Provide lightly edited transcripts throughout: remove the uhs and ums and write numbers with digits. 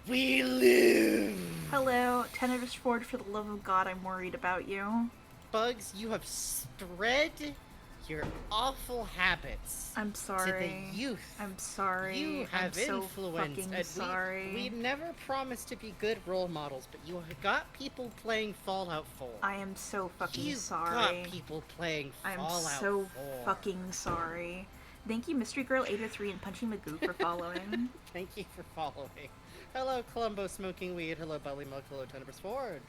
We live! Hello, Tenevis Ford, for the love of God, I'm worried about you. Bugs, you have spread your awful habits I'm to the sorry. youth. I'm You sorry. I'm have so influence, fucking and we sorry. never promised to be good role models, but you got people playing Fallout 4. I am so fucking You got sorry. people playing I'm Fallout so 4. fucking sorry. Thank you, Mystery Girl 803 and Punching Magoo, for following. Thank you for following. Hello, Columbo Smoking Weed. Hello, Belly Milk. Hello, Tenebris Forge.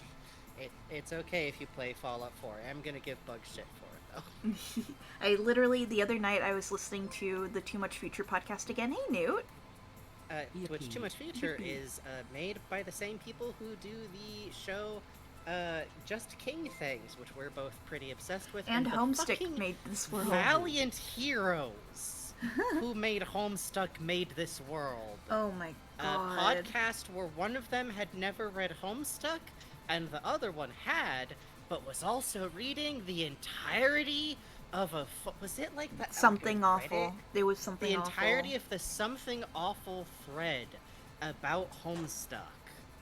It's okay if you play Fallout 4. I'm gonna give Bugs shit for it, though. I literally, the other night, I was listening to the Too Much Future podcast again. Hey, Newt. Which Too Much Future is made by the same people who do the show Just King Things, which we're both pretty obsessed with. And the Homestick fucking made this world. valiant heroes who made Homestuck made this world. Oh my A god. podcast where one of them had never read Homestuck, and the other one had, but was also reading the entirety of was it like the Something Reddit? awful. There was something The awful. entirety of the Something Awful thread about Homestuck.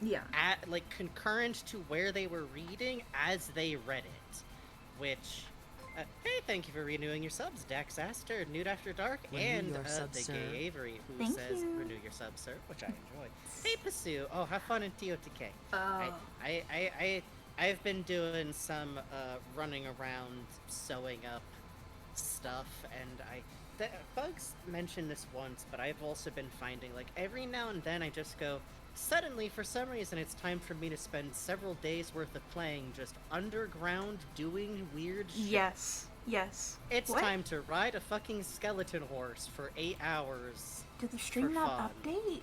Yeah. Like concurrent to where they were reading as they read it. Which hey, thank you for renewing your subs, Dax Aster, Nude After Dark, and the Gay Avery, who Thank says you. renew your subs, sir, which I enjoy. Hey, Pasu. Oh, have fun in TOTK. Oh. I've been doing some running around sewing up stuff, and Bugs mentioned this once, but I've also been finding, like, every now and then I just go, suddenly, for some reason, it's time for me to spend several days worth of playing just underground doing weird shit. Yes. Yes. It's What? time to ride a fucking skeleton horse for 8 hours. Did the stream for not fun. update?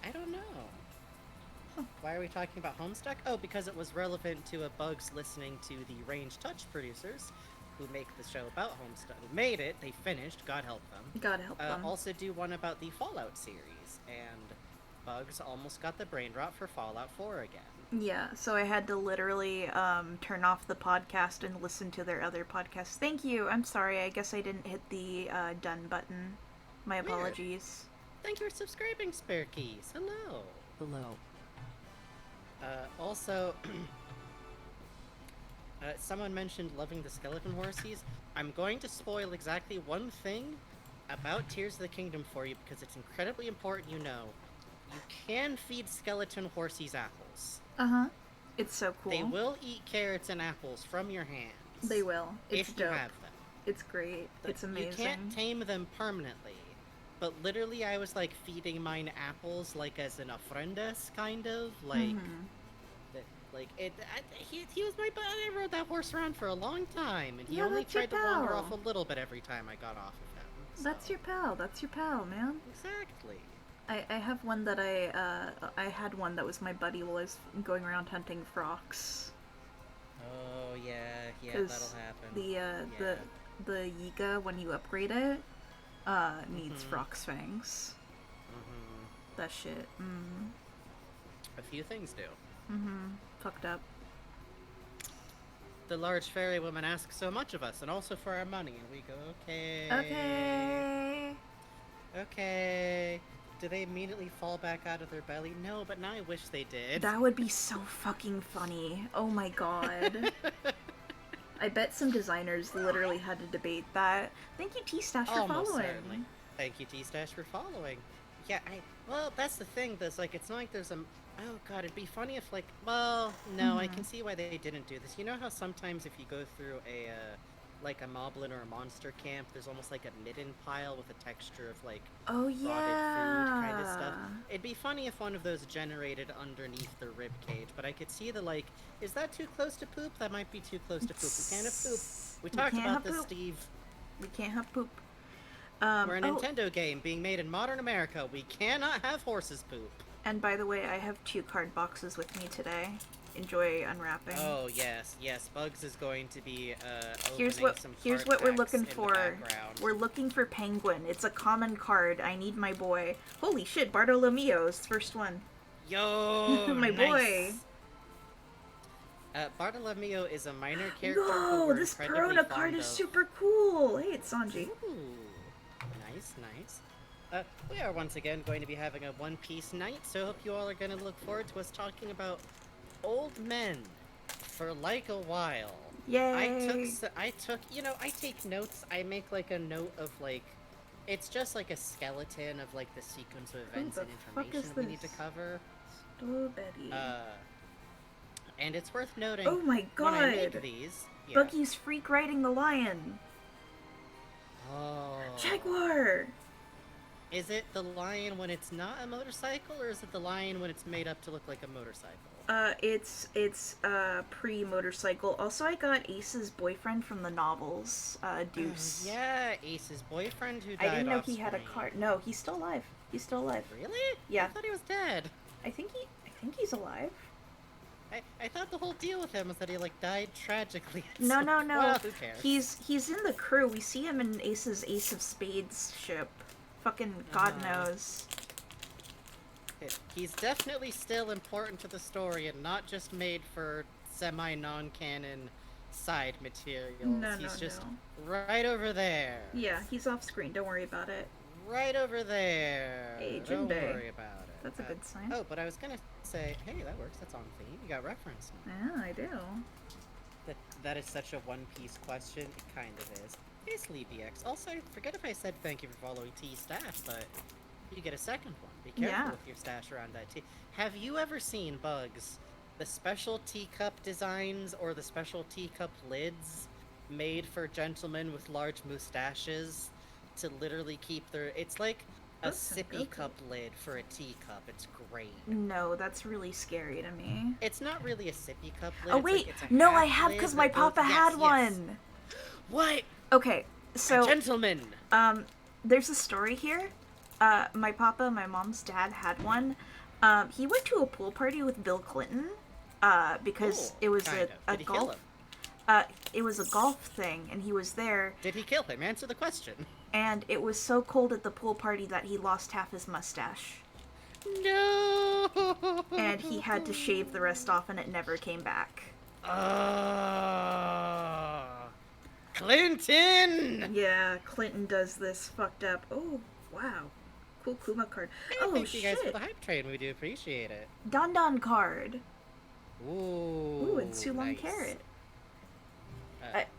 I don't know. Why are we talking about Homestuck? Oh, because it was relevant to a Bugs listening to the Range Touch producers who make the show about Homestuck. Who made it, they finished, God help them. God help them. Also do one about the Fallout series, and Bugs almost got the brain rot for Fallout 4 again. Yeah, so I had to literally turn off the podcast and listen to their other podcasts. Thank you. I'm sorry. I guess I didn't hit the done button. My apologies. Thank you for subscribing, Spare Keys. Hello. Hello. Also, someone mentioned loving the skeleton horses. I'm going to spoil exactly one thing about Tears of the Kingdom for you because it's incredibly important you know. You can feed skeleton horses apples. Uh-huh. It's so cool. They will eat carrots and apples from your hands. They will. It's if dope. you have them. It's great. It's amazing. You can't tame them permanently. But literally, I was like feeding mine apples, like as an ofrendas, kind of like. He was my buddy. I rode that horse around for a long time, and he only tried to wander off a little bit every time I got off of him. So. That's your pal. That's your pal, man. Exactly. I have one that I had one that was my buddy while I was going around hunting frogs. Oh yeah, that'll happen. The Yiga, when you upgrade it, needs Frox fangs. That shit. A few things do. Fucked up. The large fairy woman asks so much of us, and also for our money, and we go, okay. Okay. Do they immediately fall back out of their belly? No, but now I wish they did. That would be so fucking funny. Oh my god. I bet some designers literally had to debate that. Thank you, T-Stash, for Almost following. certainly. Thank you, T-Stash, for following. Yeah, well, that's the thing. There's like, it's not like there's a... Oh god, it'd be funny if like... Well, no, I can see why they didn't do this. You know how sometimes if you go through a... like a moblin or a monster camp, there's almost like a midden pile with a texture of like Oh rotted yeah. food kind of stuff. It'd be funny if one of those generated underneath the rib cage, but I could see the like, is that too close to poop? That might be too close to poop. We can't have poop. We talked can't about have this, poop. Steve. We can't have poop. We're a Nintendo game being made in modern America. We cannot have horses poop. And by the way, I have 2 card boxes with me today. Enjoy unwrapping. Oh yes, Bugs is going to be Here's opening some what card we're packs looking in the for. background. We're looking for Penguin. It's a common card. I need my boy. Holy shit, Bartolomeo's first one. Yo, my nice. boy. Bartolomeo is a minor character. No, this Perona card is super cool. Hey, it's Sanji. Ooh, nice. We are once again going to be having a One Piece night, so I hope you all are going to look forward to us talking about old men for like a while. Yay! I take notes. I make like a note of like, it's just like a skeleton of like the sequence of Who events the and fuck is information we this? need to cover. Strawberry. And it's worth noting Oh my when I make god! these. Yeah. Buggy's freak riding the lion! Oh. Jaguar! Is it the lion when it's not a motorcycle, or is it the lion when it's made up to look like a motorcycle? It's pre-motorcycle. Also, I got Ace's boyfriend from the novels, Deuce. Yeah, Ace's boyfriend who died I didn't know off he had a screen. car. No, he's still alive. He's still alive. Really? Yeah. I thought he was dead. I think he's alive. I thought the whole deal with him was that he like died tragically. No. Well, who cares? He's in the crew. We see him in Ace's Ace of Spades ship. Fucking God knows. He's definitely still important to the story and not just made for semi-non-canon side materials. He's just right over there. Yeah, he's off screen. Don't worry about it. Right over there. Hey, Don't Jinbei. worry about it. That's a good sign. Oh, but I was gonna say, hey, that works. That's on theme. You got reference. Yeah, I do. That is such a One Piece question. It kind of is. Hey, SleepyX. Also, I forget if I said thank you for following T Stash, but you get a second one. Be careful with your stash around that tea. Have you ever seen, Bugs, the special teacup designs or the special teacup lids made for gentlemen with large mustaches to literally keep their... It's like a sippy cup lid for a teacup. It's great. No, that's really scary to me. It's not really a sippy cup lid. Oh, wait! No, I have, because my papa had one! What? Okay, so... A gentleman! There's a story here. My papa, my mom's dad, had one. He went to a pool party with Bill Clinton, because it was a golf... it was a golf thing, and he was there. Did he kill him? Answer the question. And it was so cold at the pool party that he lost half his mustache. No! And he had to shave the rest off, and it never came back. Clinton! Yeah, Clinton does this fucked up. Oh, wow. Cool Kuma card. Oh, thank shit. you guys for the hype train. We do appreciate it. Don Don card. Ooh, and Sulong nice. Carrot.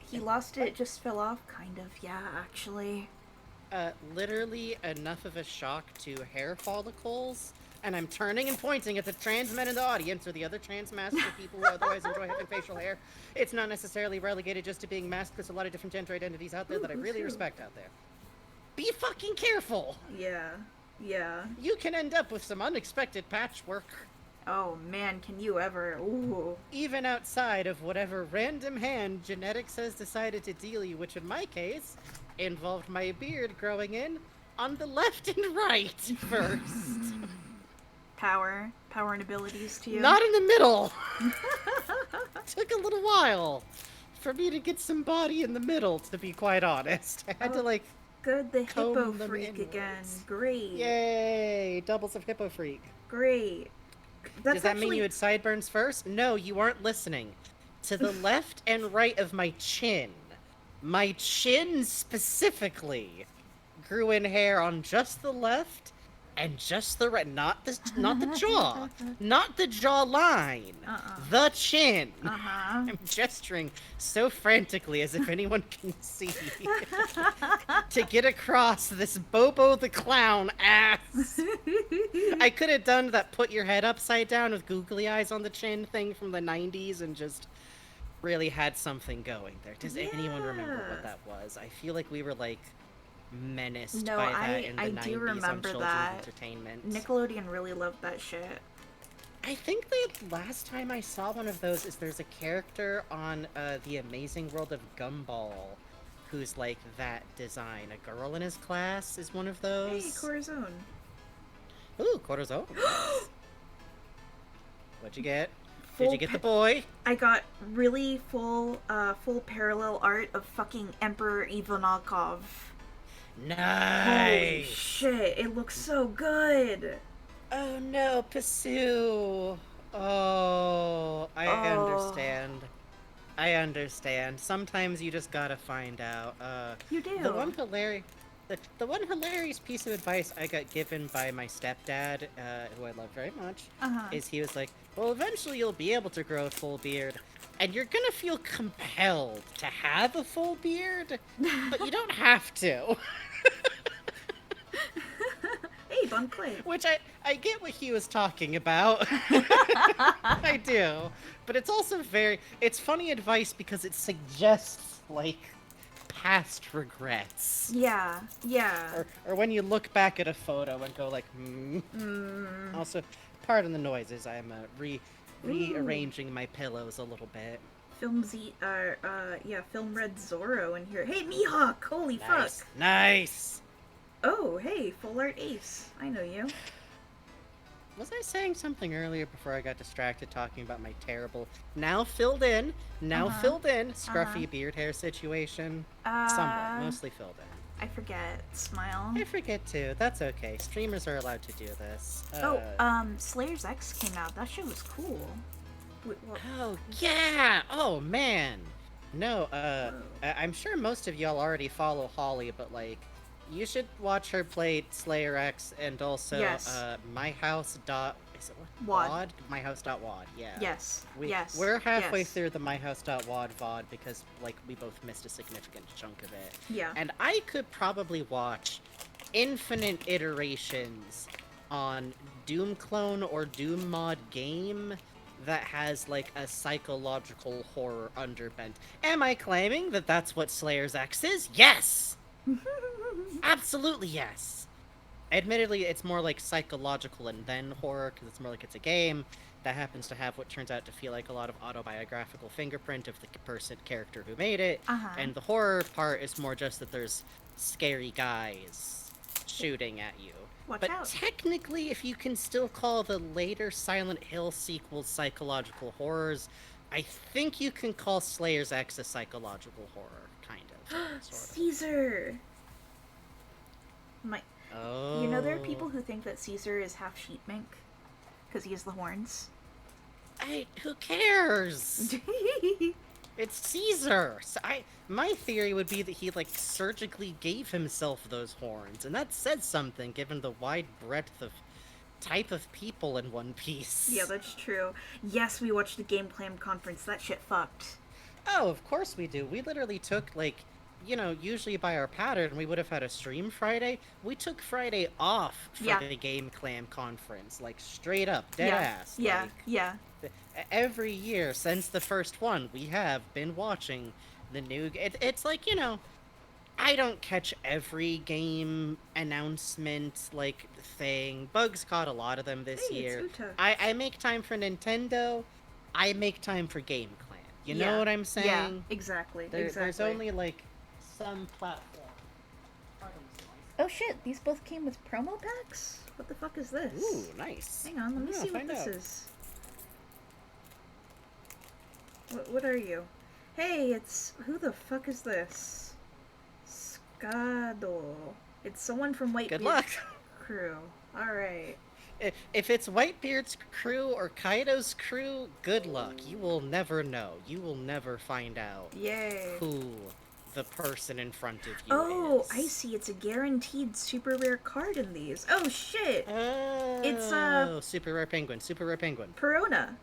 He lost it, it just fell off. Kind of, yeah, actually. Literally enough of a shock to hair follicles, and I'm turning and pointing at the trans men in the audience or the other trans masked people who otherwise enjoy having facial hair. It's not necessarily relegated just to being masked. There's a lot of different gender identities out there that I really respect out there. Be fucking careful! Yeah. You can end up with some unexpected patchwork. Oh man, can you ever? Ooh. Even outside of whatever random hand genetics has decided to deal you, which in my case involved my beard growing in on the left and right first. Power and abilities to you. Not in the middle. Took a little while for me to get some body in the middle, to be quite honest. I had to like good, the hippo comb them freak inwards. again. Great. Yay, doubles of hippo freak. Great. That's Does that mean you had sideburns first? No, you aren't listening. To the left and right of my chin specifically grew in hair on just the left and just the right. Not the jaw. Not the jaw line. The chin. I'm gesturing so frantically as if anyone can see to get across this Bobo the Clown ass. I could have done that put your head upside down with googly eyes on the chin thing from the 90s and just really had something going there. Does anyone remember what that was? I feel like we were like menaced by that in the 90s do remember on Children's that. Entertainment. Nickelodeon really loved that shit. I think the last time I saw one of those is there's a character on The Amazing World of Gumball who's like that design. A girl in his class is one of those. Hey, Corazon. Ooh, Corazon. What'd you get? Did you get the boy? I got really full parallel art of fucking Emperor Ivanakov. Nice! Holy shit, it looks so good! Oh no, Pursue! Oh, I understand. I understand. Sometimes you just gotta find out. You do. The one hilarious... The one hilarious piece of advice I got given by my stepdad, who I love very much, is he was like, well, eventually you'll be able to grow a full beard, and you're gonna feel compelled to have a full beard, but you don't have to. Hey, Bon Clay. Which I get what he was talking about. I do. But it's also it's funny advice because it suggests, like, past regrets. Yeah, yeah. Or when you look back at a photo and go like, Also, pardon the noises. I'm rearranging my pillows a little bit. Film Red Zorro in here. Hey, Mihawk! Holy fuck! Nice! Oh, hey, Full Art Ace. I know you. Was I saying something earlier before I got distracted talking about my terrible, now filled in, scruffy beard hair situation? Somewhat, mostly filled in. I forget. Smile. I forget too. That's okay. Streamers are allowed to do this. Slayer's X came out. That shit was cool. Wait, oh, yeah! Oh, man! No, I'm sure most of y'all already follow Holly, but, like, you should watch her play Slayer X and also, myhouse.wad? Myhouse.wad, yeah. Yes, We're halfway through the myhouse.wad VOD because, like, we both missed a significant chunk of it. Yeah. And I could probably watch infinite iterations on Doom clone or Doom mod game that has, like, a psychological horror underbent. Am I claiming that that's what Slayer's X is? Yes! Absolutely yes! Admittedly, it's more like psychological and then horror, because it's more like it's a game that happens to have what turns out to feel like a lot of autobiographical fingerprint of the character who made it, and the horror part is more just that there's scary guys shooting at you. Watch out. Technically, if you can still call the later Silent Hill sequels psychological horrors, I think you can call Slayer's X a psychological horror, kind of. Sort of. Caesar! Oh. You know, there are people who think that Caesar is half sheep mink because he has the horns. Who cares? It's Caesar. So my theory would be that he, like, surgically gave himself those horns, and that says something given the wide breadth of type of people in One Piece. Yeah, that's true. Yes, we watched the Game Clam conference. That shit fucked. Oh, of course we do. We literally took, like, you know, usually by our pattern, we would have had a stream Friday. We took Friday off for the Game Clam conference, like, straight up, dead ass. Yeah. Every year since the first one, we have been watching the new... It's like, you know, I don't catch every game announcement, like, thing. Bugs caught a lot of them this year. I make time for Nintendo. I make time for Game Clam. You know what I'm saying? Yeah, exactly. There's only, like, some platform. Oh shit, these both came with promo packs? What the fuck is this? Ooh, nice. Hang on, let me see what this is. What are you? Hey, it's... Who the fuck is this? Scado. It's someone from Whitebeard's Good luck. crew. Alright. If it's Whitebeard's crew or Kaido's crew, good luck. You will never know. You will never find out. Yay. Who the person in front of you is. Oh, I see. It's a guaranteed super rare card in these. Oh, shit. Oh, it's, super rare penguin. Super rare penguin. Perona.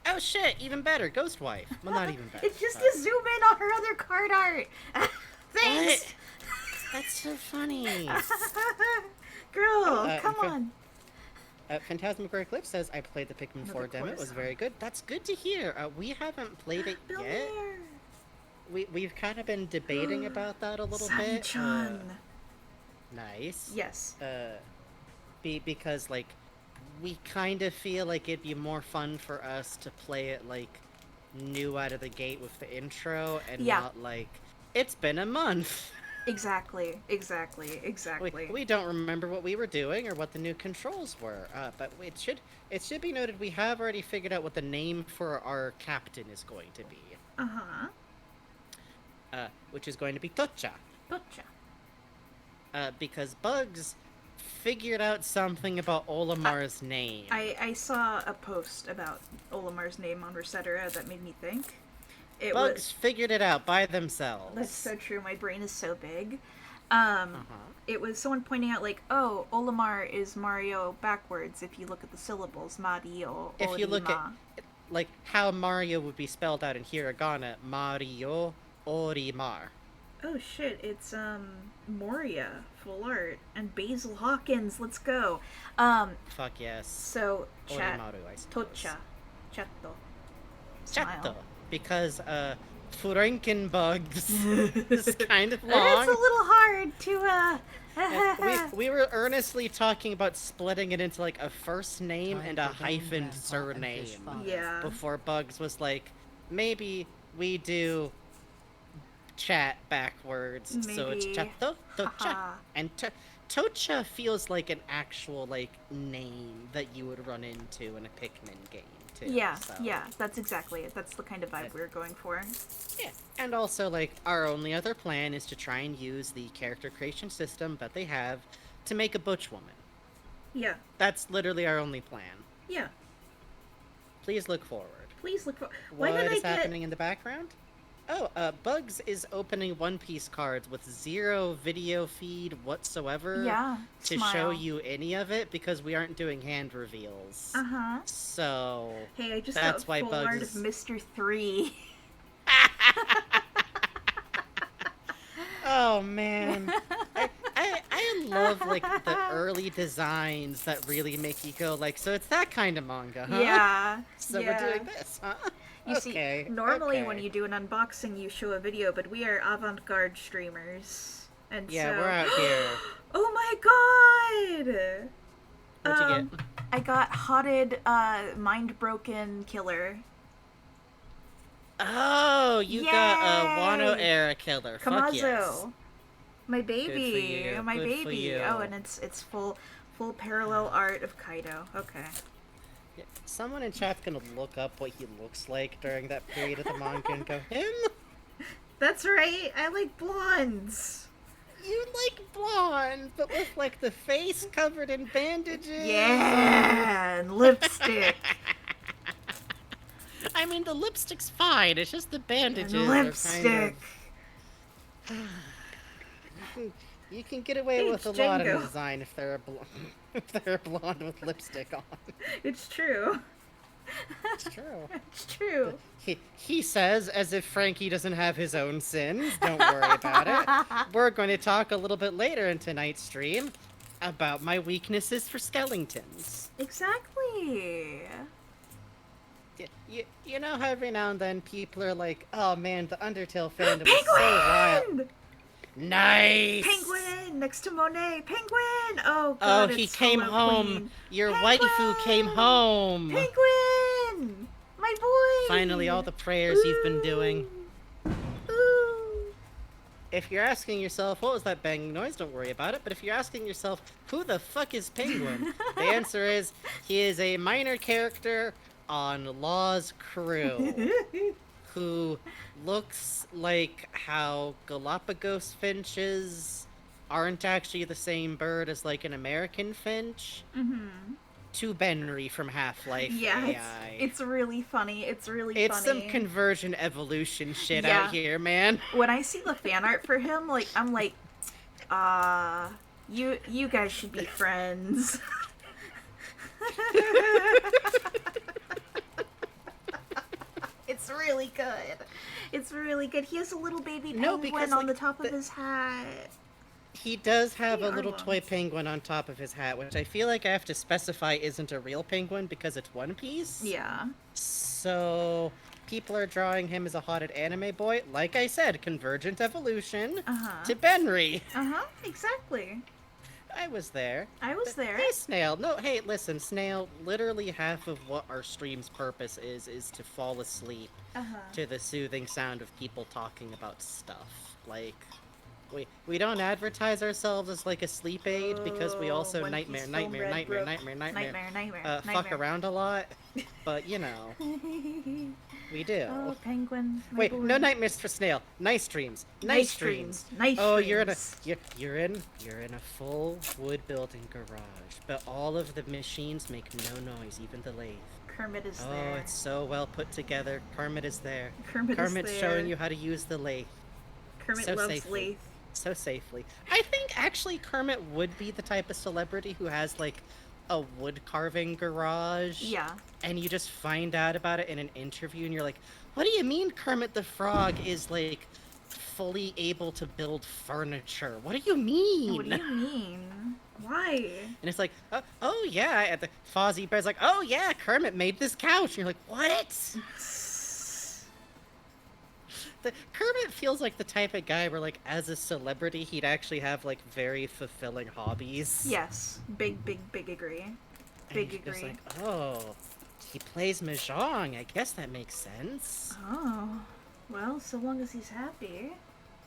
Oh, shit. Even better. Ghost Wife. Well, not even better. It's just to zoom in on her other card art. Thanks. What? That's so funny. Girl, come on. Phantasmagoria Eclipse says, I played the Pikmin 4 demo. It was very good. That's good to hear. We haven't played it yet. We've kind of been debating about that a little bit. Nice. Yes. Because, like, we kind of feel like it'd be more fun for us to play it, like, new out of the gate with the intro and not, like, it's been a month. Exactly. We don't remember what we were doing or what the new controls were, but it should be noted we have already figured out what the name for our captain is going to be. Which is going to be Tocha. Because Bugs figured out something about Olimar's name. I saw a post about Olimar's name on Resetera that made me think. Bugs figured it out by themselves. That's so true. My brain is so big. Uh-huh. It was someone pointing out, like, oh, Olimar is Mario backwards if you look at the syllables. Mario, If you look at, Orima. like, how Mario would be spelled out in hiragana, Mario Orimar. Oh shit, it's Moria, full art, and Basil Hawkins. Let's go. Fuck yes. So chat, Orimaru, I suppose. Tocha, chatto, Chatto. smile. Because, Frankenbugs is kind of It's long. a little hard to We were earnestly talking about splitting it into like a first name and a hyphened surname. Yeah. Before Bugs was like, maybe we do chat backwards. So it's Maybe. Chato, Tocha. Haha. And Tocha feels like an actual like name that you would run into in a Pikmin game too. Yeah, so. yeah, that's exactly it. That's the kind of vibe we were going for. Yeah, and also, like, our only other plan is to try and use the character creation system that they have to make a butch woman. Yeah. That's literally our only plan. Yeah. Please look forward. Please look for. What is happening in the background? Oh, Bugs is opening One Piece cards with 0 video feed whatsoever. Yeah. To show you any of it because we aren't doing hand reveals. Uh-huh. So. Hey, I just that's got why full Bugs art is... of Mr. 3. Oh man, I love like the early designs that really make you go like, so it's that kind of manga, huh? Yeah. So yeah. we're doing this, huh? You okay, see, normally okay. when you do an unboxing, you show a video, but we are avant-garde streamers, and yeah, so... we're out here. Oh my god! What'd you get? I got Hotted Mind Broken Killer. Oh, you got a Yay! Wano era killer. Fuck Kamazo. yes. My baby. Good for you. My Good for baby. you. Oh, and it's full parallel art of Kaido. Okay. Yeah, someone in chat's gonna look up what he looks like during that period of the manga and go, him? That's right. I like blondes. You like blonde, but with like the face covered in bandages. Yeah, and lipstick. I mean, the lipstick's fine. It's just the bandages. And lipstick. Are kind of... You can get away with a lot in design if they're if they're blonde with lipstick on. It's true. It's true. It's true. He says as if Frankie doesn't have his own sins. Don't worry about it. We're going to talk a little bit later in tonight's stream about my weaknesses for skeletons. Exactly. You know how every now and then people are like, oh man, the Undertale fandom is so wild. Nice! Penguin next to Monet. Penguin! Oh, Oh, God, he it's came Solo home. Queen. Your Penguin! waifu came home. Penguin! My boy! Finally, all the prayers you've been doing. Ooh. If you're asking yourself, what was that banging noise? Don't worry about it. But if you're asking yourself, who the fuck is Penguin? The answer is, he is a minor character on Law's crew. Who looks like how Galapagos finches aren't actually the same bird as like an American finch. Mm-hmm. To Benry from Half-Life Yeah, AI. it's really funny. It's really funny. It's some conversion evolution shit out here, man. When I see the fan art for him, like, I'm like, you guys should be friends. It's really good. It's really good. He has a little baby penguin on the top of his hat. He does have a little toy penguin on top of his hat, which I feel like I have to specify isn't a real penguin because it's One Piece. Yeah. So people are drawing him as a hotted anime boy. Like I said, convergent evolution to Benry. Exactly. I was there. I was there. Hey, Snail. No, hey, listen, Snail. Literally half of what our stream's purpose is to fall asleep to the soothing sound of people talking about stuff. Like, we don't advertise ourselves as like a sleep aid because we also nightmare, fuck around a lot. But you know, we do. Oh, penguin. Wait, boy. No nightmares for Snail. Nice dreams. Nice dreams. Nice oh, dreams. you're in a full wood building garage, but all of the machines make no noise, even the lathe. Kermit is there. Oh, it's so well put together. Kermit is there. Kermit's showing you how to use the lathe. Kermit so loves safely. lathe. so safely. I think actually Kermit would be the type of celebrity who has like a wood carving garage, Yeah. and you just find out about it in an interview and you're like, what do you mean Kermit the Frog is like fully able to build furniture? What do you What do mean? you mean? Why? And it's like, oh yeah, at the Fozzie Bear's like, oh yeah, Kermit made this couch. And you're like, what? Kermit feels like the type of guy where, like, as a celebrity, he'd actually have like very fulfilling hobbies. Yes, big agree. And you're just like, oh, he plays mahjong. I guess that makes sense. Oh, well, so long as he's happy.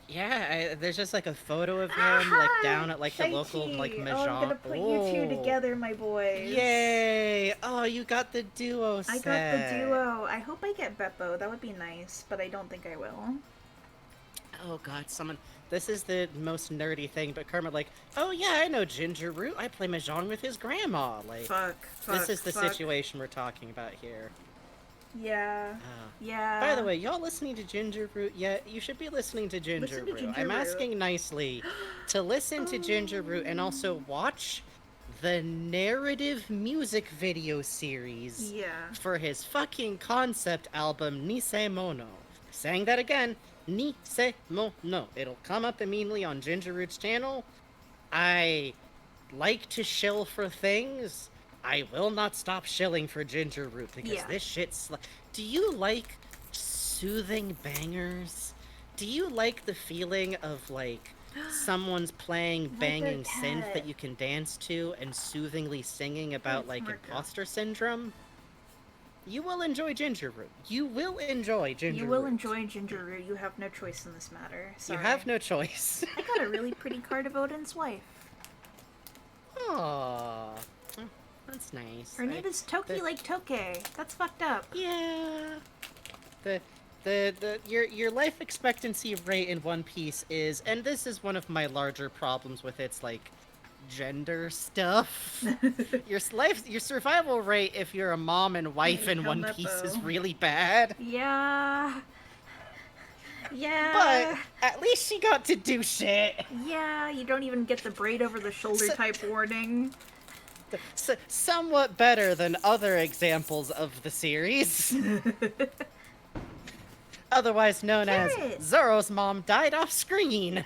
Yeah, there's just like a photo of him like down at like the local like mahjong. Oh, I'm gonna put you two together, my boys. Yay! Oh, you got the duo set. I got the duo. I hope I get Beppo. That would be nice, but I don't think I will. Oh god, someone. This is the most nerdy thing, but Kermit like, oh yeah, I know Ginger Root. I play mahjong with his grandma. Like, this is the situation we're talking about here. Yeah. Yeah. By the way, y'all listening to Ginger Root yet? You should be listening to Ginger Root. I'm asking nicely to listen to Ginger Root and also watch the narrative music video series for his fucking concept album Nisei Mono. Saying that again, Nisei Mono. It'll come up immediately on Ginger Root's channel. I like to shill for things. I will not stop shilling for Ginger Root because this shit's... Do you like soothing bangers? Do you like the feeling of, like, someone's playing banging synth that you can dance to and soothingly singing about, like, imposter syndrome? You will enjoy Ginger Root. You will enjoy Ginger Root. You will enjoy Ginger Root. You have no choice in this matter. Sorry. You have no choice. I got a really pretty card of Odin's wife. Aww. That's nice. Her name is Toki like Toke. That's fucked up. Yeah. Your life expectancy rate in One Piece is, and this is one of my larger problems with its like gender stuff. your survival rate if you're a mom and wife in One Piece is really bad. Yeah. Yeah. But at least she got to do shit. Yeah, you don't even get the braid over the shoulder type warning. Somewhat better than other examples of the series. Otherwise known as Zoro's mom died off screen.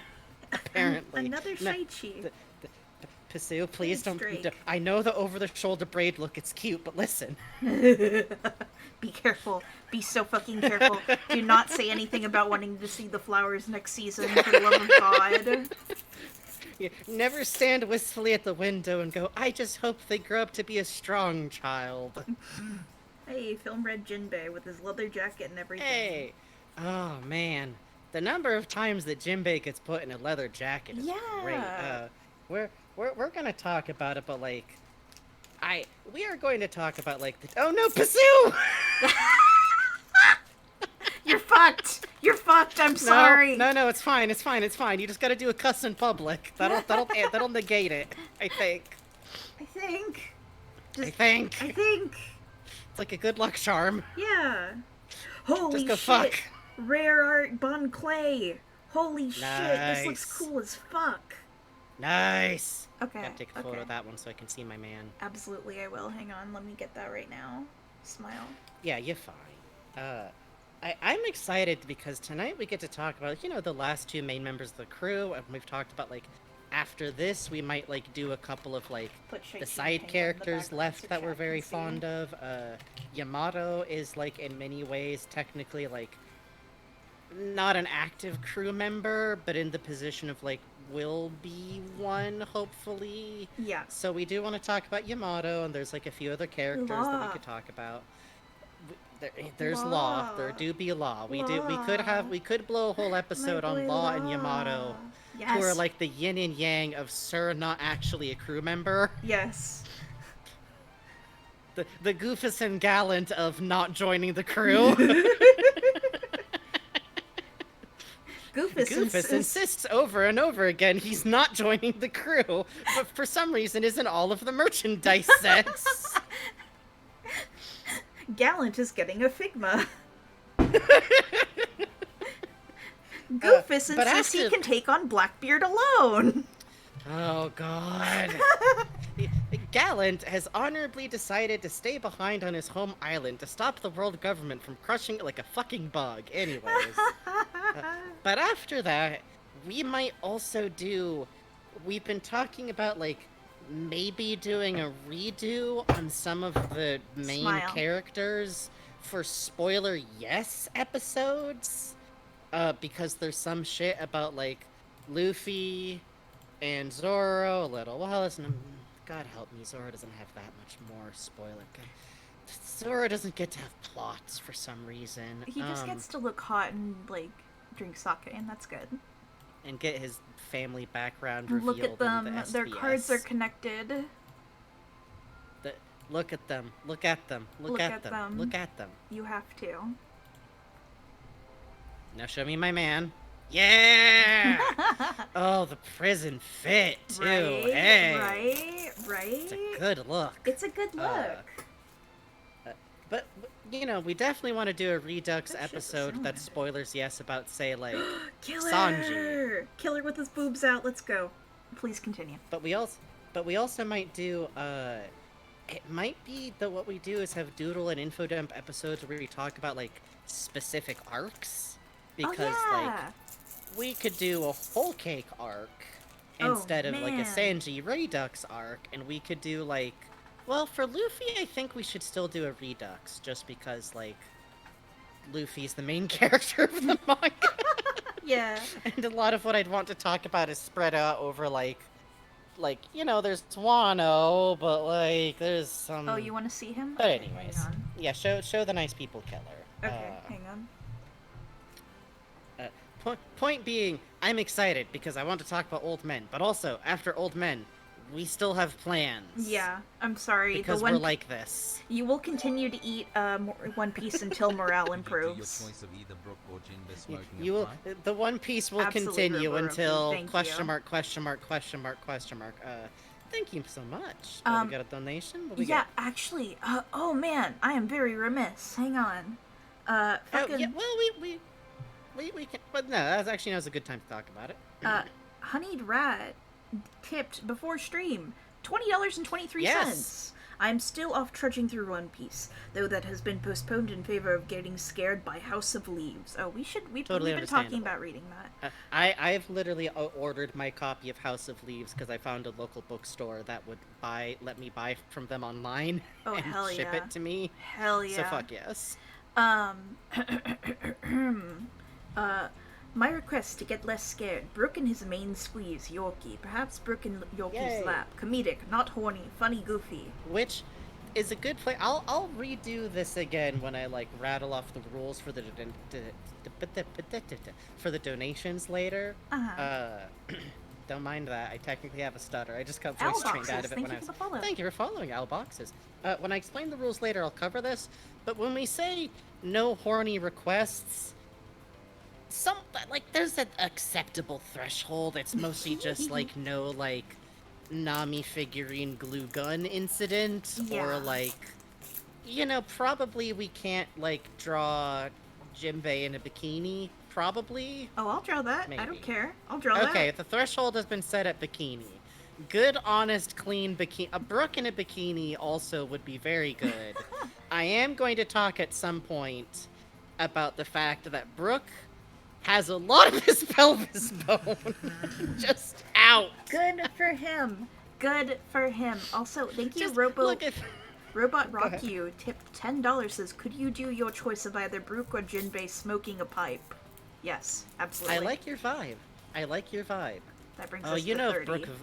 Apparently. Another Shaichi. Pursue, please don't. I know the over-the-shoulder braid look, it's cute, but listen. Be careful. Be so fucking careful. Do not say anything about wanting to see the flowers next season, for the love of God. Yeah, never stand wistfully at the window and go, I just hope they grow up to be a strong child. Hey, film Red Jinbei with his leather jacket and everything. Hey! Oh, man. The number of times that Jinbei gets put in a leather jacket is great. We're gonna talk about it, but, like, we are going to talk about, like, oh no, Pursue! You're fucked! You're fucked, I'm sorry! No, it's fine. You just gotta do a cuss in public. That'll negate it, I think. I think. It's like a good luck charm. Yeah. Holy just go shit! Fuck. Rare art Bon Clay! Holy shit, this looks cool as fuck! Nice! Okay. I gotta take a photo of that one so I can see my man. Absolutely, I will. Hang on, let me get that right now. Smile. Yeah, you're fine. I'm excited because tonight we get to talk about, you know, the last two main members of the crew, and we've talked about, like, after this, we might, like, do a couple of, like, the side characters left that we're very fond of. Yamato is, like, in many ways, technically, like, not an active crew member, but in the position of, like, will be one, hopefully. Yeah. So we do want to talk about Yamato, and there's, like, a few other characters that we could talk about. There's Law. There do be Law. We could blow a whole episode on Law and Yamato, who are like the yin and yang of Sir not actually a crew member. Yes. The Goofus and Gallant of not joining the crew. Goofus insists over and over again he's not joining the crew, but for some reason isn't all of the merchandise sets. Gallant is getting a Figma. Goofus but insists he after... can take on Blackbeard alone. Oh, God. Gallant has honorably decided to stay behind on his home island to stop the world government from crushing it like a fucking bug. Anyways. But after that, we might also do... We've been talking about, like, maybe doing a redo on some of the main characters for spoiler yes episodes. Because there's some shit about, like, Luffy and Zoro, Little Wallace, and God help me, Zoro doesn't have that much more spoiler. Zoro doesn't get to have plots for some reason. He just gets to look hot and, like, drink sake, and that's good. And get his family background revealed. Look at them. Their cards are connected. Look at them. Look at them. Look at them. Look at them. You have to. Now show me my man. Yeah! Oh, the prison fit, too. Right, hey! Right. It's a good look. It's a good look. But, you know, we definitely want to do a Redux episode that's spoilers yes about, say, like, Killer! Sanji. Killer with his boobs out. Let's go. Please continue. But we also might do, it might be that what we do is have Doodle and Infodump episodes where we talk about, like, specific arcs. Because, like, we could do a whole cake arc instead of, like, a Sanji Redux arc, and we could do, like... Well, for Luffy, I think we should still do a Redux, just because, like, Luffy's the main character of the manga. Yeah. And a lot of what I'd want to talk about is spread out over, like, you know, there's Wano, but, like, there's some... Oh, you want to see him? But anyways. Yeah, show the nice people killer. Okay, hang on. Point being, I'm excited because I want to talk about old men, but also, after old men, we still have plans. Yeah, I'm sorry. Because we're like this. You will continue to eat One Piece until morale improves. You will. The One Piece will continue until question mark. Thank you so much. We got a donation? What we get? Actually, oh man, I am very remiss. Hang on. We can, but no, that's actually now's a good time to talk about it. Honeyed Rat tipped before stream $20.23. Yes. I'm still off trudging through One Piece, though that has been postponed in favor of getting scared by House of Leaves. Oh, we've been talking about reading that. I've literally ordered my copy of House of Leaves because I found a local bookstore that would let me buy from them online and ship it to me. Hell yeah. So fuck yes. My request to get less scared. Brooke in his main squeeze, Yorkie. Perhaps Brooke in Yorkie's lap. Comedic, not horny, funny, goofy. Which is a good play. I'll redo this again when I, like, rattle off the rules for the donations later. Don't mind that. I technically have a stutter. I just got voice trained out of it when I was... Thank you for following, Al Boxes. When I explain the rules later, I'll cover this. But when we say no horny requests... there's an acceptable threshold. It's mostly just, like, no, like, Nami figurine glue gun incident. Yeah. Or, like, you know, probably we can't, like, draw Jinbei in a bikini. Probably. Oh, I'll draw that. Maybe. I don't care. I'll draw that. Okay, the threshold has been set at bikini. Good, honest, clean bikini. A Brooke in a bikini also would be very good. I am going to talk at some point about the fact that Brooke has a lot of his pelvis bone just out. Good for him. Good for him. Also, thank you, Robot Rock You tipped $10. Says, could you do your choice of either Brooke or Jinbei smoking a pipe? Yes, absolutely. I like your vibe. That brings us to 30.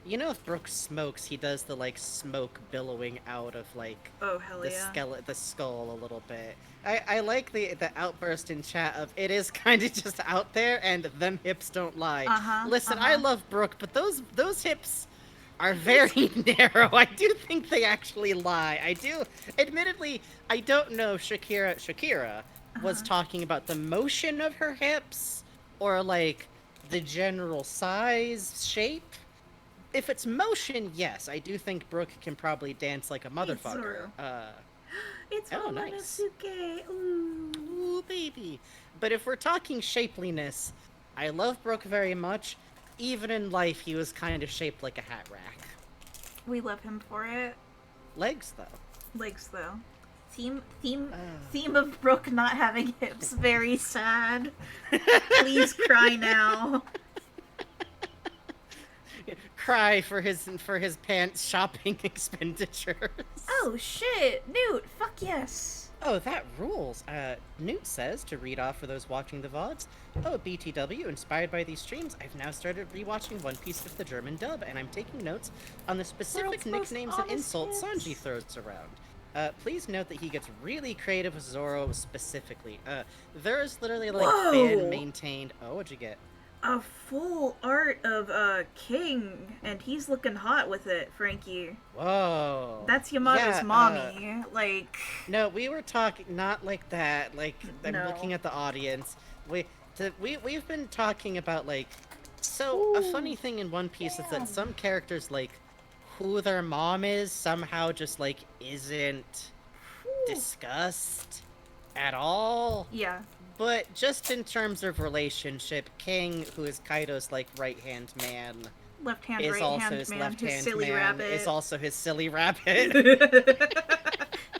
You know, if Brooke smokes, he does the, like, smoke billowing out of, like, the skull a little bit. I like the outburst in chat of, it is kind of just out there, and them hips don't lie. Listen, I love Brooke, but those hips are very narrow. I do think they actually lie. I do. Admittedly, I don't know if Shakira was talking about the motion of her hips, or, like, the general size, shape. If it's motion, yes, I do think Brooke can probably dance like a motherfucker. It's Nice. Momonosuke. Ooh. Ooh, baby. But if we're talking shapeliness, I love Brooke very much. Even in life, he was kind of shaped like a hat rack. We love him for it. Legs, though. Legs, though. Theme of Brooke not having hips. Very sad. Please cry now. Cry for his pants shopping expenditures. Oh shit, Newt. Fuck yes. Oh, that rules. Newt says, to read off for those watching the VODs, oh, BTW, inspired by these streams, I've now started rewatching One Piece with the German dub, and I'm taking notes on the specific nicknames and insults Sanji throws around. Please note that he gets really creative with Zoro specifically. There is literally, like, fan-maintained... Oh, what'd you get? A full art of King, and he's looking hot with it, Frankie. Whoa. That's Yamato's mommy. Like... No, we were talking not like that. Like, I'm looking at the audience. We've been talking about, like... So, a funny thing in One Piece is that some characters, like, who their mom is somehow just, like, isn't discussed at all. Yeah. But just in terms of relationship, King, who is Kaido's, like, right-hand man... Left-hand, is right-hand also his man, left-hand his silly man, rabbit. is also his silly rabbit.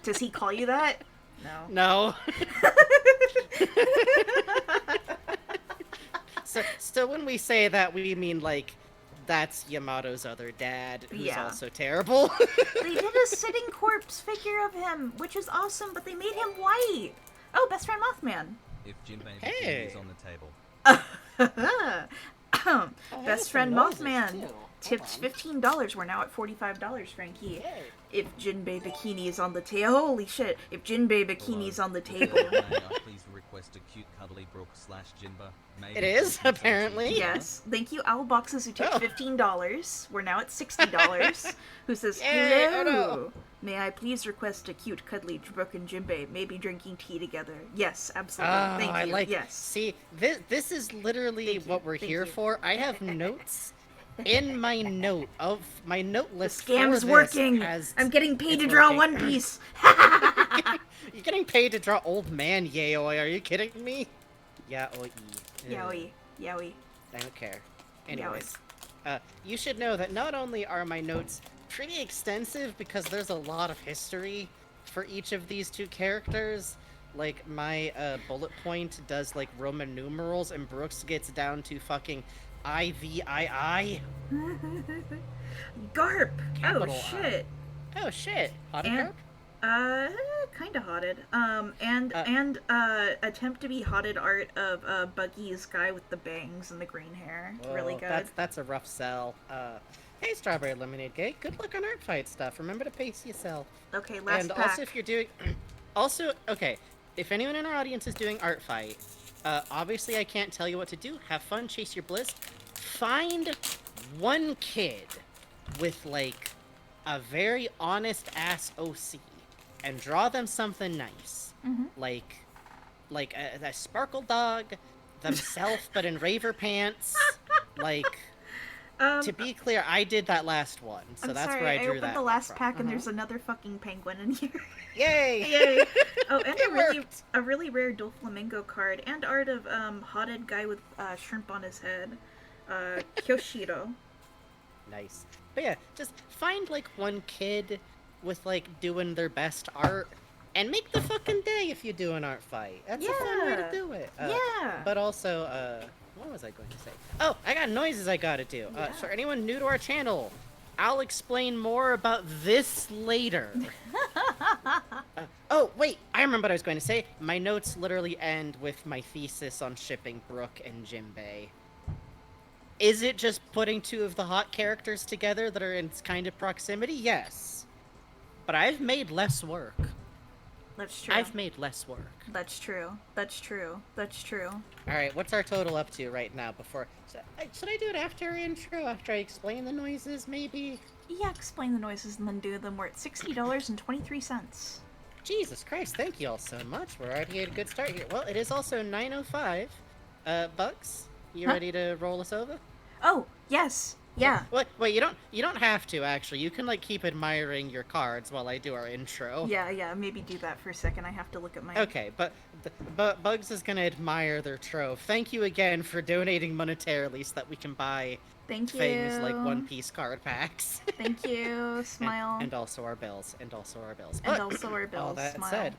Does he call you that? No. So when we say that, we mean, like, that's Yamato's other dad, who's also terrible. They did a sitting corpse figure of him, which is awesome, but they made him white. Oh, best friend Mothman. If Jinbei Bikini is on the table. Best friend Mothman. Tipped $15. We're now at $45, Frankie. Yay. If Jinbei Bikini is on the table, holy shit! If Jinbei Bikini is on the table, May I please request a cute cuddly Brooke / Jinba? Maybe It is, apparently. yes. Thank you, Owl Boxes, who tipped $15. We're now at $60. Who says hello? Oh, no. May I please request a cute, cuddly Brooke and Jinbei, maybe drinking tea together? Yes, absolutely. Thank you. Yes. See, this is literally what we're here for. I have notes in my note list. The scam's working. I'm getting paid to draw One Piece. You're getting paid to draw old man yaoi. Are you kidding me? Yaoi. Yaoi. I don't care. Anyways, you should know that not only are my notes pretty extensive because there's a lot of history for each of these two characters. Like, my bullet point does, like, Roman numerals, and Brooks gets down to fucking IVII. Garp! Capital Oh, shit. Oh, shit. Hotted And- Garp? Kinda hotted. Attempt to be hotted art of Buggy's guy with the bangs and the green hair. Whoa, Really good. That's a rough sell. Hey, Strawberry Lemonade Gate, good luck on art fight stuff. Remember to pace yourself. Okay, last And pack. also, if you're doing... Also, okay, if anyone in our audience is doing art fight, obviously I can't tell you what to do. Have fun, chase your bliss. Find one kid with, like, a very honest-ass OC and draw them something nice. Mm-hmm. Like a sparkle dog, themself but in raver pants. Like... to be clear, I did that last one, so I'm that's sorry, where I drew opened that the last from. pack and there's another fucking penguin in here. Yay! Yay! Oh, and It a really rare Doflamingo card and art of hotted guy with shrimp on his head, Kyoshiro. Nice. But yeah, just find, like, one kid with, like, doing their best art, and make the fucking day if you do an art fight. That's a fun way to do it. Yeah. But also, what was I going to say? Oh, I got noises I gotta do. For anyone new to our channel, I'll explain more about this later. Oh, wait, I remember what I was going to say. My notes literally end with my thesis on shipping Brooke and Jinbei. Is it just putting two of the hot characters together that are in kind of proximity? Yes. But I've made less work. That's true. I've made less work. That's true. That's true. That's true. Alright, what's our total up to right now before... Should I do it after our intro? After I explain the noises, maybe? Yeah, explain the noises and then do them. We're at $60.23. Jesus Christ, thank you all so much. We're already at a good start here. Well, it is also 9:05. Bugs, you ready to roll us over? Oh, yes. Yeah. Wait, you don't have to actually. You can like keep admiring your cards while I do our intro. Yeah, maybe do that for a second. I have to look at my... Okay, but Bugs is gonna admire their trove. Thank you again for donating monetarily so that we can buy Thank things like One you. Piece card packs. Thank you. Smile. And also our bills. And also our bills. And But also our bills. all that Smile. said,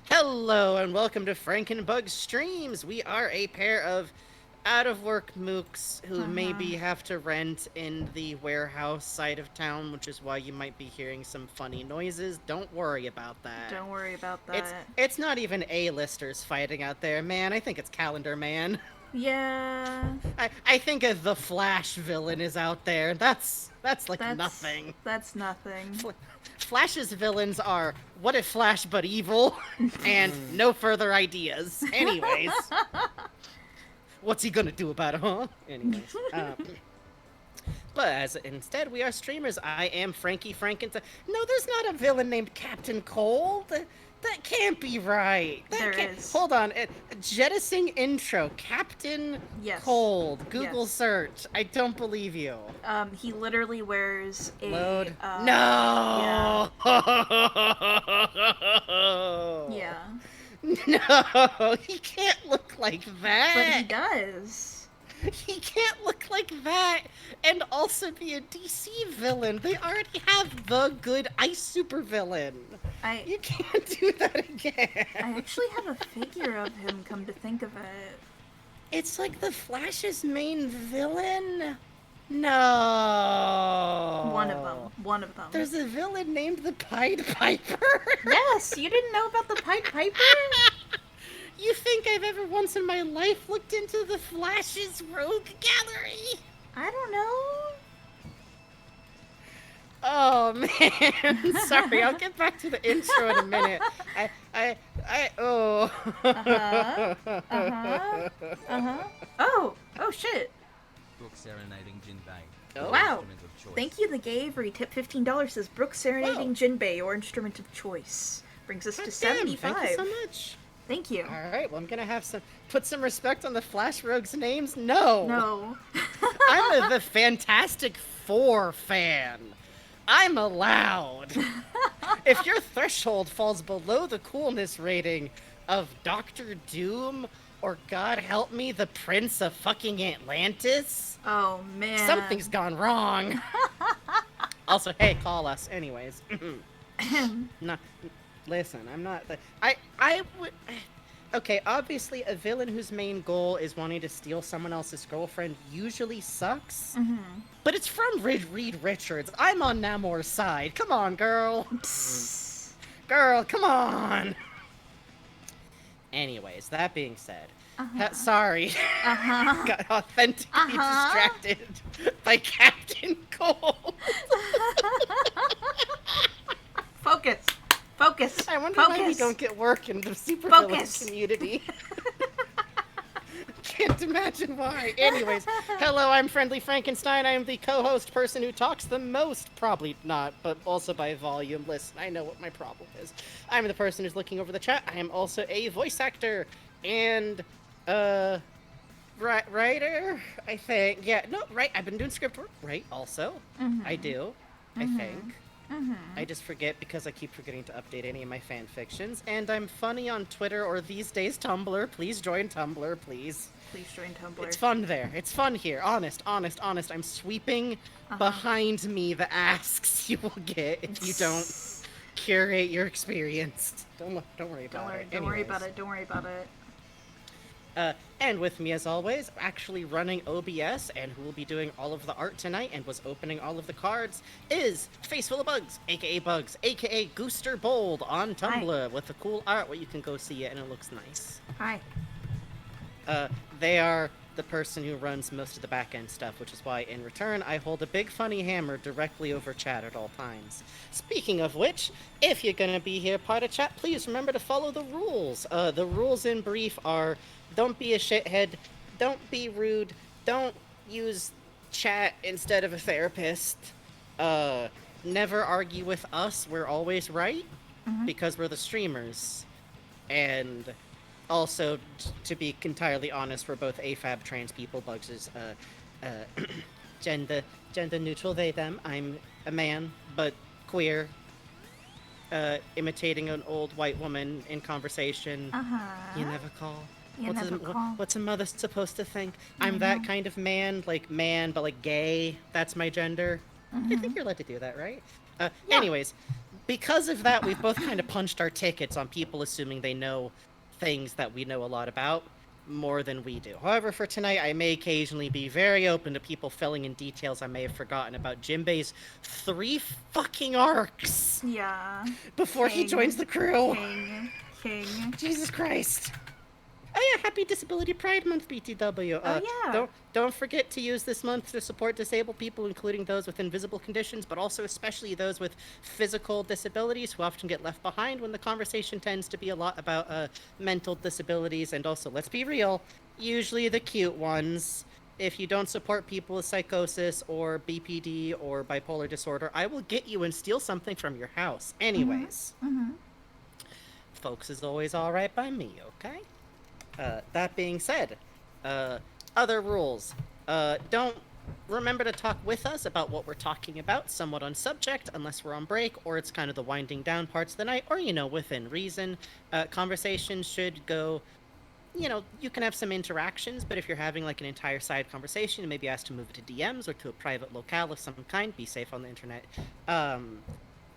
hello and welcome to Frankenbug Streams. We are a pair of out-of-work mooks who maybe have to rent in the warehouse side of town, which is why you might be hearing some funny noises. Don't worry about that. Don't worry about that. It's not even A-listers fighting out there, man. I think it's Calendar Man. Yeah. I think the Flash villain is out there. That's nothing. That's nothing. Flash's villains are what if Flash but evil, and no further ideas. Anyways. What's he gonna do about it, huh? Anyways. But as instead we are streamers. I am Frankie Frankenstein. No, there's not a villain named Captain Cold. That can't be right. There is. Hold on. Jettisoning intro. Captain Cold. Google search. I don't believe you. He literally wears a... Load. No! Yeah. No! He can't look like that! But he does. He can't look like that and also be a DC villain. They already have the good ice supervillain. You can't do that again. I actually have a figure of him, come to think of it. It's like the Flash's main villain? No. One of them. There's a villain named the Pied Piper? Yes, you didn't know about the Pied Piper? You think I've ever once in my life looked into the Flash's rogue gallery? I don't know. Oh man, sorry. I'll get back to the intro in a minute. Oh. Oh shit. Brooke serenading Jinbei. Oh. Wow. Thank you, the gay, for your tip $15. Says Brooke serenading Jinbei, your instrument of choice. Brings us to 75. Thank you so much. Thank you. All right, well, I'm gonna have put some respect on the Flash Rogues' names. No. I'm the Fantastic Four fan. I'm allowed. If your threshold falls below the coolness rating of Doctor Doom or God help me, the Prince of fucking Atlantis, oh man, something's gone wrong. Also, hey, call us, anyways. No. Listen, I'm not... I would... Okay, obviously a villain whose main goal is wanting to steal someone else's girlfriend usually sucks. But it's from Reed Richards. I'm on Namor's side. Come on, girl. Girl, come on. Anyways, that being said... sorry. Got authentically distracted by Captain Cold. Focus. I wonder why we don't get work in the supervillain community. Can't imagine why. Anyways, hello, I'm Friendly Frankenstein. I am the co-host person who talks the most. Probably not, but also by volume. Listen, I know what my problem is. I'm the person who's looking over the chat. I am also a voice actor and, writer, I think. Yeah, no, right, I've been doing script work, right, also. I do, I think. I just forget because I keep forgetting to update any of my fan fictions. And I'm funny on Twitter or these days Tumblr. Please join Tumblr, please. Please join Tumblr. It's fun there. It's fun here. Honest. I'm sweeping behind me the asks you will get if you don't curate your experience. Don't worry about it. Don't worry about it. And with me, as always, actually running OBS and who will be doing all of the art tonight and was opening all of the cards, is Faceful of Bugs, aka Bugs, aka Gooster Bold on Tumblr with the cool art where you can go see it and it looks nice. Hi. They are the person who runs most of the back-end stuff, which is why, in return, I hold a big funny hammer directly over chat at all times. Speaking of which, if you're gonna be here part of chat, please remember to follow the rules. The rules in brief are: don't be a shithead, don't be rude, don't use chat instead of a therapist, never argue with us, we're always right, because we're the streamers, and also, to be entirely honest, we're both AFAB trans people. Bugs is gender neutral, they, them. I'm a man, but queer. Imitating an old white woman in conversation. You never call. What's a mother supposed to think? I'm that kind of man, like man, but like gay. That's my gender. I think you're allowed to do that, right? Yeah. Anyways, because of that, we've both kind of punched our tickets on people assuming they know things that we know a lot about more than we do. However, for tonight, I may occasionally be very open to people filling in details I may have forgotten about Jinbei's 3 fucking arcs. Yeah. Before he joins the crew. King. Jesus Christ. Oh yeah, happy Disability Pride Month, BTW. Yeah. Don't forget to use this month to support disabled people, including those with invisible conditions, but also especially those with physical disabilities who often get left behind when the conversation tends to be a lot about mental disabilities, and also, let's be real, usually the cute ones. If you don't support people with psychosis or BPD or bipolar disorder, I will get you and steal something from your house. Anyways. Folks is always alright by me, okay? That being said, other rules. Don't remember to talk with us about what we're talking about, somewhat on subject, unless we're on break, or it's kind of the winding down parts of the night, or, within reason. Conversations should go, you can have some interactions, but if you're having, like, an entire side conversation, you may be asked to move it to DMs or to a private locale of some kind. Be safe on the internet.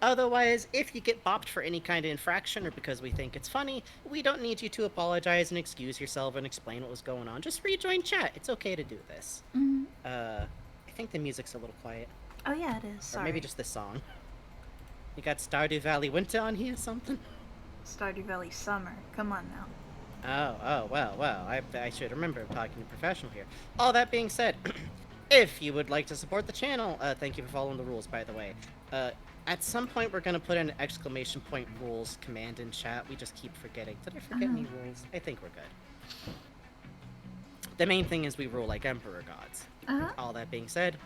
Otherwise, if you get bopped for any kind of infraction or because we think it's funny, we don't need you to apologize and excuse yourself and explain what was going on. Just rejoin chat. It's okay to do this. I think the music's a little quiet. Oh yeah, it is. Sorry. Or maybe just this song. You got Stardew Valley Winter on here or something? Stardew Valley Summer. Come on now. Oh, well, I should remember I'm talking to a professional here. All that being said, if you would like to support the channel, thank you for following the rules, by the way. At some point, we're going to put an exclamation point rules command in chat. We just keep forgetting. Did I forget any rules? I think we're good. The main thing is we rule like Emperor Gods. All that being said,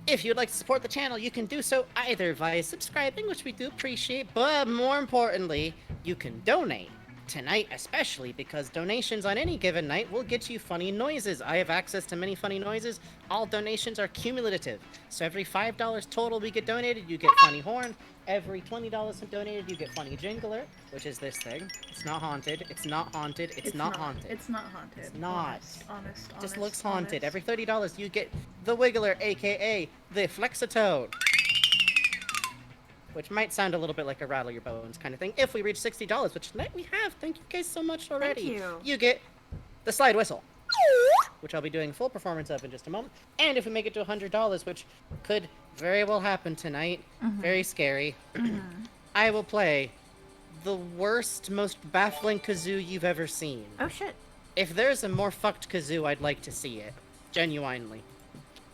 if you'd like to support the channel, you can do so either via subscribing, which we do appreciate, but more importantly, you can donate. Tonight especially, because donations on any given night will get you funny noises. I have access to many funny noises. All donations are cumulative. So every $5 total we get donated, you get funny horn. Every $20 donated, you get funny jingler, which is this thing. It's not haunted. It's not haunted. It's not haunted. It's not haunted. It's not. Honest. Just looks haunted. Every $30, you get the Wiggler, aka the Flexitone. Which might sound a little bit like a rattle your bones kind of thing. If we reach $60, which tonight we have, thank you guys so much already. Thank you. You get the slide whistle, which I'll be doing a full performance of in just a moment. And if we make it to $100, which could very well happen tonight, very scary, I will play the worst, most baffling kazoo you've ever seen. Oh shit. If there's a more fucked kazoo, I'd like to see it. Genuinely.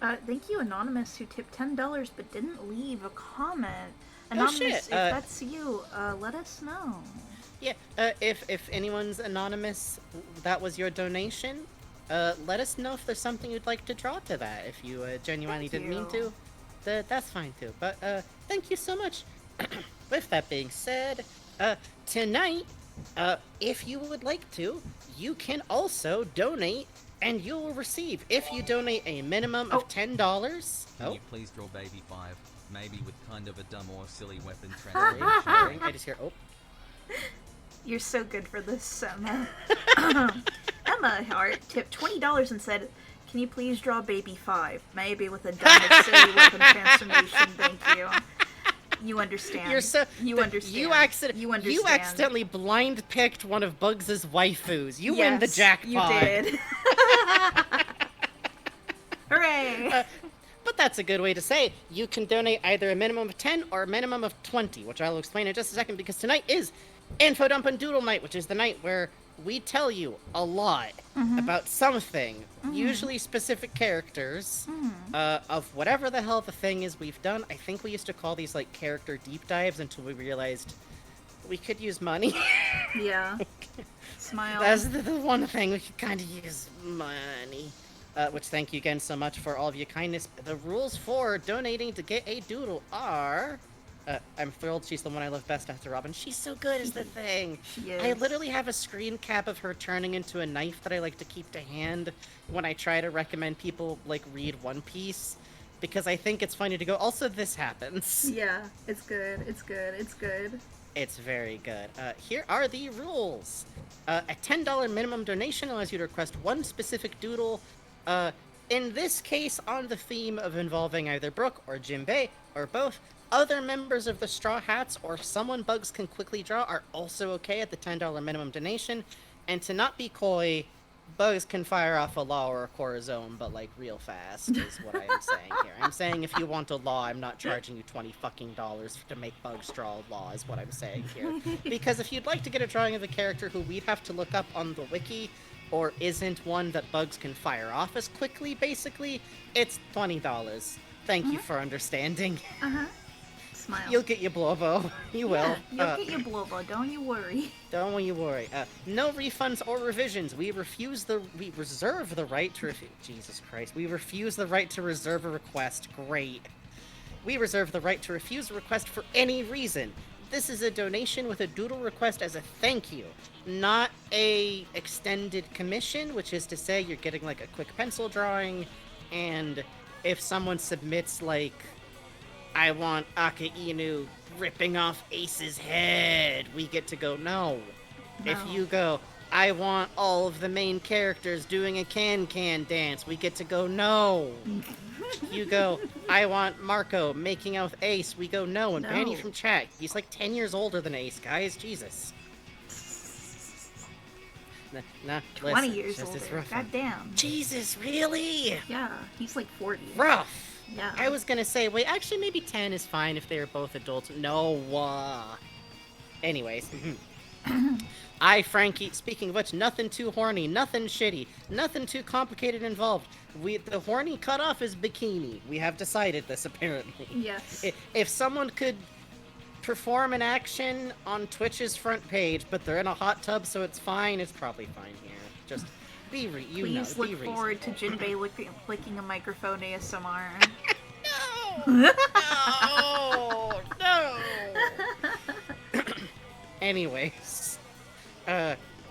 Thank you, Anonymous, who tipped $10 but didn't leave a comment. Anonymous, shit. if that's you, let us know. Yeah, if anyone's anonymous, that was your donation, let us know if there's something you'd like to draw to that. If you genuinely didn't mean to, that's fine too. But thank you so much. With that being said, tonight, if you would like to, you can also donate, and you will receive, if you donate a minimum of $10. Can you please draw Baby 5? Maybe with kind of a dumb or silly weapon I just hear, You're so good for this, Emma. Emma Hart tipped $20 and said, "Can you please draw Baby 5? Maybe with a dumb or silly weapon transformation, thank you." You understand. You understand. You accidentally blind picked one of Bugs' waifus. You win the jackpot. You did. Hooray! But that's a good way to say you can donate either a minimum of 10 or a minimum of 20, which I will explain in just a second, because tonight is Infodump and Doodle night, which is the night where we tell you a lot about something, usually specific characters, of whatever the hell the thing is we've done. I think we used to call these, like, character deep dives until we realized we could use money. Yeah. Smile. That's the one thing we could kind of use money. Which, thank you again so much for all of your kindness. The rules for donating to get a doodle are... I'm thrilled she's the one I love best after Robin. She's so good as the Thing. She is. I literally have a screen cap of her turning into a knife that I like to keep to hand when I try to recommend people, like, read One Piece. Because I think it's funny to go, also this happens. Yeah, it's good. It's good. It's good. It's very good. Here are the rules. A $10 minimum donation allows you to request one specific doodle. In this case, on the theme of involving either Brooke or Jinbei, or both. Other members of the Straw Hats or someone Bugs can quickly draw are also okay at the $10 minimum donation. And to not be coy, Bugs can fire off a law or a Corazon, but like real fast is what I am saying here. I'm saying if you want a law, I'm not charging you $20 fucking to make Bugs draw a law is what I'm saying here. Because if you'd like to get a drawing of a character who we'd have to look up on the wiki, or isn't one that Bugs can fire off as quickly, basically, it's $20. Thank you for understanding. Smile. You'll get your Blobo. You will. You'll get your Blobo. Don't you worry. Don't you worry. No refunds or revisions. We reserve the right to Jesus Christ. We refuse the right to reserve a request. Great. We reserve the right to refuse a request for any reason. This is a donation with a doodle request as a thank you, not a extended commission, which is to say you're getting like a quick pencil drawing, and if someone submits like, I want Aka Inu ripping off Ace's head, we get to go, no. If you go, I want all of the main characters doing a can-can dance, we get to go, no. You go, I want Marco making out with Ace, we go, no. And Banny from chat, he's like 10 years older than Ace, guys, Jesus. Nah, 20 years older, goddamn. Jesus, really? Yeah, he's like 40. Rough. Yeah. I was gonna say, wait, actually maybe 10 is fine if they are both adults. No, Anyways. Frankie, speaking of which, nothing too horny, nothing shitty, nothing too complicated involved. The horny cutoff is bikini. We have decided this, apparently. Yes. If someone could perform an action on Twitch's front page, but they're in a hot tub, so it's fine, it's probably fine here. Just... Please look forward to Jinbei licking a microphone ASMR. No! Anyways,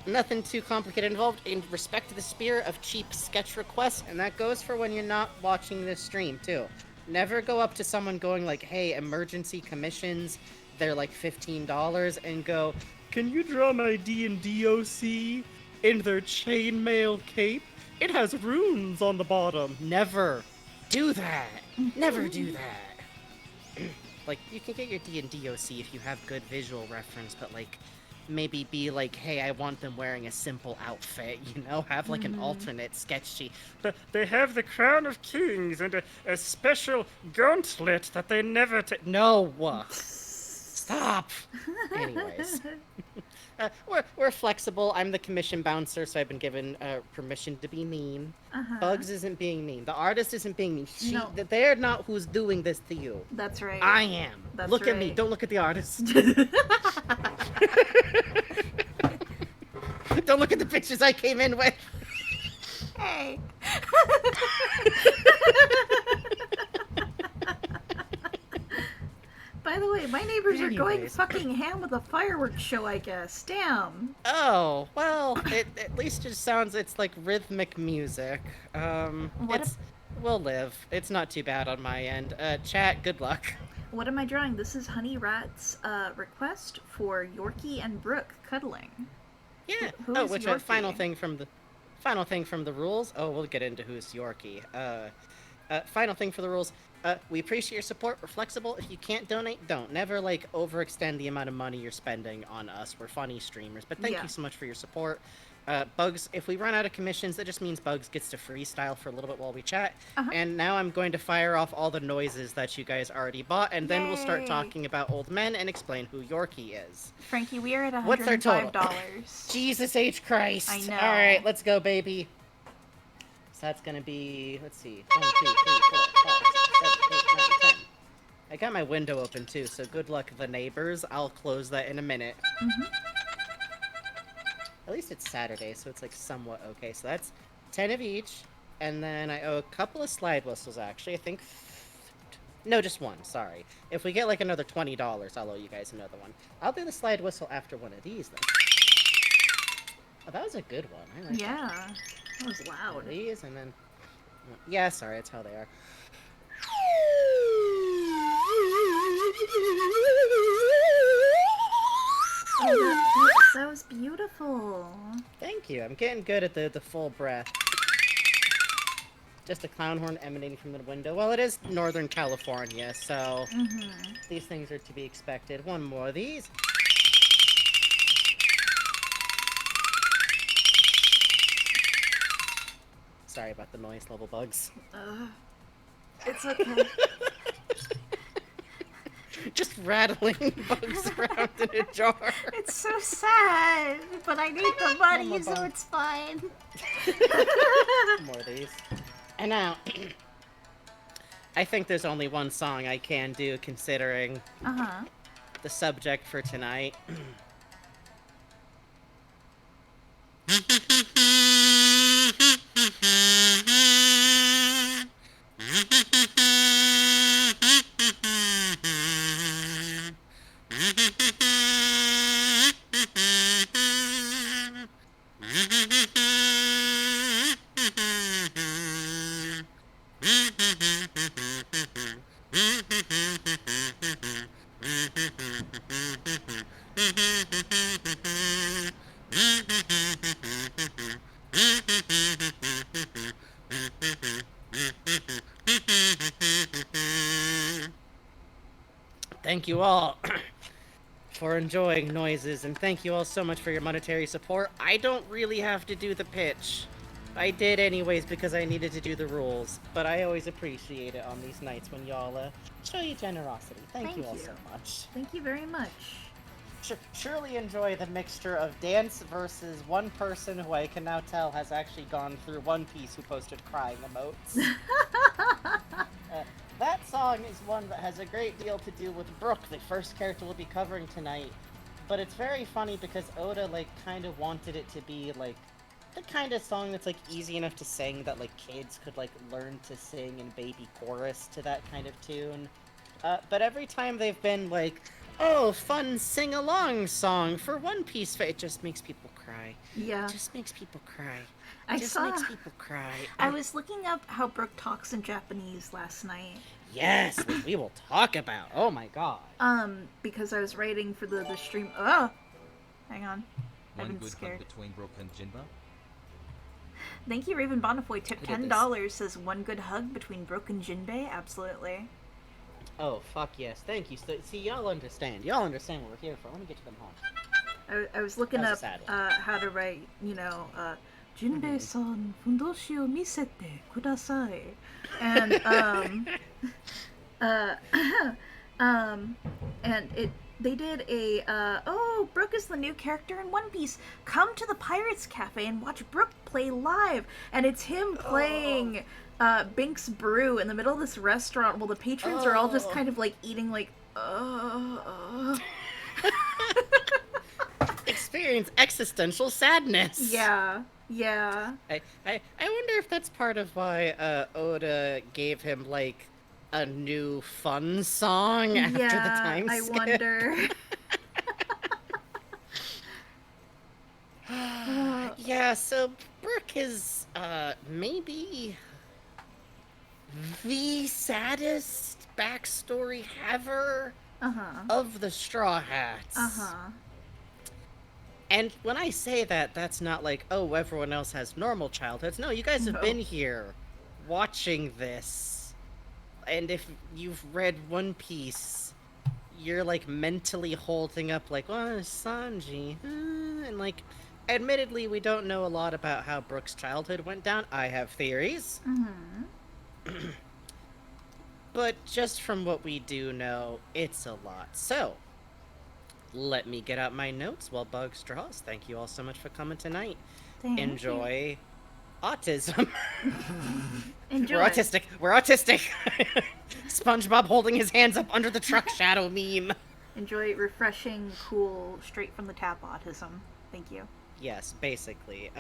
nothing too complicated involved in respect to the spirit of cheap sketch requests, and that goes for when you're not watching this stream, too. Never go up to someone going like, hey, emergency commissions, they're like $15, and go, can you draw my D&D OC? In their chainmail cape, it has runes on the bottom. Never do that. Never do that. Like, you can get your D&D OC if you have good visual reference, but, like, maybe be like, hey, I want them wearing a simple outfit, you know? Have, like, an alternate sketch sheet. But they have the Crown of Kings and a special gauntlet that they never take. No! Stop! Anyways. We're flexible. I'm the commission bouncer, so I've been given permission to be mean. Bugs isn't being mean. The artist isn't being mean. They're not who's doing this to you. That's right. I am. Look at me. Don't look at the artist. Don't look at the pictures I came in with. Hey. By the way, my neighbors are going fucking ham with a fireworks show, I guess. Damn. Oh, well, at least it sounds, it's like rhythmic music. We'll live. It's not too bad on my end. Chat, good luck. What am I drawing? This is Honey Rat's request for Yorkie and Brooke cuddling. Yeah. Which final thing from the rules? Oh, we'll get into who's Yorkie. Final thing for the rules. We appreciate your support. We're flexible. If you can't donate, don't. Never, like, overextend the amount of money you're spending on us. We're funny streamers. But thank you so much for your support. Bugs, if we run out of commissions, that just means Bugs gets to freestyle for a little bit while we chat. And now I'm going to fire off all the noises that you guys already bought, and then we'll start talking about old men and explain who Yorkie is. Frankie, we are at $105. What's our total? Jesus H. Christ. I know. All right, let's go, baby. So that's going to be, let's see, 1, 2, 3, 4, 5, 6, 7, 8, 9, 10. I got my window open, too, so good luck, the neighbors. I'll close that in a minute. At least it's Saturday, so it's, like, somewhat okay. So that's 10 of each, and then I owe a couple of slide whistles, actually. I think No, just one, sorry. If we get, like, another $20, I'll owe you guys another one. I'll do the slide whistle after one of these, then. Oh, that was a good one. I like that. Yeah. That was loud. These, and then... Yeah, sorry, that's how they are. Oh, that was beautiful. Thank you. I'm getting good at the full breath. Just a clown horn emanating from the window. Well, it is Northern California, so these things are to be expected. One more of these. Sorry about the noise level bugs. It's okay. Just rattling bugs around in a jar. It's so sad, but I need the money, so it's fine. More of these. And now, I think there's only one song I can do, considering the subject for tonight. Thank you all for enjoying noises, and thank you all so much for your monetary support. I don't really have to do the pitch. I did anyways because I needed to do the rules, but I always appreciate it on these nights when y'all show you generosity. Thank you all so much. Thank you very much. Surely enjoy the mixture of dance versus one person who I can now tell has actually gone through One Piece who posted crying emotes. That song is one that has a great deal to do with Brooke, the first character we'll be covering tonight. But it's very funny because Oda, like, kind of wanted it to be, like, the kind of song that's, like, easy enough to sing that, like, kids could, like, learn to sing in baby chorus to that kind of tune. But every time they've been, like, oh, fun sing-along song for One Piece, it just makes people cry. Yeah. It just makes people cry. Makes people cry. I was looking up how Brooke talks in Japanese last night. Yes, which we will talk about. Oh my god. Because I was writing for the stream. Oh! Hang on. I've One been good scared. hug between Brooke and Jinba. Thank you, Raven Bonafoy. Tip $10 says one good hug between Brooke and Jinbei. Absolutely. Oh, fuck yes. Thank you. So, see, y'all understand. Y'all understand what we're here for. Let me get to them home. I was looking up how to write, Jinbei-san, fundoshi o misete kudasai. And they did a, Brooke is the new character in One Piece. Come to the Pirates Cafe and watch Brooke play live. And it's him playing Binks Brew in the middle of this restaurant while the patrons are all just kind of like eating like, Experience existential sadness. Yeah. I wonder if that's part of why Oda gave him, like, a new fun song after the time skip. I wonder. Yeah, so Brooke is, maybe the saddest backstory ever of the Straw Hats. And when I say that, that's not like, oh, everyone else has normal childhoods. No, you guys have been here watching this. And if you've read One Piece, you're, like, mentally holding up, like, well, Sanji. And, like, admittedly, we don't know a lot about how Brooke's childhood went down. I have theories. But just from what we do know, it's a lot. So, let me get out my notes while Bugs draws. Thank you all so much for coming tonight. Enjoy autism. Enjoy. We're autistic. SpongeBob holding his hands up under the truck shadow meme. Enjoy refreshing, cool, straight from the tap autism. Thank you. Yes, basically.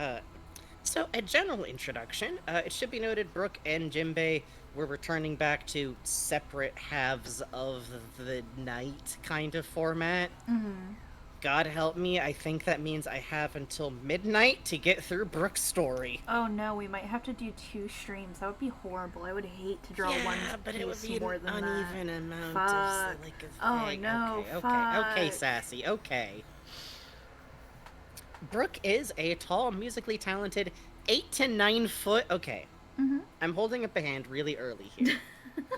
So, a general introduction. It should be noted Brooke and Jimbei were returning back to separate halves of the night kind of format. Mm-hmm. God help me, I think that means I have until midnight to get through Brooke's story. Oh no, we might have to do 2 streams. That would be horrible. I would hate to draw one but it would piece be more an than uneven that. amount Fuck. of like a Oh thing. no, Okay, fuck. Sassy, okay. Brooke is a tall, musically talented 8 to 9 foot. Okay, Mm-hmm. I'm holding up a hand really early here.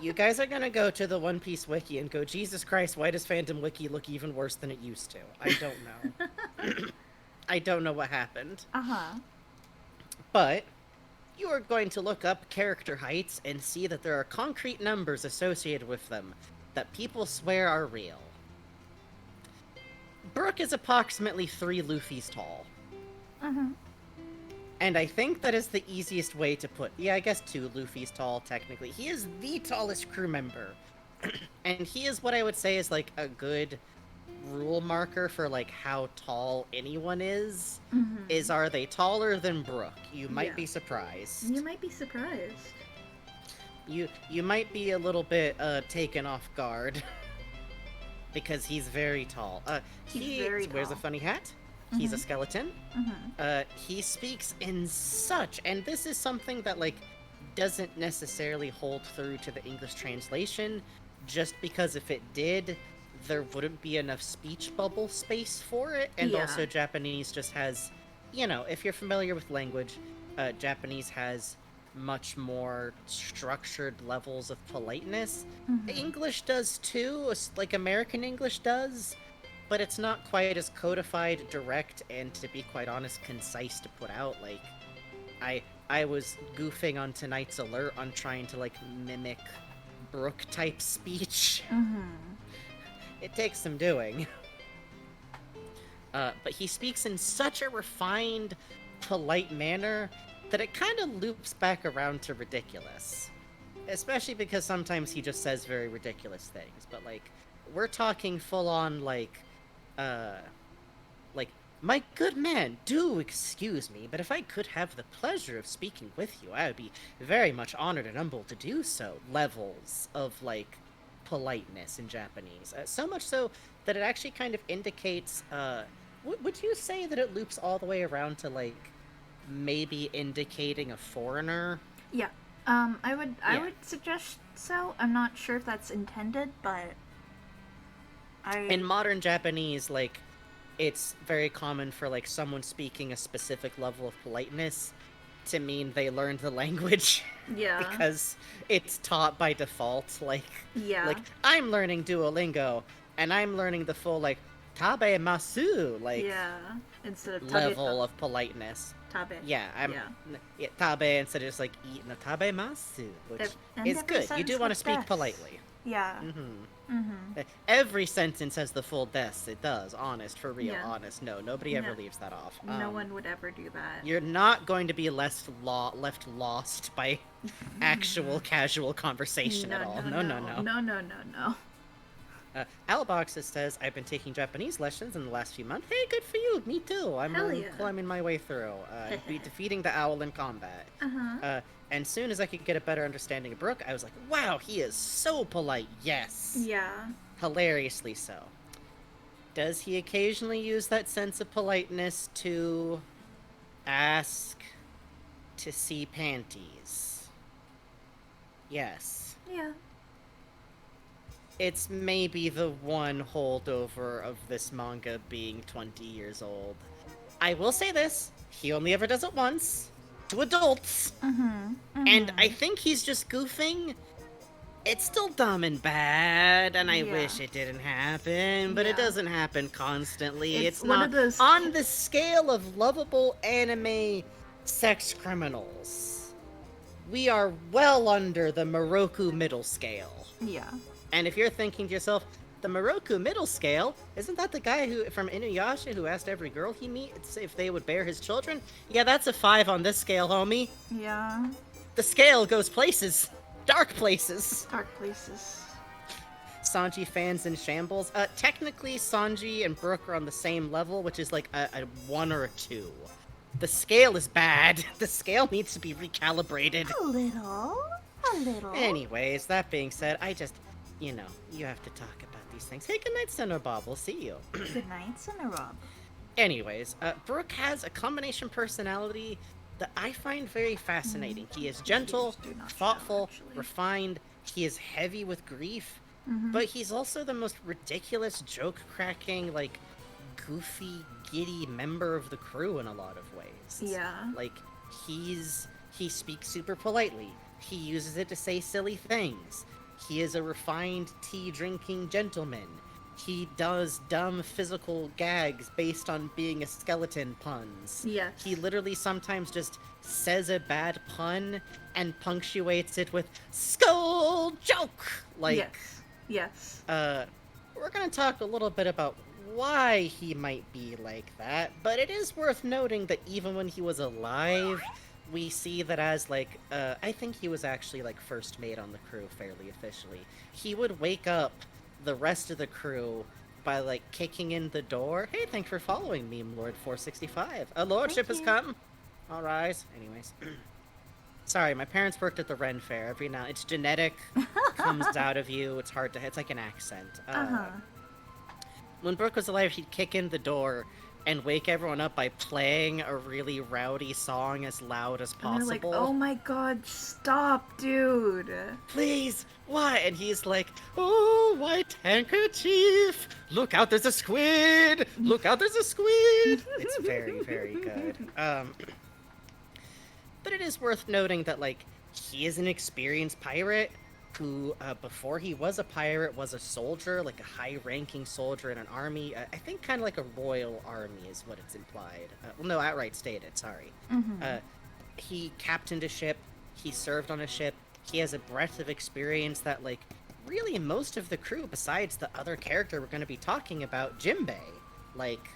You guys are gonna go to the One Piece wiki and go, Jesus Christ, why does Fandom Wiki look even worse than it used to? I don't know. I don't know what happened. Uh-huh. But you are going to look up character heights and see that there are concrete numbers associated with them that people swear are real. Brooke is approximately 3 Luffys tall. Mm-hmm. And I think that is the easiest way to put... Yeah, I guess 2 Luffys tall, technically. He is the tallest crew member. And he is what I would say is, like, a good rule marker for, like, how tall anyone is. Mm-hmm. Is, are they taller than Brooke? You might Yeah. be surprised. You might be surprised. You might be a little bit, taken off guard. Because he's very tall. He very wears a tall. funny hat. He's a skeleton. Mm-hmm. He speaks in such, and this is something that, like, doesn't necessarily hold through to the English translation, just because if it did, there wouldn't be enough speech bubble space for it, and Yeah. also Japanese just has, you know, if you're familiar with language, Japanese has much more structured levels of politeness. English does too, like American English does, but it's not quite as codified, direct, and to be quite honest, concise to put out. Like, I was goofing on tonight's alert on trying to, like, mimic Brooke type speech. It takes some doing. But he speaks in such a refined, polite manner that it kind of loops back around to ridiculous. Especially because sometimes he just says very ridiculous things. But, like, we're talking full on, like, my good man, do excuse me, but if I could have the pleasure of speaking with you, I would be very much honored and humbled to do so. Levels of, like, politeness in Japanese. So much so that it actually kind of indicates, would you say that it loops all the way around to, like, maybe indicating a foreigner? Yeah. I would suggest so. I'm not sure if that's intended, but in modern Japanese, like, it's very common for, like, someone speaking a specific level of politeness to mean they learned the language. Yeah. Because it's taught by default. Like, Yeah. like, I'm learning Duolingo, and I'm learning the full, like, tabe masu, like, Yeah. Instead of level of politeness. tabe. Yeah, Yeah. tabe instead of just, like, eating a tabe masu, which And is every good. You sentence do want to with speak des. politely. Yeah. Every sentence has the full des. It does. Honest, for real. Yeah. Honest. No, nobody ever No. leaves that off. No one would ever do that. You're not going to be left lost by actual casual conversation at all. No. No. Albox says, I've been taking Japanese lessons in the last few months. Hey, good for you. Me too. I'm Hell yeah. climbing my way through. Defeating the owl in combat. And soon as I could get a better understanding of Brooke, I was like, wow, he is so polite. Yes. Yeah. Hilariously so. Does he occasionally use that sense of politeness to ask to see panties? Yes. Yeah. It's maybe the one holdover of this manga being 20 years old. I will say this, he only ever does it once, to adults, and I think he's just goofing. It's still dumb and bad, and I wish it didn't happen, but it doesn't happen constantly. It's one not of those on the scale of lovable anime sex criminals. We are well under the Moroku middle scale. Yeah. And if you're thinking to yourself, the Moroku middle scale, isn't that the guy who from Inuyasha who asked every girl he meets if they would bear his children? Yeah, that's a 5 on this scale, homie. Yeah. The scale goes places. Dark places. Dark places. Sanji fans in shambles. Technically, Sanji and Brooke are on the same level, which is like a 1 or a 2. the scale is bad. The scale needs to be recalibrated. A little. A little. Anyways, that being said, you have to talk about these things. Hey, good night, Senator Bob. We'll see you. Good night, Senator Rob. Anyways, Brooke has a combination personality that I find very fascinating. He is gentle, thoughtful, refined. He is heavy with grief, but he's also the most ridiculous, joke-cracking, like, goofy, giddy member of the crew in a lot of ways. Yeah. Like, he speaks super politely. He uses it to say silly things. He is a refined, tea-drinking gentleman. He does dumb physical gags based on being a skeleton puns. Yes. He literally sometimes just says a bad pun and punctuates it with skull joke. Like, yes. We're gonna talk a little bit about why he might be like that, but it is worth noting that even when he was alive, we see that as, like, I think he was actually, like, first mate on the crew fairly officially. He would wake up the rest of the crew by, like, kicking in the door. Hey, thanks for following me, Lord 465. A lordship has come. All rise. Anyways. Sorry, my parents worked at the Ren Fair. Every now, it's genetic, comes out of you. It's hard to, it's like an accent. When Brooke was alive, he'd kick in the door and wake everyone up by playing a really rowdy song as loud as possible. And they're like, oh my god, stop, dude. Please, why? And he's like, oh, white handkerchief. Look out, there's a squid. Look out, there's a squid. It's very, very good. But it is worth noting that, like, he is an experienced pirate who, before he was a pirate, was a soldier, like a high-ranking soldier in an army. I think kind of like a royal army is what it's implied. Well, no, outright stated, sorry. He captained a ship. He served on a ship. He has a breadth of experience that, like, really most of the crew, besides the other character we're going to be talking about, Jimbei, like,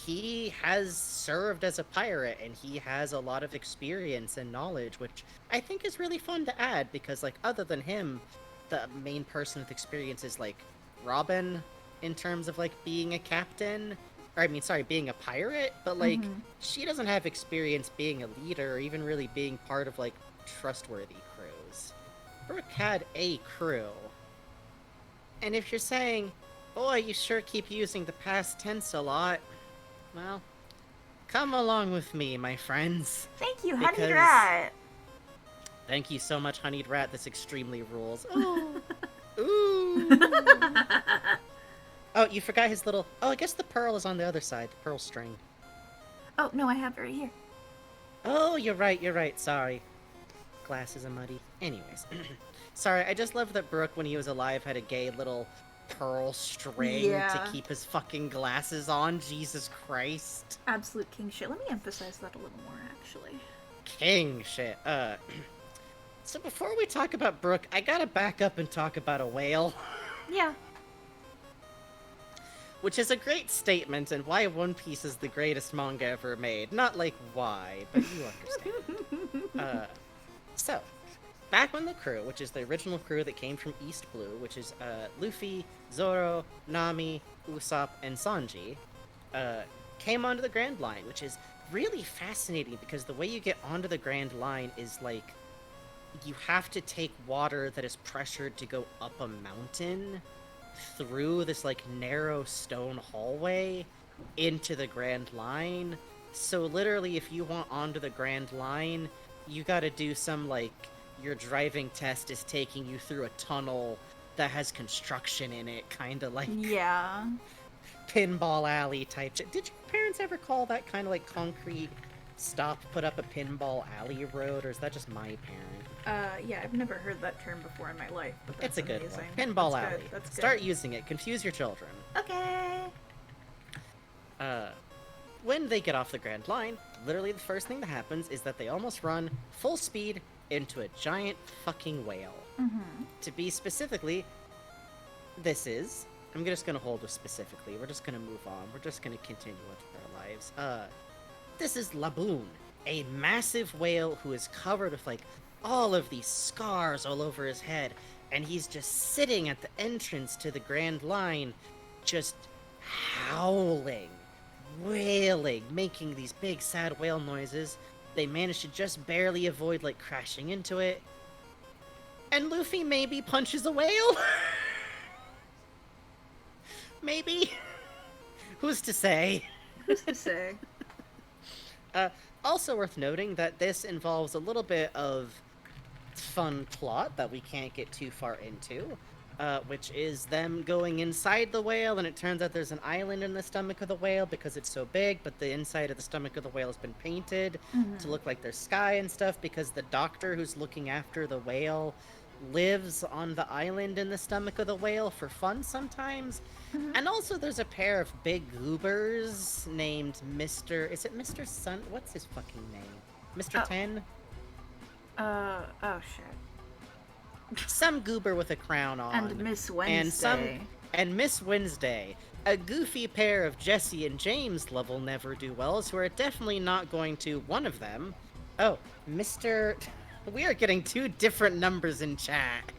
he has served as a pirate, and he has a lot of experience and knowledge, which I think is really fun to add, because, like, other than him, the main person with experience is, like, Robin, in terms of, like, being a captain, or, I mean, sorry, being a pirate, but, like, she doesn't have experience being a leader, or even really being part of, like, trustworthy crews. Brooke had a crew. And if you're saying, boy, you sure keep using the past tense a lot, well, come along with me, my friends. Thank you, Honeyed Rat. Thank you so much, Honeyed Rat. This extremely rules. Ooh. Ooh. Oh, you forgot his little... Oh, I guess the pearl is on the other side. The pearl string. Oh, no, I have it right here. Oh, you're right. Sorry. Glasses are muddy. Anyways. Sorry, I just love that Brooke, when he was alive, had a gay little pearl string to keep his fucking glasses on. Jesus Christ. Absolute king shit. Let me emphasize that a little more, actually. King shit. So before we talk about Brooke, I gotta back up and talk about a whale. Yeah. Which is a great statement, and why One Piece is the greatest manga ever made. Not like why, but you understand. So, back when the crew, which is the original crew that came from East Blue, which is Luffy, Zoro, Nami, Usopp, and Sanji, came onto the Grand Line, which is really fascinating because the way you get onto the Grand Line is, like, you have to take water that is pressured to go up a mountain through this, like, narrow stone hallway into the Grand Line. So literally, if you want onto the Grand Line, you gotta do some, like, your driving test is taking you through a tunnel that has construction in it, kind of like... Yeah. Pinball alley type shit. Did your parents ever call that kind of, like, concrete stop, put up a pinball alley road, or is that just my parent? Yeah, I've never heard that term before in my life, but that's it's a amazing. Good one. Pinball that's alley. Good. That's good. Start using it. Confuse your children. Okay. When they get off the Grand Line, literally the first thing that happens is that they almost run full speed into a giant fucking whale. To be specifically, this is... I'm just gonna hold it specifically. We're just gonna move on. We're just gonna continue with our lives. This is Laboon, a massive whale who is covered with, like, all of these scars all over his head, and he's just sitting at the entrance to the Grand Line, just howling, wailing, making these big sad whale noises. They manage to just barely avoid, like, crashing into it. And Luffy maybe punches a whale? Maybe? Who's to say? Who's to say? Also worth noting that this involves a little bit of fun plot that we can't get too far into, which is them going inside the whale, and it turns out there's an island in the stomach of the whale because it's so big, but the inside of the stomach of the whale has been painted to look like there's sky and stuff because the doctor who's looking after the whale lives on the island in the stomach of the whale for fun sometimes. And also there's a pair of big goobers named Mr. Is it Mr. Sun? What's his fucking name? Mr. 10? Oh shit. Some goober with a crown on. And Miss Wednesday. And Miss Wednesday. A goofy pair of Jesse and James level never-do-wells who are definitely not going to one of them. Oh, Mr. We are getting 2 different numbers in chat.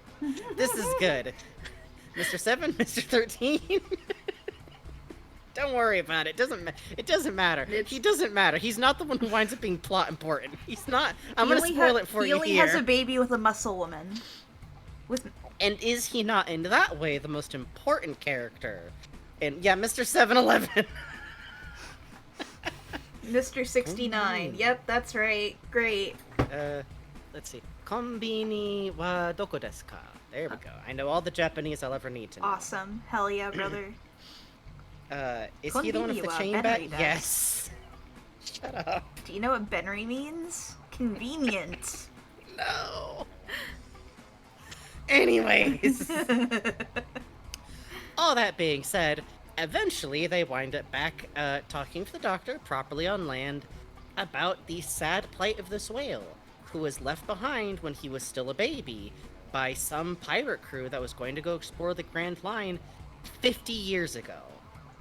This is good. Mr. 7, Mr. 13. Don't worry about it. It doesn't matter. He doesn't matter. He's not the one who winds up being plot important. He's not. I'm going to spoil it for you here. He only has a baby with a muscle woman. And is he not, in that way, the most important character? And yeah, Mr. 7-Eleven. Mr. 69. Yep, that's right. Great. Let's see. Konbini wa doko desu ka? There we go. I know all the Japanese I'll ever need to know. Awesome. Hell yeah, brother. Is he the one with the chain back? Yes. Shut up. Do you know what Benry means? Convenient. No. Anyways. All that being said, eventually they wind up back talking to the doctor properly on land about the sad plight of this whale, who was left behind when he was still a baby by some pirate crew that was going to go explore the Grand Line 50 years ago.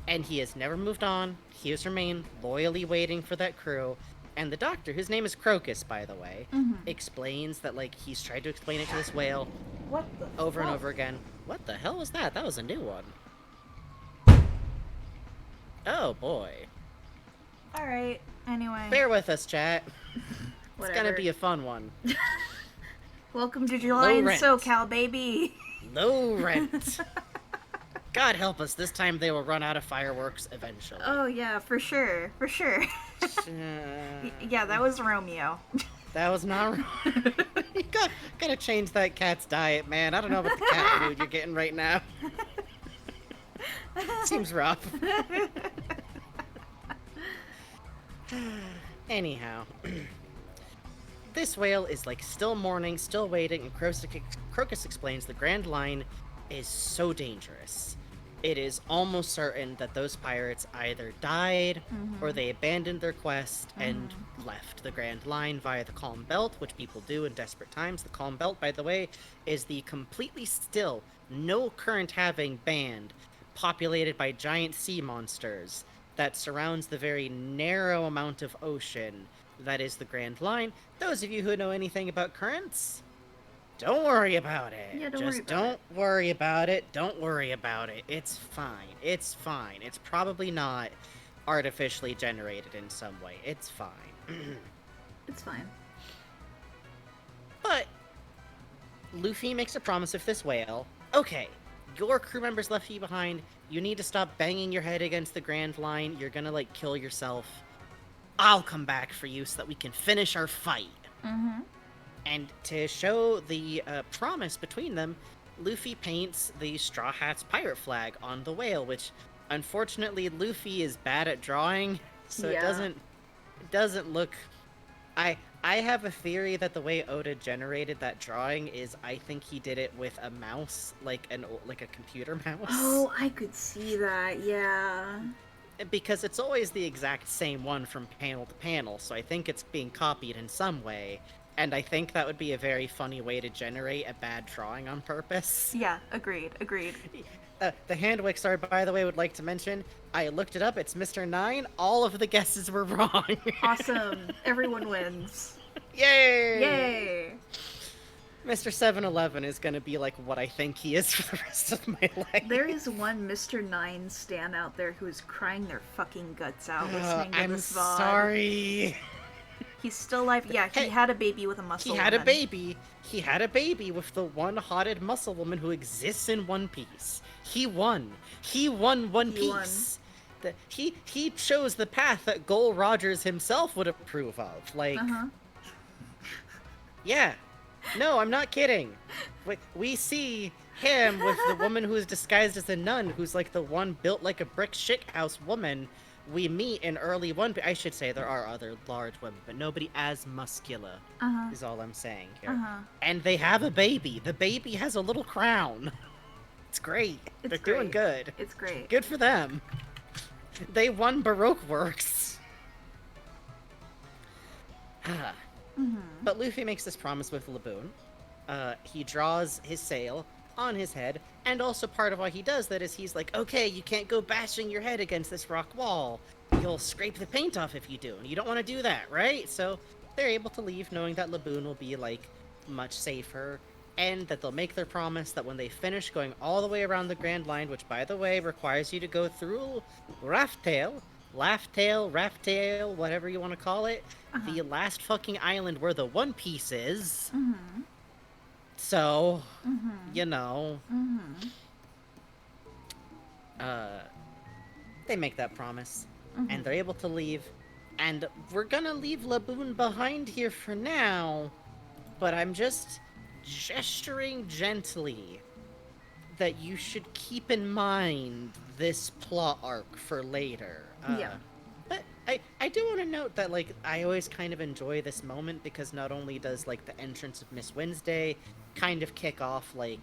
And he has never moved on. He has remained loyally waiting for that crew. And the doctor, whose name is Crocus, by the way, explains that, like, he's tried to explain it to this whale over and over again. What the hell was that? That was a new one. Oh, boy. Alright, anyway. Bear with us, chat. It's gonna be a fun one. Welcome to July in SoCal, baby. Low rent. God help us, this time they will run out of fireworks eventually. Oh yeah, for sure, for sure. Yeah, that was Romeo. That was not Romeo. You gotta change that cat's diet, man. I don't know about the cat food you're getting right now. Seems rough. Anyhow. This whale is, like, still mourning, still waiting, and Crocus explains the Grand Line is so dangerous. It is almost certain that those pirates either died or they abandoned their quest and left the Grand Line via the Calm Belt, which people do in desperate times. The Calm Belt, by the way, is the completely still, no current having band populated by giant sea monsters that surrounds the very narrow amount of ocean that is the Grand Line. Those of you who know anything about currents, don't worry about it. Yeah, don't worry about it. Don't worry about it. It's fine. It's fine. It's probably not artificially generated in some way. It's fine. It's fine. But Luffy makes a promise of this whale. Okay, your crew members left you behind. You need to stop banging your head against the Grand Line. You're gonna, like, kill yourself. I'll come back for you so that we can finish our fight. And to show the promise between them, Luffy paints the Straw Hat's pirate flag on the whale, which, unfortunately, Luffy is bad at drawing, so it doesn't look... I have a theory that the way Oda generated that drawing is I think he did it with a mouse, like a computer mouse. Oh, I could see that, yeah. Because it's always the exact same one from panel to panel, so I think it's being copied in some way. And I think that would be a very funny way to generate a bad drawing on purpose. Yeah, agreed. The Handwicks are, by the way, would like to mention, I looked it up, it's Mr. 9. All of the guesses were wrong. Awesome. Everyone wins. Yay! Yay! Mr. 7-Eleven is gonna be like what I think he is for the rest of my life. There is one Mr. 9 stan out there who is crying their fucking guts out listening to this VOD. I'm sorry. He's still alive. Yeah, he had a baby with a muscle woman. He had a baby. He had a baby with the one hotted muscle woman who exists in One Piece. He won. He won One Piece. He chose the path that Gol Rogers himself would approve of. Like, yeah. No, I'm not kidding. We see him with the woman who is disguised as a nun, who's like the one built like a brick shithouse woman we meet in early One Piece. I should say there are other large women, but nobody as muscular is all I'm saying here. And they have a baby. The baby has a little crown. It's great. They're doing good. It's great. Good for them. They won Baroque Works. But Luffy makes this promise with Laboon. He draws his sail on his head, and also part of why he does that is he's like, okay, you can't go bashing your head against this rock wall. You'll scrape the paint off if you do, and you don't want to do that, right? So they're able to leave knowing that Laboon will be, like, much safer, and that they'll make their promise that when they finish going all the way around the Grand Line, which, by the way, requires you to go through Raftail, Raftail, whatever you want to call it, the last fucking island where the One Piece is. So, you know, they make that promise, and they're able to leave, and we're gonna leave Laboon behind here for now, but I'm just gesturing gently that you should keep in mind this plot arc for later. But I do want to note that, like, I always kind of enjoy this moment because not only does, like, the entrance of Miss Wednesday kind of kick off, like,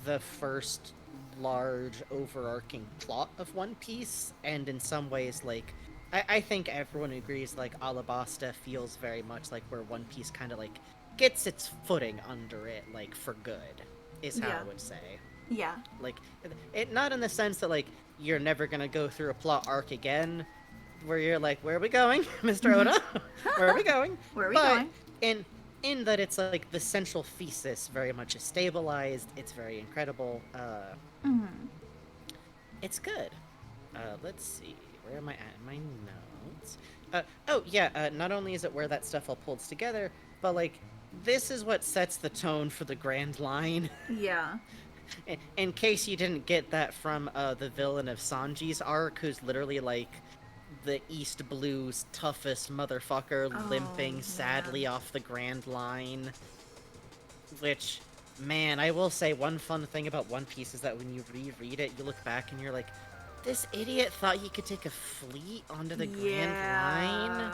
the first large overarching plot of One Piece, and in some ways, like, I think everyone agrees, like, Alabasta feels very much like where One Piece kind of, like, gets its footing under it, like, for good, is how I would say. Yeah. Like, it not in the sense that, like, you're never gonna go through a plot arc again, where you're like, where are we going, Mr. Oda? Where are we going? Where are we going? In that it's like the central thesis very much is stabilized. It's very incredible. It's good. Let's see. Where am I at in my notes? Not only is it where that stuff all pulls together, but like this is what sets the tone for the Grand Line. Yeah. In case you didn't get that from the villain of Sanji's arc, who's literally like the East Blue's toughest motherfucker, limping sadly off the Grand Line. Which, man, I will say one fun thing about One Piece is that when you reread it, you look back and you're like, this idiot thought he could take a fleet onto the Grand Line?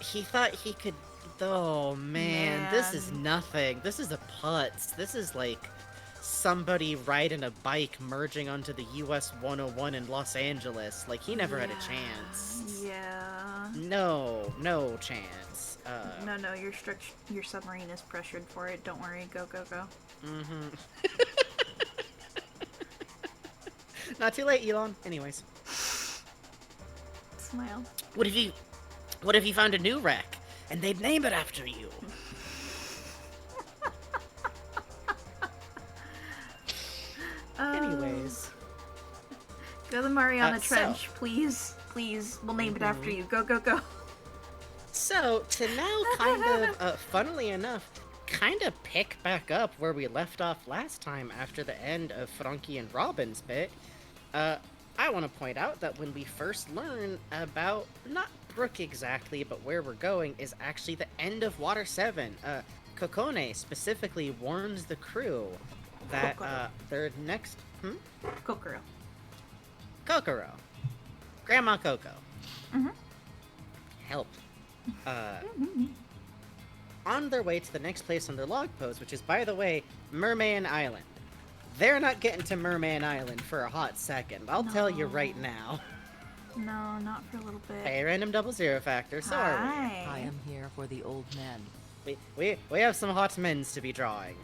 He thought he could... Oh, man, this is nothing. This is a putz. This is like somebody riding a bike merging onto the US 101 in Los Angeles. Like, he never had a chance. Yeah. No chance. No, your submarine is pressured for it. Don't worry. Go. Not too late, Elon. Anyways. Smile. What if you found a new wreck and they'd name it after you? Anyways. Go to the Mariana Trench, please. Please. We'll name it after you. Go. So, to now kind of, funnily enough, kind of pick back up where we left off last time after the end of Frankie and Robin's bit, I want to point out that when we first learn about, not Brook exactly, but where we're going, is actually the end of Water 7. Kokone specifically warns the crew that, their next... Kokoro. Grandma Coco. Help. On their way to the next place on their log post, which is, by the way, Merman Island. They're not getting to Merman Island for a hot second. I'll tell you right now. No, not for a little bit. Hey, random 00 factor, so are we. I am here for the old men. We have some hot men's to be drawing.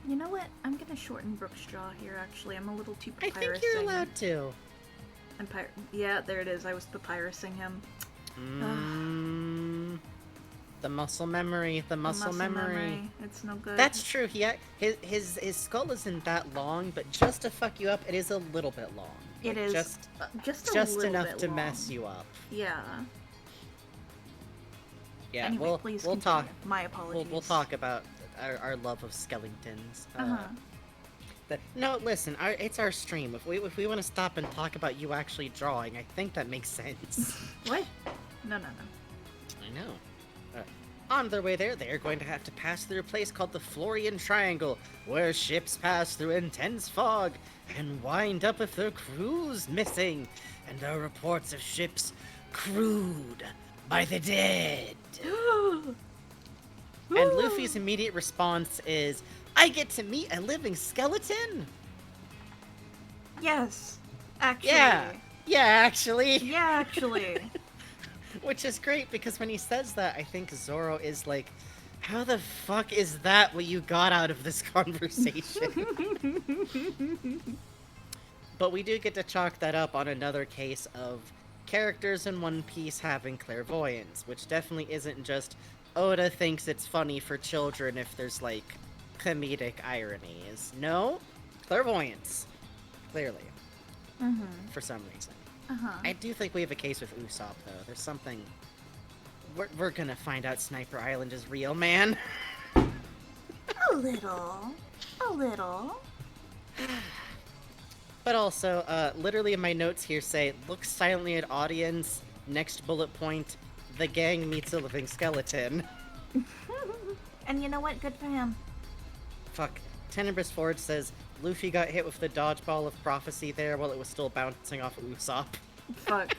You know what? I'm gonna shorten Brook's jaw here, actually. I'm a little too papyrusing. I think you're allowed to. Yeah, there it is. I was papyrusing him. The muscle memory, the muscle memory. It's no good. That's true. His skull isn't that long, but just to fuck you up, it is a little bit long. It like, is just enough to mess you up. Yeah. Yeah. Anyway, we'll talk. My apologies. We'll talk about our love of skeletons. Uh-huh. No, listen. It's our stream. If we want to stop and talk about you actually drawing, I think that makes sense. What? No. I know. On their way there, they are going to have to pass through a place called the Florian Triangle, where ships pass through intense fog and wind up with their crews missing, and there are reports of ships crewed by the dead. And Luffy's immediate response is, I get to meet a living skeleton? Yes, actually. Yeah, actually. Yeah, actually. Which is great, because when he says that, I think Zoro is like, how the fuck is that what you got out of this conversation? But we do get to chalk that up on another case of characters in One Piece having clairvoyance, which definitely isn't just Oda thinks it's funny for children if there's, like, comedic ironies. No, clairvoyance. Clearly. For some reason. I do think we have a case with Usopp, though. There's something... We're gonna find out Sniper Island is real, man. A little. But also, literally my notes here say, look silently at audience, next bullet point, the gang meets a living skeleton. And you know what? Good for him. Fuck. Tenebrous Forge says, Luffy got hit with the dodgeball of prophecy there while it was still bouncing off of Usopp. Fuck.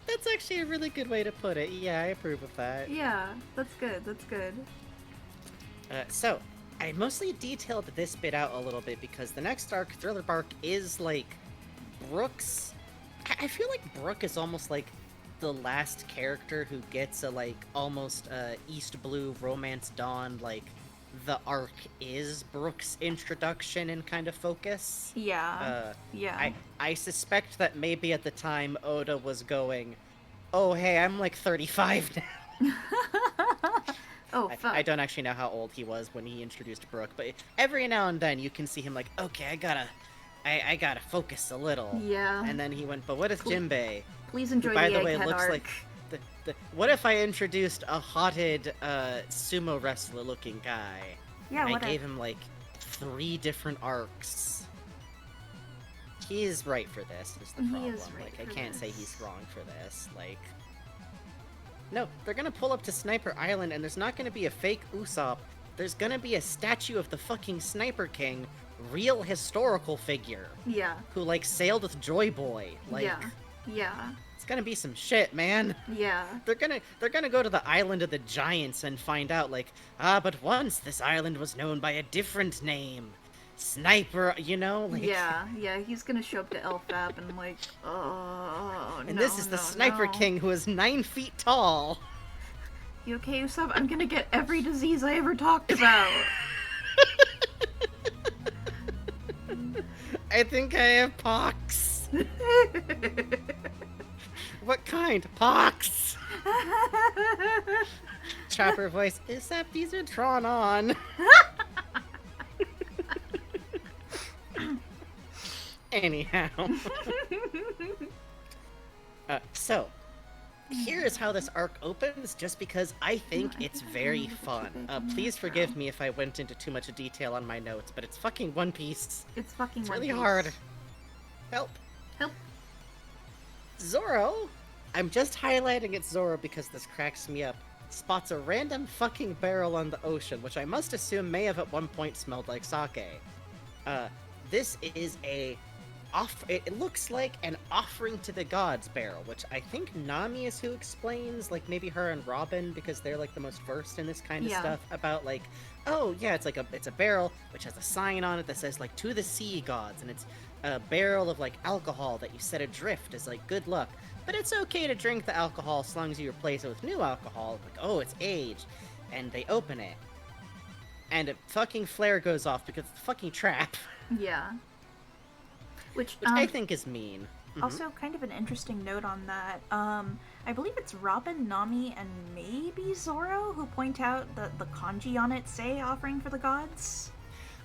That's actually a really good way to put it. Yeah, I approve of that. Yeah, that's good. So, I mostly detailed this bit out a little bit because the next arc, Thriller Bark, is like Brooks. I feel like Brook is almost like the last character who gets a like almost East Blue Romance Dawn, like the arc is Brook's introduction and kind of focus. Yeah. I suspect that maybe at the time Oda was going, oh hey, I'm like 35 now. Oh, fuck. I don't actually know how old he was when he introduced Brook, but every now and then you can see him like, okay, I gotta focus a little. Yeah. And then he went, but what is Jinbei? Please enjoy By the the way, egghead looks arc. like what if I introduced a hotted sumo wrestler looking guy? Yeah, and what I gave him like 3 different arcs. He is right for this, is the problem. I can't say he's wrong for this. Like, no, they're gonna pull up to Sniper Island and there's not gonna be a fake Usopp. There's gonna be a statue of the fucking Sniper King, real historical figure. Yeah. Who like sailed with Joy Boy. Like, yeah. It's gonna be some shit, man. Yeah. They're gonna go to the Island of the Giants and find out, like, but once this island was known by a different name. Sniper, you know? Like, yeah, he's gonna show up to Elfab and like, and this is the Sniper King who is 9 feet tall. You okay, Usopp? I'm gonna get every disease I ever talked about. I think I have pox. What kind? Pox! Chopper voice, except these are drawn on. Anyhow. So, here is how this arc opens, just because I think it's very fun. Please forgive me if I went into too much detail on my notes, but it's fucking One Piece. It's fucking It's One really Piece. hard. Help. Zoro, I'm just highlighting it's Zoro because this cracks me up, spots a random fucking barrel on the ocean, which I must assume may have at one point smelled like sake. This is it looks like an offering to the gods barrel, which I think Nami is who explains, like maybe her and Robin, because they're like the most versed in this kind of stuff, about like, oh yeah, it's a barrel which has a sign on it that says like to the sea gods, and it's a barrel of like alcohol that you set adrift as like good luck, but it's okay to drink the alcohol as long as you replace it with new alcohol. Like, oh, it's aged, and they open it, and a fucking flare goes off because it's a fucking trap. Yeah. Which I think is mean. Also, kind of an interesting note on that. I believe it's Robin, Nami, and maybe Zoro who point out that the kanji on it say offering for the gods.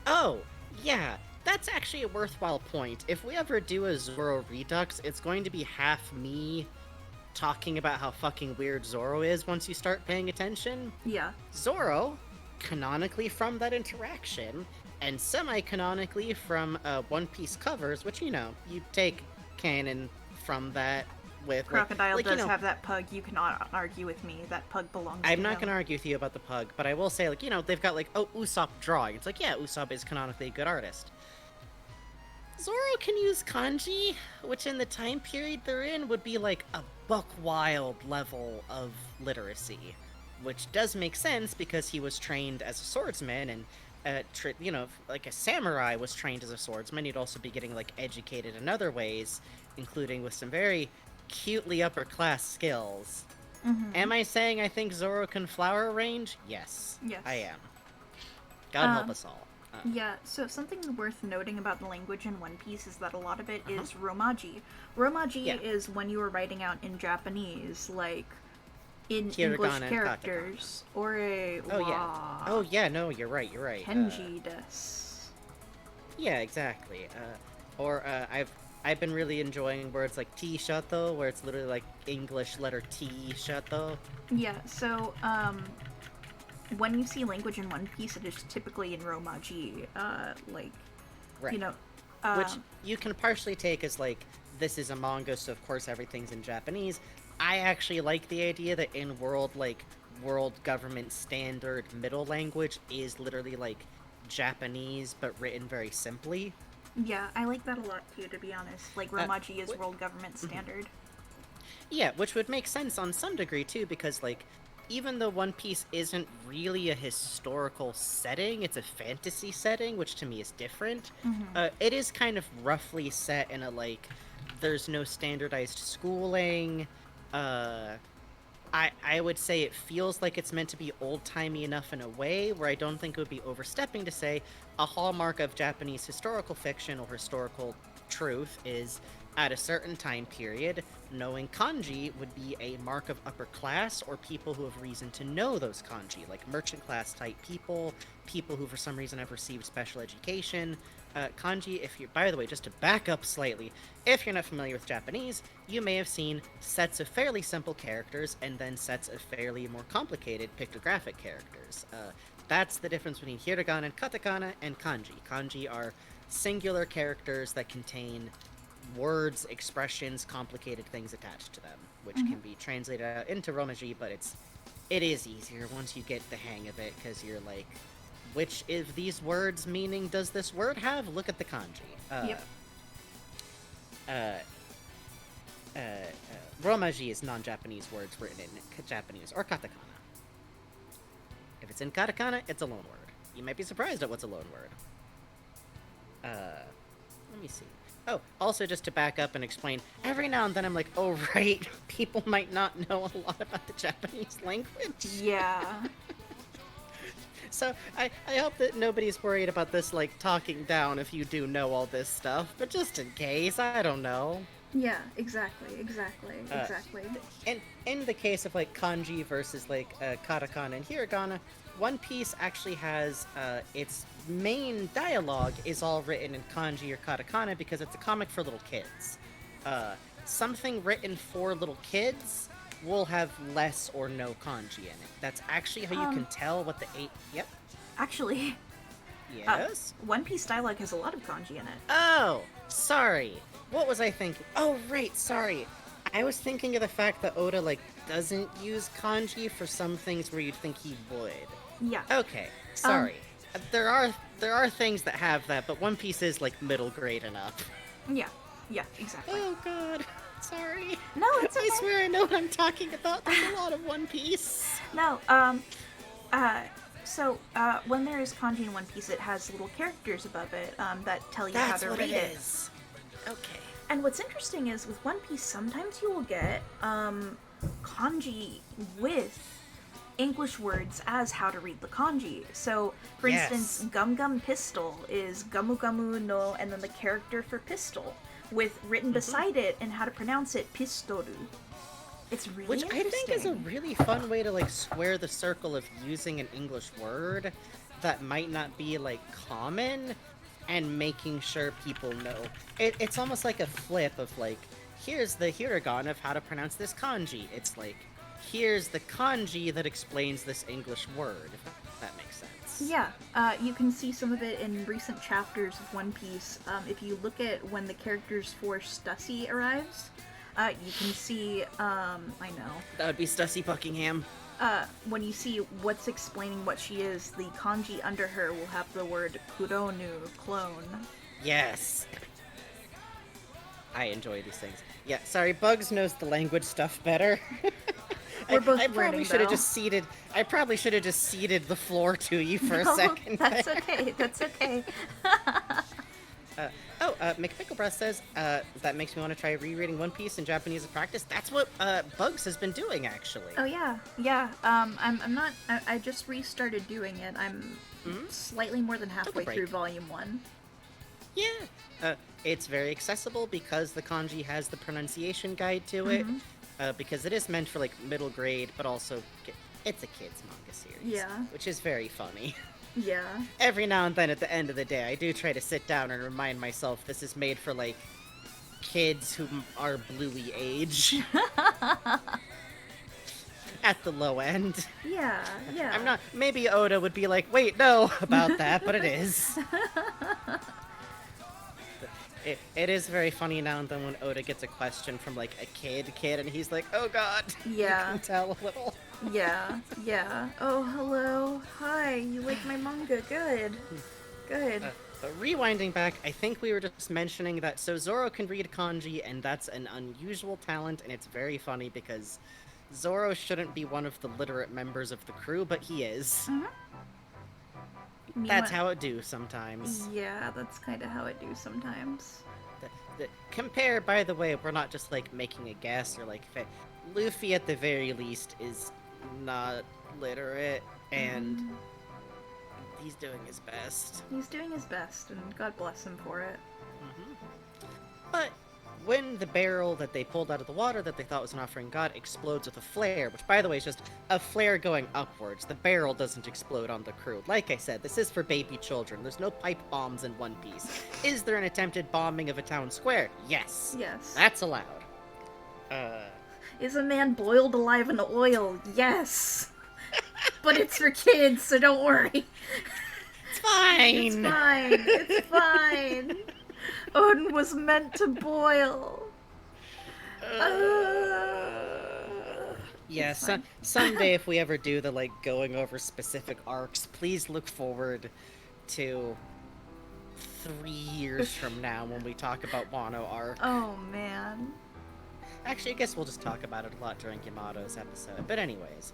Oh, yeah. That's actually a worthwhile point. If we ever do a Zoro Redux, it's going to be half me talking about how fucking weird Zoro is once you start paying attention. Yeah. Zoro, canonically from that interaction, and semi-canonically from One Piece covers, which, you take canon from that with... Crocodile does have that pug. You cannot argue with me. That pug belongs to him. I'm not going to argue with you about the pug, but I will say, they've got, Usopp drawing. It's yeah, Usopp is canonically a good artist. Zoro can use kanji, which in the time period they're in would be a buck wild level of literacy, which does make sense because he was trained as a swordsman, and a samurai was trained as a swordsman. He'd also be getting educated in other ways, including with some very cutely upper class skills. Mm-hmm. Am I saying I think Zoro can flower range? Yes. Yes. I am. God help us all. Yeah, so something worth noting about the language in One Piece is that a lot of it is Romaji. Romaji is when you were writing out in Japanese, in English characters, or a no, you're right. Kenji desu. Yeah, exactly. I've been really enjoying words like T shato, where it's literally English letter T shato. Yeah, so when you see language in One Piece, it is typically in Romaji, right. Which you can partially take as this is a manga, so of course everything's in Japanese. I actually like the idea that in world government standard middle language is literally Japanese, but written very simply. Yeah, I like that a lot too, to be honest. Romaji is world government standard. Yeah, which would make sense on some degree too, because even though One Piece isn't really a historical setting, it's a fantasy setting, which to me is different. Mm-hmm. It is kind of roughly set in a there's no standardized schooling. I would say it feels like it's meant to be old-timey enough in a way where I don't think it would be overstepping to say a hallmark of Japanese historical fiction or historical truth is at a certain time period, knowing kanji would be a mark of upper class or people who have reason to know those kanji, merchant class type people who for some reason have received special education. Kanji, by the way, just to back up slightly, if you're not familiar with Japanese, you may have seen sets of fairly simple characters and then sets of fairly more complicated pictographic characters. That's the difference between hiragana and katakana and kanji. Kanji are singular characters that contain words, expressions, complicated things attached to them, which can be translated out into Romaji, but it is easier once you get the hang of it, because you're which of these words meaning does this word have? Look at the kanji. Romaji is non-Japanese words written in Japanese or katakana. If it's in katakana, it's a loan word. You might be surprised at what's a loan word. Let me see. Oh, also just to back up and explain, every now and then I'm oh right, people might not know a lot about the Japanese language. Yeah. So I hope that nobody's worried about this talking down if you do know all this stuff, but just in case, I don't know. Yeah, exactly. And in the case of kanji versus katakana and hiragana, One Piece actually has its main dialogue is all written in kanji or katakana because it's a comic for little kids. Something written for little kids will have less or no kanji in it. That's actually how you can tell what the Yep. Actually. Yes? One Piece dialogue has a lot of kanji in it. Oh, sorry. What was I thinking? Oh, right, sorry. I was thinking of the fact that Oda, doesn't use kanji for some things where you'd think he would. Yeah. Okay, sorry. There are things that have that, but One Piece is, middle grade enough. Yeah, exactly. Oh, God. Sorry. No, it's okay. I swear I know what I'm talking about. There's a lot of One Piece. No, so, when there is kanji in One Piece, it has little characters above it, that tell you how to read it. That's what it is. Okay. And what's interesting is, with One Piece, sometimes you will get, kanji with English words as how to read the kanji. So, for instance, Gum Gum Pistol is Gamu Gamu no, and then the character for pistol. with written beside it and how to pronounce it, pistoru. It's really interesting. Which I think is a really fun way to, like, square the circle of using an English word that might not be, like, common and making sure people know. It's almost like a flip of, like, here's the hiragana of how to pronounce this kanji. It's like, here's the kanji that explains this English word, if that makes sense. Yeah, you can see some of it in recent chapters of One Piece. If you look at when the characters for Stussy arrives, you can see, I know. That would be Stussy Buckingham. When you see what's explaining what she is, the kanji under her will have the word kuronu, clone. Yes. I enjoy these things. Yeah, sorry, Bugs knows the language stuff better. We're both I probably learning, should have though. just ceded. I probably should have just ceded the floor to you for a No, second. that's there. okay. That's okay. McPicklebreast says that makes me want to try rereading One Piece in Japanese as practice. That's what Bugs has been doing, actually. Oh yeah. I'm not. I just restarted doing it. I'm slightly more than halfway through Volume 1. Yeah. It's very accessible because the kanji has the pronunciation guide to it. Because it is meant for, like, middle grade, but also it's a kids manga series. Yeah. Which is very funny. Yeah. Every now and then at the end of the day, I do try to sit down and remind myself this is made for, like, kids who are bluey age. At the low end. Yeah. I'm not. Maybe Oda would be like, wait, no, about that, but it is. It is very funny now and then when Oda gets a question from, like, a kid, and he's like, oh god. Yeah. You can tell a little. Yeah. Oh, hello. Hi, you like my manga. Good. But rewinding back, I think we were just mentioning that so Zoro can read kanji, and that's an unusual talent, and it's very funny because Zoro shouldn't be one of the literate members of the crew, but he is. That's how it do sometimes. Yeah, that's kind of how it do sometimes. Compare, by the way, we're not just, like, making a guess, or, like, Luffy at the very least is not literate, and he's doing his best. He's doing his best, and God bless him for it. But when the barrel that they pulled out of the water that they thought was an offering god explodes with a flare, which, by the way, is just a flare going upwards. The barrel doesn't explode on the crew. Like I said, this is for baby children. There's no pipe bombs in One Piece. Is there an attempted bombing of a town square? Yes. That's allowed. Is a man boiled alive in oil? Yes. But it's for kids, so don't worry. It's fine. It's fine. Odin was meant to boil. Yeah, someday if we ever do the, like, going over specific arcs, please look forward to 3 years from now when we talk about Wano arc. Oh, man. Actually, I guess we'll just talk about it a lot during Yamato's episode. But anyways,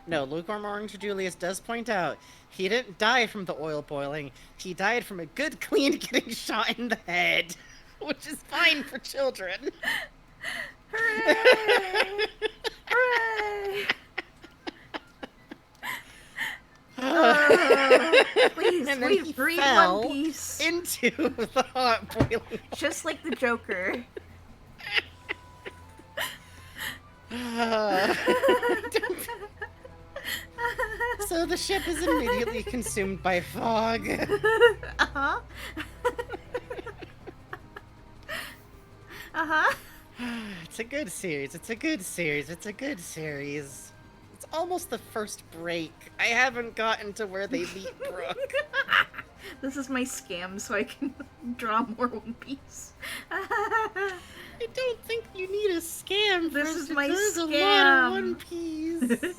no, Lukewarm Orange Julius does point out he didn't die from the oil boiling. He died from a good, clean getting shot in the head, which is fine for children. Hooray! Hooray! Please, And then we he read fell One Piece. into the hot boiling. Just like the Joker. So the ship is immediately consumed by fog. Uh-huh. Uh-huh. It's a good series. It's a good series. It's almost the first break. I haven't gotten to where they meet Brooke. This is my scam so I can draw more One Piece. I don't think you need a scam. This is my There's scam. a lot of One Piece.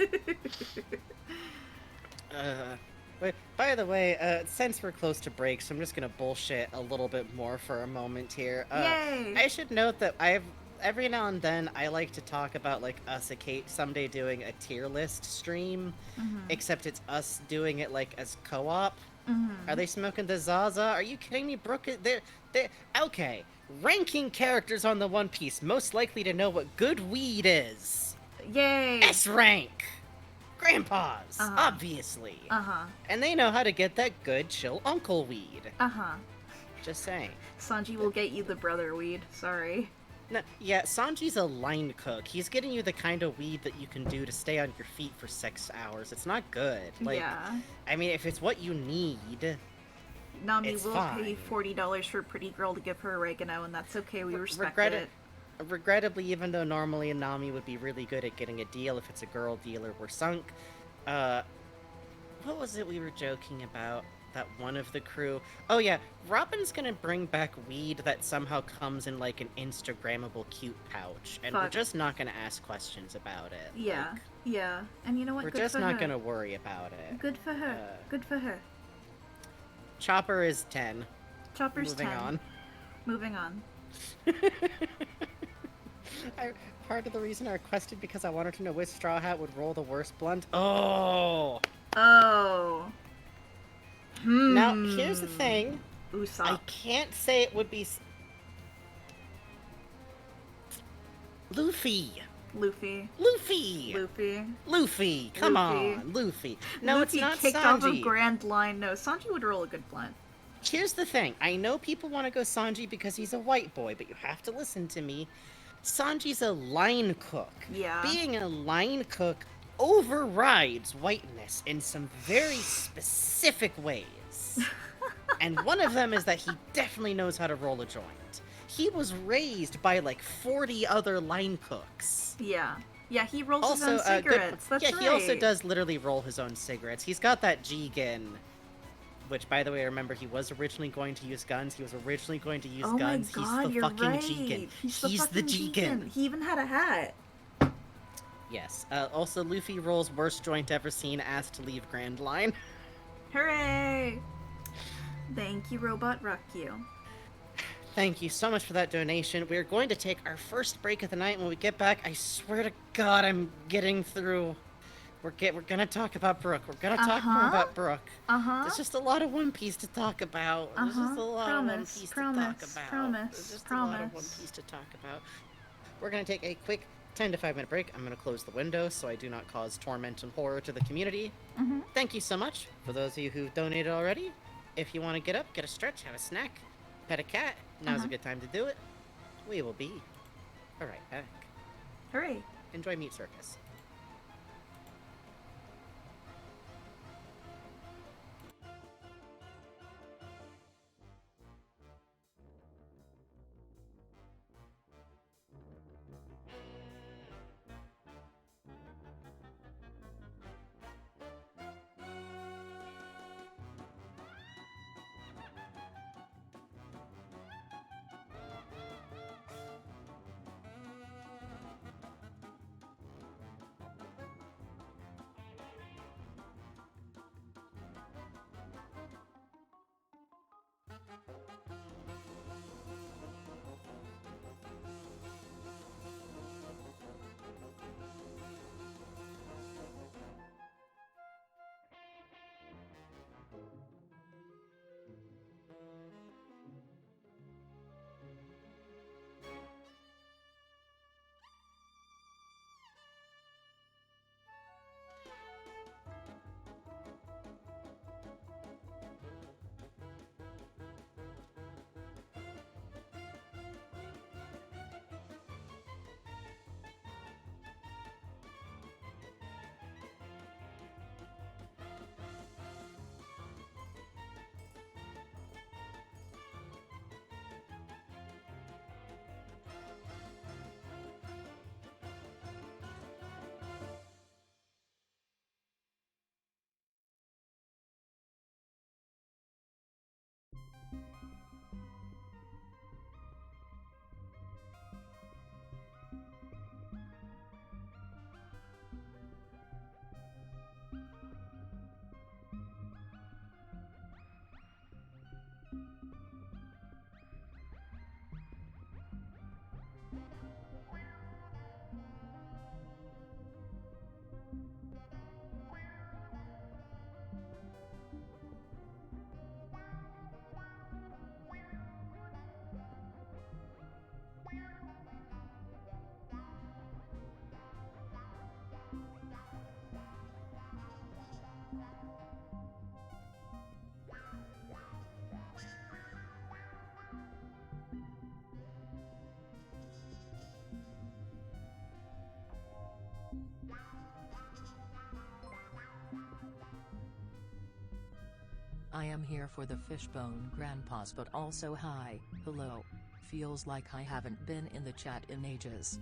But by the way, since we're close to breaks, I'm just gonna bullshit a little bit more for a moment here. Yay! I should note that every now and then I like to talk about, like, us someday doing a tier list stream, except it's us doing it, like, as co-op. Are they smoking the Zaza? Are you kidding me, Brooke? They're okay. Ranking characters on the One Piece most likely to know what good weed is. Yay! S rank. Grandpas, obviously. And they know how to get that good chill uncle weed. Just saying. Sanji will get you the brother weed. Sorry. No, yeah, Sanji's a line cook. He's getting you the kind of weed that you can do to stay on your feet for 6 hours. It's not good. Like, yeah. I mean, if it's what you need, Nami it's will fine. pay $40 for a pretty girl to give her oregano, and that's okay. We respect it. Regrettably, even though normally Nami would be really good at getting a deal if it's a girl dealer, we're sunk. What was it we were joking about? That one of the crew... Oh yeah, Robin's gonna bring back weed that somehow comes in like an Instagrammable cute pouch, and we're just not gonna ask questions about it. Yeah, like, yeah. And you know what? We're Good just for not her. gonna worry about it. Good for her. Good for her. Chopper is 10. Chopper's Moving 10. on. Moving on. Part of the reason I requested because I wanted to know which Straw Hat would roll the worst blunt. Oh! Oh. Now, here's the thing. Usopp. I can't say it would be... Luffy! Luffy. Come on, Luffy. No, Luffy it's not kicked Sanji. off a grand line. No, Sanji would roll a good blunt. Here's the thing. I know people want to go Sanji because he's a white boy, but you have to listen to me. Sanji's a line cook. Yeah. Being a line cook overrides whiteness in some very specific ways. And one of them is that he definitely knows how to roll a joint. He was raised by like 40 other line cooks. Yeah. Yeah, he rolls his own cigarettes. That's right. Yeah, he also does literally roll his own cigarettes. He's got that Jigen, which, by the way, remember, he was originally going to use guns. He was originally going to use guns. Oh my God, He's the fucking right. Jigen. He's the Jigen. He even had a hat. Yes. Also, Luffy rolls worst joint ever seen, asked to leave Grand Line. Hooray! Thank you, Robot Ruckyu. Thank you so much for that donation. We're going to take our first break of the night. When we get back, I swear to God, I'm getting through. We're gonna talk about Brook. We're gonna talk more about Brook. There's just a lot of One Piece to talk about. There's just a lot of One Piece to talk about. There's just a lot of One Piece to talk about. We're gonna take a quick 10 to 5 minute break. I'm gonna close the window so I do not cause torment and horror to the community. Thank you so much for those of you who've donated already. If you want to get up, get a stretch, have a snack, pet a cat, now's a good time to do it. We will be right back. Hooray! Enjoy Meat Circus. I am here for the fishbone grandpas, but also hi, hello. Feels like I haven't been in the chat in ages.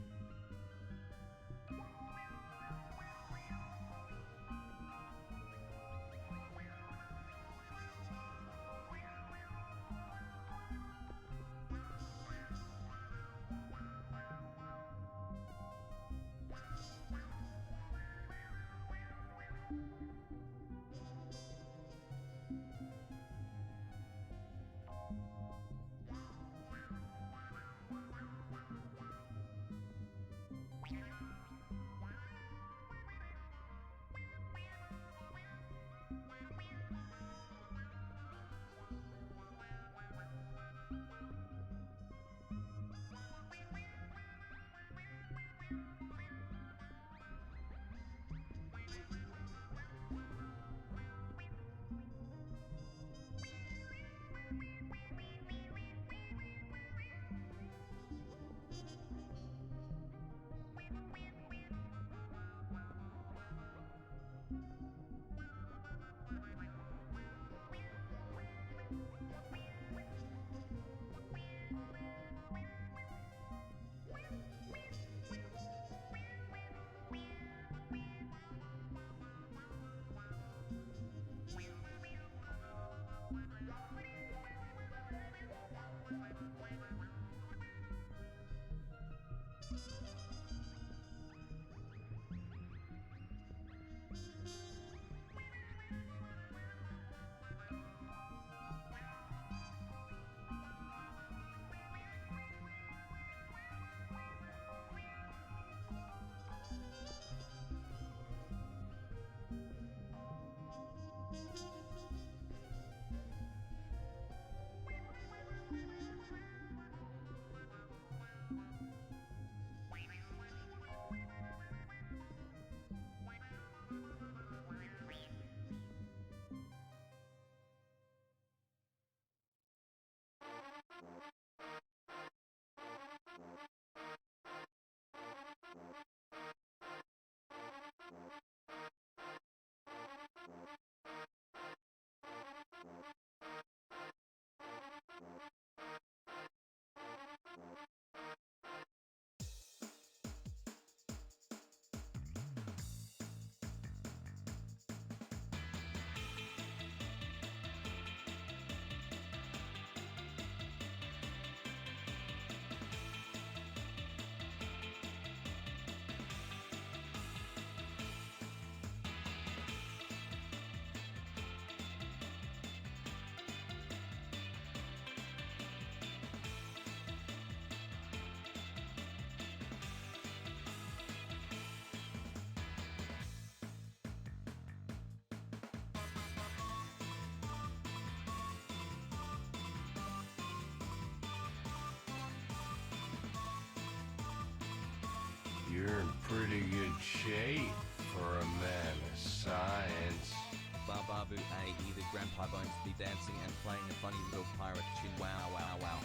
You're in pretty good shape for a man of science. Bababu AE, the grandpa bones be dancing and playing a funny little pirate tune. Wow, wow, wow.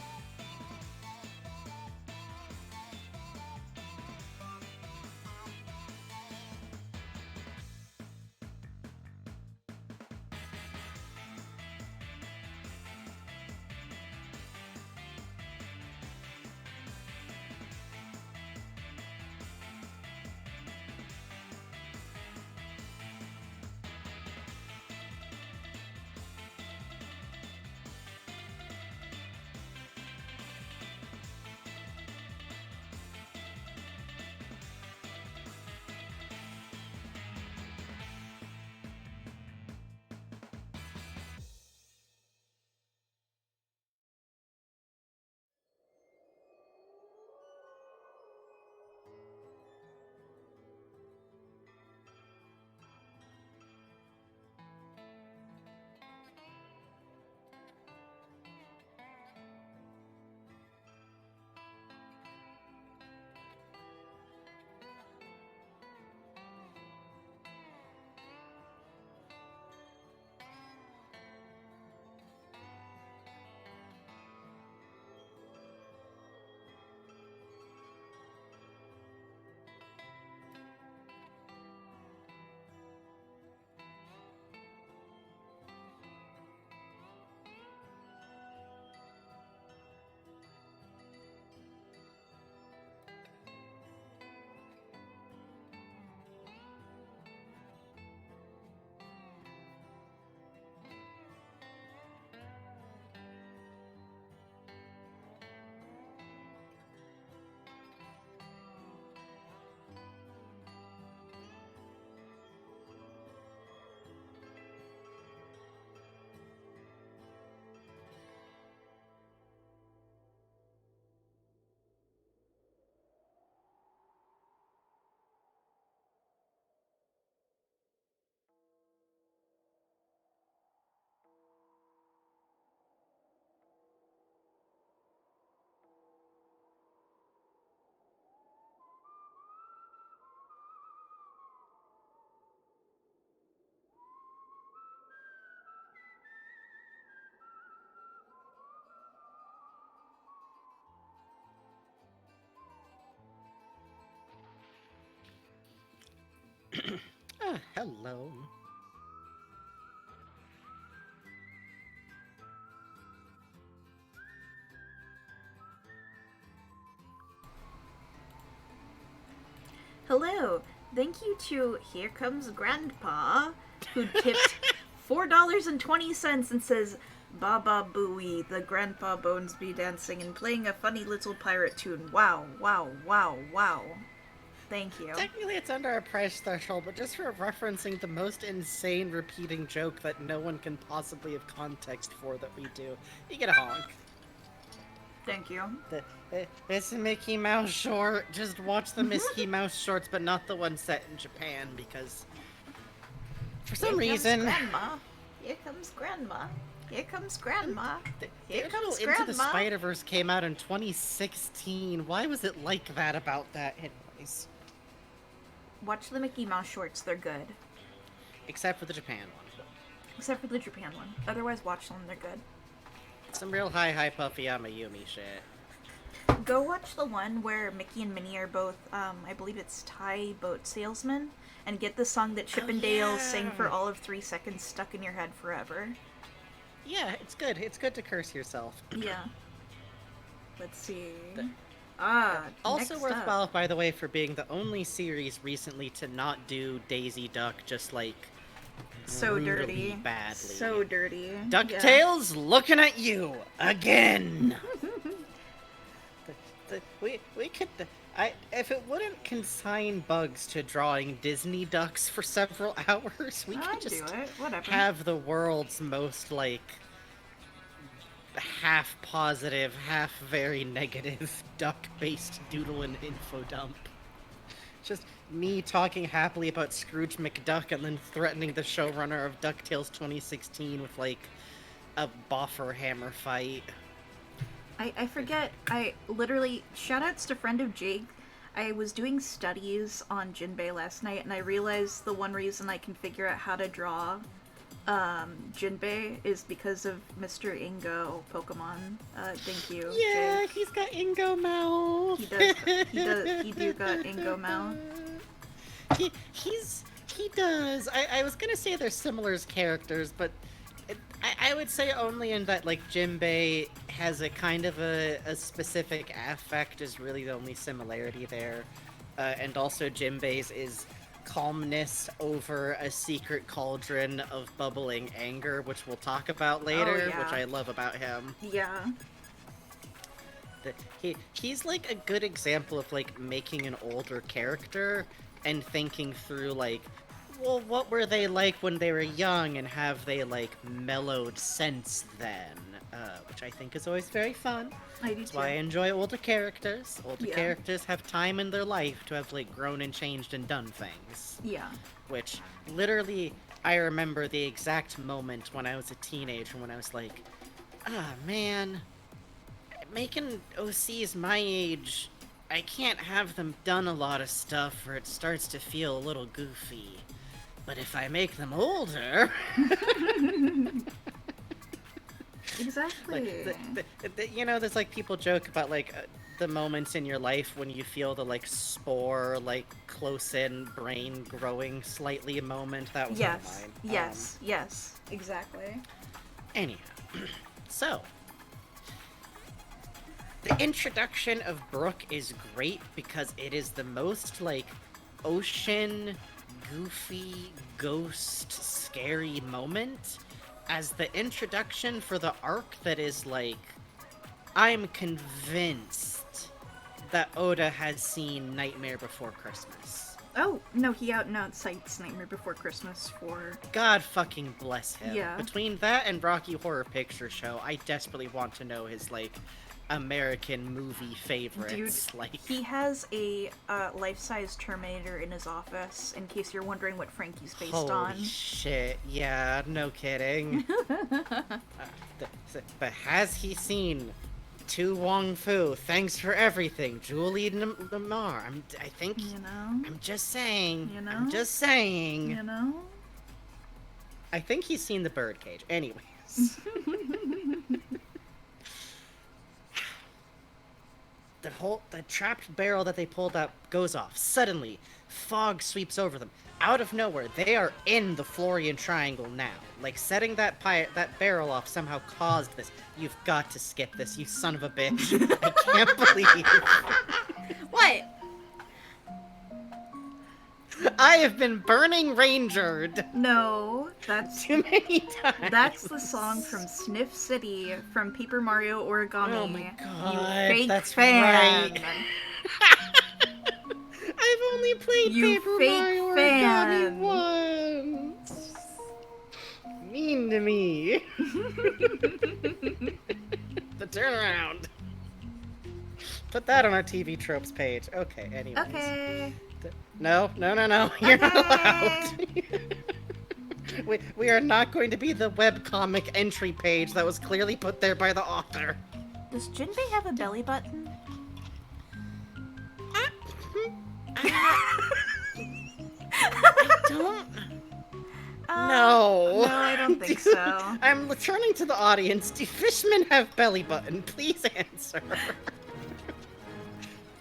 Hello. Hello. Thank you to Here Comes Grandpa, who tipped $4.20 and says, Baba Booey, the Grandpa Bones be dancing and playing a funny little pirate tune. Wow, wow, wow, wow. Thank you. Technically, it's under our price threshold, but just for referencing the most insane repeating joke that no one can possibly have context for that we do, you get a honk. Thank you. It's a Mickey Mouse short. Just watch the Mickey Mouse shorts, but not the one set in Japan, because for some reason... Grandma. Here comes Grandma. Here comes Grandma. Here comes Into Grandma. the Spider-Verse came out in 2016. Why was it like that about that, anyways? Watch the Mickey Mouse shorts. They're good. Except for the Japan one. Except for the Japan one. Otherwise, watch them. They're good. Some real high puffy Amayumi shit. Go watch the one where Mickey and Minnie are both, I believe it's Thai boat salesmen, and get the song that Chip and Dale sang for all of 3 seconds stuck in your head forever. Yeah, it's good. It's good to curse yourself. Yeah. Let's see. Also next worthwhile, up. by the way, for being the only series recently to not do Daisy Duck just, like, So brutally dirty. badly. So dirty. DuckTales, looking at you again. we could. If it wouldn't consign Bugs to drawing Disney ducks for several hours, we could I'd just do it. Whatever. have the world's most, like, half positive, half very negative duck-based Doodle and Infodump. Just me talking happily about Scrooge McDuck and then threatening the showrunner of DuckTales 2016 with, like, a boffer hammer fight. I forget. I literally, shoutouts to friend of Jake. I was doing studies on Jinbei last night, and I realized the one reason I can figure out how to draw Jinbei is because of Mr. Ingo Pokemon. Thank you, Yeah, Jake. he's got Ingo mouth. He do got Ingo mouth. He does. I was gonna say they're similar as characters, but I would say only in that, like, Jinbei has a kind of a specific affect is really the only similarity there. And also Jinbei's is calmness over a secret cauldron of bubbling anger, which we'll talk about later, yeah. which I love about him. Yeah. He's like a good example of, like, making an older character and thinking through, like, well, what were they like when they were young, and have they, like, mellowed since then? Which I think is always very fun. I do That's too. why I enjoy older characters. Older Yeah. characters have time in their life to have, like, grown and changed and done things. Yeah. Which, literally, I remember the exact moment when I was a teenager when I was like, man, making OCs my age, I can't have them done a lot of stuff or it starts to feel a little goofy. But if I make them older... Exactly. Like, you know, there's, like, people joke about, like, the moments in your life when you feel the, like, spore, like, close-in brain growing slightly moment. That was one of Yes. mine. Yes. Exactly. Anyhow, so... The introduction of Brooke is great because it is the most, like, ocean, goofy, ghost, scary moment as the introduction for the arc that is, like, I'm convinced that Oda has seen Nightmare Before Christmas. Oh, no, he out and out cites Nightmare Before Christmas for... God fucking bless him. Yeah. Between that and Rocky Horror Picture Show, I desperately want to know his, like, American movie favorites. Dude, like, he has a life-size Terminator in his office, in case you're wondering what Frankie's based holy on. shit, yeah, no kidding. But has he seen Tu Wong Fu? Thanks for everything, Julie Lamar. I think. You know? I'm just saying. You know? I'm just saying. You know? I think he's seen the Birdcage. Anyways. the trapped barrel that they pulled up goes off. Suddenly, fog sweeps over them. Out of nowhere, they are in the Florian Triangle now. Like, setting that barrel off somehow caused this. You've got to skip this, you son of a bitch. I can't believe. What? I have been burning rangered. No, that's too many times. That's the song from Sniff City from Paper Mario Origami. Oh my god, you fake that's fan. Right. I've only played You Paper fake Mario fan. Origami once. Mean to me. The turnaround. Put that on our TV tropes page. Okay, anyways. Okay. No. You're not allowed. we are not going to be the webcomic entry page that was clearly put there by the author. Does Jinbei have a belly button? I don't... No. No, I don't think so. I'm turning to the audience. Do fishmen have belly button? Please answer.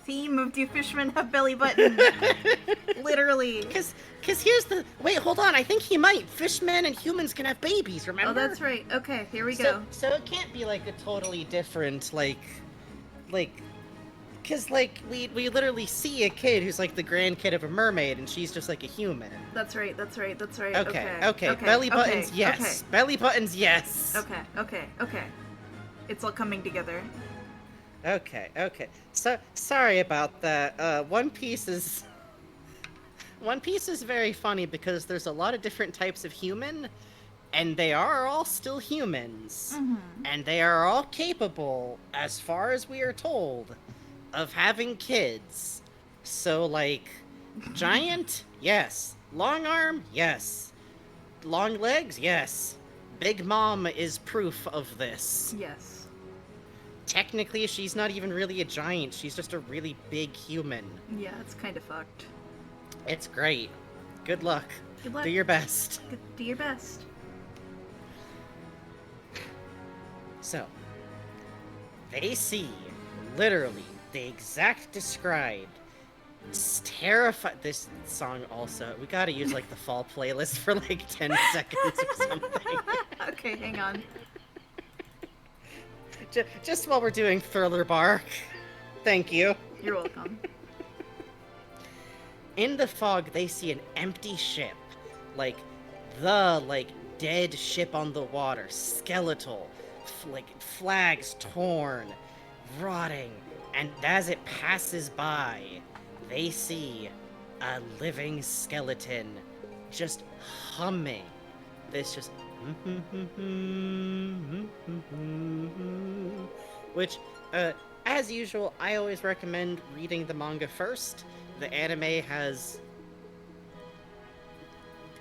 Theme of do fishmen have belly button? Literally. Because here's the... Wait, hold on. I think he might. Fishmen and humans can have babies, remember? Oh, that's right. Okay, here we go. So it can't be, like, a totally different, like... Because, like, we literally see a kid who's, like, the grandkid of a mermaid, and she's just, like, a human. That's right. Okay. Belly buttons, yes. Okay. Belly buttons, yes. Okay. It's all coming together. Okay. So, sorry about that. One Piece is very funny because there's a lot of different types of human, and they are all still humans. Mm-hmm. And they are all capable, as far as we are told, of having kids. So, like, giant? Yes. Long arm? Yes. Long legs? Yes. Big Mom is proof of this. Yes. Technically, she's not even really a giant. She's just a really big human. Yeah, it's kind of fucked. It's great. Good luck. Good luck. Do your best. Do your best. So, they see, literally, the exact described, terrified... This song also, we gotta use, like, the fall playlist for, like, 10 seconds or something. Okay, hang on. Just while we're doing Thriller Bark. Thank you. You're welcome. In the fog, they see an empty ship. Like, dead ship on the water. Skeletal. Flags torn. Rotting. And as it passes by, they see a living skeleton just humming. This just... Which, as usual, I always recommend reading the manga first. The anime has...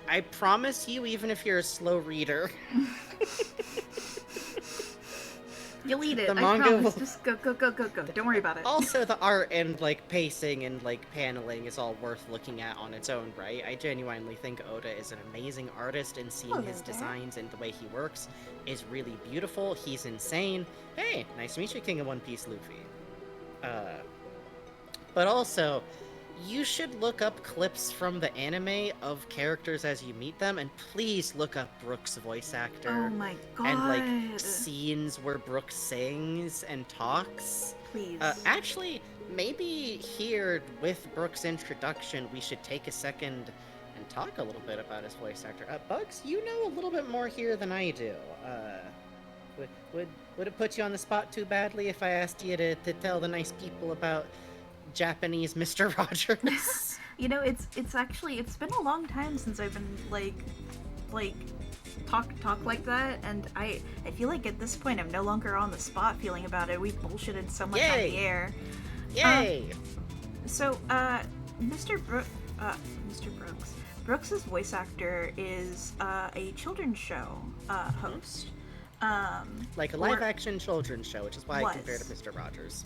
I promise you, even if you're a slow reader... You'll eat it, the I manga promise. will... Just go. Don't worry about it. Also, the art and, like, pacing and, like, paneling is all worth looking at on its own, right? I genuinely think Oda is an amazing artist, and seeing his designs and the way he works is really beautiful. He's insane. Hey, nice to meet you, King of One Piece Luffy. But also, you should look up clips from the anime of characters as you meet them, and please look up Brooks' voice actor. Oh my god. And, like, scenes where Brooks sings and talks. Please. Actually, maybe here, with Brooks' introduction, we should take a second and talk a little bit about his voice actor. Bugs, you know a little bit more here than I do. Would it put you on the spot too badly if I asked you to tell the nice people about Japanese Mr. Rogers? You know, it's been a long time since I've been like talk like that, and I feel like at this point I'm no longer on the spot feeling about it. We've bullshitted so much on the air. Yay! Mr. Brooks. Brooks's voice actor is a children's show host. Like a live-action children's show, which is why I compared to Mr. Rogers.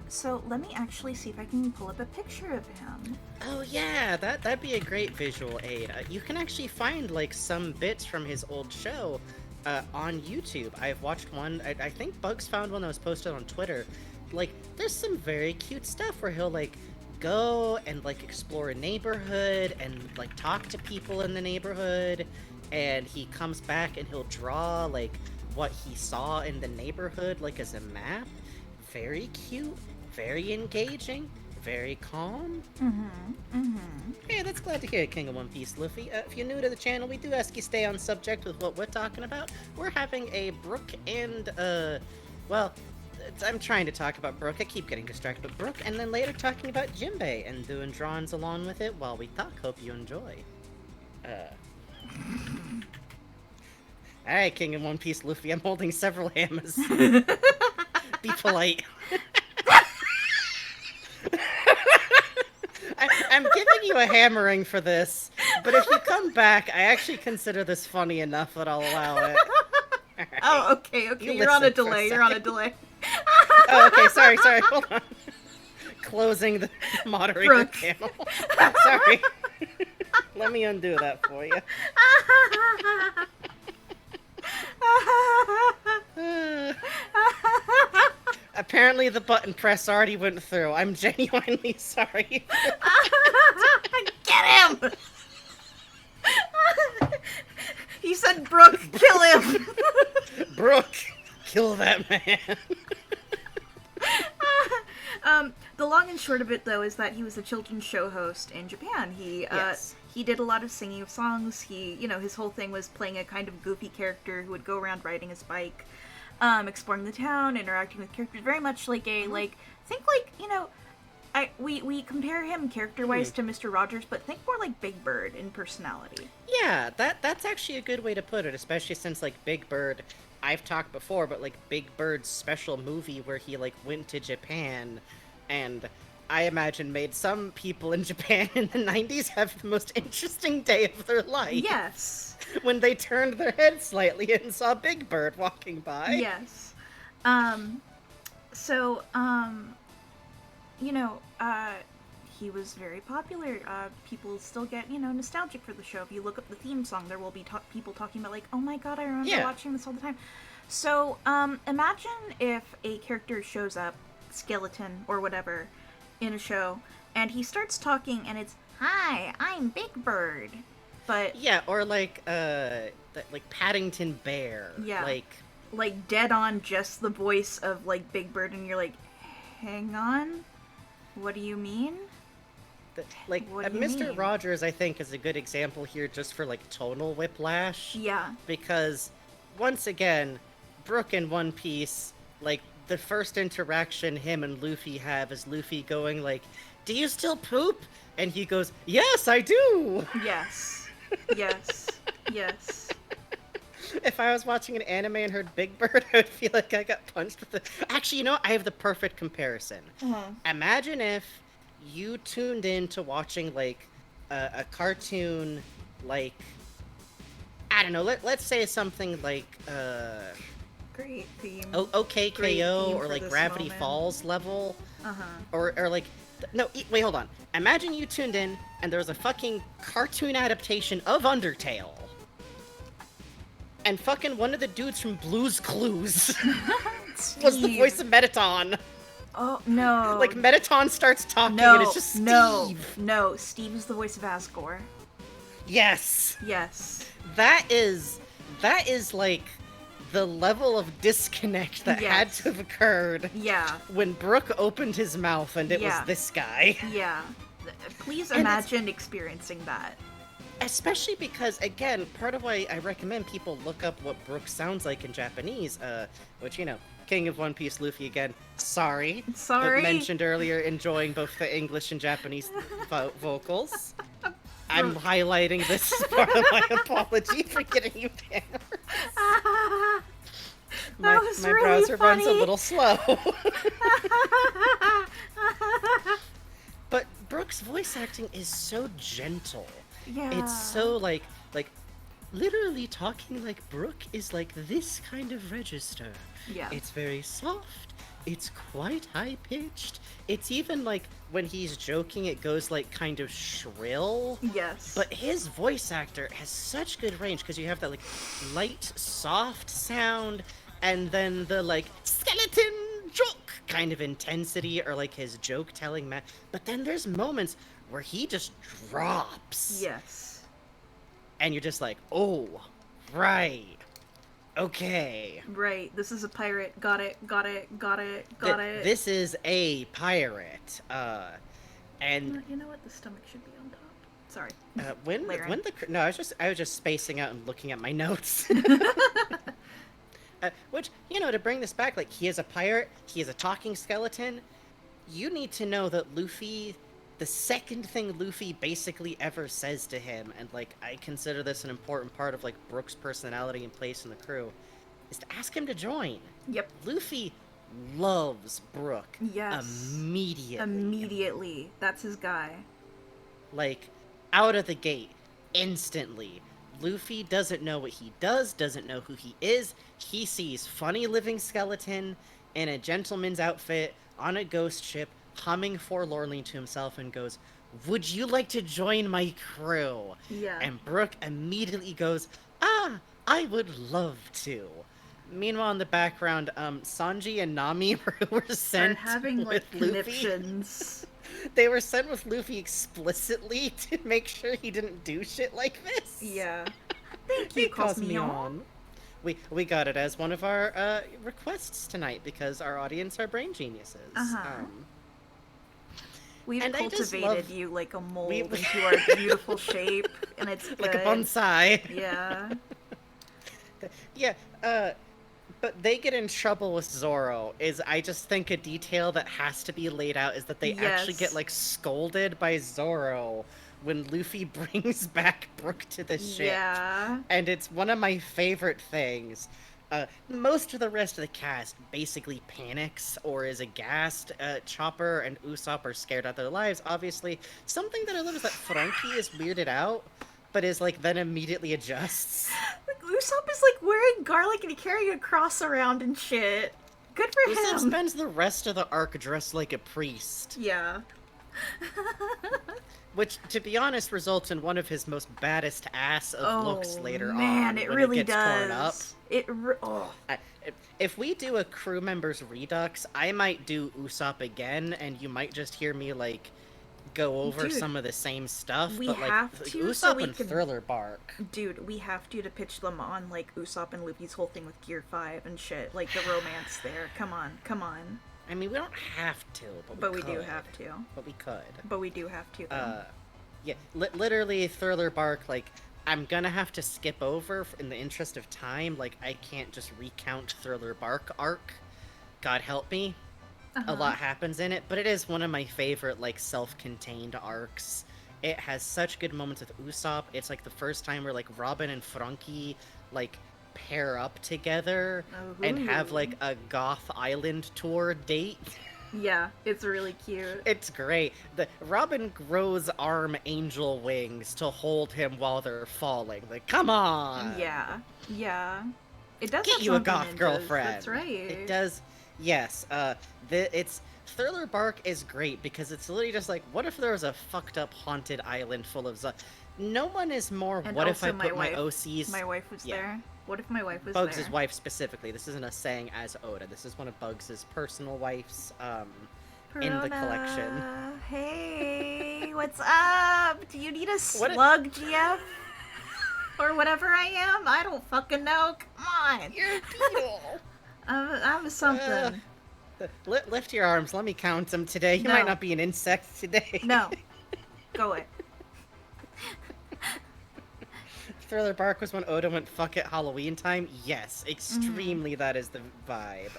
So let me actually see if I can pull up a picture of him. Oh yeah, that'd be a great visual aid. You can actually find, like, some bits from his old show on YouTube. I've watched one, I think Bugs found one that was posted on Twitter. like, there's some very cute stuff where he'll, like, go and, like, explore a neighborhood and, like, talk to people in the neighborhood, and he comes back and he'll draw, like, what he saw in the neighborhood, like, as a map. Very cute, very engaging, very calm. Hey, that's glad to hear, King of One Piece, Luffy. If you're new to the channel, we do ask you stay on subject with what we're talking about. We're having a Brook and, well, I'm trying to talk about Brook. I keep getting distracted with Brook, and then later talking about Jinbei and doing drawings along with it while we talk. Hope you enjoy. Alright, King of One Piece, Luffy. I'm holding several hammers. Be polite. I'm giving you a hammering for this, but if you come back, I actually consider this funny enough that I'll allow it. Right. Oh, okay. You're on a delay. Oh, okay, sorry, hold on. Closing the moderator Brooke. panel. Sorry. Let me undo that for you. Apparently the button press already went through. I'm genuinely sorry. Get him! He said, Brooke, kill him! Brooke, kill that man. The long and short of it, though, is that he was a children's show host in Japan. He did a lot of singing of songs. His whole thing was playing a kind of goofy character who would go around riding his bike, exploring the town, interacting with characters, very much like we compare him character-wise to Mr. Rogers, but think more like Big Bird in personality. Yeah, that's actually a good way to put it, especially since, like, Big Bird, I've talked before, but, like, Big Bird's special movie where he, like, went to Japan and I imagine made some people in Japan in the 90s have the most interesting day of their life. Yes. When they turned their head slightly and saw Big Bird walking by. Yes. He was very popular. People still get, nostalgic for the show. If you look up the theme song, there will be people talking about, like, oh my god, I remember watching this all the time. So, imagine if a character shows up, skeleton or whatever, in a show, and he starts talking, and it's, hi, I'm Big Bird. But... yeah, or like Paddington Bear. Yeah. Like dead on just the voice of, like, Big Bird, and you're like, hang on? What do you mean? Mr. Rogers, I think, is a good example here just for, like, tonal whiplash. Yeah. Because, once again, Brook in One Piece, like, the first interaction him and Luffy have is Luffy going, like, do you still poop? And he goes, yes, I do! Yes. Yes. Yes. If I was watching an anime and heard Big Bird, I would feel like I got punched with the... Actually, you know what? I have the perfect comparison. Imagine if you tuned in to watching, like, a cartoon, like... I don't know, let's say something like, Great theme. OK Great KO theme or, for like, this Gravity moment. Falls level. Uh-huh. Or like... No, wait, hold on. Imagine you tuned in and there was a fucking cartoon adaptation of Undertale. And fucking one of the dudes from Blue's Clues was the voice of Mettaton. Oh, no. Like, Mettaton starts talking and it's just Steve. No, Steve is the voice of Asgore. Yes. Yes. That is, like, the level of disconnect that had to have occurred. Yeah. When Brook opened his mouth and it was this guy. Yeah. Please imagine experiencing that. Especially because, again, part of why I recommend people look up what Brook sounds like in Japanese, which, King of One Piece Luffy again, sorry. But mentioned earlier, enjoying both the English and Japanese vocals. I'm highlighting this as part of my apology for getting you hammered. My really browser funny. runs a little slow. But Brook's voice acting is so gentle. Yeah. It's so, like, literally talking like Brook is, like, this kind of register. Yeah. It's very soft. It's quite high-pitched. It's even, like, when he's joking, it goes, like, kind of shrill. Yes. But his voice actor has such good range, because you have that, like, light, soft sound, and then the, like, skeleton joke kind of intensity or like his joke telling but then there's moments where he just drops. Yes. And you're just like, oh, right. Okay. Right, this is a pirate. Got it. This is a pirate. And you know what? The stomach should be on top. Sorry. No, I was just spacing out and looking at my notes. Which, you know, to bring this back, like, he is a pirate, he is a talking skeleton. You need to know that Luffy, the second thing Luffy basically ever says to him, and, like, I consider this an important part of, like, Brook's personality and place in the crew, is to ask him to join. Yep. Luffy loves Brook. Yes. Immediately. That's his guy. Like, out of the gate, instantly. Luffy doesn't know what he does, doesn't know who he is. He sees funny living skeleton in a gentleman's outfit on a ghost ship, humming forlornly to himself, and goes, "Would you like to join my crew?" Yeah. And Brook immediately goes, "Ah, I would love to." Meanwhile, in the background, Sanji and Nami were sent having, like, with Luffy. conniptions. They were sent with Luffy explicitly to make sure he didn't do shit like this. Yeah. Thank you, Cosmion. We got it as one of our requests tonight because our audience are brain geniuses. We've and cultivated you like a mold into our beautiful shape, and it's good. Like a bonsai. Yeah. Yeah, but they get in trouble with Zoro. I just think a detail that has to be laid out is that they actually get, like, scolded by Zoro when Luffy brings back Brook to the ship. Yeah. And it's one of my favorite things. Most of the rest of the cast basically panics or is aghast. Chopper and Usopp are scared out of their lives, obviously. Something that I love is that Frankie is weirded out, but is, like, then immediately adjusts. Like, Usopp is, like, wearing garlic and carrying a cross around and shit. Good for him. Usopp spends the rest of the arc dressed like a priest. Yeah. Which, to be honest, results in one of his most baddest ass of looks later on. Man, it really does. Torn up. If we do a crew members redux, I might do Usopp again, and you might just hear me, like, go over some of the same stuff. We but, like, have to, Usopp so we and can... Thriller Bark. Dude, we have to pitch them on, like, Usopp and Luffy's whole thing with Gear 5 and shit. Like, the romance there. Come on. I mean, we don't have to, but we do have to. But we could. But we do have to, though. Yeah, literally, Thriller Bark, like, I'm gonna have to skip over in the interest of time. Like, I can't just recount Thriller Bark arc. God help me. A lot happens in it, but it is one of my favorite, like, self-contained arcs. It has such good moments with Usopp. It's, like, the first time where, like, Robin and Frankie, like, pair up together and have, like, a Goth Island tour date. Yeah, it's really cute. It's great. Robin grows arm angel wings to hold him while they're falling. Like, come on! Yeah. It does get you a goth ninjas. girlfriend. That's right. It does. Yes. It's Thriller Bark is great because it's literally just like, what if there was a fucked up haunted island full of no one is more. And what if I my put my wife, OCs? My wife was there. What if my wife was Bugs' there? wife specifically. This isn't us saying as Oda. This is one of Bugs' personal wives. In the collection. Hey, what's up? Do you need a slug, GF? Or whatever I am? I don't fucking know. Come on. You're a beetle. I'm something. Lift your arms. Let me count them today. You might not be an insect today. No. Go away. Thriller Bark was when Oda went fuck it Halloween time. Yes, extremely that is the vibe.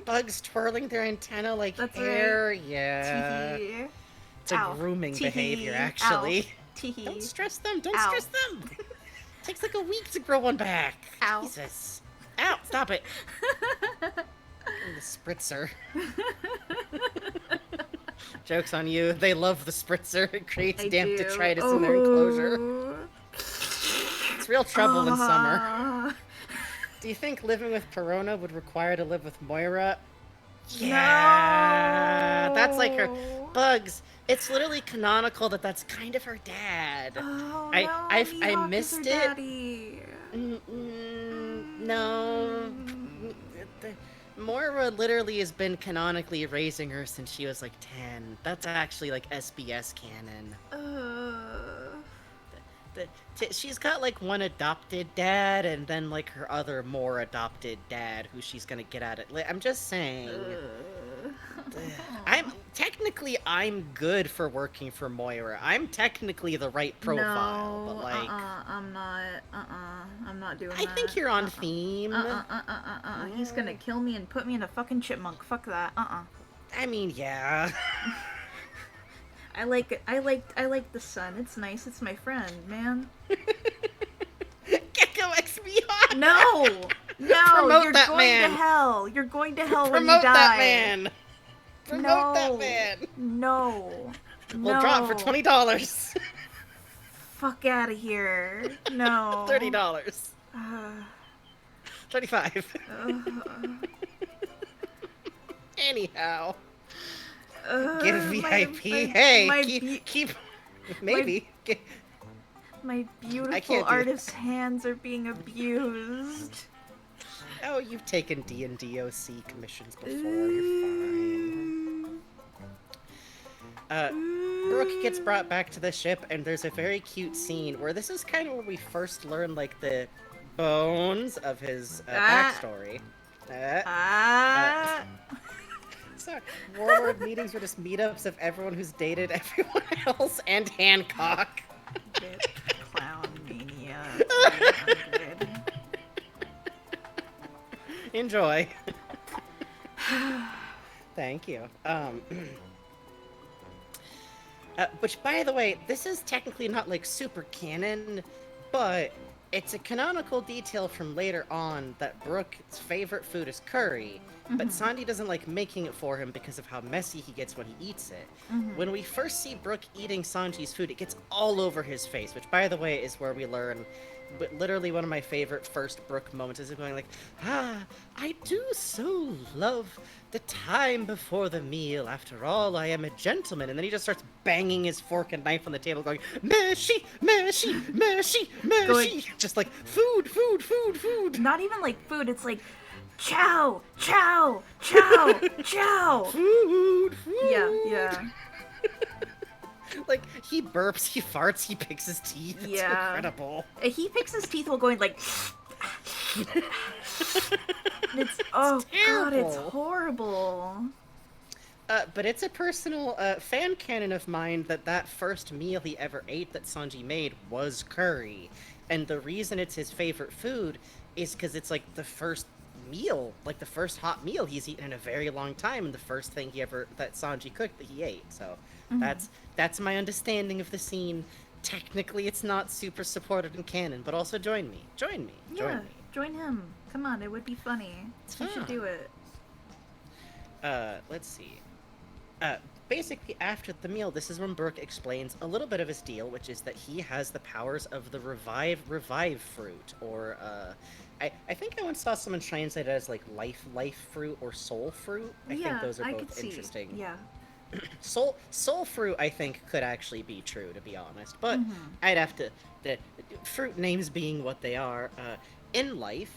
Bugs twirling their antenna like That's hair. Right. Yeah. Tee-hee. It's a grooming behavior, actually. Tee-hee. Don't stress them. Don't stress them. Takes like a week to grow one back. Ow. Jesus. Ow, stop it. The spritzer. Joke's on you. They love the spritzer. It creates damp detritus in their enclosure. It's real trouble in summer. Do you think living with Perona would require to live with Moira? Yeah. No. That's like her. Bugs. It's literally canonical that that's kind of her dad. Oh, I missed it. Daddy. No. Moira literally has been canonically raising her since she was like 10. That's actually like SBS canon. She's got like one adopted dad and then like her other more adopted dad who she's gonna get at it. I'm just saying. I'm good for working for Moira. I'm technically the right profile, no, but like I'm not doing that. I think you're on theme. He's gonna kill me and put me in a fucking chipmunk. Fuck that. I mean, yeah. I like the sun. It's nice. It's my friend, man. Gecko XB. No, Promote you're that going man. to hell. You're going to hell when you Promote die. that man. Promote that man. No. We'll drop for $20. Fuck out of here. No. $30. 35. Anyhow. Get a VIP. Keep maybe. My beautiful artist's hands are being abused. Oh, you've taken D&D OC commissions before. You're fine. Brooke gets brought back to the ship, and there's a very cute scene where this is kind of where we first learn, like, the bones of his backstory. Sorry. Warlord meetings were just meetups of everyone who's dated everyone else and Hancock. Clown mania. Enjoy. Thank you. Which, by the way, this is technically not, like, super canon, but it's a canonical detail from later on that Brooke's favorite food is curry, but Sanji doesn't like making it for him because of how messy he gets when he eats it. When we first see Brooke eating Sanji's food, it gets all over his face, which, by the way, is where we learn... But literally one of my favorite first Brooke moments is going like, I do so love the time before the meal. After all, I am a gentleman. And then he just starts banging his fork and knife on the table going, mercy, mercy, mercy, mercy. Just like, food, food, food, food. Not even like food, it's like, chow, chow, chow, chow. Food, food. Yeah. Like, he burps, he farts, he picks his teeth. It's incredible. He picks his teeth while going like... it's God, it's horrible. But it's a personal fan canon of mine that first meal he ever ate that Sanji made was curry. And the reason it's his favorite food is because it's like the first meal, like the first hot meal he's eaten in a very long time, and the first thing that Sanji cooked that he ate. So that's my understanding of the scene. Technically, it's not super supported in canon, but also join me. Join him. Come on, it would be funny. You should do it. Let's see. Basically, after the meal, this is when Brooke explains a little bit of his deal, which is that he has the powers of the revive fruit, or I think I once saw someone translate it as like life fruit or soul fruit. I think those are both interesting. Yeah. Soul fruit, I think, could actually be true, to be honest. But I'd have to... The fruit names being what they are, in life,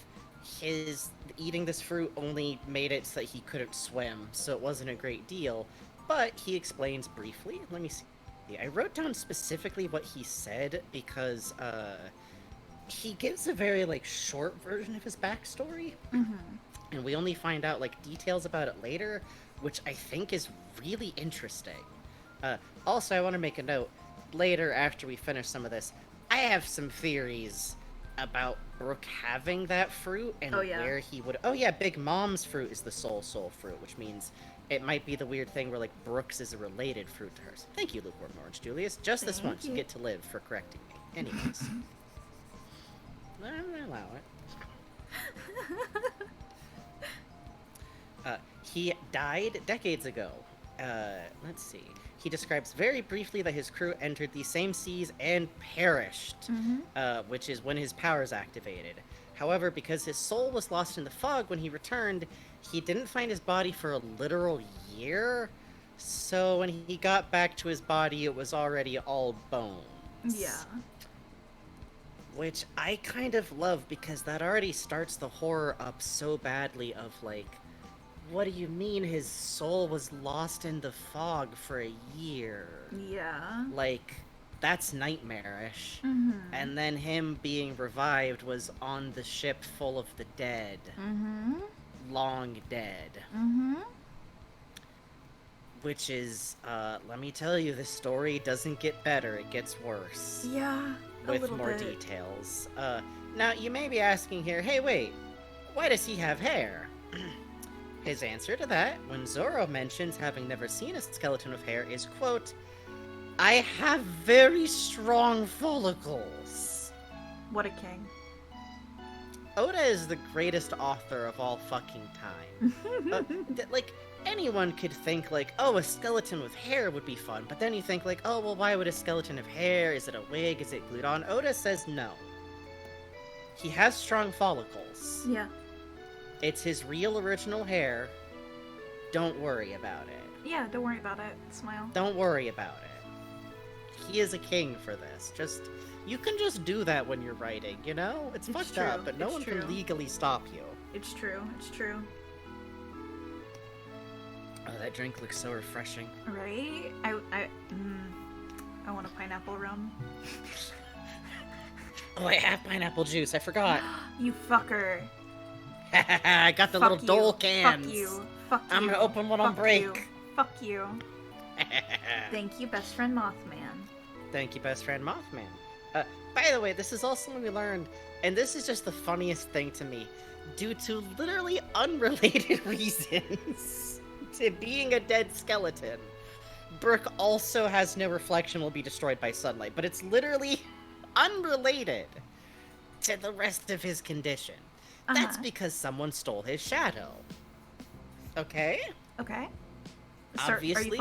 eating this fruit only made it so that he couldn't swim, so it wasn't a great deal. But he explains briefly. Let me see. I wrote down specifically what he said because he gives a very, like, short version of his backstory. And we only find out, like, details about it later, which I think is really interesting. Also, I want to make a note. Later, after we finish some of this, I have some theories about Brooke having that fruit and where he would... Oh, yeah, Big Mom's fruit is the soul fruit, which means it might be the weird thing where, like, Brooke's is a related fruit to hers. Thank you, Lukewarm Orange Julius. Just this once, you get to live for correcting me. Anyways. I'll allow it. He died decades ago. Let's see. He describes very briefly that his crew entered the same seas and perished, which is when his powers activated. However, because his soul was lost in the fog when he returned, he didn't find his body for a literal year. So when he got back to his body, it was already all bones. Yeah. Which I kind of love, because that already starts the horror up so badly of, like, What do you mean his soul was lost in the fog for a year? Yeah. Like, that's nightmarish. Mm-hmm. And then him being revived was on the ship full of the dead. Mm-hmm. Long dead. Mm-hmm. Which is, let me tell you, the story doesn't get better, it gets worse. Yeah, a with little more bit. details. Now, you may be asking here, hey, wait, why does he have hair? His answer to that, when Zoro mentions having never seen a skeleton with hair, is, quote, I have very strong follicles. What a king. Oda is the greatest author of all fucking time. Like, anyone could think, like, oh, a skeleton with hair would be fun, but then you think, like, oh, well, why would a skeleton have hair? Is it a wig? Is it glued on? Oda says no. He has strong follicles. Yeah. It's his real original hair. Don't worry about it. Yeah, don't worry about it. Smile. Don't worry about it. He is a king for this. You can just do that when you're writing, you know? It's fucked true. up, but no It's one true. can legally stop you. It's true. It's true. Oh, that drink looks so refreshing. Right? I want a pineapple rum. Oh, I have pineapple juice. I forgot. You fucker. I got the Fuck little you. Dole cans. Fuck you. Fuck you. I'm gonna open one on Fuck break. You. Fuck you. Thank you, best friend Mothman. Thank you, best friend Mothman. By the way, this is also something we learned, and this is just the funniest thing to me. Due to literally unrelated reasons to being a dead skeleton, Brook also has no reflection, will be destroyed by sunlight, but it's literally unrelated to the rest of his condition. That's because someone stole his shadow. Okay? Okay. Sir, Obviously,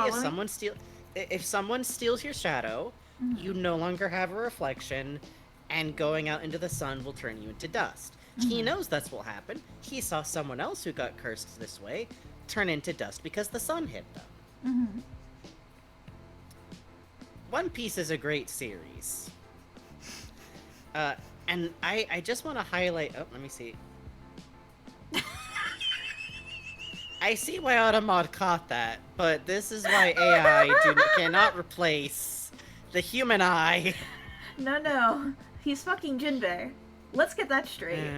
if someone steals your shadow, you no longer have a reflection, and going out into the sun will turn you into dust. He knows that's what happened. He saw someone else who got cursed this way turn into dust because the sun hit them. One Piece is a great series. And I just want to highlight... Oh, let me see. I see why Automod caught that, but this is why AI cannot replace the human eye. No. He's fucking Jinbei. Let's get that straight.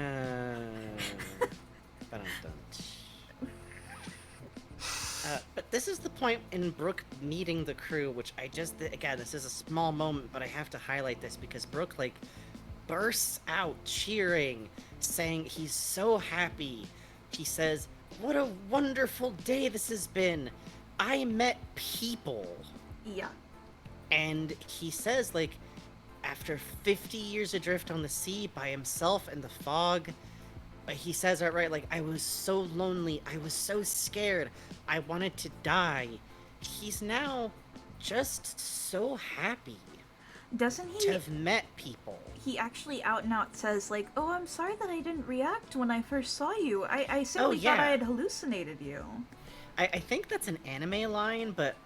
But this is the point in Brook meeting the crew, which again, this is a small moment, but I have to highlight this because Brook, like, bursts out cheering, saying he's so happy. He says, what a wonderful day this has been. I met people. Yeah. And he says, like, after 50 years adrift on the sea by himself in the fog, he says outright, like, I was so lonely, I was so scared, I wanted to die. He's now just so happy. Doesn't he? To have met people. He actually out and out says, like, oh, I'm sorry that I didn't react when I first saw you. I simply thought I had hallucinated you. I think that's an anime line, but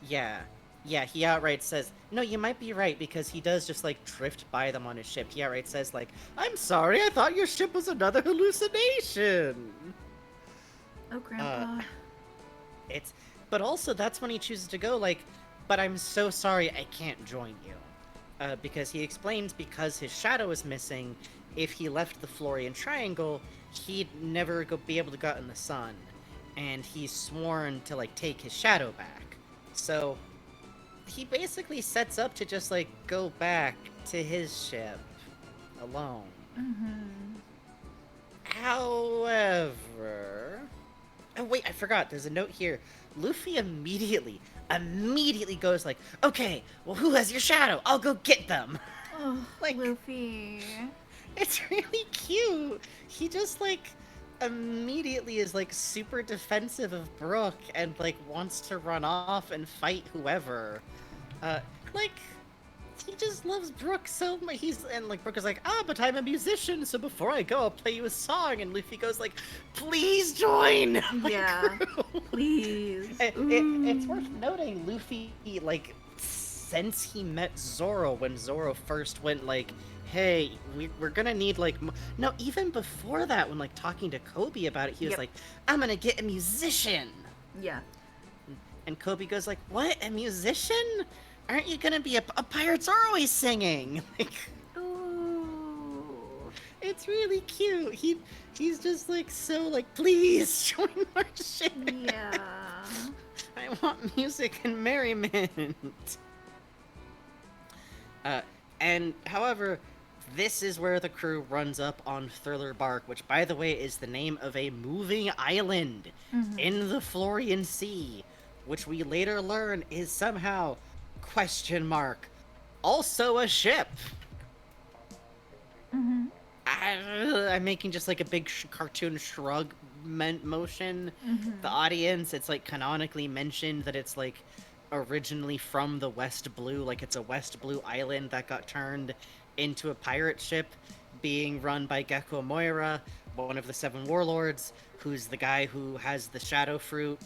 yeah, he outright says, no, you might be right, because he does just, like, drift by them on his ship. He outright says, like, I'm sorry, I thought your ship was another hallucination. Oh, Grandpa. But also, that's when he chooses to go, like, but I'm so sorry, I can't join you. Because he explains because his shadow is missing, if he left the Florian Triangle, he'd never be able to go out in the sun. And he's sworn to, like, take his shadow back. So he basically sets up to just, like, go back to his ship alone. However... Oh, wait, I forgot. There's a note here. Luffy immediately goes like, okay, well, who has your shadow? I'll go get them. Oh, like, Luffy. It's really cute. He just, like, immediately is, like, super defensive of Brook and, like, wants to run off and fight whoever. Like, he just loves Brook so much. Brook is like, but I'm a musician, so before I go, I'll play you a song. And Luffy goes like, please join my crew. Please. It's worth noting, Luffy, like, since he met Zoro, when Zoro first went, like, hey, we're gonna need, like, no, even before that, when, like, talking to Kobe about it, he was Yep. like, I'm gonna get a musician. Yeah. And Kobe goes like, what, a musician? Aren't you gonna be a pirates are always singing? Like, Ooh. it's really cute. He's just like, so like, please join our ship. Yeah. I want music and merriment. Uh, and however, this is where the crew runs up on Thriller Bark, which, by the way, is the name of a moving island in the Florian Sea, which we later learn is somehow, question mark, also a ship. I'm making just like a big cartoon shrug motion. The audience, it's like canonically mentioned that it's like originally from the West Blue, like it's a West Blue island that got turned into a pirate ship being run by Gecko Moira, one of the Seven Warlords, who's the guy who has the Shadow Fruit,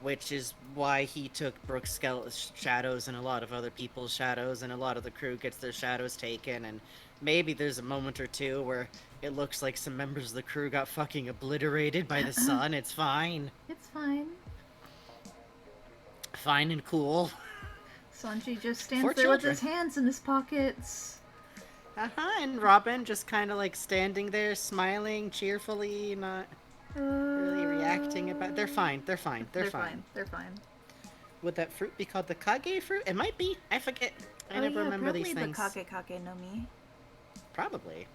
which is why he took Brooke's shadows and a lot of other people's shadows, and a lot of the crew gets their shadows taken, and maybe there's a moment or two where it looks like some members of the crew got fucking obliterated by the sun. It's fine. It's fine. Fine and cool. Sanji just stands For there with children. his hands in his pockets. And Robin just kind of like standing there, smiling cheerfully, not really reacting about. They're fine. They're fine. They're fine. They're fine. Would that fruit be called the Kage fruit? It might be. I forget. I never remember these things. Probably the Kage no Mi. Probably.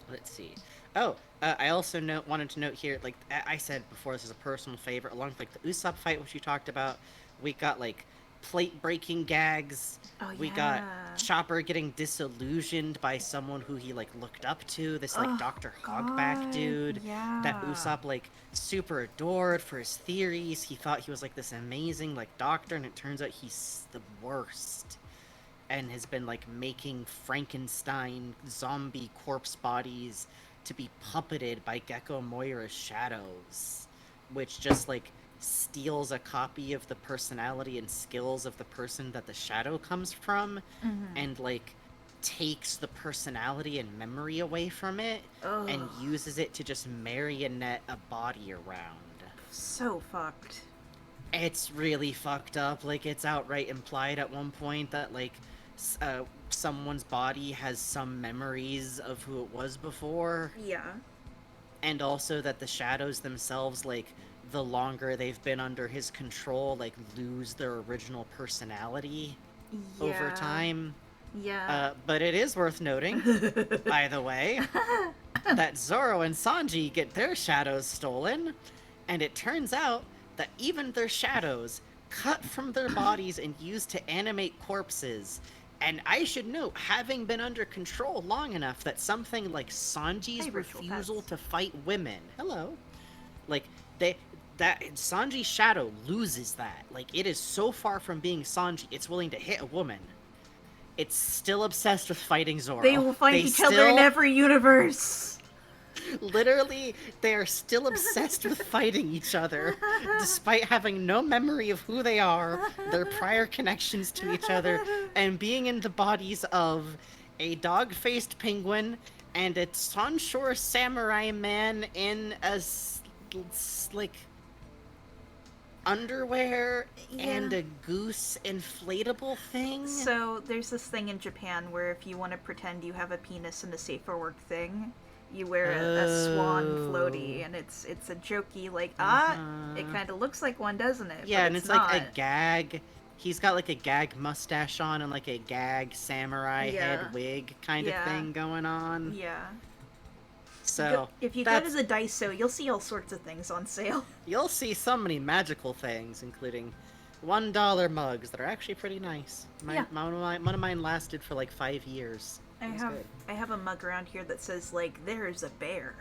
Let's see. Oh, I also wanted to note here, like I said before, this is a personal favorite. Along with like the Usopp fight, which you talked about, we got like plate breaking gags. Oh, We got Chopper getting disillusioned by someone who he like looked up to. This like Dr. Hogback dude that Usopp like super adored for his theories. He thought he was like this amazing like doctor, and it turns out he's the worst. And has been like making Frankenstein zombie corpse bodies to be puppeted by Gecko Moira's shadows, which just like steals a copy of the personality and skills of the person that the shadow comes from, and like takes the personality and memory away from it and uses it to just marionette a body around. So fucked. It's really fucked up. Like, it's outright implied at one point that like someone's body has some memories of who it was before. Yeah. And also that the shadows themselves, like, the longer they've been under his control, like, lose their original personality over time. Yeah. But it is worth noting, by the way, that Zoro and Sanji get their shadows stolen, and it turns out that even their shadows cut from their bodies and used to animate corpses. And I should note, having been under control long enough, that something like Sanji's refusal to fight women, like, that Sanji's shadow loses that. Like, it is so far from being Sanji, it's willing to hit a woman. It's still obsessed with fighting Zoro. They will find each other in every universe. Literally, they are still obsessed with fighting each other, despite having no memory of who they are, their prior connections to each other, and being in the bodies of a dog-faced penguin and a Sanshore samurai man in a, like, underwear and a goose inflatable thing. So, there's this thing in Japan where if you want to pretend you have a penis in a safe for work thing, you wear a swan floaty, and it's a jokey, like, it kind of looks like one, doesn't it? Yeah, but and it's not. like a gag. He's got like a gag mustache on and like a gag samurai head wig kind of thing going on. Yeah. So if you go to the Daiso, you'll see all sorts of things on sale. You'll see so many magical things, including $1 mugs that are actually pretty nice. One of mine lasted for like 5 years. I have a mug around here that says, like, there's a bear.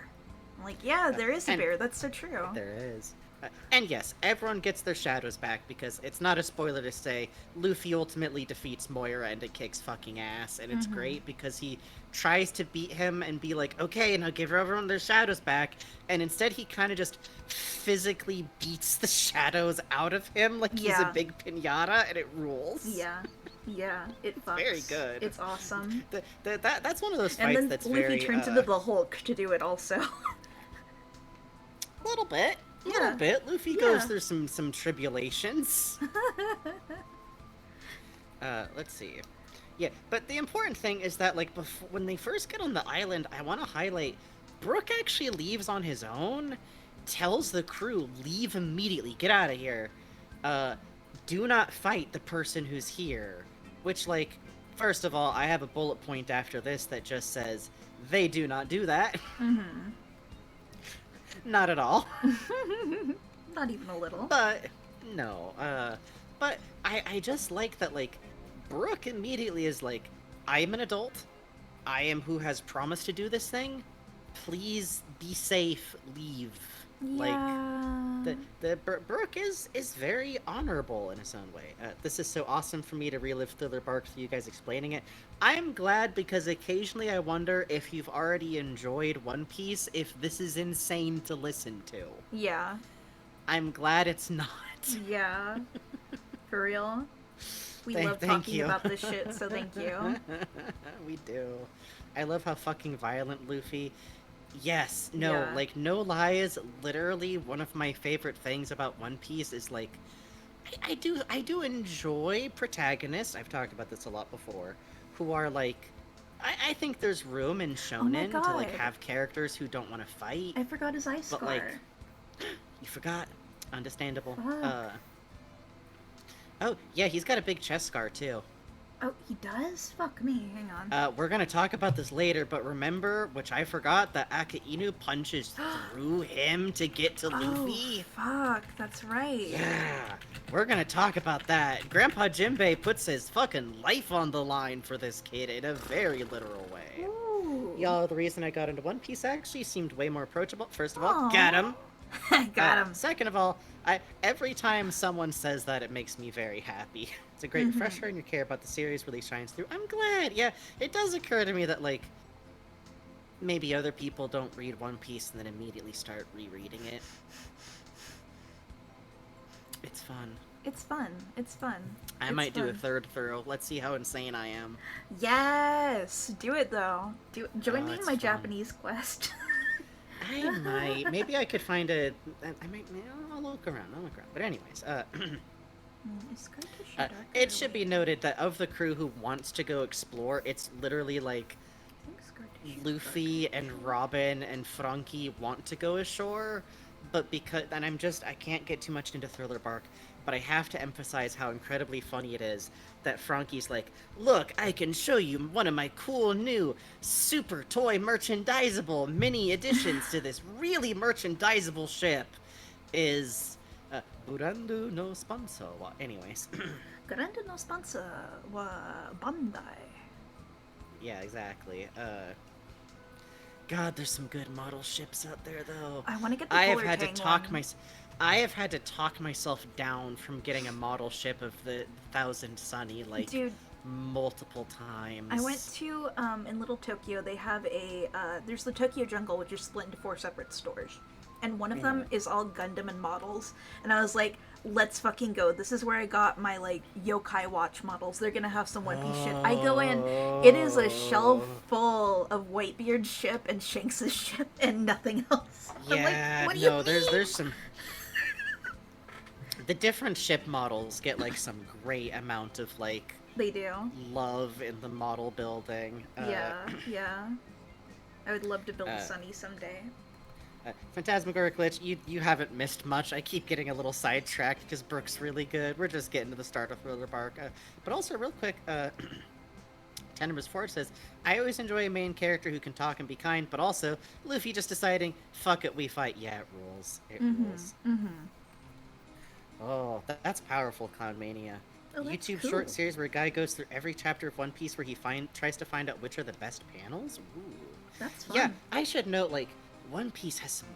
I'm like, yeah, there is a bear. That's so true. There is. And yes, everyone gets their shadows back, because it's not a spoiler to say Luffy ultimately defeats Moira and it kicks fucking ass, and it's great because he tries to beat him and be like, okay, now give everyone their shadows back, and instead he kind of just physically beats the shadows out of him like he's a big piñata, and it rules. Yeah. Yeah, it fucks. Very good. It's awesome. That's one of those fights and then that's Luffy very... turns into the Hulk to do it also. A little bit. A little bit. Luffy goes through some tribulations. Let's see. Yeah, but the important thing is that, like, when they first get on the island, I want to highlight, Brook actually leaves on his own, tells the crew, leave immediately, get out of here. Do not fight the person who's here. Which, like, first of all, I have a bullet point after this that just says, they do not do that. Mm-hmm. Not at all. Not even a little. But, no, but I just like that, like, Brook immediately is like, I am an adult. I am who has promised to do this thing. Please be safe. Leave. Yeah. Like, Brook is very honorable in his own way. This is so awesome for me to relive Thriller Bark through you guys explaining it. I'm glad because occasionally I wonder if you've already enjoyed One Piece, if this is insane to listen to. Yeah. I'm glad it's not. Yeah. For real. We love talking about this shit, so thank you. We do. I love how fucking violent Luffy. Yes, no, like, no lies, literally one of my favorite things about One Piece is, like, I do enjoy protagonists, I've talked about this a lot before, who are, like, I think there's room in shonen to, like, have characters who don't want to fight. I forgot his ice scar. But, like, you forgot. Understandable. Oh, yeah, he's got a big chest scar, too. Oh, he does? Fuck me. Hang on. We're gonna talk about this later, but remember, which I forgot, that Akainu punches through him to get to Luffy? Fuck, that's right. Yeah, we're gonna talk about that. Grandpa Jinbei puts his fucking life on the line for this kid in a very literal way. Ooh. Y'all, the reason I got into One Piece actually seemed way more approachable. First of all, got him. Got him. Second of all, every time someone says that, it makes me very happy. It's a great refresher, and you care about the series really shines through. I'm glad. Yeah, it does occur to me that, like, maybe other people don't read One Piece and then immediately start rereading it. It's fun. It's fun. It's fun. I might do a third thorough. Let's see how insane I am. Yes! Do it, though. Join me in my fun. Japanese quest. I might. Maybe I could find a... I'll look around. But anyways, it should be noted that of the crew who wants to go explore, it's literally like Luffy and Robin and Frankie want to go ashore, but because... And I can't get too much into Thriller Bark, but I have to emphasize how incredibly funny it is that Frankie's like, look, I can show you one of my cool new super toy merchandisable mini additions to this really merchandisable ship is... Burandu no sponsor. Well, anyways. Burandu no sponsor wa Bandai. Yeah, exactly. God, there's some good model ships out there, though. I want to get the I have Polar had to Tang talk one. I have had to talk myself down from getting a model ship of the Thousand Sunny, like, Dude, multiple times. I went to, in Little Tokyo, they have a, there's the Tokyo Jungle, which is split into 4 separate stores. And one of them is all Gundam and models. And I was like, let's fucking go. This is where I got my, like, Yokai Watch models. They're gonna have some One Piece shit. I go in, it is a shelf full of Whitebeard's ship and Shanks' ship and nothing else. Yeah, I'm like, what do no, you mean? there's some... The different ship models get, like, some great amount of, like... They do. Love in the model building. Yeah. I would love to build Sunny someday. Phantasmagoria Glitch, you haven't missed much. I keep getting a little sidetracked because Brooke's really good. We're just getting to the start of Thriller Bark. But also, real quick, Tenebrous Forge says, I always enjoy a main character who can talk and be kind, but also, Luffy just deciding, fuck it, we fight. Yeah, it rules. It rules. Oh, that's powerful, Clown Mania. Oh, that's YouTube cool. short series where a guy goes through every chapter of One Piece where he tries to find out which are the best panels? Ooh. That's fun. Yeah, I should note, like, One Piece has some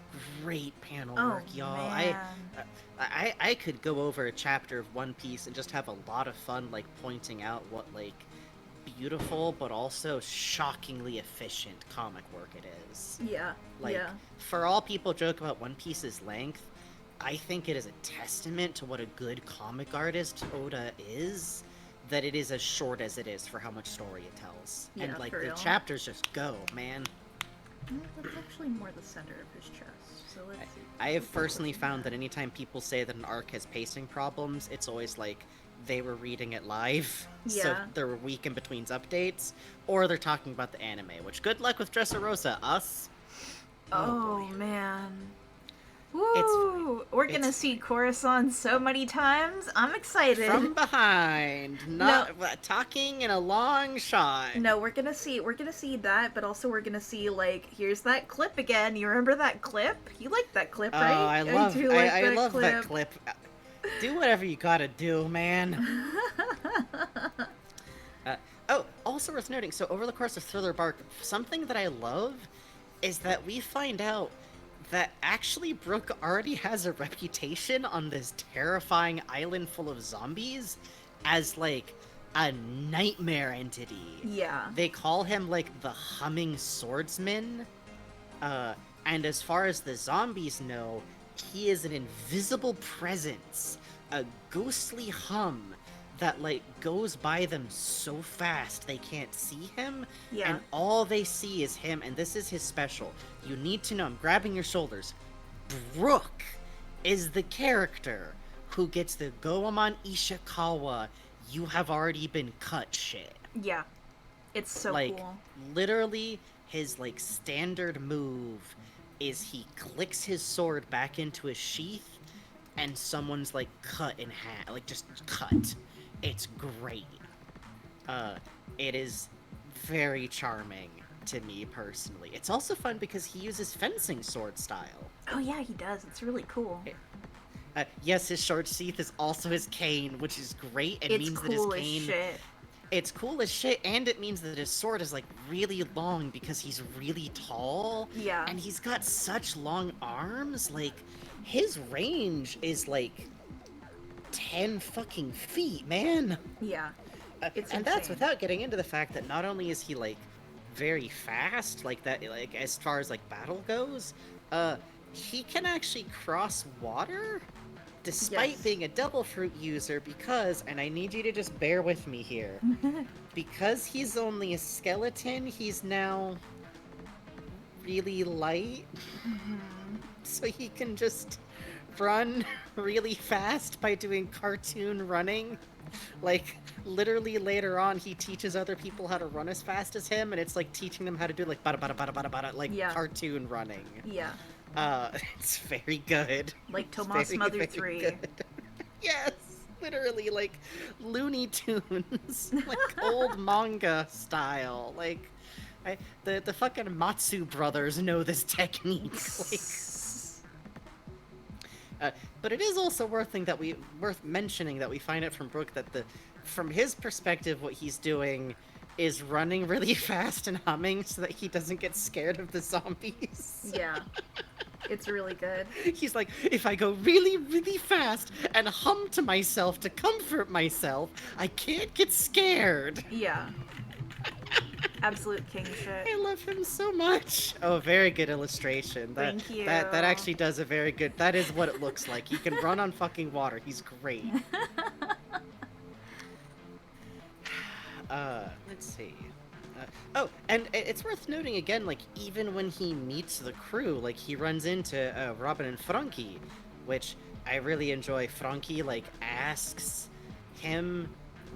great panel work, y'all. Man. I could go over a chapter of One Piece and just have a lot of fun, like, pointing out what, like, beautiful but also shockingly efficient comic work it is. Yeah. Like, for all people joke about One Piece's length, I think it is a testament to what a good comic artist Oda is, that it is as short as it is for how much story it tells. Yeah, and like for the real. chapters just go, man. That's actually more the center of his chest. So let's see. I have personally found that anytime people say that an arc has pacing problems, it's always like they were reading it live, so Yeah. they're a week in between updates, or they're talking about the anime, which good luck with Dressrosa, us. Oh, boy. man. It's Woo! We're gonna It's see Coruscant so many times. I'm excited. from behind, not talking in a long shot. No, we're gonna see that, but also we're gonna see, like, here's that clip again. You remember that clip? You like that clip, right? Oh, I love that clip. clip. Do whatever you gotta do, man. Also worth noting, so over the course of Thriller Bark, something that I love is that we find out that actually Brooke already has a reputation on this terrifying island full of zombies as, like, a nightmare entity. Yeah. They call him, like, the Humming Swordsman. And as far as the zombies know, he is an invisible presence, a ghostly hum that, like, goes by them so fast they can't see him, Yeah. and all they see is him, and this is his special. You need to know, I'm grabbing your shoulders. Brooke is the character who gets the Goemon Ishikawa, you have already been cut shit. Yeah. It's so Like, cool. literally, his, like, standard move is he clicks his sword back into his sheath, and someone's, like, cut in half. Like, just cut. It's great. It is very charming to me, personally. It's also fun because he uses fencing sword style. Oh yeah, he does. It's really cool. Yes, his short sheath is also his cane, which is great. It It's means cool that his cane... as shit. It's cool as shit, and it means that his sword is, like, really long because he's really tall. Yeah. And he's got such long arms, like, his range is, like, 10 fucking feet, man. Yeah. It's and that's insane. without getting into the fact that not only is he, like, very fast, like, that, like, as far as, like, battle goes, he can actually cross water? Despite Yes. being a devil fruit user, because, and I need you to just bear with me here, because he's only a skeleton, he's now really light, so he can just run really fast by doing cartoon running. Like, literally later on, he teaches other people how to run as fast as him, and it's like teaching them how to do, like, bada bada bada bada bada, like, Yeah. cartoon running. Yeah. It's very good. Like It's Tomas very, Mother very 3. good. Yes, literally, like, Looney Tunes, like, old manga style. Like, the fucking Matsu brothers know this technique. Like, but it is also worth mentioning that we find out from Brooke that from his perspective, what he's doing is running really fast and humming so that he doesn't get scared of the zombies. Yeah. It's really good. He's like, if I go really, really fast and hum to myself to comfort myself, I can't get scared. Yeah. Absolute king shit. I love him so much. Oh, very good illustration. Thank you. That actually does a very good... That is what it looks like. He can run on fucking water. He's great. Let's see. Oh, and it's worth noting again, like, even when he meets the crew, like, he runs into Robin and Frankie, which I really enjoy. Frankie, like, asks him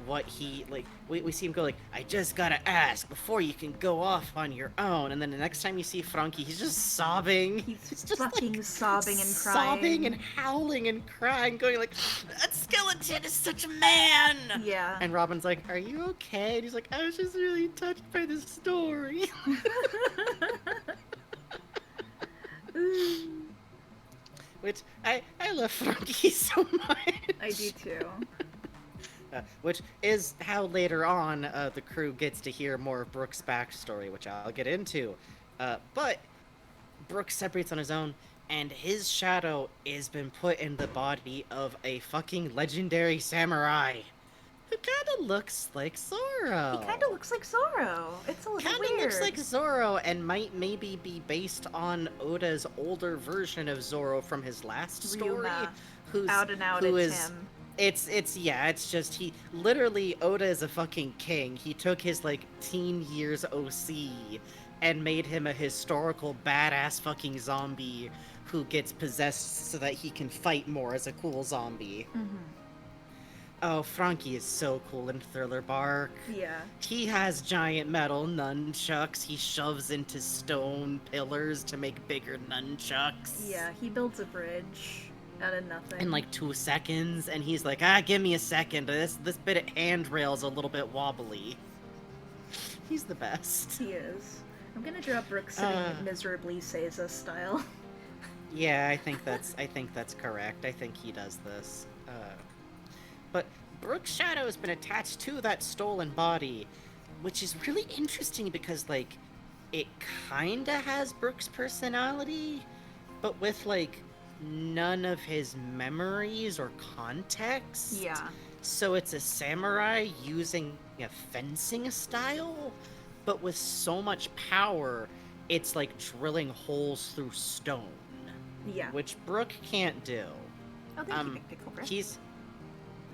what he, like, we see him go, like, I just gotta ask before you can go off on your own, and then the next time you see Frankie, he's just sobbing. He's just, fucking like, sobbing and crying. Sobbing and howling and crying, going like, that skeleton is such a man! Yeah. And Robin's like, are you okay? And he's like, I was just really touched by the story. Which, I love Frankie so much. I do too. Which is how later on the crew gets to hear more of Brooke's backstory, which I'll get into. But Brooke separates on his own, and his shadow has been put in the body of a fucking legendary samurai. who kind of looks like Zoro. He kind of looks like Zoro. It's a little Kind weird. of looks like Zoro and might maybe be based on Oda's older version of Zoro from his last story. Ryuma. Who's Out and out, who it's is, him. It's just he literally Oda is a fucking king. He took his like teen years OC and made him a historical badass fucking zombie who gets possessed so that he can fight more as a cool zombie. Mm-hmm. Oh, Frankie is so cool in Thriller Bark. Yeah. He has giant metal nunchucks he shoves into stone pillars to make bigger nunchucks. Yeah, he builds a bridge out of nothing. In like 2 seconds, and he's like, give me a second. This bit of handrail's a little bit wobbly. He's the best. He is. I'm gonna draw Brooke sitting miserably Seiza style. Yeah, I think that's correct. I think he does this. But Brooke's shadow has been attached to that stolen body, which is really interesting because, like, it kinda has Brooke's personality, but with, like, none of his memories or context. Yeah. So it's a samurai using a fencing style, but with so much power, it's like drilling holes through stone. Yeah. Which Brooke can't do. Oh, thank you, Big Pickle Breath.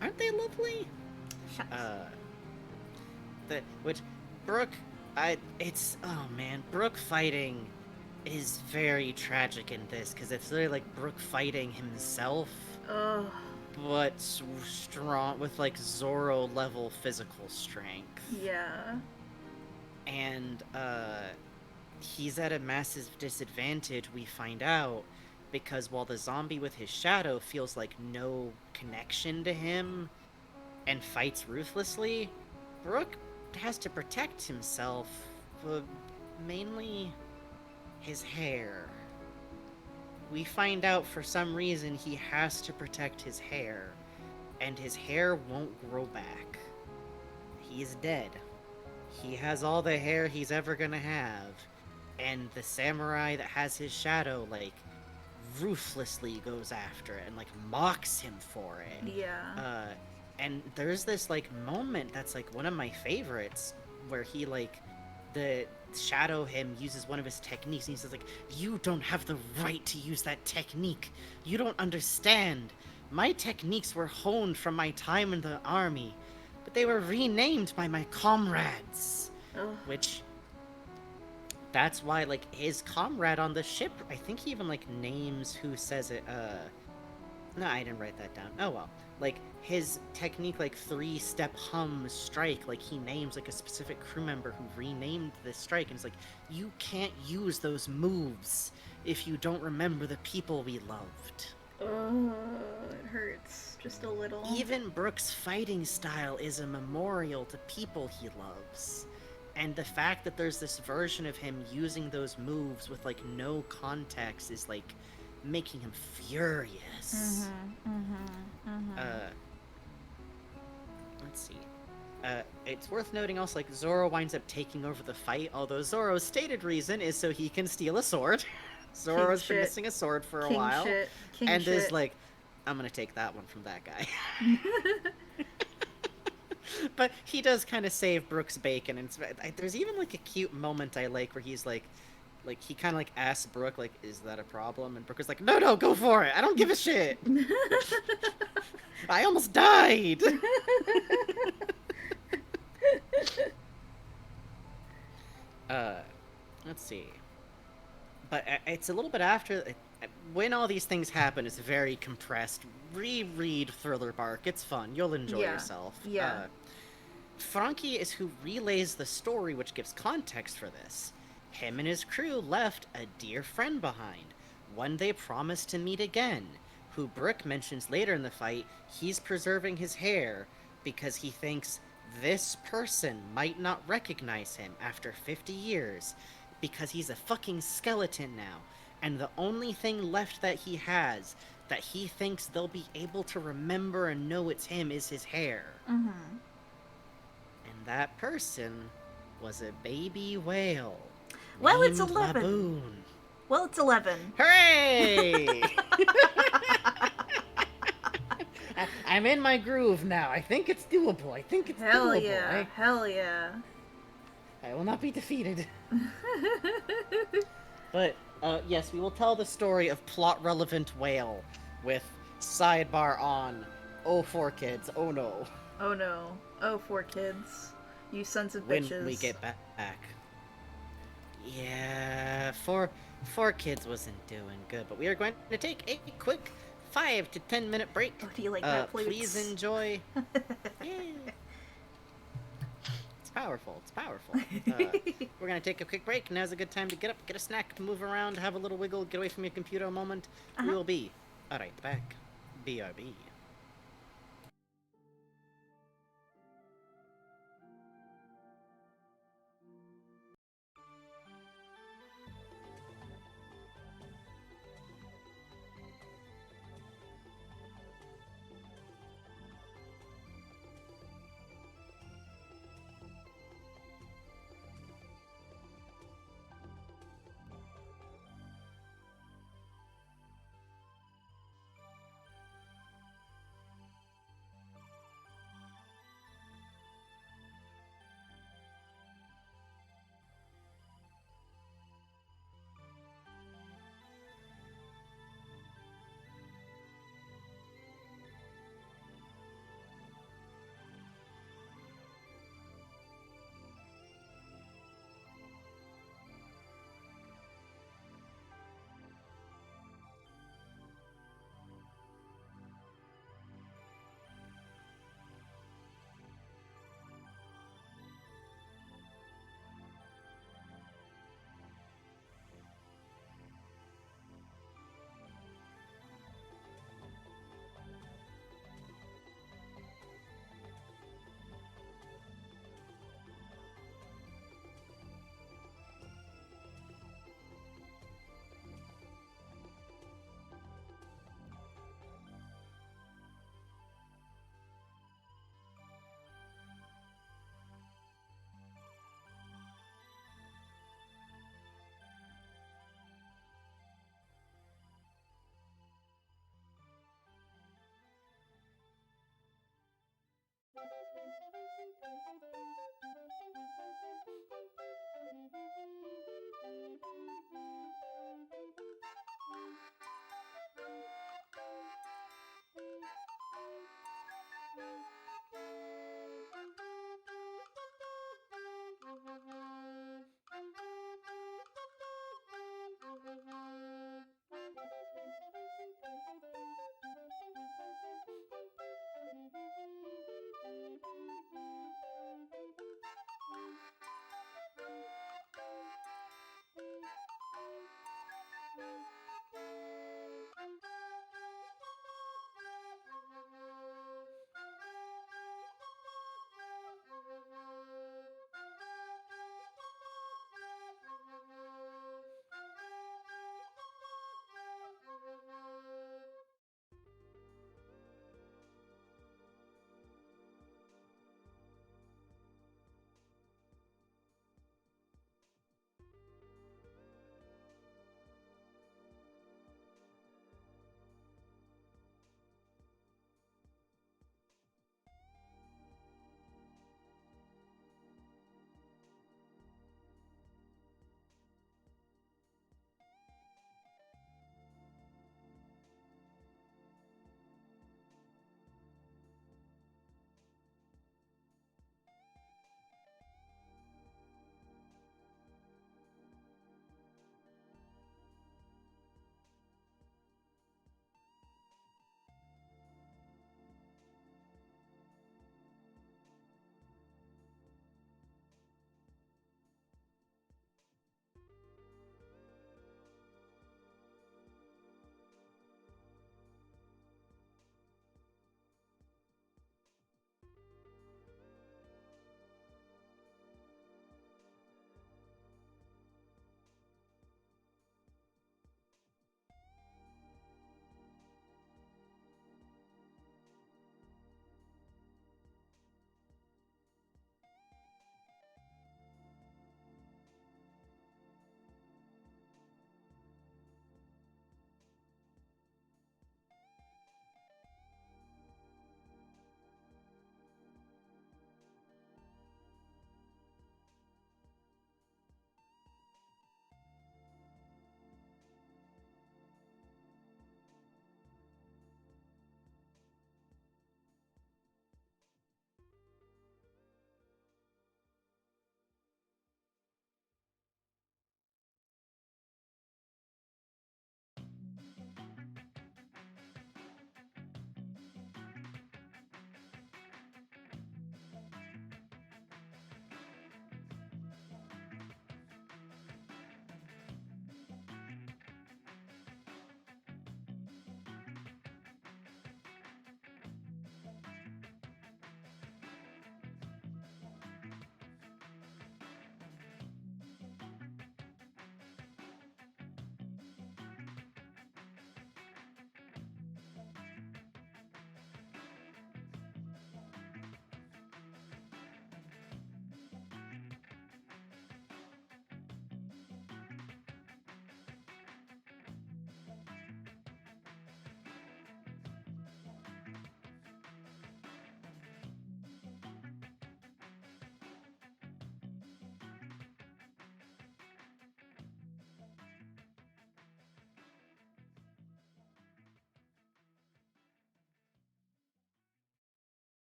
Aren't they lovely? Shucks. Brooke, Brooke fighting is very tragic in this, because it's literally like Brooke fighting himself, Ugh. but strong, with like Zoro level physical strength. Yeah. And, he's at a massive disadvantage, we find out, because while the zombie with his shadow feels like no connection to him and fights ruthlessly, Brooke has to protect himself, mainly his hair. We find out for some reason he has to protect his hair, and his hair won't grow back. He's dead. He has all the hair he's ever gonna have, and the samurai that has his shadow, like, ruthlessly goes after it and like mocks him for it. Yeah. And there's this like moment that's like one of my favorites where he like the shadow him uses one of his techniques and he says like, you don't have the right to use that technique. You don't understand. My techniques were honed from my time in the army, but they were renamed by my comrades. Ugh. Which that's why, like, his comrade on the ship, I think he even, like, names who says it, no, I didn't write that down. Oh, well. Like, his technique, like, 3-step hum strike, like, he names, like, a specific crew member who renamed this strike, and it's like, you can't use those moves if you don't remember the people we loved. Oh, it hurts. Just a little. Even Brooke's fighting style is a memorial to people he loves. And the fact that there's this version of him using those moves with, like, no context is, like, making him furious. Let's see. It's worth noting also, like, Zoro winds up taking over the fight, although Zoro's stated reason is so he can steal a sword. Zoro's been missing a sword for a while. And is like, I'm gonna take that one from that guy. But he does kind of save Brooke's bacon, and there's even like a cute moment I like where he's like he kind of like asks Brooke like, "Is that a problem?" And Brooke is like, "No, go for it. I don't give a shit. I almost died." Let's see. But it's a little bit after when all these things happen. It's very compressed. Reread Thriller Bark. It's fun. You'll enjoy yourself. Yeah. Frankie is who relays the story, which gives context for this. Him and his crew left a dear friend behind, one they promised to meet again, who Brooke mentions later in the fight he's preserving his hair because he thinks this person might not recognize him after 50 years, because he's a fucking skeleton now, and the only thing left that he has that he thinks they'll be able to remember and know it's him is his hair. Mm-hmm. And that person was a baby whale. Well, it's named 11. Laboon. Well, it's 11. Hooray! I'm in my groove now. I think it's doable. I think it's Hell doable. yeah. Hell yeah. I will not be defeated. But, yes, we will tell the story of plot-relevant whale with sidebar on. Oh, 4 kids. Oh, no. Oh no. Oh, 4 kids. You sons of When bitches. we get back. Yeah, 4 kids wasn't doing good, but we are going to take a quick 5 to 10 minute break. Oh, do you like that, Plutes? Please enjoy. Yeah. It's powerful. It's powerful. We're gonna take a quick break. Now's a good time to get up, get a snack, move around, have a little wiggle, get away from your computer a moment. We will be right back. BRB.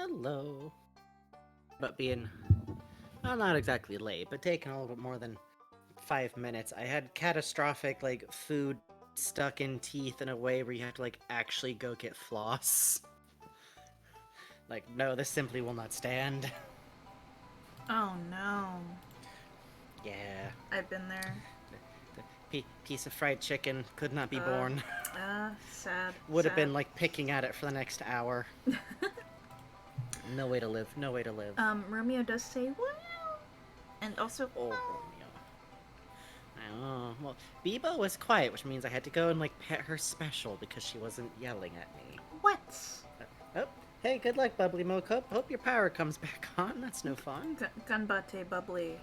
Hello. But being, well, not exactly late, but taking a little bit more than 5 minutes. I had catastrophic, like, food stuck in teeth in a way where you have to, like, actually go get floss. Like, no, this simply will not stand. Oh no. Yeah. I've been there. The piece of fried chicken could not be born. Sad. Would have sad. been like picking at it for the next hour. No way to live. No way to live. Romeo does say, well, and also, Oh, Romeo. Oh, well, Bebo was quiet, which means I had to go and, like, pet her special because she wasn't yelling at me. what? Oh, hey, good luck, Bubbly Moco. Hope your power comes back on. That's no fun. Ganbate bubbly.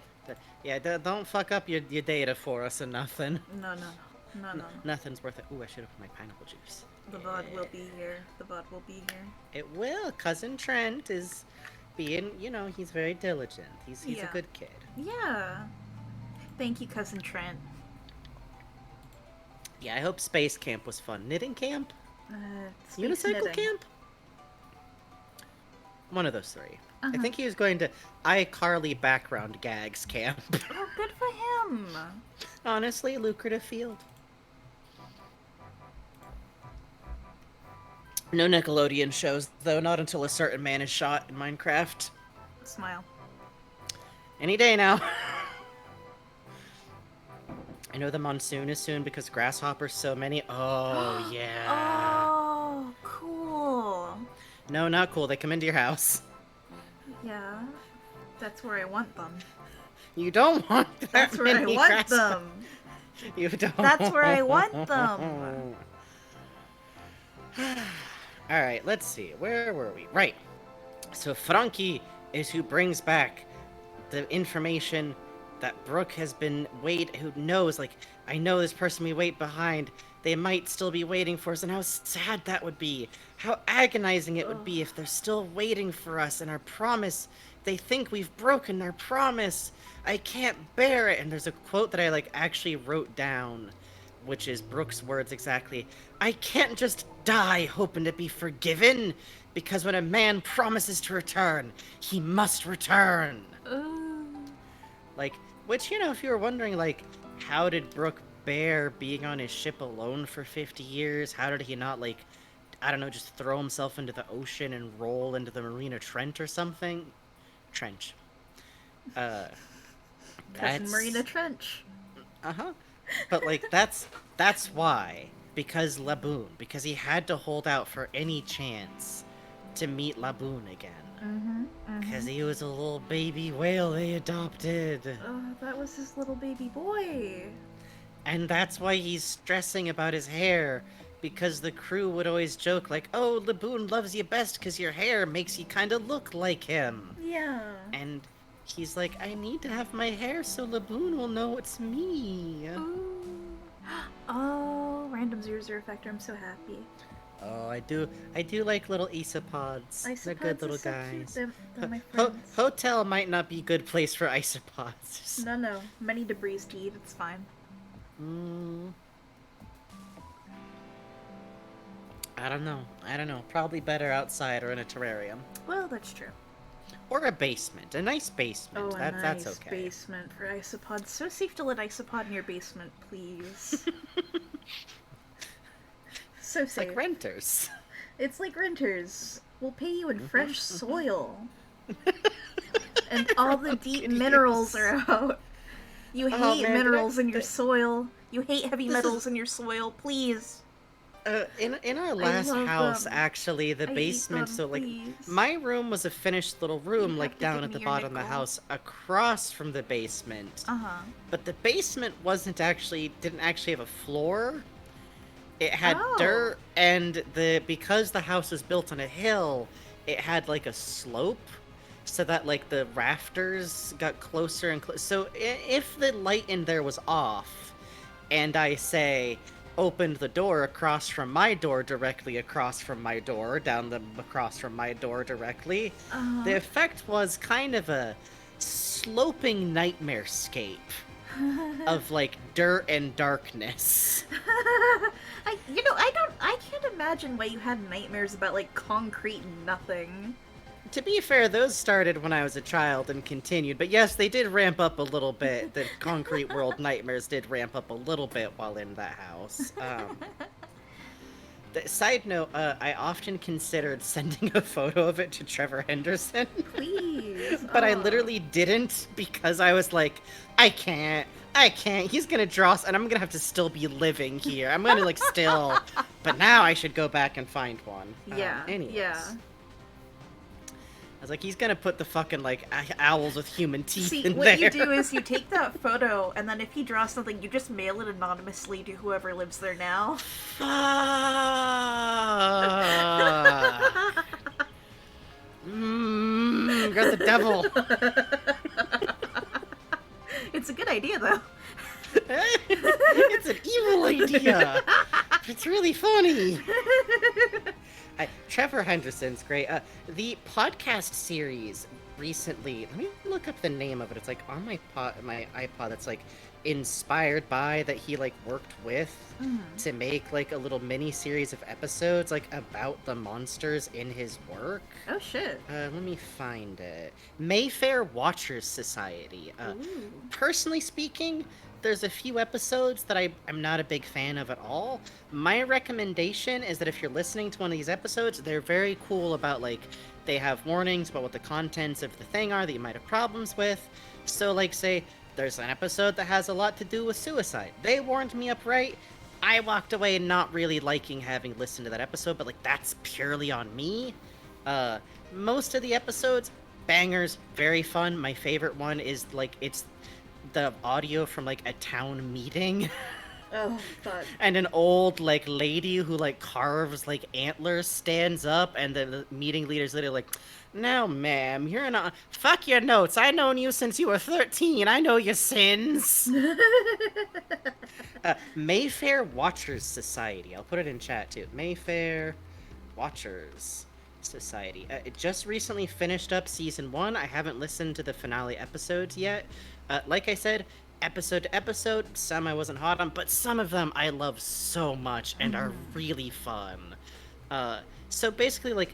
Yeah, don't fuck up your data for us or nothing. No. Nothing's worth it. Ooh, I should have put my pineapple juice. The VOD will be here. The VOD will be here. It will. Cousin Trent is being, he's very diligent. He's a good kid. Yeah. Thank you, Cousin Trent. Yeah, I hope space camp was fun. Knitting camp? Space Unicycle knitting. camp? One of those three. Uh-huh. I think he was going to iCarly background gags camp. Oh, good for him. Honestly, lucrative field. No Nickelodeon shows, though, not until a certain man is shot in Minecraft. Smile. Any day now. I know the monsoon is soon because grasshoppers so many. Oh, yeah. Oh, cool. No, not cool. They come into your house. Yeah. That's where I want them. You don't want that That's where I many want them. You don't. That's where I want them. Alright, let's see. Where were we? Right. So Frankie is who brings back the information that Brooke has been who knows, like, I know this person we wait behind. They might still be waiting for us, and how sad that would be. How agonizing it would be if they're still waiting for us, and our promise, they think we've broken our promise. I can't bear it. And there's a quote that I, like, actually wrote down, which is Brooke's words exactly. I can't just die hoping to be forgiven, because when a man promises to return, he must return. Like, which, if you were wondering, like, how did Brooke bear being on his ship alone for 50 years? How did he not, like, I don't know, just throw himself into the ocean and roll into the Marina Trench or something? Trench. Cousin Marina Trench. Uh-huh. But, like, that's why. Because Laboon. Because he had to hold out for any chance to meet Laboon again. Because he was a little baby whale they adopted. That was his little baby boy. And that's why he's stressing about his hair. Because the crew would always joke, like, oh, Laboon loves you best because your hair makes you kind of look like him. Yeah. And he's like, I need to have my hair so Laboon will know it's me. Ooh. Oh, random 00 factor. I'm so happy. Oh, I do like little isopods. They're good little so guys. Cute. They're my friends. Hotel might not be a good place for isopods. No. Many debris to eat. It's fine. I don't know. Probably better outside or in a terrarium. Well, that's true. Or a basement. A nice basement. Oh, That's nice okay. basement for isopods. So safe to let isopod in your basement, please. So It's safe. like renters. It's like renters. We'll pay you in fresh soil. And all the deep minerals are out. You hate minerals in your soil. You hate heavy metals in your soil, please. In our last house, them. actually, the I hate basement, them, so, like, please. my room was a finished little room, You like, have to down give at me the your bottom of the nickel. house, across from the basement. Uh-huh. But the basement didn't actually have a floor. It had Oh. dirt, and because the house was built on a hill, it had, like, a slope, so that, like, the rafters got closer and closer. So if the light in there was off, and I say opened the door across from my door, directly across from my door, across from my door directly, the effect was kind of a sloping nightmare-scape of, like, dirt and darkness. I can't imagine why you had nightmares about, like, concrete nothing. To be fair, those started when I was a child and continued, but yes, they did ramp up a little bit. The Concrete World nightmares did ramp up a little bit while in that house. Side note, I often considered sending a photo of it to Trevor Henderson. Please. But I literally didn't because I was like, I can't. He's gonna draw, and I'm gonna have to still be living here. I'm gonna, like, still. But now I should go back and find one. Yeah, Anyways. yeah. I was like, he's gonna put the fucking, like, owls with human teeth in what there. you do is you take that photo, and then if he draws something, you just mail it anonymously to whoever lives there now. You're the devil. It's a good idea, though. It's an evil idea. It's really funny. Trevor Henderson's great. The podcast series recently, let me look up the name of it. It's like on my iPod. That's like inspired by that he like worked with to make like a little mini series of episodes like about the monsters in his work. Oh shit. Let me find it. Mayfair Watchers Society. Personally speaking, there's a few episodes that I'm not a big fan of at all. My recommendation is that if you're listening to one of these episodes, they're very cool about, like, they have warnings about what the contents of the thing are that you might have problems with. So, like, say, there's an episode that has a lot to do with suicide. They warned me upright. I walked away not really liking having listened to that episode, but, like, that's purely on me. Most of the episodes, bangers, very fun. My favorite one is, like, it's the audio from, like, a town meeting. Oh, fuck. And an old, like, lady who, like, carves, like, antlers stands up, and the meeting leader's literally like, "Now, ma'am, you're not... Fuck your notes. I've known you since you were 13. I know your sins." Mayfair Watchers Society. I'll put it in chat, too. Mayfair Watchers Society. It just recently finished up Season 1. I haven't listened to the finale episodes yet. Like I said, episode to episode, some I wasn't hot on, but some of them I love so much and are really fun. So basically, like,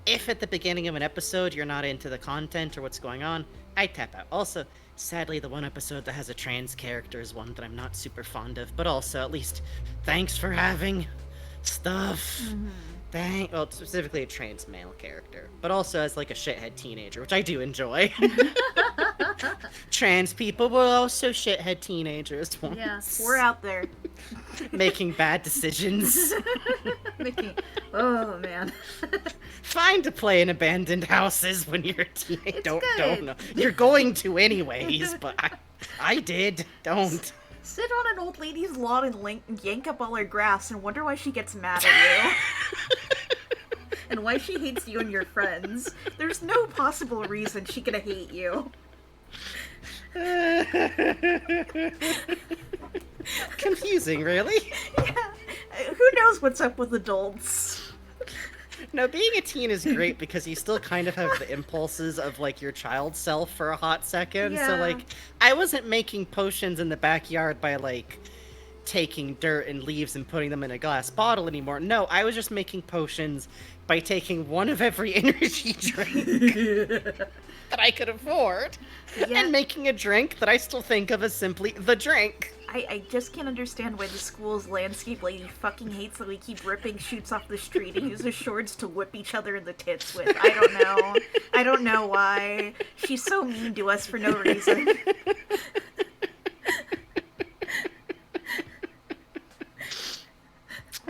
if at the beginning of an episode you're not into the content or what's going on, I tap out. Also, sadly, the one episode that has a trans character is one that I'm not super fond of, but also, at least, thanks for having stuff. Well, specifically a trans male character, but also as, like, a shithead teenager, which I do enjoy. Trans people were also shithead teenagers once. Yeah, we're out there. Making bad decisions. Oh, man. Fine to play in abandoned houses when you're a teenager. Don't know. good. You're going to anyways, but I did. Don't. Sit on an old lady's lawn and yank up all her grass and wonder why she gets mad at you. And why she hates you and your friends. There's no possible reason she could hate you. Confusing, really? Yeah. Who knows what's up with adults? No, being a teen is great because you still kind of have the impulses of, like, your child self for a hot second. Yeah. So, like, I wasn't making potions in the backyard by, like, taking dirt and leaves and putting them in a glass bottle anymore. No, I was just making potions by taking one of every energy drink that I could afford and making a drink that I still think of as simply the drink. I just can't understand why the school's landscape lady fucking hates that we keep ripping shoots off the street and uses swords to whip each other in the tits with. I don't know. I don't know why. She's so mean to us for no reason.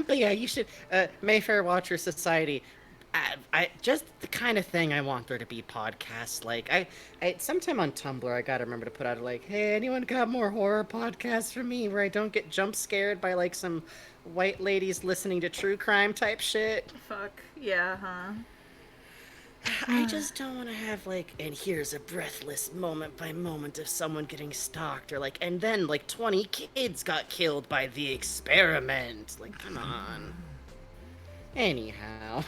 But yeah, you should, Mayfair Watcher Society, I just the kind of thing I want there to be podcasts. Like, I sometime on Tumblr, I gotta remember to put out, like, hey, anyone got more horror podcasts for me where I don't get jump scared by, like, some white ladies listening to true crime type shit? Fuck. Yeah, huh? I just don't want to have, like, and here's a breathless moment by moment of someone getting stalked, or, like, and then, like, 20 kids got killed by the experiment. Like, come on. Anyhow.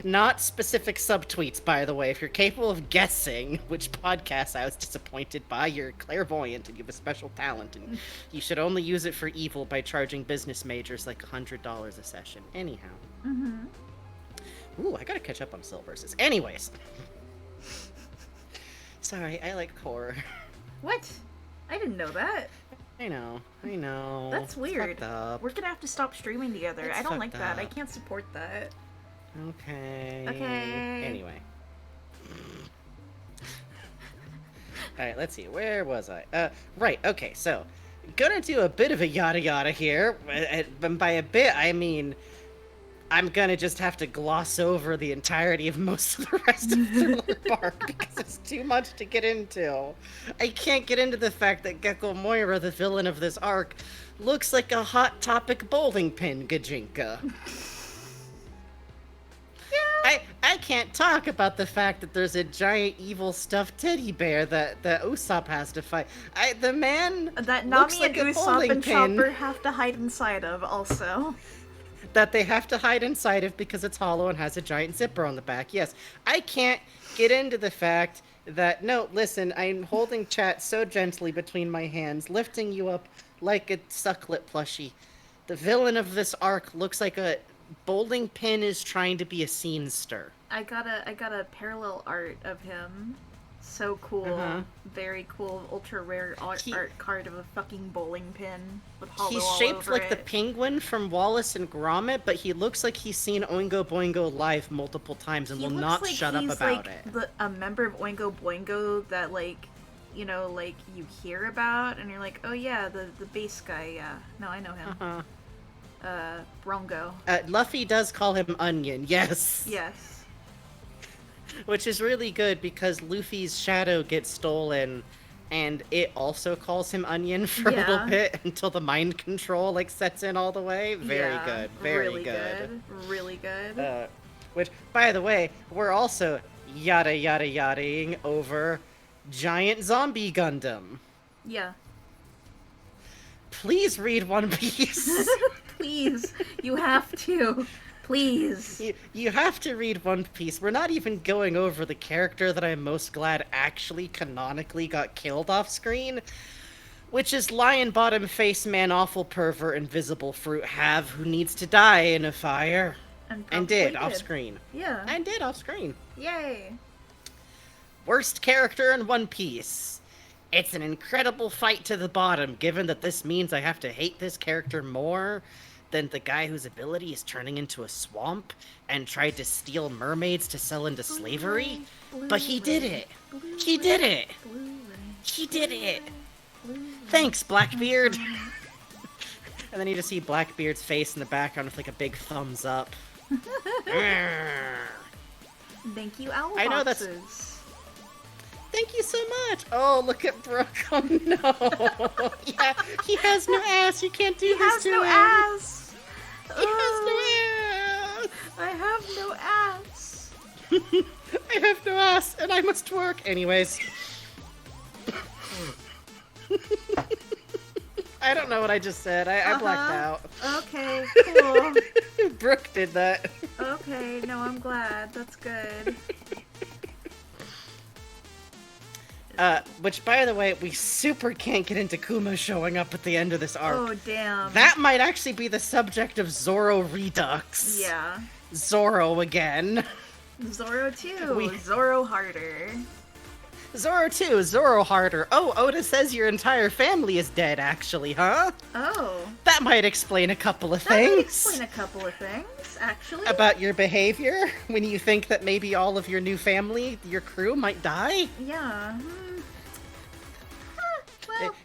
Not specific subtweets, by the way. If you're capable of guessing which podcast I was disappointed by, you're clairvoyant and you have a special talent, and you should only use it for evil by charging business majors like $100 a session. Anyhow. Ooh, I gotta catch up on Silverses. Anyways. Sorry, I like horror. What? I didn't know that. I know. That's weird. It's fucked up. We're gonna have to stop streaming together. It's I don't like fucked that. I up. can't support that. Okay. Okay. Anyway. Alright, let's see. Where was I? Right, okay, so. Gonna do a bit of a yada yada here. And by a bit, I mean... I'm gonna just have to gloss over the entirety of most of the rest of Thriller Bark because it's too much to get into. I can't get into the fact that Gecko Moira, the villain of this arc, looks like a Hot Topic bowling pin Gajinka. I can't talk about the fact that there's a giant evil stuffed teddy bear that Usopp has to fight. The man that looks Nami like and a Usopp bowling and pin Chopper have to hide inside of also. that they have to hide inside of because it's hollow and has a giant zipper on the back. Yes, I can't get into the fact that, no, listen, I'm holding chat so gently between my hands, lifting you up like a sucklet plushie. The villain of this arc looks like a bowling pin is trying to be a scenester. I got a parallel art of him. So cool. Very cool, ultra rare art card of a fucking bowling pin with hollow He's all shaped over like it. the penguin from Wallace and Gromit, but he looks like he's seen Oingo Boingo live multiple times and He will looks not like shut up he's about like it. a member of Oingo Boingo that, like, you know, like, you hear about, and you're like, oh yeah, the bass guy, yeah. No, I know him. Brongo. Luffy does call him Onion, yes. Yes. Which is really good because Luffy's shadow gets stolen and it also calls him Onion for a little bit until the mind control like sets in all the way. Very good. Very really good. Really good. Which, by the way, we're also yada yada yadaing over Giant Zombie Gundam. Yeah. Please read One Piece. Please. You have to. Please. You have to read One Piece. We're not even going over the character that I'm most glad actually canonically got killed off screen, which is Lion Bottom Face Man Awful Pervert Invisible Fruit Have, who needs to die in a fire. And did off screen. Yeah. And did off screen. Yay. Worst character in One Piece. It's an incredible fight to the bottom, given that this means I have to hate this character more than the guy whose ability is turning into a swamp and tried to steal mermaids to sell into slavery. But he did it. He did it. He did it. Thanks, Blackbeard. And then you just see Blackbeard's face in the background with like a big thumbs up. Thank you, Owl I know Boxes. that's... Thank you so much. Oh, look at Brooke. Oh no. Yeah, he has no ass. You can't do this to him. He has no ass. He has no ass. I have no ass. I have no ass, and I must work. Anyways. I don't know what I just said. I blacked out. Okay, cool. Brooke did that. Okay, no, I'm glad. That's good. Which, by the way, we super can't get into Kuma showing up at the end of this arc. Oh, damn. That might actually be the subject of Zoro Redux. Yeah. Zoro again. Zoro 2. Zoro harder. Zoro 2, Zoro harder. Oh, Oda says your entire family is dead, actually, huh? Oh. That might explain a couple of That things. might explain a couple of things, actually. About your behavior when you think that maybe all of your new family, your crew, might die? Yeah. Well...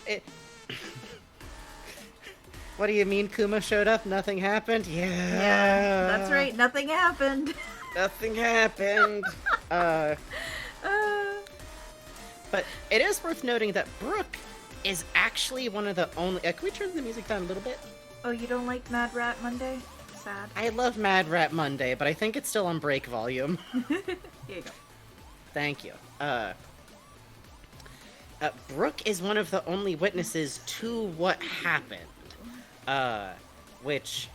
What do you mean Kuma showed up? Nothing happened? Yeah. Yeah, that's right. Nothing happened. Nothing happened. But it is worth noting that Brooke is actually one of the only... can we turn the music down a little bit? Oh, you don't like Mad Rat Monday? Sad. I love Mad Rat Monday, but I think it's still on break volume. Here you go. Thank you. Brooke is one of the only witnesses to what happened. Which...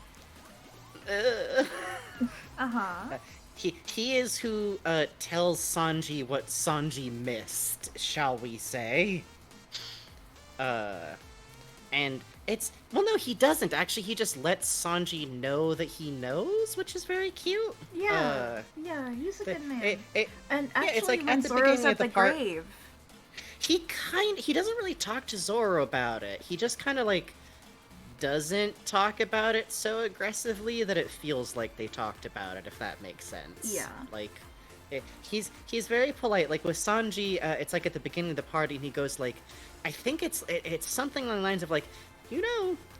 Uh-huh. He is who tells Sanji what Sanji missed, shall we say. And Well, no, he doesn't. Actually, he just lets Sanji know that he knows, which is very cute. Yeah, he's a good man. And actually, it's like when at the Zoro's beginning at of the the part, grave, he doesn't really talk to Zoro about it. He just kind of like doesn't talk about it so aggressively that it feels like they talked about it, if that makes sense. Yeah. Like, he's very polite. Like with Sanji, it's like at the beginning of the party, and he goes like, I think it's something along the lines of like,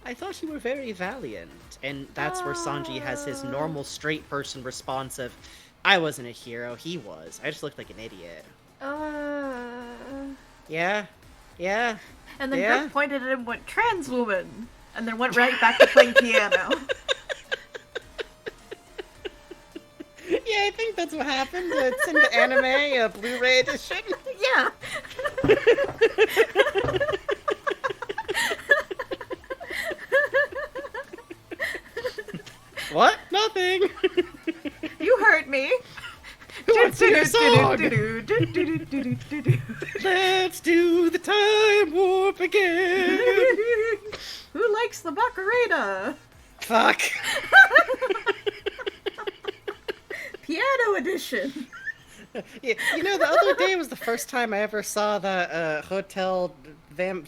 I thought you were very valiant, and that's where Sanji has his normal straight person response of, I wasn't a hero, he was. I just looked like an idiot. Yeah. And then Brook pointed at him and went, trans woman! And then went right back to playing piano. Yeah, I think that's what happened. It's in the anime, Blu-ray edition. Yeah. What? Nothing. You heard me. Who wants to hear a song? Let's do the time warp again. Who likes the Macarena? Fuck. Piano edition. Yeah, the other day was the first time I ever saw the Hotel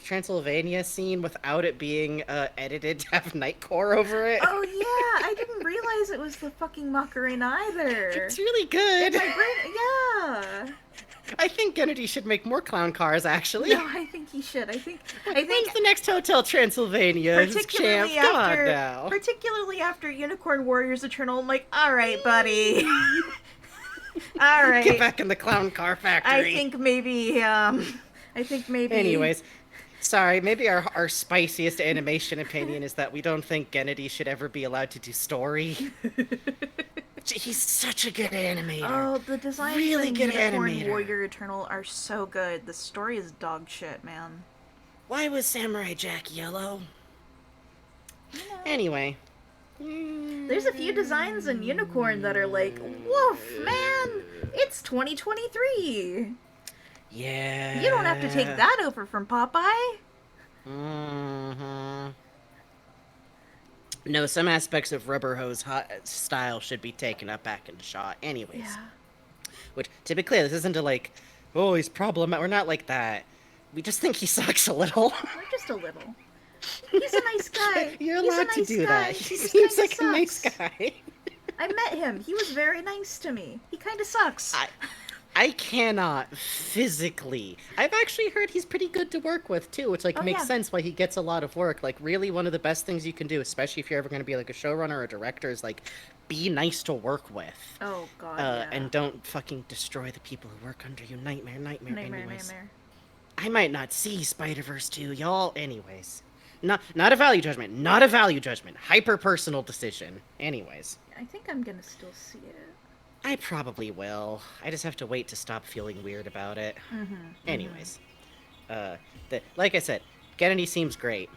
Transylvania scene without it being edited to have Nightcore over it. Oh yeah, I didn't realize it was the fucking Macarena either. It's really good. In my brain, yeah. I think Gennady should make more clown cars, actually. No, I think he should. I think When's the next Hotel Transylvania? Particularly after Unicorn Warriors Eternal, I'm like, all right, buddy. All right. Get back in the clown car factory. I think maybe. Anyways, sorry. Maybe our spiciest animation opinion is that we don't think Gennady should ever be allowed to do story. He's such a good animator. Oh, the designs really in good Unicorn animator. Warrior Eternal are so good. The story is dog shit, man. Why was Samurai Jack yellow? Anyway. There's a few designs in Unicorn that are like, woof, man! It's 2023! Yeah. You don't have to take that over from Popeye! Mm-hmm. No, some aspects of Rubber Hose style should be taken up back into Shaw. Anyways. Yeah. Which, to be clear, this isn't a like, oh, he's problematic. We're not like that. We just think he sucks a little. We're just a little. He's a nice guy. You're allowed to do that. He seems like a nice guy. I met him. He was very nice to me. He kind of sucks. I cannot physically. I've actually heard he's pretty good to work with too, which makes sense why he gets a lot of work. Like really one of the best things you can do, especially if you're ever going to be like a showrunner or a director, is like be nice to work with. Oh god. Yeah. And don't fucking destroy the people who work under you. Nightmare. Anyways. Nightmare. I might not see Spider-Verse 2, y'all. Anyways. Not a value judgment. Not a value judgment. Hyper-personal decision. Anyways. I think I'm gonna still see it. I probably will. I just have to wait to stop feeling weird about it. Anyways. Like I said, Gennady seems great.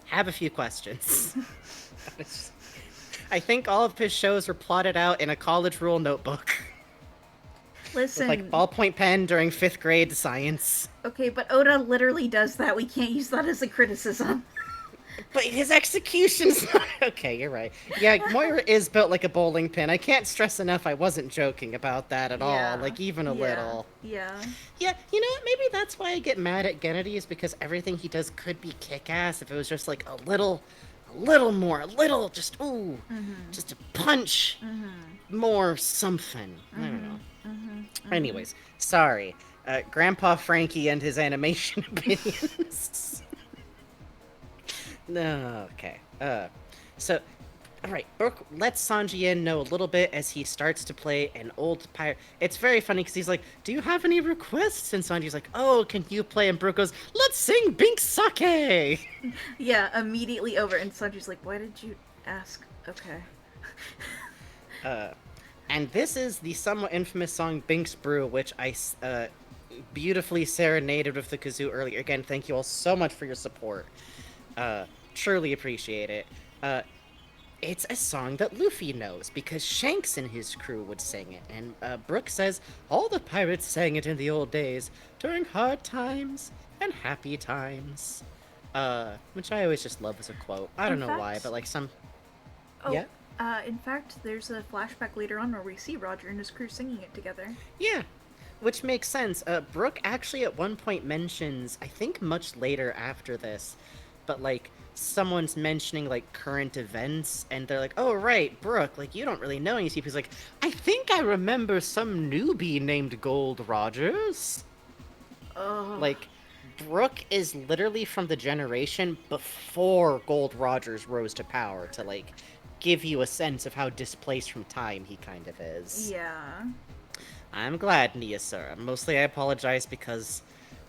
Have a few questions. I think all of his shows were plotted out in a college rule notebook. Listen. With, like, ballpoint pen during 5th grade science. Okay, but Oda literally does that. We can't use that as a criticism. But his execution's not... Okay, you're right. Yeah, Moira is built like a bowling pin. I can't stress enough I wasn't joking about that at all. Like, even a little. Yeah. Yeah, you know what? Maybe that's why I get mad at Gennady, is because everything he does could be kick-ass if it was just, like, a little more, just a punch more something. I don't know. Anyways, sorry. Grandpa Frankie and his animation opinions. No, okay. So, alright, Brook lets Sanji in know a little bit as he starts to play an old pirate. It's very funny because he's like, do you have any requests? And Sanji's like, oh, can you play? And Brook goes, let's sing Bink Sake! Yeah, immediately over. And Sanji's like, why did you ask? Okay. And this is the somewhat infamous song Bink's Brew, which I beautifully serenaded with the kazoo earlier. Again, thank you all so much for your support. Truly appreciate it. It's a song that Luffy knows, because Shanks and his crew would sing it. And Brook says, all the pirates sang it in the old days, during hard times and happy times. Which I always just love as a quote. I don't know why, but like some. Oh, Yeah. In fact, there's a flashback later on where we see Roger and his crew singing it together. Yeah, which makes sense. Brooke actually at one point mentions, I think much later after this, but like someone's mentioning like current events, and they're like, "Oh right, Brooke, like you don't really know any CPs." Like, I think I remember some newbie named Gold Rogers. Oh. Like, Brooke is literally from the generation before Gold Rogers rose to power to like give you a sense of how displaced from time he kind of is. Yeah. I'm glad, Nia, sir. Mostly I apologize because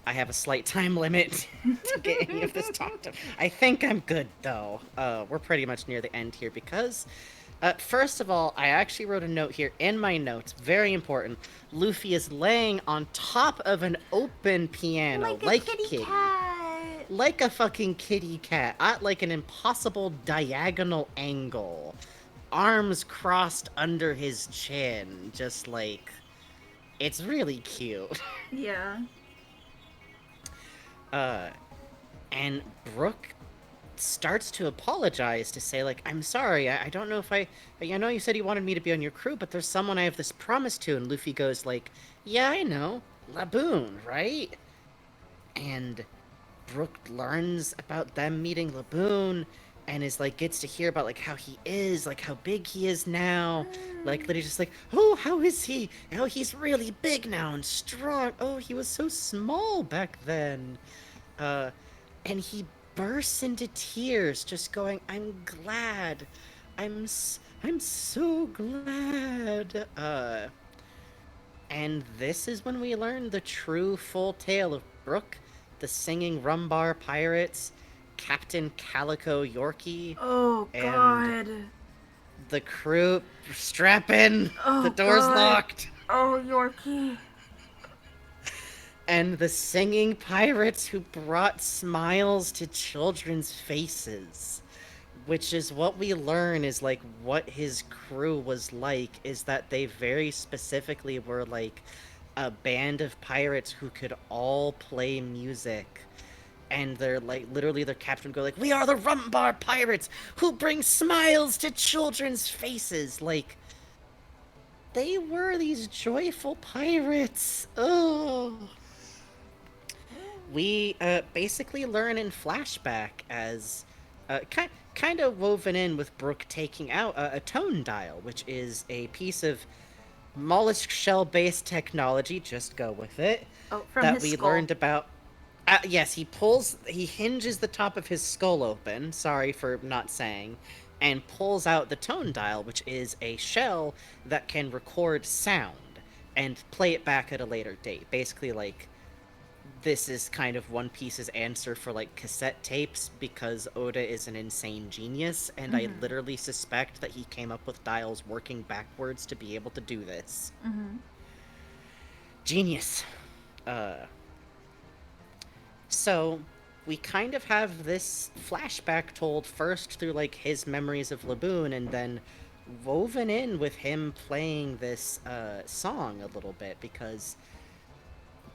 I have a slight time limit to get any of this talked up. I think I'm good, though. We're pretty much near the end here because, first of all, I actually wrote a note here in my notes, very important. Luffy is laying on top of an open piano, like a kitty cat. like a fucking kitty cat, at like an impossible diagonal angle. Arms crossed under his chin, just like... It's really cute. Yeah. And Brooke starts to apologize to say, like, I'm sorry, I don't know if I know you said you wanted me to be on your crew, but there's someone I have this promise to, and Luffy goes, like, yeah, I know, Laboon, right? And Brooke learns about them meeting Laboon, and is like, gets to hear about like how he is, like how big he is now. Like literally just like, oh, how is he? Oh, he's really big now and strong. Oh, he was so small back then. And he bursts into tears, just going, I'm glad. I'm so glad. And this is when we learn the true full tale of Brooke, the singing Rumbar Pirates, Captain Calico Yorkie. Oh, God. The crew, strap in. Oh, the door's God. locked. Oh, Yorkie. And the singing pirates who brought smiles to children's faces. Which is what we learn is, like, what his crew was like, is that they very specifically were, like, a band of pirates who could all play music. And they're, like, literally their captain would go, like, we are the Rumbar Pirates who bring smiles to children's faces. Like, they were these joyful pirates. Oh. We basically learn in flashback as kind of woven in with Brooke taking out a tone dial, which is a piece of mollusk shell-based technology. Just go with it. Oh, from that his we skull. learned about. Yes, he hinges the top of his skull open. Sorry for not saying. And pulls out the tone dial, which is a shell that can record sound and play it back at a later date. Basically, like, this is kind of One Piece's answer for, like, cassette tapes, because Oda is an insane genius, and I literally suspect that he came up with dials working backwards to be able to do this. Genius. So, we kind of have this flashback told first through, like, his memories of Laboon, and then woven in with him playing this song a little bit, because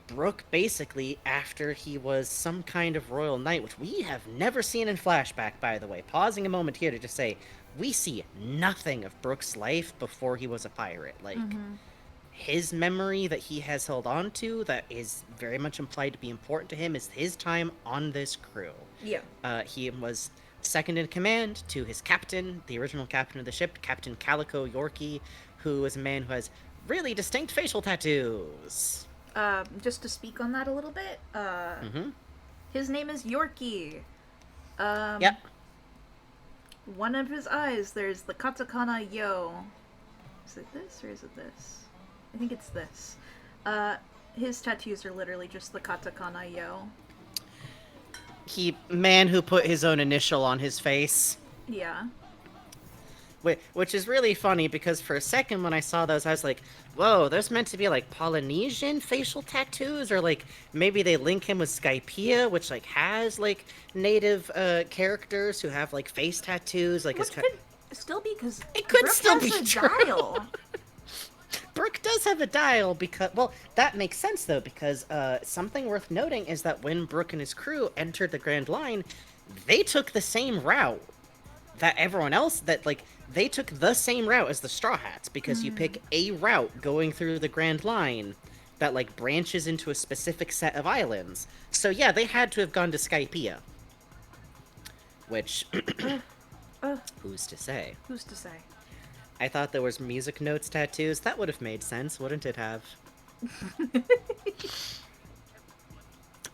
Brooke, basically, after he was some kind of royal knight, which we have never seen in flashback, by the way, pausing a moment here to just say, we see nothing of Brooke's life before he was a pirate. Like, his memory that he has held on to, that is very much implied to be important to him, is his time on this crew. Yeah. He was second in command to his captain, the original captain of the ship, Captain Calico Yorkie, who is a man who has really distinct facial tattoos. Just to speak on that a little bit, his name is Yorkie. Yep. One of his eyes, there's the katakana yo. Is it this or is it this? I think it's this. His tattoos are literally just the katakana yo. Man who put his own initial on his face. Yeah. Which is really funny, because for a second when I saw those, I was like, whoa, there's meant to be, like, Polynesian facial tattoos, or, like, maybe they link him with Skypiea, which, like, has, like, native characters who have, like, face tattoos, like, Which could still be, because it could still be true. Dial. Brooke does have a dial because, well, that makes sense though, because something worth noting is that when Brooke and his crew entered the Grand Line, they took the same route that everyone else, they took the same route as the Straw Hats, because you pick a route going through the Grand Line that, like, branches into a specific set of islands. So yeah, they had to have gone to Skypiea. Which, who's to say? Who's to say? I thought there was music notes tattoos. That would have made sense, wouldn't it have?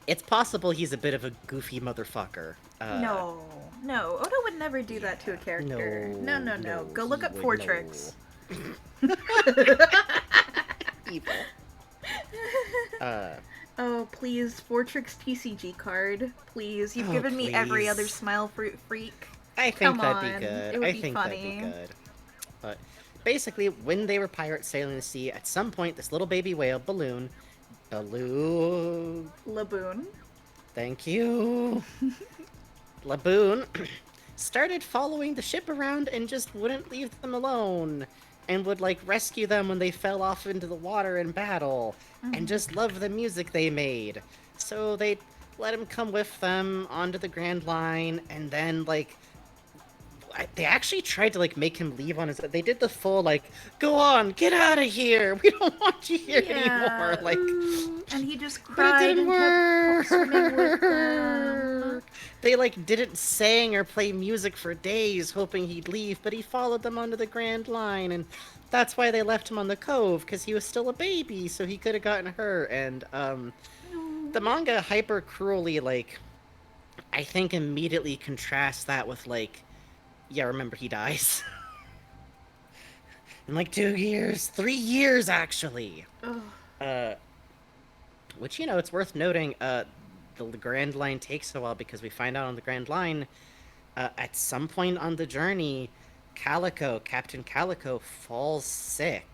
It's possible he's a bit of a goofy motherfucker. No. Oda would never do that to a character. No. Go look up Fortrix. Evil. Oh, please, Fortrix TCG card. Please, you've given me every other Smile Fruit freak. I think that'd be good. It would I be think funny. that'd be good. But basically, when they were pirates sailing the sea, at some point, this little baby whale, Balloon... Laboon. Thank you. Laboon started following the ship around and just wouldn't leave them alone. And would, like, rescue them when they fell off into the water in battle. And just love the music they made. So they let him come with them onto the Grand Line, and then, like... They actually tried to, like, make him leave on his... They did the full, like, go on, get out of here! We don't want you here anymore! Like... And he just cried and kept swimming with them. They, like, didn't sing or play music for days, hoping he'd leave, but he followed them onto the Grand Line, and that's why they left him on the cove, because he was still a baby, so he could have gotten hurt, and, the manga hyper-cruelly, like, I think immediately contrasts that with, like, yeah, remember he dies. In, like, 2 years. 3 years, actually! Which, you know, it's worth noting, the Grand Line takes a while, because we find out on the Grand Line, at some point on the journey, Captain Calico falls sick.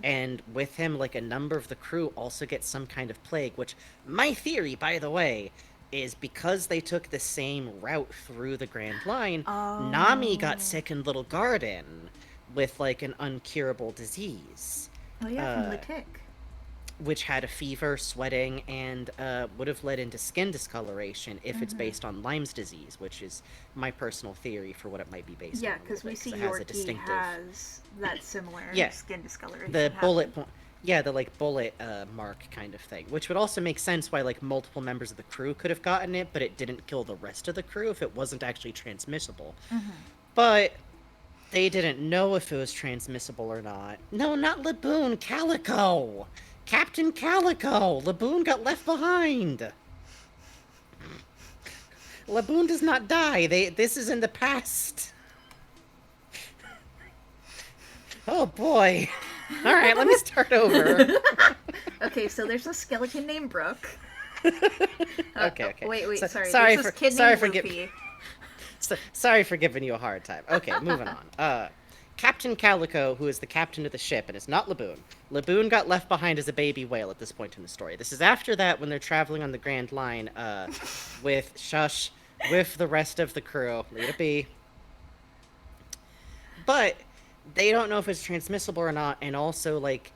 And with him, like, a number of the crew also get some kind of plague, which, my theory, by the way, is because they took the same route through the Grand Line, Nami got sick in Little Garden with, like, an uncurable disease. Oh yeah, from the tick. Which had a fever, sweating, and would have led into skin discoloration if it's based on Lyme's disease, which is my personal theory for what it might be based on. Yeah, because we see Yorkie has that similar skin discoloration. The bullet point. Yeah, the, like, bullet mark kind of thing. Which would also make sense why, like, multiple members of the crew could have gotten it, but it didn't kill the rest of the crew if it wasn't actually transmissible. But they didn't know if it was transmissible or not. No, not Laboon, Calico! Captain Calico! Laboon got left behind! Laboon does not die. This is in the past. Oh, boy. All right, let me start over. Okay, so there's a skeleton named Brooke. Okay. Wait, sorry. Sorry there's this kid named Luffy. Sorry for giving you a hard time. Okay, moving on. Captain Calico, who is the captain of the ship, and is not Laboon. Laboon got left behind as a baby whale at this point in the story. This is after that, when they're traveling on the Grand Line, with the rest of the crew. Leave it be. But they don't know if it's transmissible or not, and also, like,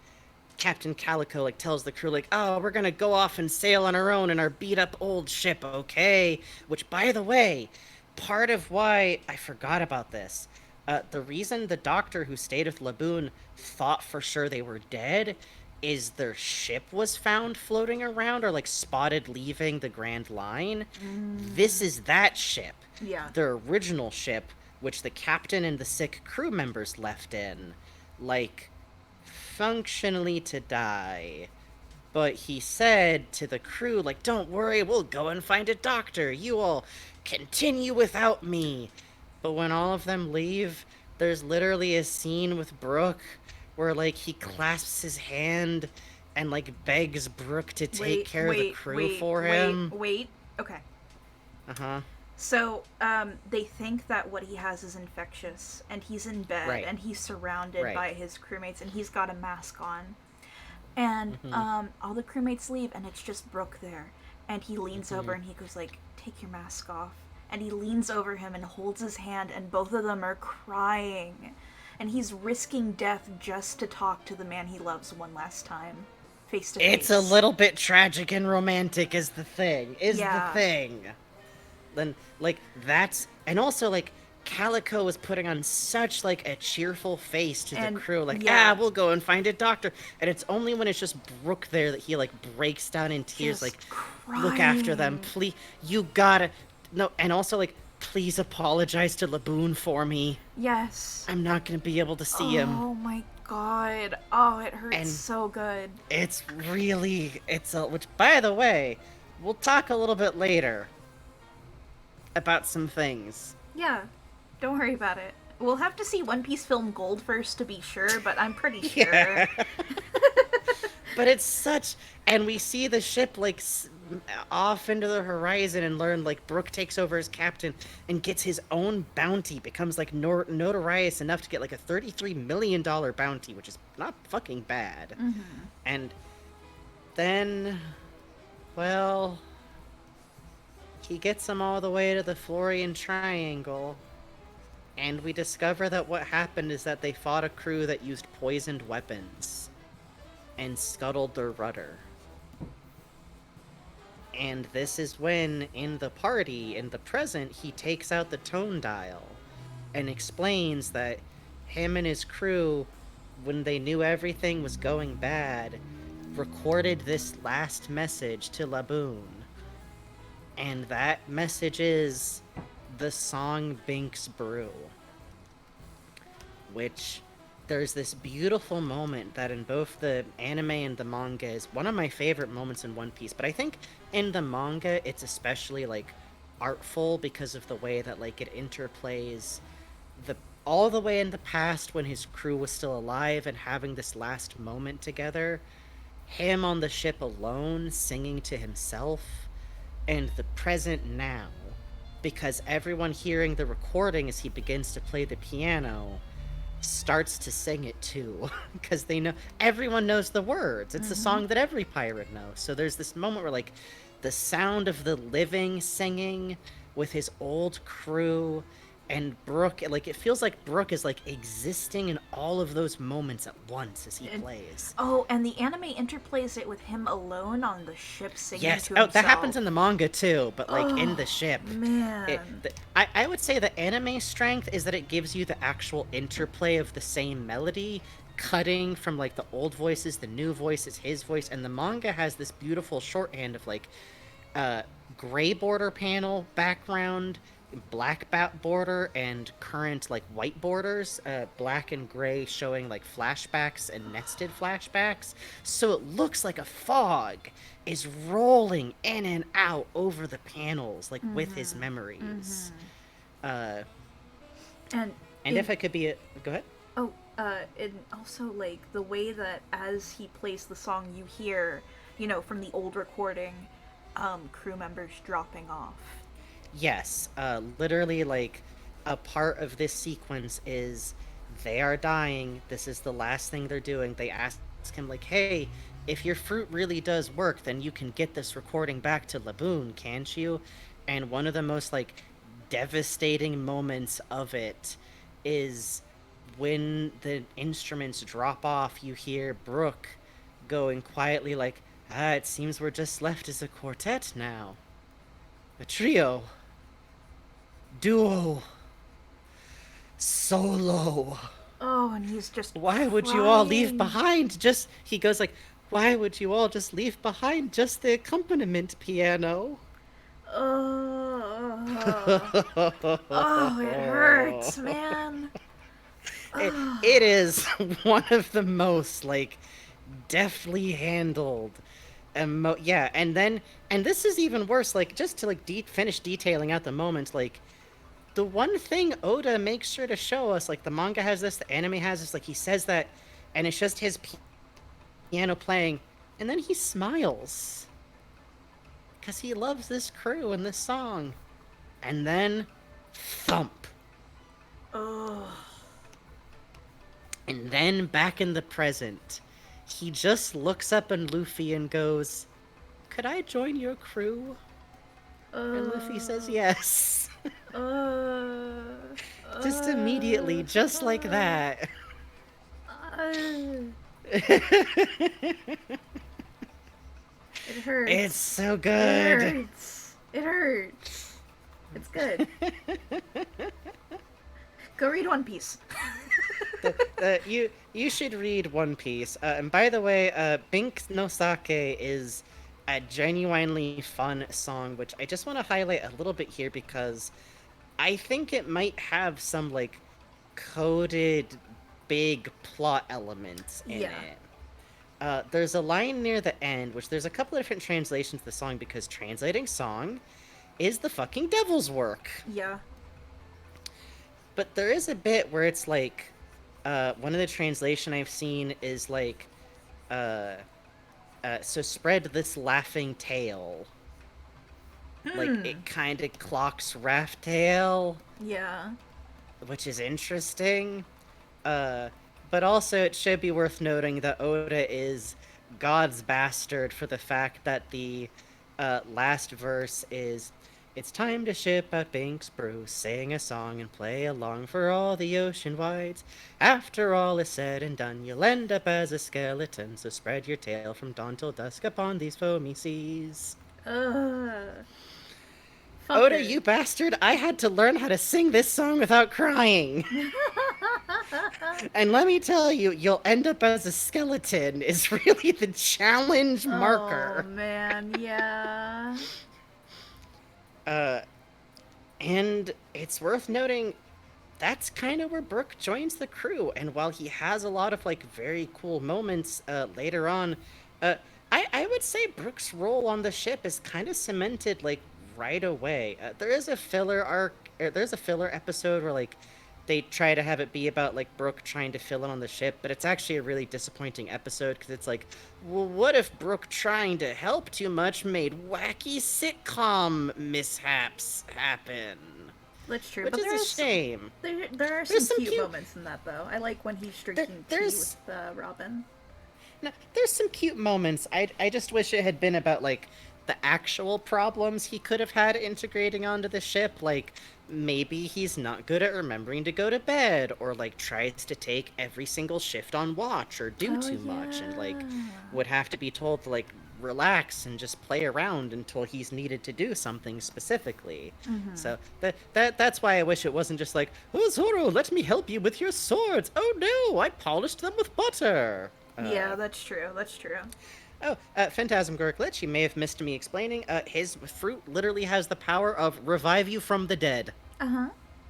Captain Calico, like, tells the crew, like, oh, we're gonna go off and sail on our own in our beat-up old ship, okay? Which, by the way, part of why I forgot about this, the reason the doctor who stayed with Laboon thought for sure they were dead is their ship was found floating around or, like, spotted leaving the Grand Line. This is that ship. Yeah. Their original ship, which the captain and the sick crew members left in, like, functionally to die. But he said to the crew, like, don't worry, we'll go and find a doctor. You all continue without me. But when all of them leave, there's literally a scene with Brooke where, like, he clasps his hand and, like, begs Brooke to take care of the crew for him. Okay. Uh-huh. So, they think that what he has is infectious, and he's in bed, and he's surrounded by his crewmates, and he's got a mask on. And, all the crewmates leave, and it's just Brooke there. And he leans over, and he goes, like, take your mask off. And he leans over him and holds his hand, and both of them are crying. and he's risking death just to talk to the man he loves one last time, face to face. It's a little bit tragic and romantic is the thing. Then, like, that's... And also, like, Calico is putting on such, like, a cheerful face to the crew. Like, we'll go and find a doctor. And it's only when it's just Brooke there that he, like, breaks down in tears. Just like, crying. Look after them. Please, you gotta... No, and also, like, please apologize to Laboon for me. Yes. I'm not gonna be able to see him. Oh my god. Oh, it hurts so good. It's really... Which, by the way, we'll talk a little bit later about some things. Yeah, don't worry about it. We'll have to see One Piece film Gold first to be sure, but I'm pretty sure. But it's such... And we see the ship, like, off into the horizon and learn, like, Brooke takes over as captain and gets his own bounty, becomes, like, notorious enough to get, like, a $33 million bounty, which is not fucking bad. Mm-hmm. And then, well... He gets them all the way to the Florian Triangle, and we discover that what happened is that they fought a crew that used poisoned weapons and scuttled their rudder. And this is when, in the party, in the present, he takes out the tone dial and explains that him and his crew, when they knew everything was going bad, recorded this last message to Laboon. And that message is the song Binks Brew. Which, there's this beautiful moment that in both the anime and the manga is one of my favorite moments in One Piece. But I think in the manga, it's especially, like, artful because of the way that, like, it interplays all the way in the past when his crew was still alive and having this last moment together. Him on the ship alone, singing to himself. And the present now, because everyone hearing the recording as he begins to play the piano starts to sing it too, because they know, everyone knows the words. It's a song that every pirate knows. So there's this moment where, like, the sound of the living singing with his old crew and Brooke, like, it feels like Brooke is, like, existing in all of those moments at once as he plays. Oh, and the anime interplays it with him alone on the ship singing to himself. Yes, that happens in the manga too, but, like, in the ship. Man. I would say the anime strength is that it gives you the actual interplay of the same melody, cutting from, like, the old voices, the new voices, his voice, and the manga has this beautiful shorthand of, like, gray border panel background, black border, and current, like, white borders, black and gray showing, like, flashbacks and nested flashbacks, so it looks like a fog is rolling in and out over the panels, like, with his memories. And if I could be go ahead. And also, like, the way that as he plays the song, you hear, you know, from the old recording, crew members dropping off. Yes, literally, like, a part of this sequence is they are dying. This is the last thing they're doing. They ask him, like, hey, if your fruit really does work, then you can get this recording back to Laboon, can't you? And one of the most, like, devastating moments of it is when the instruments drop off, you hear Brooke going quietly, like, it seems we're just left as a quartet now. A trio. Duo. Solo. Oh, and he's just Why would you all leave behind he goes like, why would you all just leave behind just the accompaniment piano? Oh, it hurts, man. It is one of the most, like, deftly handled and this is even worse, like, just to, like, finish detailing out the moment, like, the one thing Oda makes sure to show us, like, the manga has this, the anime has this, like, he says that, and it's just his piano playing, and then he smiles. Because he loves this crew and this song. And then, thump. Oh. And then, back in the present, he just looks up at Luffy and goes, could I join your crew? And Luffy says yes. Just immediately, just like that. It hurts. It's so good. It hurts. It hurts. It's good. Go read One Piece. You should read One Piece. And by the way, Bink no Sake is a genuinely fun song, which I just want to highlight a little bit here because I think it might have some like coded big plot elements in it. There's a line near the end, which there's a couple of different translations of the song because translating song is the fucking devil's work. Yeah. But there is a bit where it's like, one of the translation I've seen is like, so spread this laughing tail. Like, it kind of clocks raft tail. Yeah. Which is interesting. But also it should be worth noting that Oda is God's bastard for the fact that the last verse is, "It's time to ship out Bink's brew, sing a song and play along for all the ocean wides. After all is said and done, you'll end up as a skeleton, so spread your tail from dawn till dusk upon these foamy seas." Oda, you bastard, I had to learn how to sing this song without crying. And let me tell you, you'll end up as a skeleton is really the challenge marker. Oh, man, yeah. And it's worth noting, that's kind of where Brook joins the crew. And while he has a lot of, like, very cool moments later on, I would say Brook's role on the ship is kind of cemented, like, right away. There is a filler arc, there's a filler episode where, like, they try to have it be about, like, Brook trying to fill in on the ship, but it's actually a really disappointing episode, because it's like, well, what if Brook trying to help too much made wacky sitcom mishaps happen? That's true, Which but is a shame. There are some cute moments in that, though. I like when he's drinking tea with Robin. No, there's some cute moments. I just wish it had been about, like, the actual problems he could have had integrating onto the ship. Like, maybe he's not good at remembering to go to bed, or, like, tries to take every single shift on watch, or do too much, and, like, would have to be told to, like, relax and just play around until he's needed to do something specifically. So that's why I wish it wasn't just like, "Oh, Zoro, let me help you with your swords. Oh no, I polished them with butter." Yeah, that's true. That's true. Oh, Phantasm Glitch, you may have missed me explaining, his fruit literally has the power of revive you from the dead.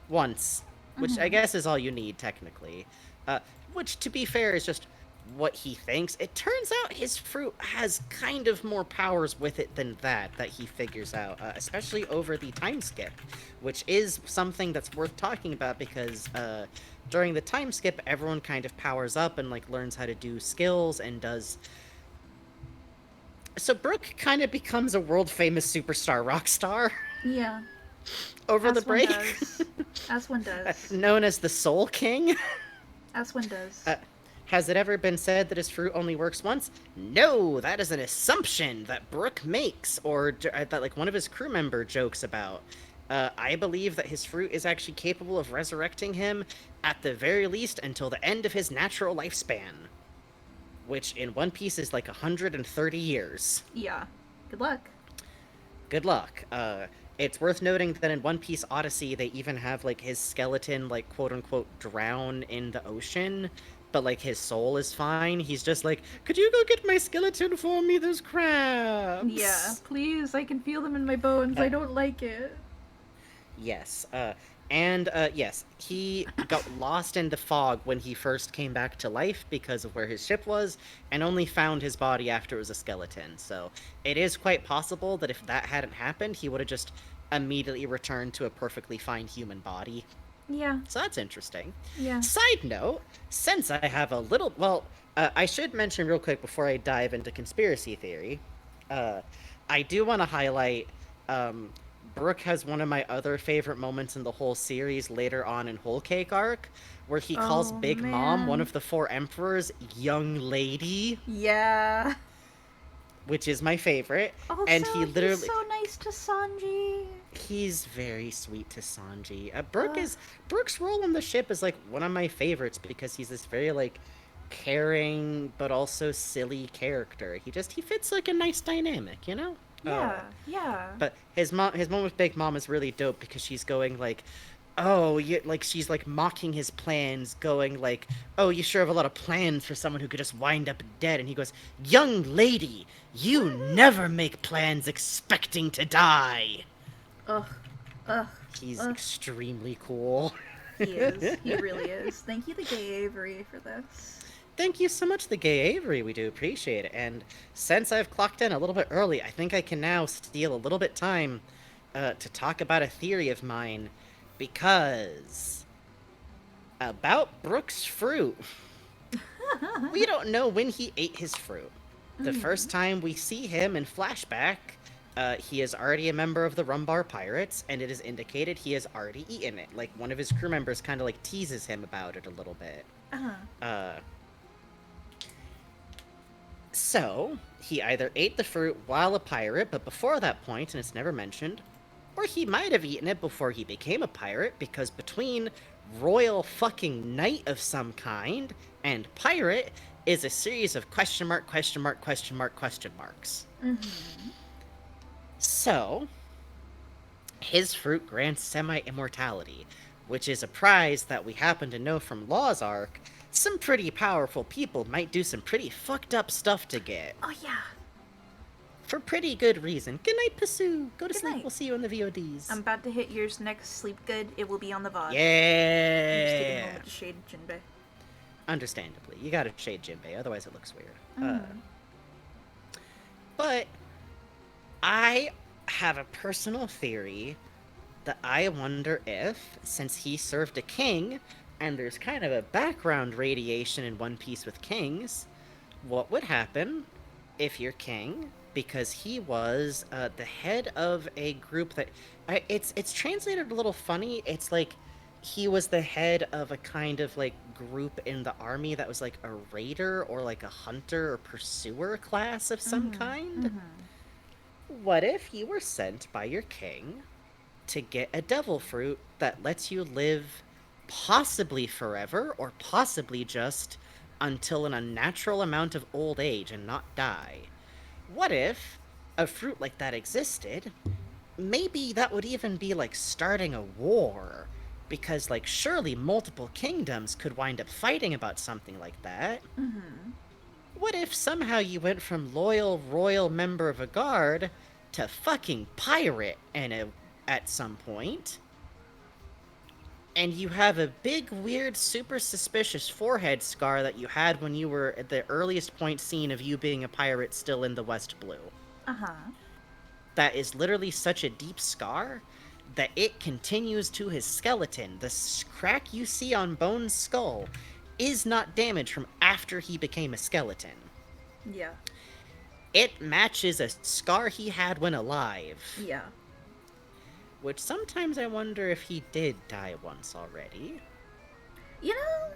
Once. Which I guess is all you need, technically. Which, to be fair, is just what he thinks. It turns out his fruit has kind of more powers with it than that he figures out, especially over the time skip, which is something that's worth talking about because, during the time skip, everyone kind of powers up and, like, learns how to do skills and does... So Brook kind of becomes a world-famous superstar rock star. Yeah. Over the break. As one does. Known as the Soul King. As one does. Has it ever been said that his fruit only works once? No, that is an assumption that Brook makes, or that, like, one of his crew member jokes about. I believe that his fruit is actually capable of resurrecting him, at the very least, until the end of his natural lifespan. Which, in One Piece, is like 130 years. Yeah. Good luck. Good luck. It's worth noting that in One Piece Odyssey, they even have, like, his skeleton, like, quote-unquote, drown in the ocean, but, like, his soul is fine. He's just like, "Could you go get my skeleton for me? There's crabs." Yeah, please, I can feel them in my bones. I don't like it. Yes, yes, he got lost in the fog when he first came back to life because of where his ship was, and only found his body after it was a skeleton. So it is quite possible that if that hadn't happened, he would have just immediately returned to a perfectly fine human body. Yeah. So that's interesting. Yeah. Side note, since I have a little... Well, I should mention real quick before I dive into conspiracy theory, I do want to highlight... Brook has one of my other favorite moments in the whole series later on in Whole Cake Arc, where he calls Big Mom, one of the 4 emperors, young lady. Yeah. Which is my favorite. Also, and he literally... he's so nice to Sanji. He's very sweet to Sanji. Brooke's role on the ship is like one of my favorites because he's this very like caring but also silly character. He fits like a nice dynamic, you know? Yeah. But his mom with Big Mom is really dope because she's going like, oh, you like she's like mocking his plans, going like, oh, you sure have a lot of plans for someone who could just wind up dead. And he goes, young lady, you never make plans expecting to die. Ugh. Ugh. He's extremely cool. He is. He really is. Thank you to Gay Avery for this. Thank you so much, the Gay Avery. We do appreciate it. And since I've clocked in a little bit early, I think I can now steal a little bit time to talk about a theory of mine. Because about Brooke's fruit, we don't know when he ate his fruit. The first time we see him in flashback, he is already a member of the Rumbar Pirates, and it is indicated he has already eaten it. Like, one of his crew members kind of, like, teases him about it a little bit. So, he either ate the fruit while a pirate, but before that point, and it's never mentioned, or he might have eaten it before he became a pirate, because between royal fucking knight of some kind and pirate is a series of question mark, question mark, question mark, question marks. So, his fruit grants semi-immortality, which is a prize that we happen to know from Law's arc. Some pretty powerful people might do some pretty fucked up stuff to get. Oh, yeah. For pretty good reason. Good night, Pasu. Go to sleep. Night. We'll see you in the VODs. I'm about to hit yours next. Sleep good. It will be on the VOD. Yeah. I'm just taking a moment to shade Jinbei. Understandably. You gotta shade Jinbei, otherwise it looks weird. But I have a personal theory that I wonder if, since he served a king, and there's kind of a background radiation in One Piece with kings, what would happen if you're king, because he was the head of a group that... It's translated a little funny. It's like he was the head of a kind of like group in the army that was like a raider or like a hunter or pursuer class of some kind. What if you were sent by your king to get a devil fruit that lets you live possibly forever or possibly just until an unnatural amount of old age and not die? What if a fruit like that existed? Maybe that would even be like starting a war, because like surely multiple kingdoms could wind up fighting about something like that. What if somehow you went from loyal royal member of a guard to fucking pirate at some point? And you have a big, weird, super suspicious forehead scar that you had when you were at the earliest point seen of you being a pirate still in the West Blue. That is literally such a deep scar that it continues to his skeleton. The crack you see on Bone's skull is not damage from after he became a skeleton. Yeah. It matches a scar he had when alive. Yeah. Which sometimes I wonder if he did die once already. You know?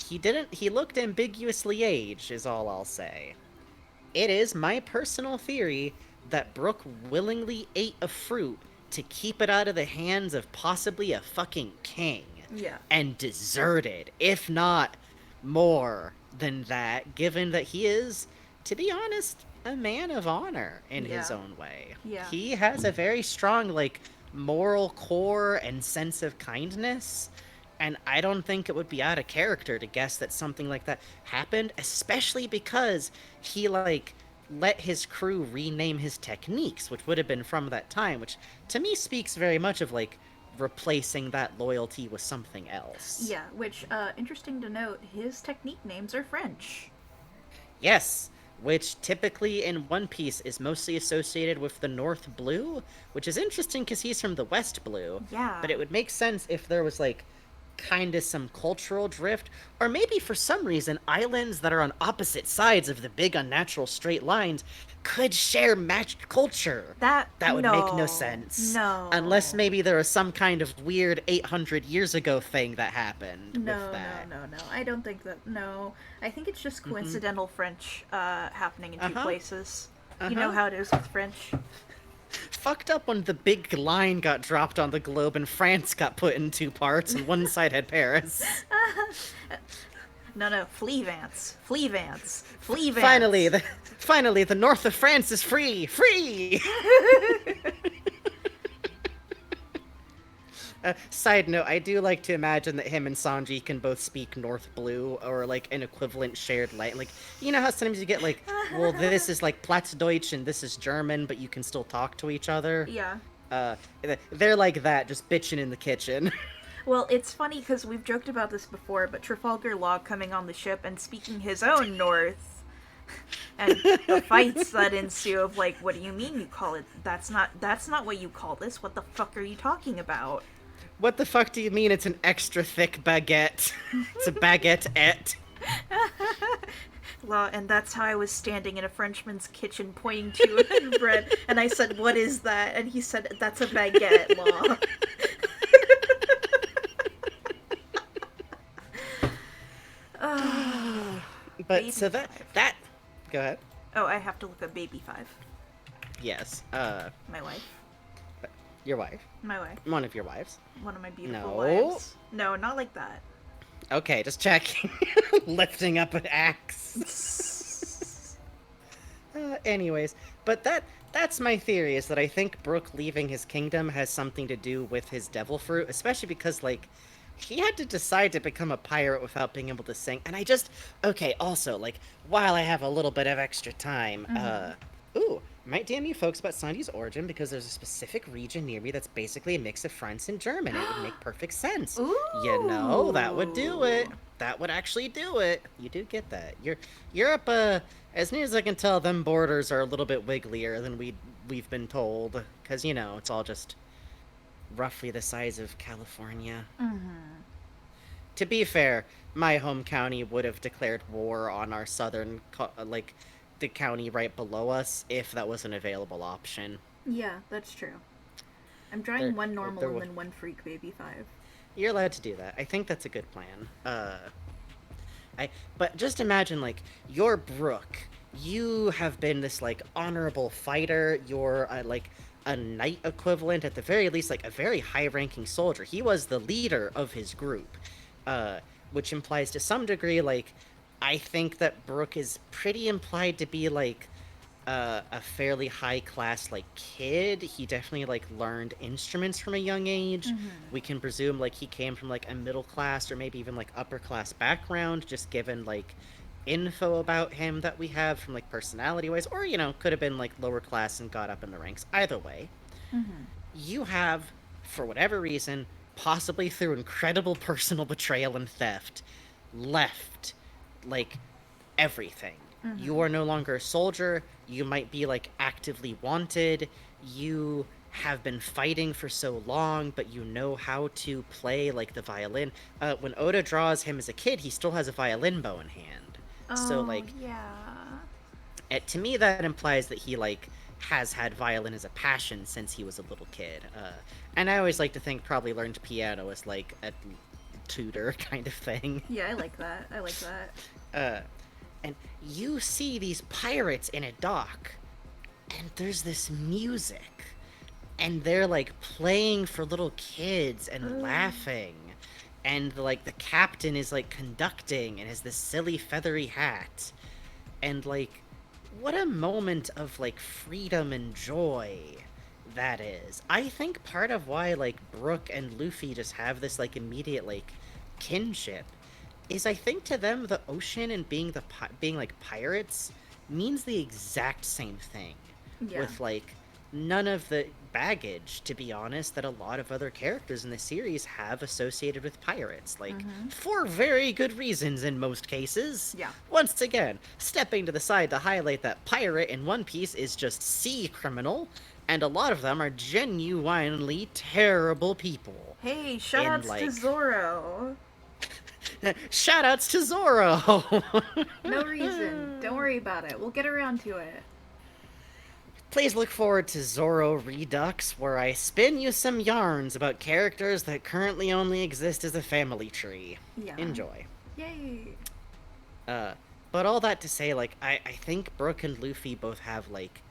He didn't. He looked ambiguously aged, is all I'll say. It is my personal theory that Brooke willingly ate a fruit to keep it out of the hands of possibly a fucking king. Yeah. And deserted, if not more than that, given that he is, to be honest, a man of honor in his own way. Yeah. He has a very strong, like, moral core and sense of kindness, and I don't think it would be out of character to guess that something like that happened, especially because he, like, let his crew rename his techniques, which would have been from that time, which to me speaks very much of, like, replacing that loyalty with something else. Yeah, which, interesting to note, his technique names are French. Yes, which typically in One Piece is mostly associated with the North Blue, which is interesting because he's from the West Blue. Yeah. But it would make sense if there was, like, kind of some cultural drift, or maybe for some reason islands that are on opposite sides of the big unnatural straight lines could share matched culture. That would make no sense. No. Unless maybe there was some kind of weird 800 years ago thing that happened with that. No. I don't think that. No. I think it's just coincidental French happening in two places. You know how it is with French. Fucked up when the big line got dropped on the globe and France got put in 2 parts and one side had Paris. No, Flea Vance. Flee Vance. Flee Vance. Finally, the north of France is free! Free! Side note, I do like to imagine that him and Sanji can both speak North Blue or, like, an equivalent shared language. Like, you know how sometimes you get, like, well, this is, like, Plattdeutsch and this is German, but you can still talk to each other? Yeah. They're like that, just bitching in the kitchen. Well, it's funny because we've joked about this before, but Trafalgar Law coming on the ship and speaking his own North, and the fights that ensue of like, what do you mean you call it? That's not what you call this. What the fuck are you talking about? What the fuck do you mean it's an extra thick baguette? It's a baguette-ette. Law, and that's how I was standing in a Frenchman's kitchen pointing to bread, and I said, "What is that?" And he said, "That's a baguette, Law." But Baby so Five. that go ahead. Oh, I have to look up Baby Five. Yes. My wife. Your wife. My wife. One of your wives. One of my beautiful No. wives. No, not like that. Okay, just checking. Lifting up an axe. Anyways, but that's my theory, is that I think Brook leaving his kingdom has something to do with his devil fruit, especially because, like, he had to decide to become a pirate without being able to sing. And okay, also, like, while I have a little bit of extra time, might DM you folks about Sanji's origin, because there's a specific region near me that's basically a mix of French and German. It would make perfect sense. Ooh. You know, that would do it. That would actually do it. You do get that. Europe, as near as I can tell, them borders are a little bit wigglier than we've been told. Because, you know, it's all just roughly the size of California. To be fair, my home county would have declared war on our southern, the county right below us, if that was an available option. Yeah, that's true. I'm drawing one normal and then one freak Baby Five. You're allowed to do that. I think that's a good plan. But just imagine, like, you're Brook. You have been this, like, honorable fighter. You're, like, a knight equivalent, at the very least, like, a very high-ranking soldier. He was the leader of his group, which implies to some degree, like, I think that Brook is pretty implied to be, like, a fairly high-class, like, kid. He definitely, like, learned instruments from a young age. We can presume, like, he came from, like, a middle-class or maybe even, like, upper-class background, just given, like, info about him that we have from, like, personality-wise. Or, you know, could have been, like, lower-class and got up in the ranks. Either way, you have, for whatever reason, possibly through incredible personal betrayal and theft, left, like, everything. You are no longer a soldier. You might be, like, actively wanted. You have been fighting for so long, but you know how to play, like, the violin. When Oda draws him as a kid, he still has a violin bow in hand. So, like, yeah. To me, that implies that he, like, has had violin as a passion since he was a little kid. And I always like to think probably learned piano as, like, a tutor kind of thing. Yeah, I like that. I like that. And you see these pirates in a dock, and there's this music, and they're, like, playing for little kids and laughing, and, like, the captain is, like, conducting and has this silly feathery hat, and, like, what a moment of, like, freedom and joy that is. I think part of why, like, Brook and Luffy just have this, like, immediate, like, kinship is, I think, to them, the ocean and being like pirates means the exact same thing. Yeah. With, like, none of the baggage, to be honest, that a lot of other characters in the series have associated with pirates. Like, for very good reasons in most cases. Yeah. Once again, stepping to the side to highlight that pirate in One Piece is just sea criminal, and a lot of them are genuinely terrible people. Hey, shoutouts to Zoro. Shoutouts to Zoro! No reason. Don't worry about it. We'll get around to it. Please look forward to Zoro Redux, where I spin you some yarns about characters that currently only exist as a family tree. Yeah. Enjoy. Yay. But all that to say, like, I think Brook and Luffy both have, like,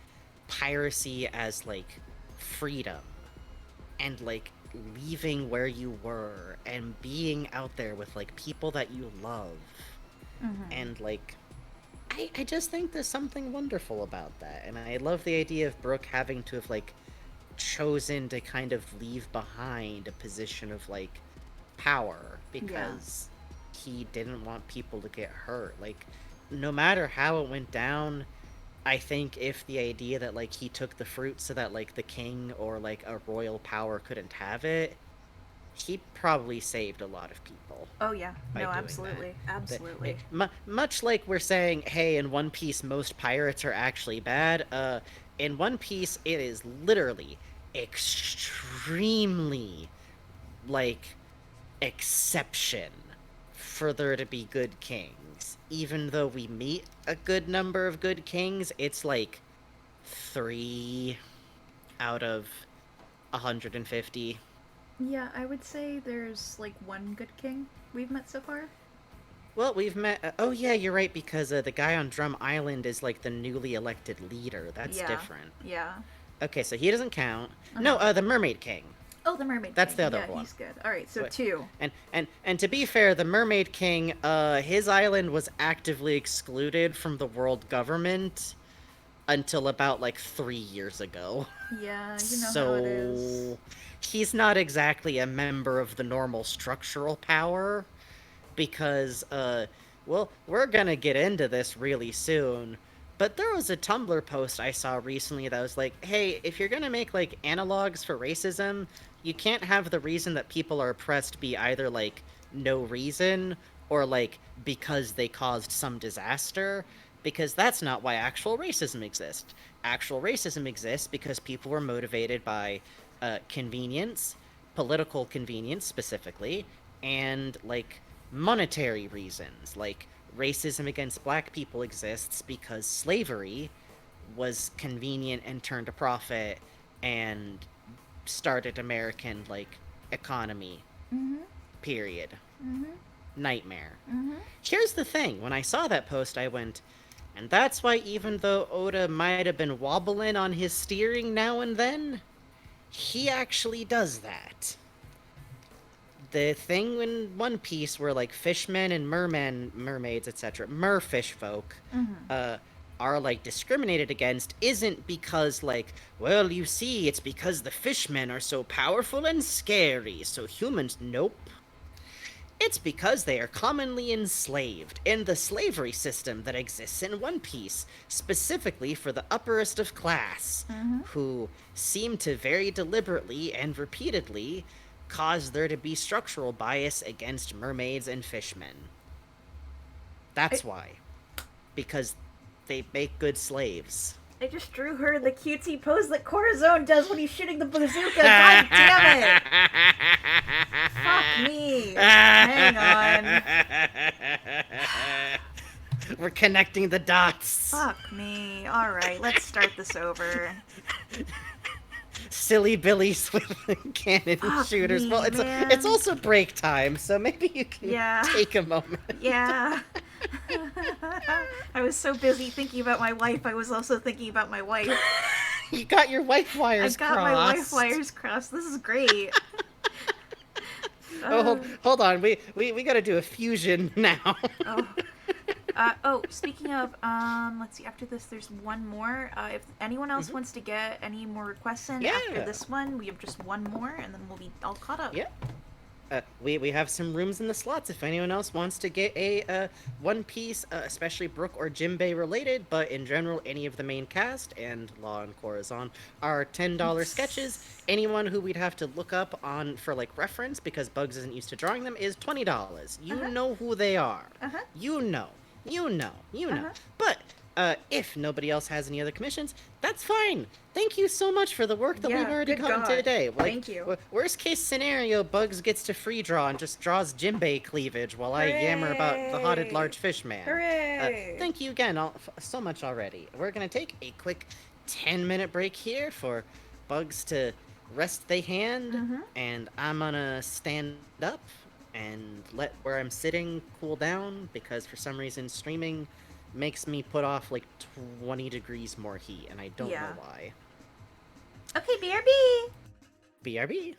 piracy as, like, freedom and like leaving where you were and being out there with like people that you love. And like I just think there's something wonderful about that, and I love the idea of Brooke having to have like chosen to kind of leave behind a position of like power because he didn't want people to get hurt. Like, no matter how it went down, I think if the idea that like he took the fruit so that like the king or like a royal power couldn't have it, he probably saved a lot of people. Oh yeah, By no, doing absolutely, that. absolutely. Much like we're saying, hey, in One Piece, most pirates are actually bad. In One Piece, it is literally extremely like exception for there to be good kings. Even though we meet a good number of good kings, it's like 3 out of 150. Yeah, I would say there's like one good king we've met so far. Well, we've met. Oh, yeah, you're right, because the guy on Drum Island is like the newly elected leader. That's Yeah, different. yeah. Okay, so he doesn't count. No, the Mermaid King. Oh, the Mermaid That's King. the other Yeah, one. he's good. All right, so But- 2. And to be fair, the Mermaid King, his island was actively excluded from the world government until about like 3 years ago. Yeah, you know So how it is. he's not exactly a member of the normal structural power because well, we're gonna get into this really soon, but there was a Tumblr post I saw recently that was like, hey, if you're gonna make like analogs for racism, you can't have the reason that people are oppressed be either like no reason or like because they caused some disaster, because that's not why actual racism exists. Actual racism exists because people were motivated by convenience, political convenience specifically, and like monetary reasons. Like racism against black people exists because slavery was convenient and turned a profit and started American like economy. Period. Nightmare. Here's the thing, when I saw that post I went, and that's why even though Oda might have been wobbling on his steering now and then, he actually does that. The thing in One Piece where like fishmen and mermaids, etc., merfish folk, are like discriminated against isn't because like, well, you see, it's because the fishmen are so powerful and scary, so humans, nope. It's because they are commonly enslaved in the slavery system that exists in One Piece, specifically for the upperest of class, who seem to very deliberately and repeatedly cause there to be structural bias against mermaids and fishmen. That's why. Because they make good slaves. I just drew her the cutesy pose that Corazon does when he's shooting the bazooka. God damn it! Fuck me. Hang on. We're connecting the dots. Fuck me. Alright, let's start this over. Silly Billy's with cannon Fuck shooters. me, Well, man. it's also break time, so maybe you can take a moment. Yeah. I was so busy thinking about my wife, I was also thinking about my wife. You got your wife wires I got crossed. my wife wires crossed. This is great. Oh, hold on. We gotta do a fusion now. Speaking of, let's see, after this there's one more. If anyone else wants to get any more requests in after this one, we have just one more, and then we'll be all caught up. Yeah. We have some rooms in the slots if anyone else wants to get a One Piece, especially Brook or Jimbei related, but in general, any of the main cast and Law and Corazon are $10 sketches. Anyone who we'd have to look up on for like reference because Bugs isn't used to drawing them is $20. You know who they are. You know. But if nobody else has any other commissions, that's fine. Thank you so much for the work that we've already gotten today. Like, thank you. Worst case scenario, Bugs gets to free draw and just draws Jimbei cleavage while I yammer about the hotted large fish man. Hooray! Thank you again so much already. We're gonna take a quick 10-minute break here for Bugs to rest they hand, and I'm gonna stand up and let where I'm sitting cool down because for some reason streaming makes me put off like 20 degrees more heat, and I don't know why. Okay, BRB. BRB.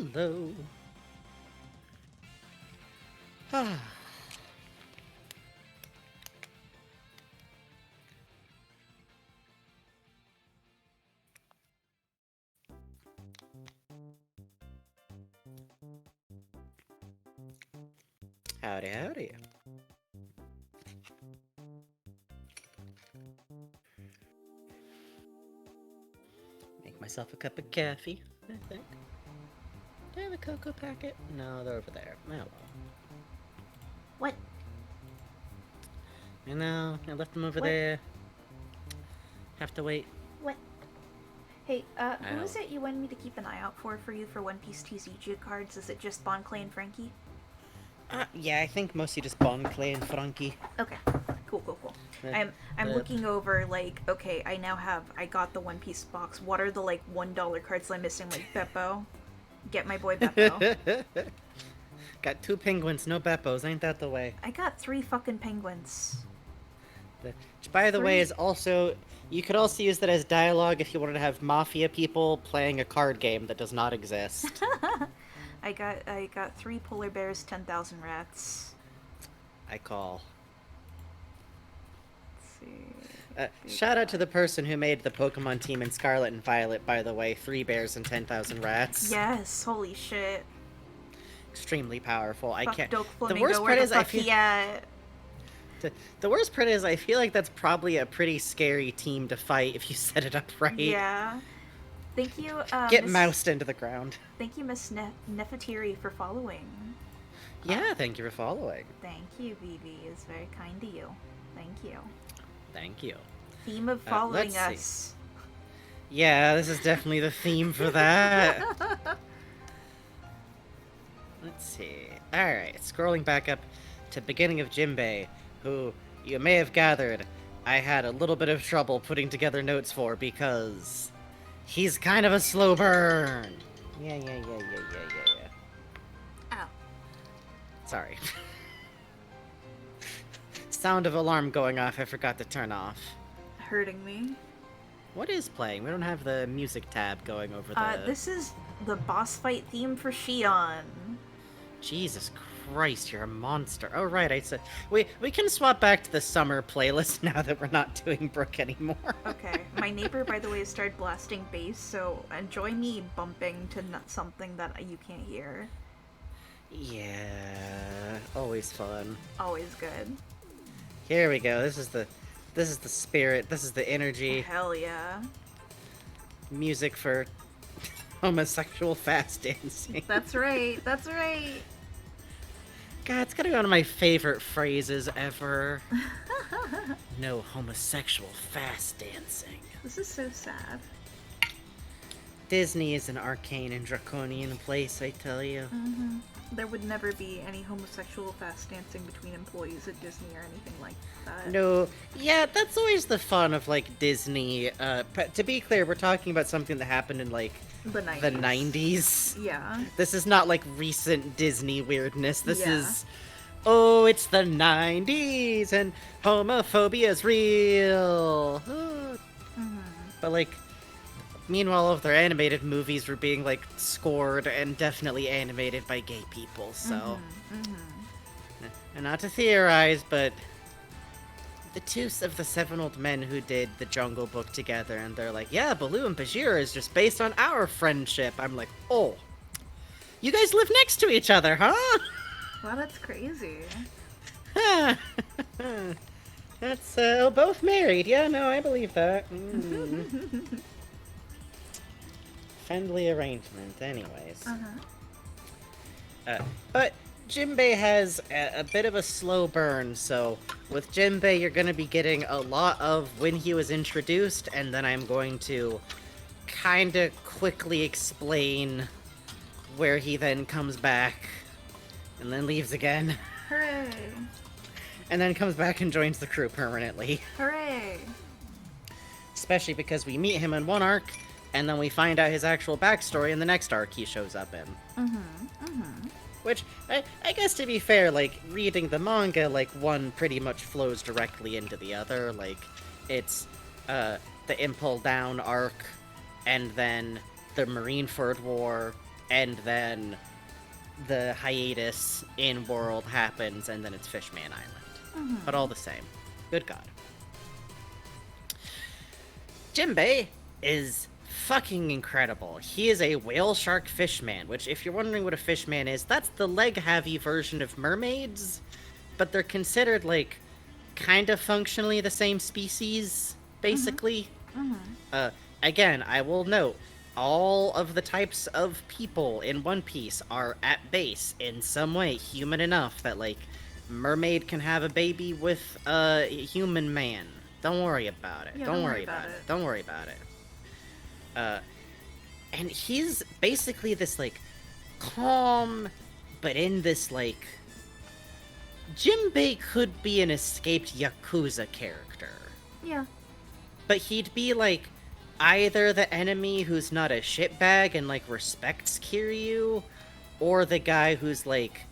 Hello. Ah. Howdy, howdy. Make myself a cup of coffee, I think. Do I have a cocoa packet? No, they're over there. Oh well. What? I know, I left them over What? there. Have to wait. What? Hey, who Ow. is it you wanted me to keep an eye out for you for One Piece TCG cards? Is it just Bon Clay and Frankie? Yeah, I think mostly just Bon, Clay, and Frankie. Okay. Cool. The- I'm the- looking over, like, okay, I got the One Piece box. What are the, like, $1 cards I'm missing? Like, Beppo. Get my boy Beppo. Got 2 penguins, no Beppos, ain't that the way? I got 3 fucking penguins. Which, by the way, 3? is also... You could also use that as dialogue if you wanted to have mafia people playing a card game that does not exist. I got 3 polar bears, 10,000 rats. I call. Let's see. Shout out to the person who made the Pokemon team in Scarlet and Violet, by the way. 3 bears and 10,000 rats. Yes, holy shit. Extremely powerful. I Fuck can't... Doke The Flamingo, worst where part the is I fuck feel... he at? The worst part is I feel like that's probably a pretty scary team to fight if you set it up right. Yeah. Thank you, Get Miss... moused into the ground. Thank you, Miss Nefertiri, for following. Yeah, thank you for following. Thank you, Vivi. It's very kind to you. Thank you. Thank you. Theme of following let's see. us. Yeah, this is definitely the theme for that. Let's see. Alright, scrolling back up to beginning of Jinbei, who, you may have gathered, I had a little bit of trouble putting together notes for because he's kind of a slow burn. Yeah. Ow. Sorry. Sound of alarm going off I forgot to turn off. Hurting me. What is playing? We don't have the music tab going over the... This is the boss fight theme for Shion. Jesus Christ, you're a monster. Oh, right, I said... We can swap back to the summer playlist now that we're not doing Brook anymore. Okay, my neighbor, by the way, started blasting bass, so enjoy me bumping to something that you can't hear. Yeah, always fun. Always good. Here we go. This is the spirit. This is the energy. Hell yeah. Music for homosexual fast dancing. That's right. That's right. God, it's gotta be one of my favorite phrases ever. No homosexual fast dancing. This is so sad. Disney is an arcane and draconian place, I tell you. Mm-hmm. There would never be any homosexual fast dancing between employees at Disney or anything like that. No, yeah, that's always the fun of, like, Disney. To be clear, we're talking about something that happened in, like, The 90s. the 90s. Yeah. This is not, like, recent Disney weirdness. This Yeah. is... Oh, it's the 90s, and homophobia's real. Mm-hmm. But, like... Meanwhile, all of their animated movies were being, like, scored and definitely animated by gay people, so... Mm-hmm. And not to theorize, but... The two of the 7 old men who did the Jungle Book together, and they're like, yeah, Baloo and Bajir is just based on our friendship. I'm like, oh. You guys live next to each other, huh? Wow, that's crazy. That's, both married. Yeah, no, I believe that. Mm. Friendly arrangement, anyways. But Jinbei has a bit of a slow burn, so with Jinbei you're going to be getting a lot of when he was introduced, and then I'm going to kind of quickly explain where he then comes back, and then leaves again, Hooray! and then comes back and joins the crew permanently. Hooray! Especially because we meet him in one arc, and then we find out his actual backstory in the next arc he shows up in. Which, I guess to be fair, like, reading the manga, like, one pretty much flows directly into the other. Like, it's, the Impel Down arc, and then the Marineford War, and then the hiatus in world happens, and then it's Fishman Island. But all the same, good God. Jimbei is fucking incredible. He is a whale shark fishman, which, if you're wondering what a fishman is, that's the leg-heavy version of mermaids, but they're considered, like, kind of functionally the same species, basically. Again, I will note, all of the types of people in One Piece are at base, in some way, human enough that, like, mermaid can have a baby with a human man. Don't worry about it. Yeah, don't worry about it. Don't worry about it. And he's basically this, like, calm, but in this, like... Jimbei could be an escaped Yakuza character. Yeah. But he'd be, like, either the enemy who's not a shitbag and, like, respects Kiryu, or the guy who's, like,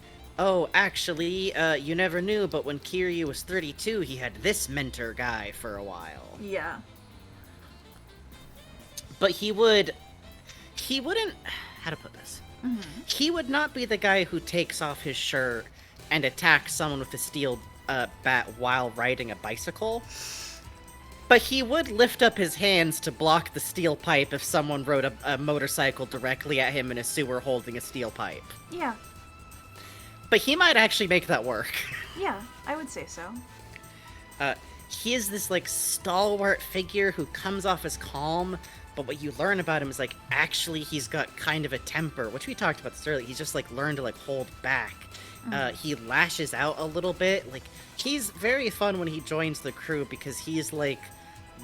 oh, actually, you never knew, but when Kiryu was 32, he had this mentor guy for a while. Yeah. But he wouldn't... How to put this? He would not be the guy who takes off his shirt and attacks someone with a steel bat while riding a bicycle. But he would lift up his hands to block the steel pipe if someone rode a motorcycle directly at him in a sewer holding a steel pipe. Yeah. But he might actually make that work. Yeah, I would say so. He is this, like, stalwart figure who comes off as calm, but what you learn about him is, like, actually he's got kind of a temper, which we talked about this earlier. He's just, like, learned to, like, hold back. He lashes out a little bit. Like, he's very fun when he joins the crew because he's, like,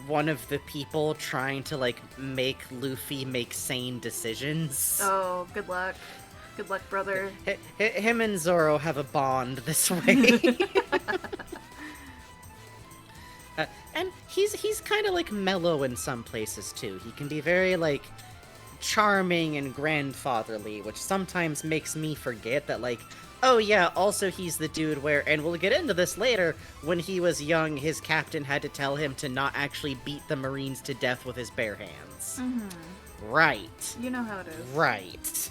one of the people trying to, like, make Luffy make sane decisions. Oh, good luck. Good luck, brother. Him and Zoro have a bond this way. And he's kind of, like, mellow in some places, too. He can be very, like, charming and grandfatherly, which sometimes makes me forget that, like, oh yeah, also he's the dude where, and we'll get into this later, when he was young, his captain had to tell him to not actually beat the Marines to death with his bare hands. Right. You know how it is. Right.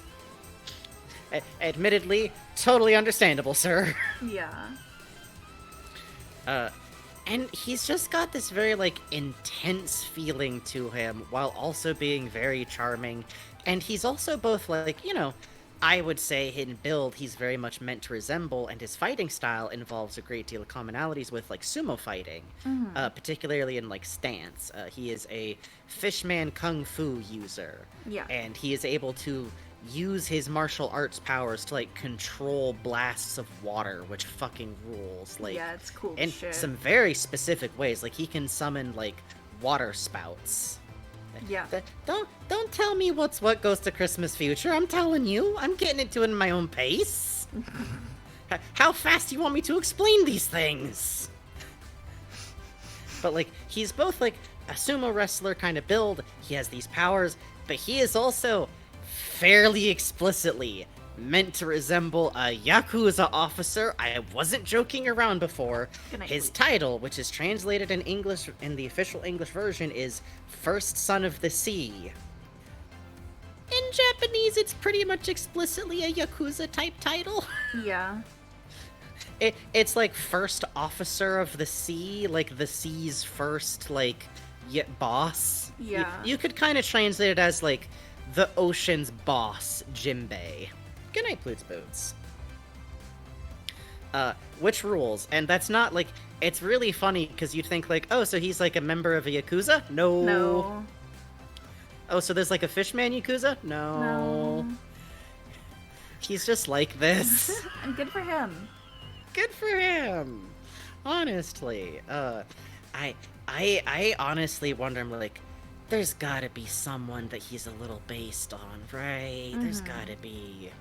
Admittedly, totally understandable, sir. Yeah. And he's just got this very, like, intense feeling to him, while also being very charming. And he's also both, like, you know, I would say in build, he's very much meant to resemble, and his fighting style involves a great deal of commonalities with, like, sumo fighting, particularly in, like, stance. He is a fishman kung fu user. Yeah. And he is able to use his martial arts powers to, like, control blasts of water, which fucking rules. Like, yeah, it's cool in shit. some very specific ways. Like, he can summon, like, water spouts. Yeah. Don't tell me what goes to Christmas Future. I'm telling you. I'm getting into it in my own pace. How fast do you want me to explain these things? But, like, he's both, like, a sumo wrestler kind of build. He has these powers, but he is also fairly explicitly meant to resemble a Yakuza officer. I wasn't joking around before. His title, which is translated in English, in the official English version, is First Son of the Sea. In Japanese, it's pretty much explicitly a Yakuza-type title. Yeah. It's like First Officer of the Sea, like the sea's first, like, boss. Yeah. You could kind of translate it as, like, the ocean's boss, Jimbei. Good night, Boots Boots. Which rules, and that's not, like, it's really funny, because you'd think, like, oh, so he's, like, a member of a Yakuza? No. No. Oh, so there's, like, a fishman Yakuza? No. He's just like this. And good for him. Good for him. Honestly. I honestly wonder, I'm like, there's gotta be someone that he's a little based on, right? There's gotta be.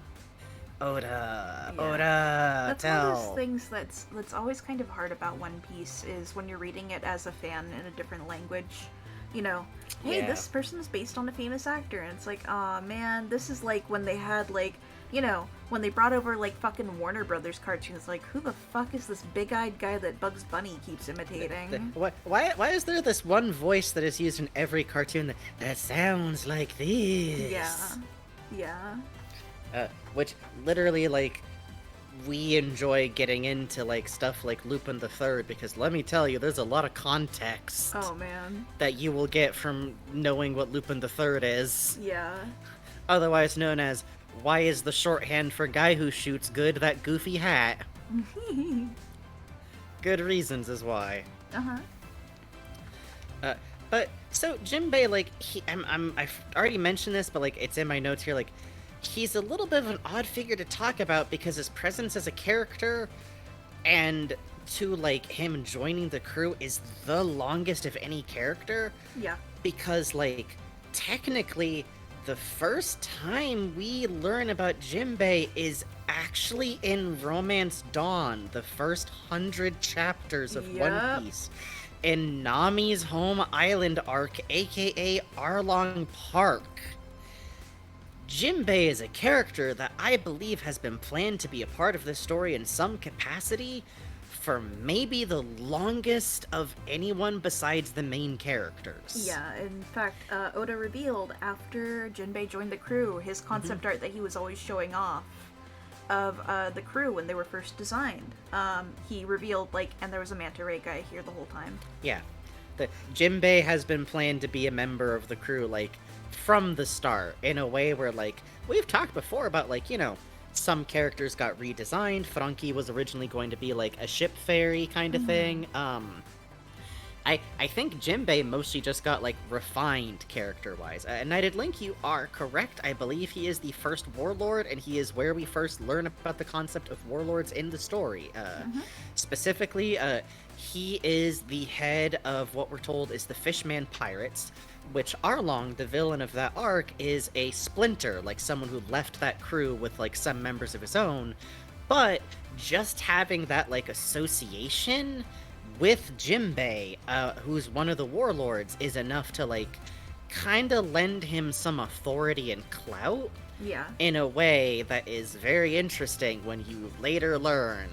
Oda, Yeah. Oda, That's tell. one of those things that's always kind of hard about One Piece is when you're reading it as a fan in a different language. You know, hey, Yeah. this person is based on a famous actor, and it's like, aw, man, this is like when they had, like, you know, when they brought over, like, fucking Warner Brothers cartoons, like, who the fuck is this big-eyed guy that Bugs Bunny keeps imitating? Why is there this one voice that is used in every cartoon that sounds like this? Yeah. Yeah. Which literally, like, we enjoy getting into, like, stuff like Lupin the Third, because let me tell you, there's a lot of context Oh, man. that you will get from knowing what Lupin the Third is. Yeah. Otherwise known as, why is the shorthand for guy who shoots good that goofy hat? Good reasons is why. Uh-huh. But, so, Jinbei, like, I've already mentioned this, but, like, it's in my notes here, like, he's a little bit of an odd figure to talk about because his presence as a character and to, like, him joining the crew is the longest of any character. Yeah. Because, like, technically, the first time we learn about Jinbei is actually in Romance Dawn, the first 100 chapters of One Piece. In Nami's home island arc, aka Arlong Park. Jinbei is a character that I believe has been planned to be a part of this story in some capacity for maybe the longest of anyone besides the main characters. Yeah, in fact, Oda revealed after Jinbei joined the crew, his concept art that he was always showing off of the crew when they were first designed. He revealed, like, and there was a manta ray guy here the whole time. Yeah. The Jinbei has been planned to be a member of the crew, like, from the start, in a way where, like, we've talked before about, like, you know, some characters got redesigned. Frankie was originally going to be, like, a ship fairy kind of thing. I think Jinbei mostly just got, like, refined character-wise. Knighted Link, you are correct. I believe he is the first warlord, and he is where we first learn about the concept of warlords in the story. Specifically, he is the head of what we're told is the Fishman Pirates, which Arlong, the villain of that arc, is a splinter, like someone who left that crew with, like, some members of his own. But just having that, like, association with Jinbei, who's one of the warlords, is enough to, like, kind of lend him some authority and clout. Yeah. In a way that is very interesting when you later learn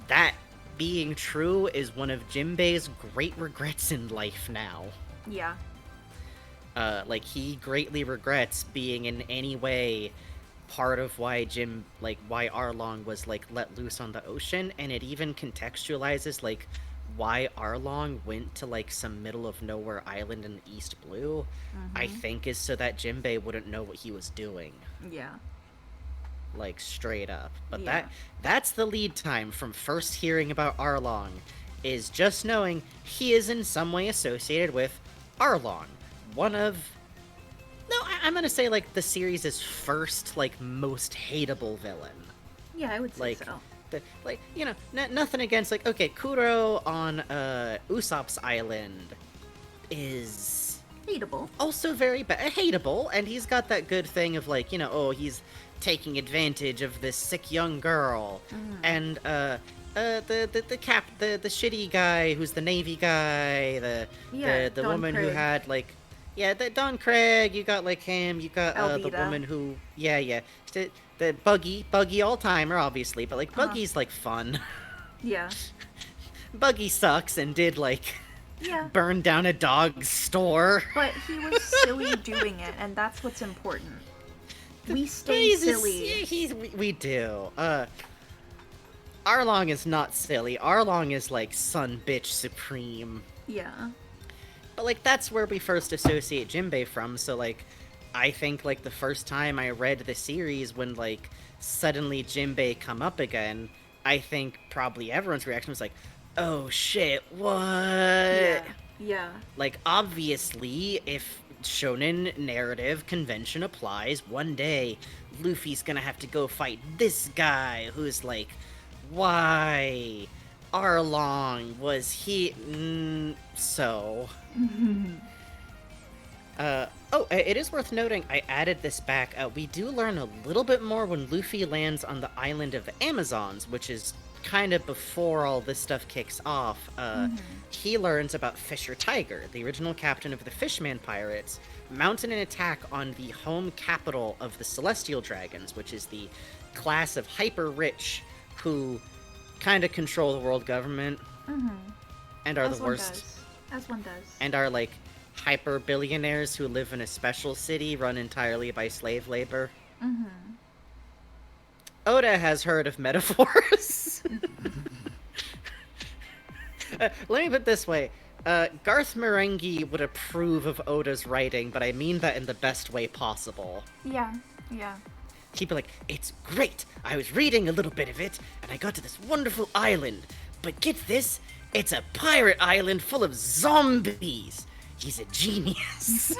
that being true is one of Jinbei's great regrets in life now. Yeah. Like, he greatly regrets being in any way part of why why Arlong was, like, let loose on the ocean, and it even contextualizes, like, why Arlong went to, like, some middle-of-nowhere island in the East Blue, I think is so that Jinbei wouldn't know what he was doing. Yeah. Like, straight up. But Yeah. that's the lead time from first hearing about Arlong, is just knowing he is in some way associated with Arlong. One of... No, I'm gonna say, like, the series' first, like, most hateable villain. Yeah, I would say Like, so. like, you know, nothing against, like, okay, Kuro on Usopp's island is Hateable. also very hateable, and he's got that good thing of, like, you know, oh, he's taking advantage of this sick young girl, and the shitty guy who's the Navy guy, the Don woman who Craig. had, like, yeah, the Don Craig, you got, like, him, you got the Alvida. woman who, the Buggy all-timer, obviously, but, like, Buggy's, like, fun. Yeah. Buggy sucks and did, like, Yeah. burn down a dog's store. But he was silly doing it, and that's what's important. We stay silly. We do. Arlong is not silly. Arlong is, like, son bitch supreme. Yeah. But, like, that's where we first associate Jinbei from, so, like, I think, like, the first time I read the series when, like, suddenly Jinbei come up again, I think probably everyone's reaction was like, oh shit, what? Yeah. Yeah. Like, obviously, if shonen narrative convention applies, one day Luffy's gonna have to go fight this guy who's like, why? Arlong, was he... so... it is worth noting, I added this back, we do learn a little bit more when Luffy lands on the island of the Amazons, which is kind of before all this stuff kicks off. He learns about Fisher Tiger, the original captain of the Fishman Pirates, mounted an attack on the home capital of the Celestial Dragons, which is the class of hyper-rich who kind of control the world government and are the worst. As one does. And are, like, hyper-billionaires who live in a special city run entirely by slave labor. Oda has heard of metaphors. Let me put it this way. Garth Marenghi would approve of Oda's writing, but I mean that in the best way possible. Yeah. He'd be like, it's great! I was reading a little bit of it, and I got to this wonderful island. But get this, it's a pirate island full of zombies! He's a genius.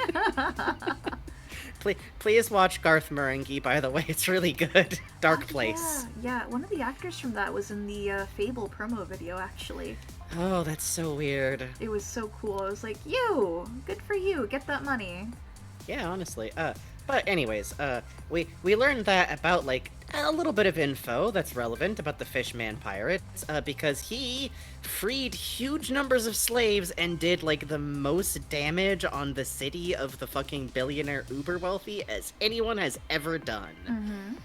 Please watch Garth Marenghi, by the way, it's really good. Dark Place. Yeah, one of the actors from that was in the Fable promo video, actually. Oh, that's so weird. It was so cool. I was like, good for you, get that money. Yeah, honestly. But anyways, we learned that about, like, a little bit of info that's relevant about the Fishman pirates, because he freed huge numbers of slaves and did, like, the most damage on the city of the fucking billionaire uber wealthy as anyone has ever done. Mm-hmm.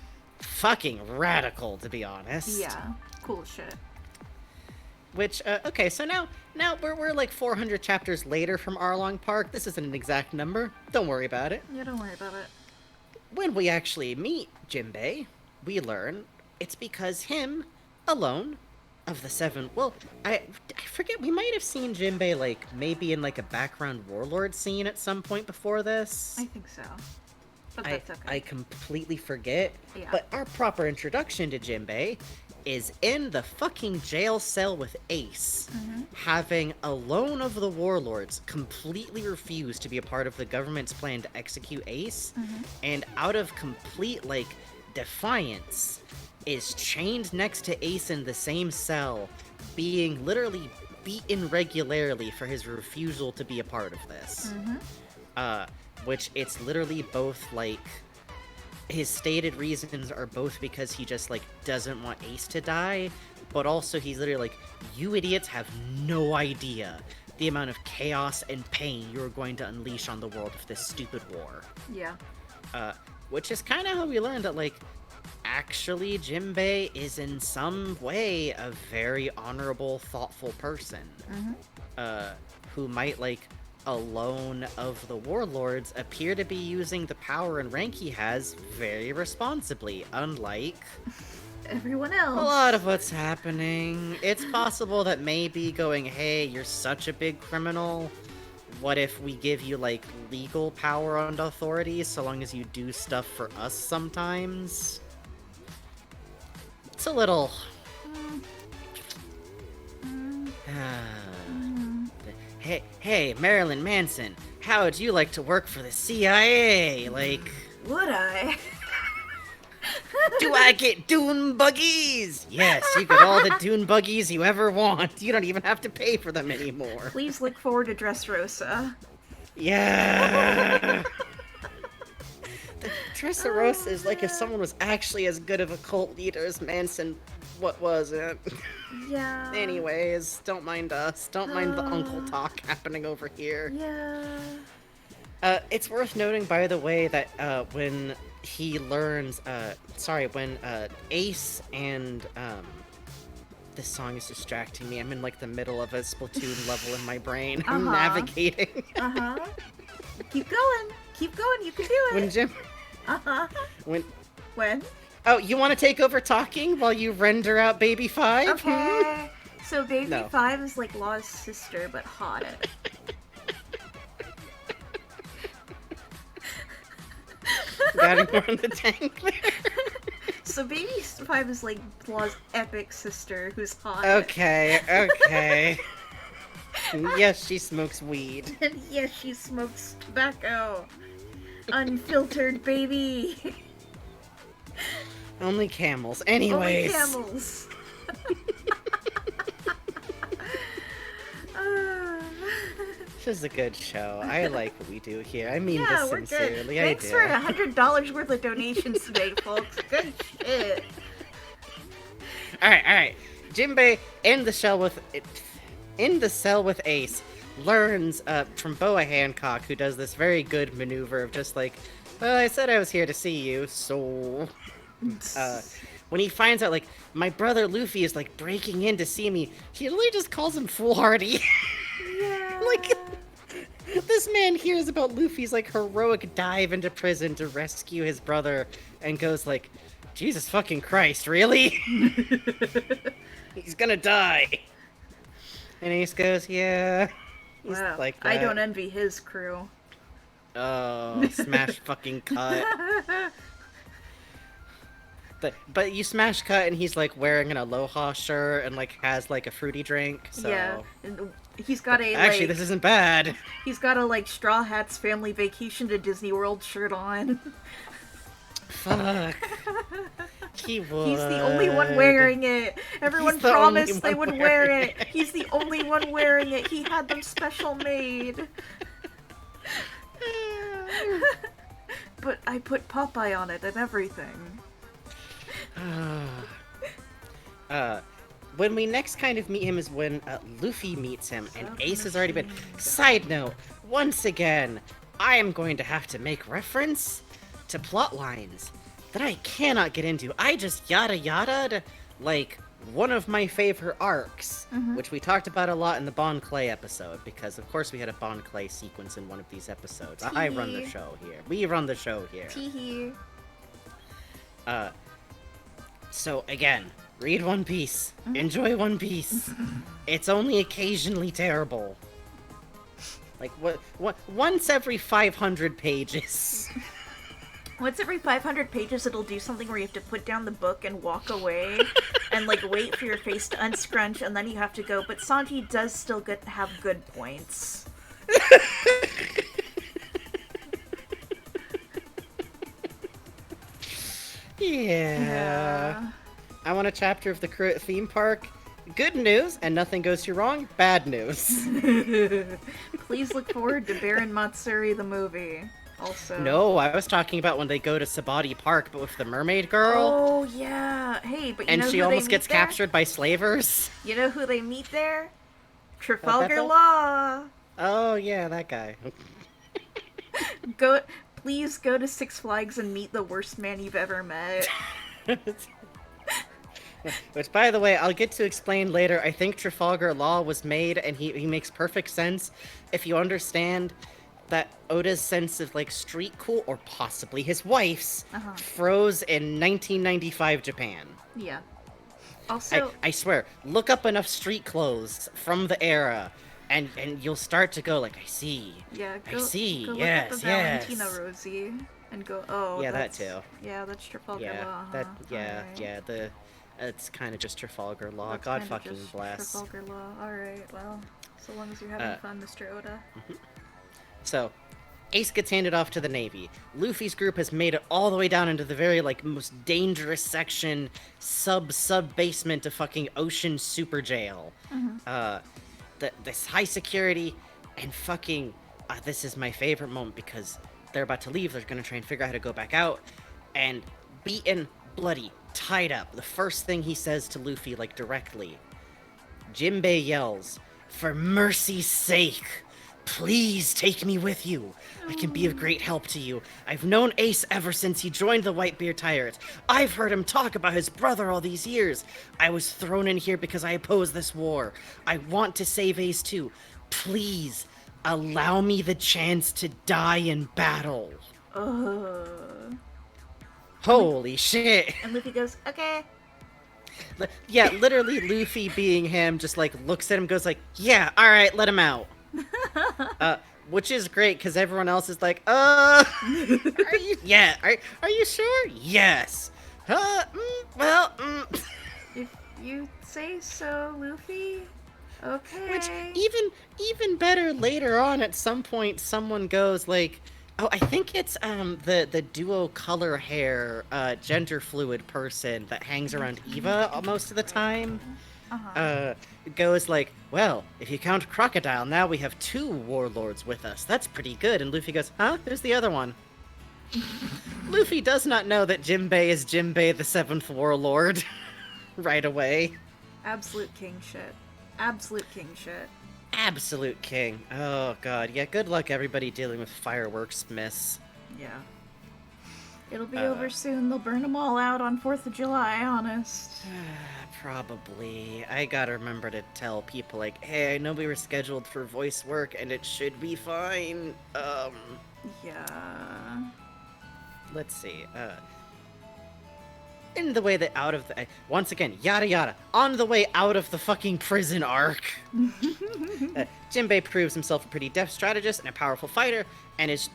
Fucking radical, to be honest. Yeah, cool shit. Which, okay, so now we're like 400 chapters later from Arlong Park. This isn't an exact number. Don't worry about it. Yeah, don't worry about it. When we actually meet Jinbei, we learn it's because him, alone, of the seven... Well, I forget, we might have seen Jinbei, like, maybe in, like, a background warlord scene at some point before this. I think so. But that's okay. I completely forget. Yeah. But our proper introduction to Jinbei is in the fucking jail cell with Ace, having alone of the warlords completely refused to be a part of the government's plan to execute Ace, and out of complete, like, defiance, is chained next to Ace in the same cell, being literally beaten regularly for his refusal to be a part of this. Which it's literally both, like, his stated reasons are both because he just, like, doesn't want Ace to die, but also he's literally like, you idiots have no idea the amount of chaos and pain you're going to unleash on the world with this stupid war. Yeah. Which is kind of how we learned that, like, actually Jinbei is in some way a very honorable, thoughtful person. Who might, like, alone of the warlords appear to be using the power and rank he has very responsibly, unlike everyone else. a lot of what's happening. It's possible that maybe going, hey, you're such a big criminal, what if we give you, like, legal power and authority so long as you do stuff for us sometimes? It's a little... Hey, Marilyn Manson, how would you like to work for the CIA? Like... Would I? Do I get dune buggies? Yes, you get all the dune buggies you ever want. You don't even have to pay for them anymore. Please look forward to Dressrosa. Yeah! Dressrosa is like if someone was actually as good of a cult leader as Manson. What was it? Yeah. Anyways, don't mind us. Don't mind the uncle talk happening over here. Yeah. It's worth noting, by the way, that when he learns, when Ace and, this song is distracting me. I'm in, like, the middle of a Splatoon level in my brain. I'm navigating. Keep going. Keep going. You can do it. When Jim... When? Oh, you want to take over talking while you render out Baby 5? Okay. So Baby 5 is like Law's sister, but hotter. Got more in the tank there. So Baby 5 is like Law's epic sister, who's hot. Okay. Yes, she smokes weed. And yes, she smokes tobacco. Unfiltered, baby. Only camels. Anyways. Only camels. This is a good show. I like what we do here. I mean yeah, this we're sincerely. Good. Thanks for $100 worth of donations today, folks. Good shit. Alright. Jinbei in the cell with Ace learns from Boa Hancock, who does this very good maneuver of just like, well, I said I was here to see you, so... when he finds out, like, my brother Luffy is, like, breaking in to see me, he really just calls him foolhardy. Yeah. Like, this man hears about Luffy's, like, heroic dive into prison to rescue his brother and goes, like, Jesus fucking Christ, really? He's gonna die. And Ace goes, yeah. He's Wow, like that. I don't envy his crew. Oh, smash fucking cut. But you smash cut and he's like wearing an Aloha shirt and like has like a fruity drink, so... Yeah, and he's got a Actually, like, this isn't bad. he's got a like Straw Hats Family Vacation to Disney World shirt on. Fuck. He would. He's the only one wearing it. Everyone He's the promised only they one would wear wearing it. He's the only one wearing it. He had them special made. But I put Popeye on it and everything. When we next kind of meet him is when Luffy meets him, and Ace has already been... Side note, once again, I am going to have to make reference to plot lines that I cannot get into. I just yada-yada'd, like, one of my favorite arcs, which we talked about a lot in the Bon Clay episode, because of course we had a Bon Clay sequence in one of these episodes. I run the show here. We run the show here. Teehee. So again, read One Piece. Enjoy One Piece. It's only occasionally terrible. Like, what, once every 500 pages. Once every 500 pages, it'll do something where you have to put down the book and walk away, and like wait for your face to unscrunch, and then you have to go. But Sanji does still have good points. Yeah. I want a chapter of the crew at theme park. Good news, and nothing goes too wrong. Bad news. Please look forward to Baron Matsuri the movie. Also. No, I was talking about when they go to Sabati Park, but with the mermaid girl. Oh yeah. Hey, but you and know she who almost they gets meet there? captured by slavers. You know who they meet there? Trafalgar Bethel? Law. Oh yeah, that guy. Please go to Six Flags and meet the worst man you've ever met. Which, by the way, I'll get to explain later. I think Trafalgar Law was made, and he makes perfect sense if you understand that Oda's sense of, like, street cool, or possibly his wife's, froze in 1995 Japan. Yeah. Also... I swear, look up enough street clothes from the era, and you'll start to go, like, I see. Yeah, I see, go yes, look up the yes. Valentina Rosie, and go, oh, Yeah, that's, that too. Yeah, that's Trafalgar Yeah, Law, that, huh? yeah, Alright. yeah, it's kind of just Trafalgar Law. That's God kinda fucking just bless. Trafalgar Law. Alright, well, so long as you're having fun, Mr. Oda. So, Ace gets handed off to the Navy. Luffy's group has made it all the way down into the very, like, most dangerous section, sub-basement of fucking Ocean Super Jail. This high security, and fucking, this is my favorite moment, because they're about to leave, they're gonna try and figure out how to go back out, and beaten, bloody, tied up. The first thing he says to Luffy, like, directly, Jinbei yells, "For mercy's sake! Please take me with you. I can be of great help to you. I've known Ace ever since he joined the Whitebeard Pirates. I've heard him talk about his brother all these years. I was thrown in here because I oppose this war. I want to save Ace too. Please, allow me the chance to die in battle." Holy shit. And Luffy goes, okay. Yeah, literally Luffy being him just, like, looks at him, goes like, yeah, alright, let him out. Which is great, because everyone else is like, are you, yeah, are you sure? Yes. If you say so, Luffy. Okay. Which, even better, later on, at some point, someone goes, like, oh, I think it's, the duo color hair, gender fluid person that hangs around Eva most of the time. Goes like, well, if you count Crocodile, now we have 2 warlords with us. That's pretty good. And Luffy goes, huh? Who's the other one? Luffy does not know that Jinbei is Jinbei the 7th warlord right away. Absolute king shit. Absolute king shit. Absolute king. Oh god, yeah, good luck everybody dealing with fireworks miss. Yeah. It'll be over soon. They'll burn them all out on 4th of July, honest. Probably. I gotta remember to tell people, like, hey, I know we were scheduled for voice work and it should be fine. Yeah. Let's see. in the way that out of the... Once again, yada yada. On the way out of the fucking prison arc. Jinbei proves himself a pretty deft strategist and a powerful fighter, and is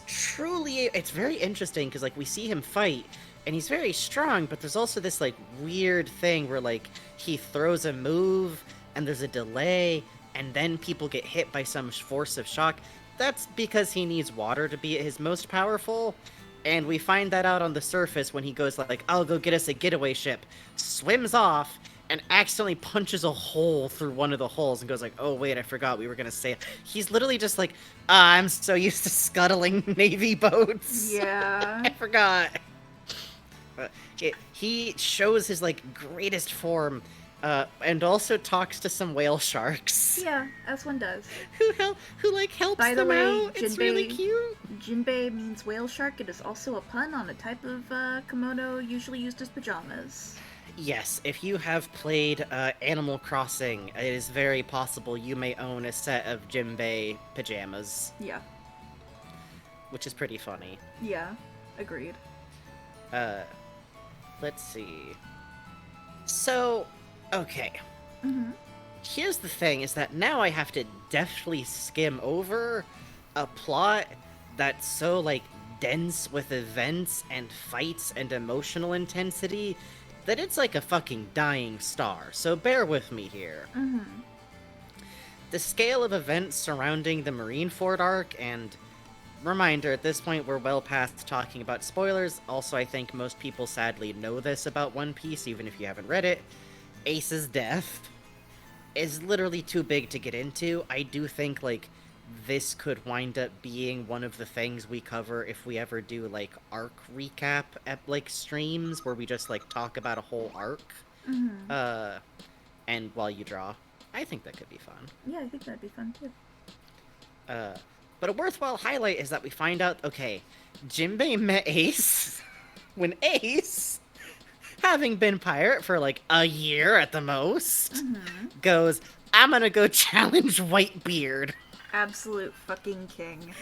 truly... It's very interesting, because, like, we see him fight, and he's very strong, but there's also this, like, weird thing where, like, he throws a move, and there's a delay, and then people get hit by some force of shock. That's because he needs water to be at his most powerful, and we find that out on the surface when he goes like, I'll go get us a getaway ship, swims off, and accidentally punches a hole through one of the holes and goes like, oh wait, I forgot we were gonna say it. He's literally just like, I'm so used to scuttling Navy boats. Yeah. I forgot. He shows his, like, greatest form, and also talks to some whale sharks. Yeah, as one does. Who like, helps By the them way, out. It's really cute. Jinbei means whale shark. It is also a pun on a type of kimono usually used as pajamas. Yes, if you have played Animal Crossing, it is very possible you may own a set of Jinbei pajamas. Yeah. Which is pretty funny. Yeah, agreed. Let's see. So, okay. Mm-hmm. Here's the thing, is that now I have to deftly skim over a plot that's so, like, dense with events and fights and emotional intensity that it's like a fucking dying star, so bear with me here. Mm-hmm. The scale of events surrounding the Marineford arc, and reminder, at this point we're well past talking about spoilers, also I think most people sadly know this about One Piece, even if you haven't read it. Ace's death is literally too big to get into. I do think, like, this could wind up being one of the things we cover if we ever do, like, arc recap, like, streams, where we just, like, talk about a whole arc. Mm-hmm. And while you draw. I think that could be fun. Yeah, I think that'd be fun, too. But a worthwhile highlight is that we find out, okay, Jinbei met Ace when Ace, having been pirate for, like, a year at the most, goes, I'm gonna go challenge Whitebeard. Absolute fucking king.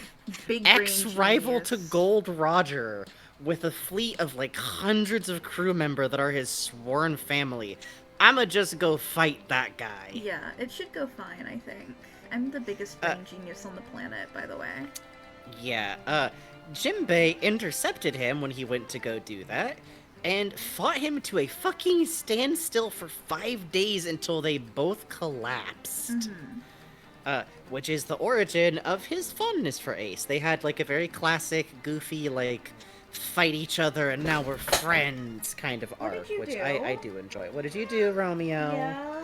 Big brain Ex-rival to genius. Gold Roger, with a fleet of, like, hundreds of crew member that are his sworn family. I'ma just go fight that guy. Yeah, it should go fine, I think. I'm the biggest brain genius on the planet, by the way. Yeah, Jinbei intercepted him when he went to go do that, and fought him to a fucking standstill for 5 days until they both collapsed. Which is the origin of his fondness for Ace. They had, like, a very classic, goofy, like, fight each other and now we're friends kind of arc, which I do enjoy. What did you do, Romeo? Yeah?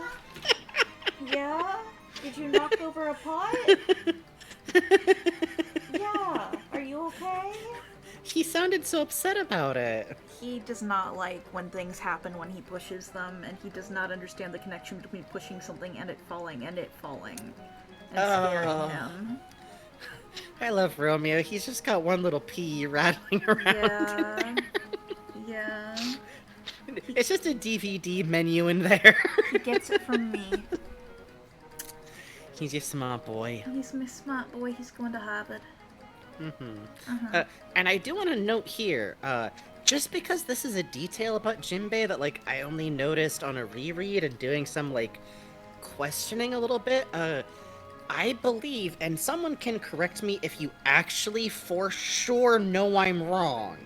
Yeah? Did you knock over a pot? Yeah. Are you okay? He sounded so upset about it. He does not like when things happen when he pushes them, and he does not understand the connection between pushing something and it falling and scaring him. I love Romeo. He's just got one little pea rattling around. Yeah. It's just a DVD menu in there. He gets it from me. He's your smart boy. He's my smart boy. He's going to Harvard. And I do want to note here, just because this is a detail about Jinbei that, like, I only noticed on a reread and doing some, like, questioning a little bit, I believe, and someone can correct me if you actually for sure know I'm wrong,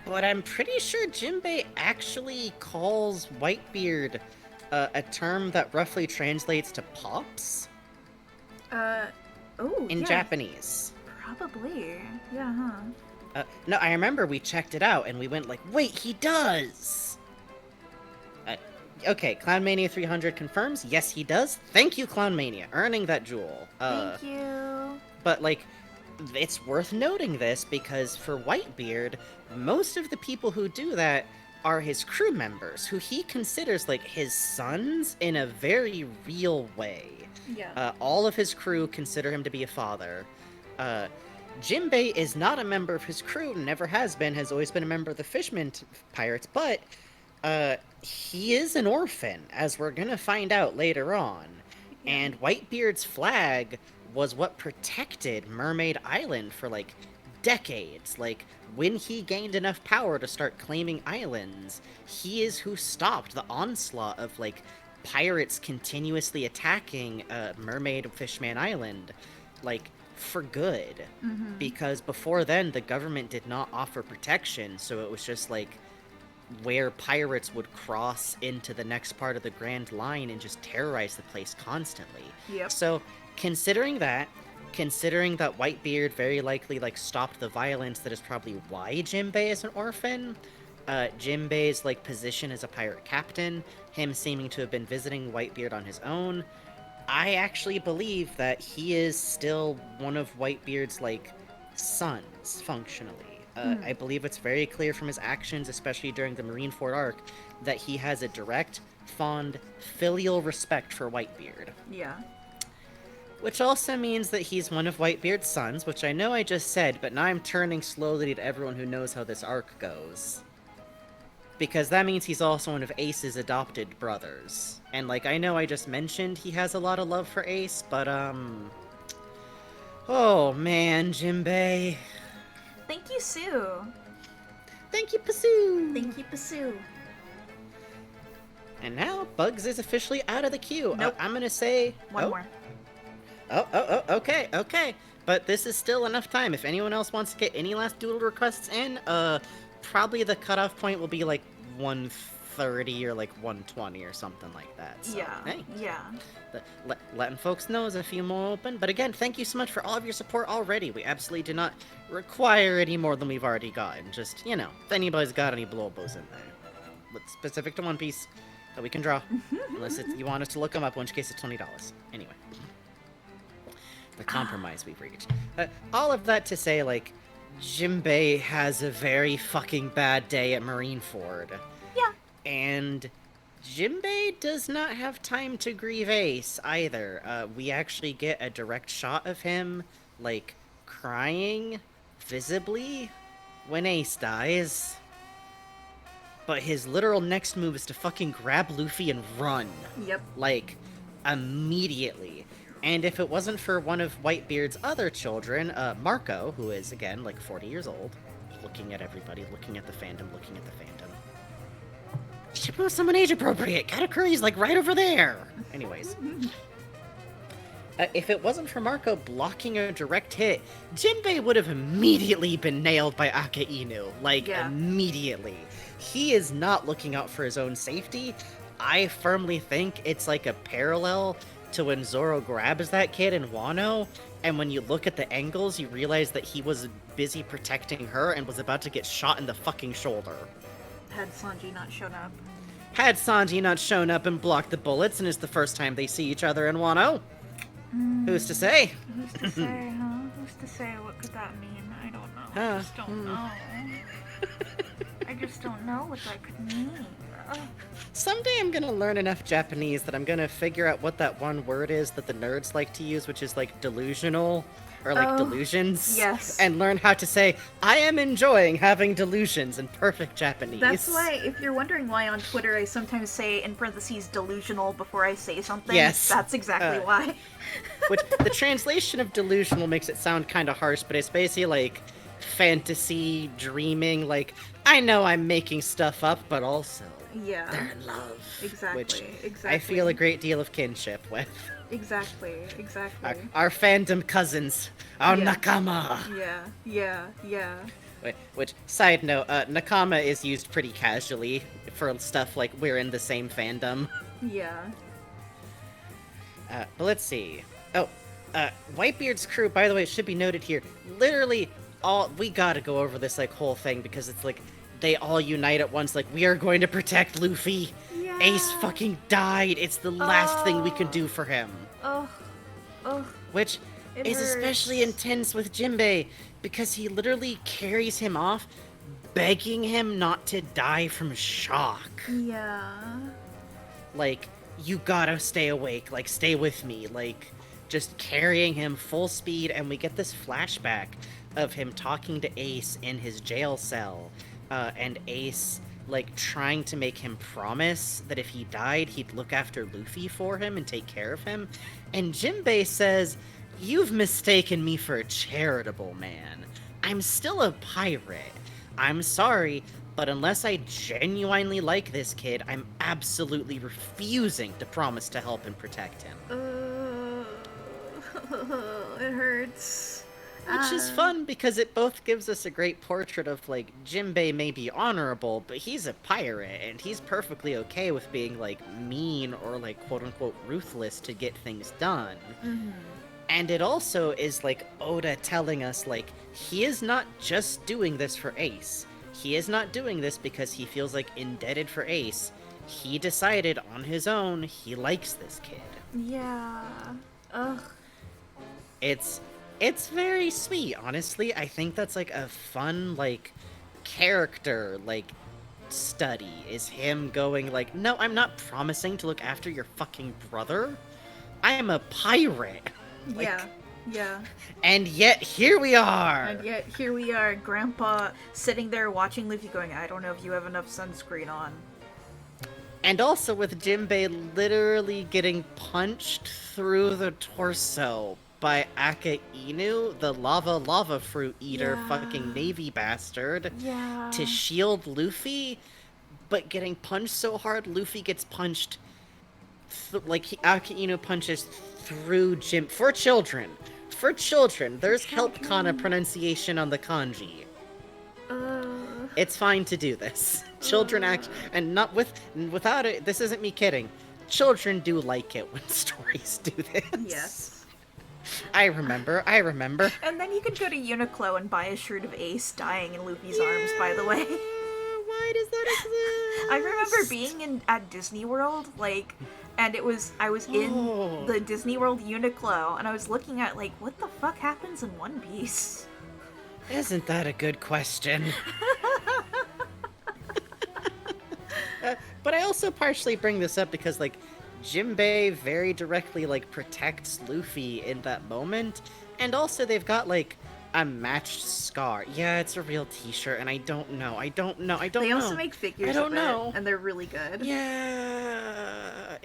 but I'm pretty sure Jinbei actually calls Whitebeard a term that roughly translates to pops. In Japanese. Probably. Yeah, huh? No, I remember we checked it out and we went like, wait, he does! Okay, Clownmania 300 confirms, yes he does. Thank you, Clownmania, earning that jewel. Thank you. But, like, it's worth noting this because for Whitebeard, most of the people who do that are his crew members, who he considers, like, his sons in a very real way. Yeah. All of his crew consider him to be a father. Jinbei is not a member of his crew, never has been, has always been a member of the Fishman Pirates, but he is an orphan, as we're gonna find out later on. And Whitebeard's flag was what protected Mermaid Island for, like, decades. Like, when he gained enough power to start claiming islands, he is who stopped the onslaught of, like, pirates continuously attacking Mermaid Fishman Island, like, for good. Because before then, the government did not offer protection, so it was just, like, where pirates would cross into the next part of the Grand Line and just terrorize the place constantly. Yep. So, considering that Whitebeard very likely, like, stopped the violence, that is probably why Jinbei is an orphan. Jinbei's, like, position as a pirate captain, him seeming to have been visiting Whitebeard on his own, I actually believe that he is still one of Whitebeard's, like, sons, functionally. I believe it's very clear from his actions, especially during the Marineford arc, that he has a direct, fond, filial respect for Whitebeard. Yeah. Which also means that he's one of Whitebeard's sons, which I know I just said, but now I'm turning slowly to everyone who knows how this arc goes. Because that means he's also one of Ace's adopted brothers. And, like, I know I just mentioned he has a lot of love for Ace, but, oh, man, Jinbei. Thank you, Sue. Thank you, Pasu. Thank you, Pasu. And now, Bugs is officially out of the queue. Nope. I'm gonna say... One more. Okay. But this is still enough time. If anyone else wants to get any last Doodle requests in, probably the cutoff point will be, like, 1:30 or, like, 1:20 or something like that. So, Yeah. hey. Yeah. Letting folks know is a few more open. But again, thank you so much for all of your support already. We absolutely do not require any more than we've already gotten. Just, you know, if anybody's got any blowbos in there. Specific to One Piece that we can draw. Unless you want us to look them up, in which case it's $20. Anyway. The compromise we've reached. All of that to say, like, Jinbei has a very fucking bad day at Marineford. Yeah. And Jinbei does not have time to grieve Ace, either. We actually get a direct shot of him, like, crying, visibly, when Ace dies. But his literal next move is to fucking grab Luffy and run. Yep. Like, immediately. And if it wasn't for one of Whitebeard's other children, Marco, who is, again, like 40 years old, looking at everybody, looking at the fandom, Ship was someone age appropriate! Katakuri's, like, right over there! Anyways. If it wasn't for Marco blocking a direct hit, Jinbei would have immediately been nailed by Aka Inu. Like, immediately. He is not looking out for his own safety. I firmly think it's like a parallel to when Zoro grabs that kid in Wano, and when you look at the angles, you realize that he was busy protecting her and was about to get shot in the fucking shoulder. Had Sanji not shown up. Had Sanji not shown up and blocked the bullets, and it's the first time they see each other in Wano. Who's to say? Who's to say, huh? Who's to say? What could that mean? I don't know. I just don't know. I just don't know what that could mean. Someday I'm gonna learn enough Japanese that I'm gonna figure out what that one word is that the nerds like to use, which is, like, delusional, or, like, delusions. Yes. And learn how to say, I am enjoying having delusions in perfect Japanese. That's why, if you're wondering why on Twitter I sometimes say, in parentheses, delusional before I say something, yes. That's exactly why. Which, the translation of delusional makes it sound kind of harsh, but it's basically, like, fantasy, dreaming, like, I know I'm making stuff up, but also... Yeah. They're in love. Exactly. Which exactly. I feel a great deal of kinship with. Exactly. Our fandom cousins. Our nakama. Yeah. Which, side note, nakama is used pretty casually for stuff like we're in the same fandom. Yeah. But let's see. Oh, Whitebeard's crew, by the way, it should be noted here, literally we gotta go over this, like, whole thing, because it's like, they all unite at once, like, we are going to protect Luffy. Yeah. Ace fucking died. It's the last thing we can do for him. Which is especially intense with Jinbei, because he literally carries him off, begging him not to die from shock. Yeah. Like, you gotta stay awake, like, stay with me, like, just carrying him full speed, and we get this flashback of him talking to Ace in his jail cell, and Ace, like, trying to make him promise that if he died, he'd look after Luffy for him and take care of him. And Jinbei says, "You've mistaken me for a charitable man. I'm still a pirate. I'm sorry, but unless I genuinely like this kid, I'm absolutely refusing to promise to help and protect him. It hurts. Which is fun because it both gives us a great portrait of, like, Jinbei may be honorable, but he's a pirate, and he's perfectly okay with being, like, mean or, like, quote-unquote ruthless to get things done. Mm-hmm. And it also is, like, Oda telling us, like, he is not just doing this for Ace. He is not doing this because he feels, like, indebted for Ace. He decided on his own he likes this kid. Yeah. Ugh. It's very sweet, honestly. I think that's, like, a fun, like, character, like, study, is him going, like, no, I'm not promising to look after your fucking brother. I am a pirate. Like, yeah. And yet, here we are! And yet, here we are, Grandpa sitting there watching Luffy going, I don't know if you have enough sunscreen on. And also with Jinbei literally getting punched through the torso by Aka Inu, the lava fruit eater fucking navy bastard, to shield Luffy, but getting punched so hard, Luffy gets punched, Aka Inu punches through For children, there's help kana pronunciation on the kanji. It's fine to do this. Children act, and not without it, this isn't me kidding. Children do like it when stories do this. Yes. I remember. And then you could go to Uniqlo and buy a shirt of Ace dying in Luffy's arms, by the way. Why does that exist? I remember being at Disney World, like, and I was in the Disney World Uniqlo, and I was looking at, like, what the fuck happens in One Piece? Isn't that a good question? But I also partially bring this up because, like, Jinbei very directly, like, protects Luffy in that moment, and also they've got, like, a matched scar. Yeah, it's a real t-shirt, and I don't know. They also make figures of it, and they're really good. Yeah,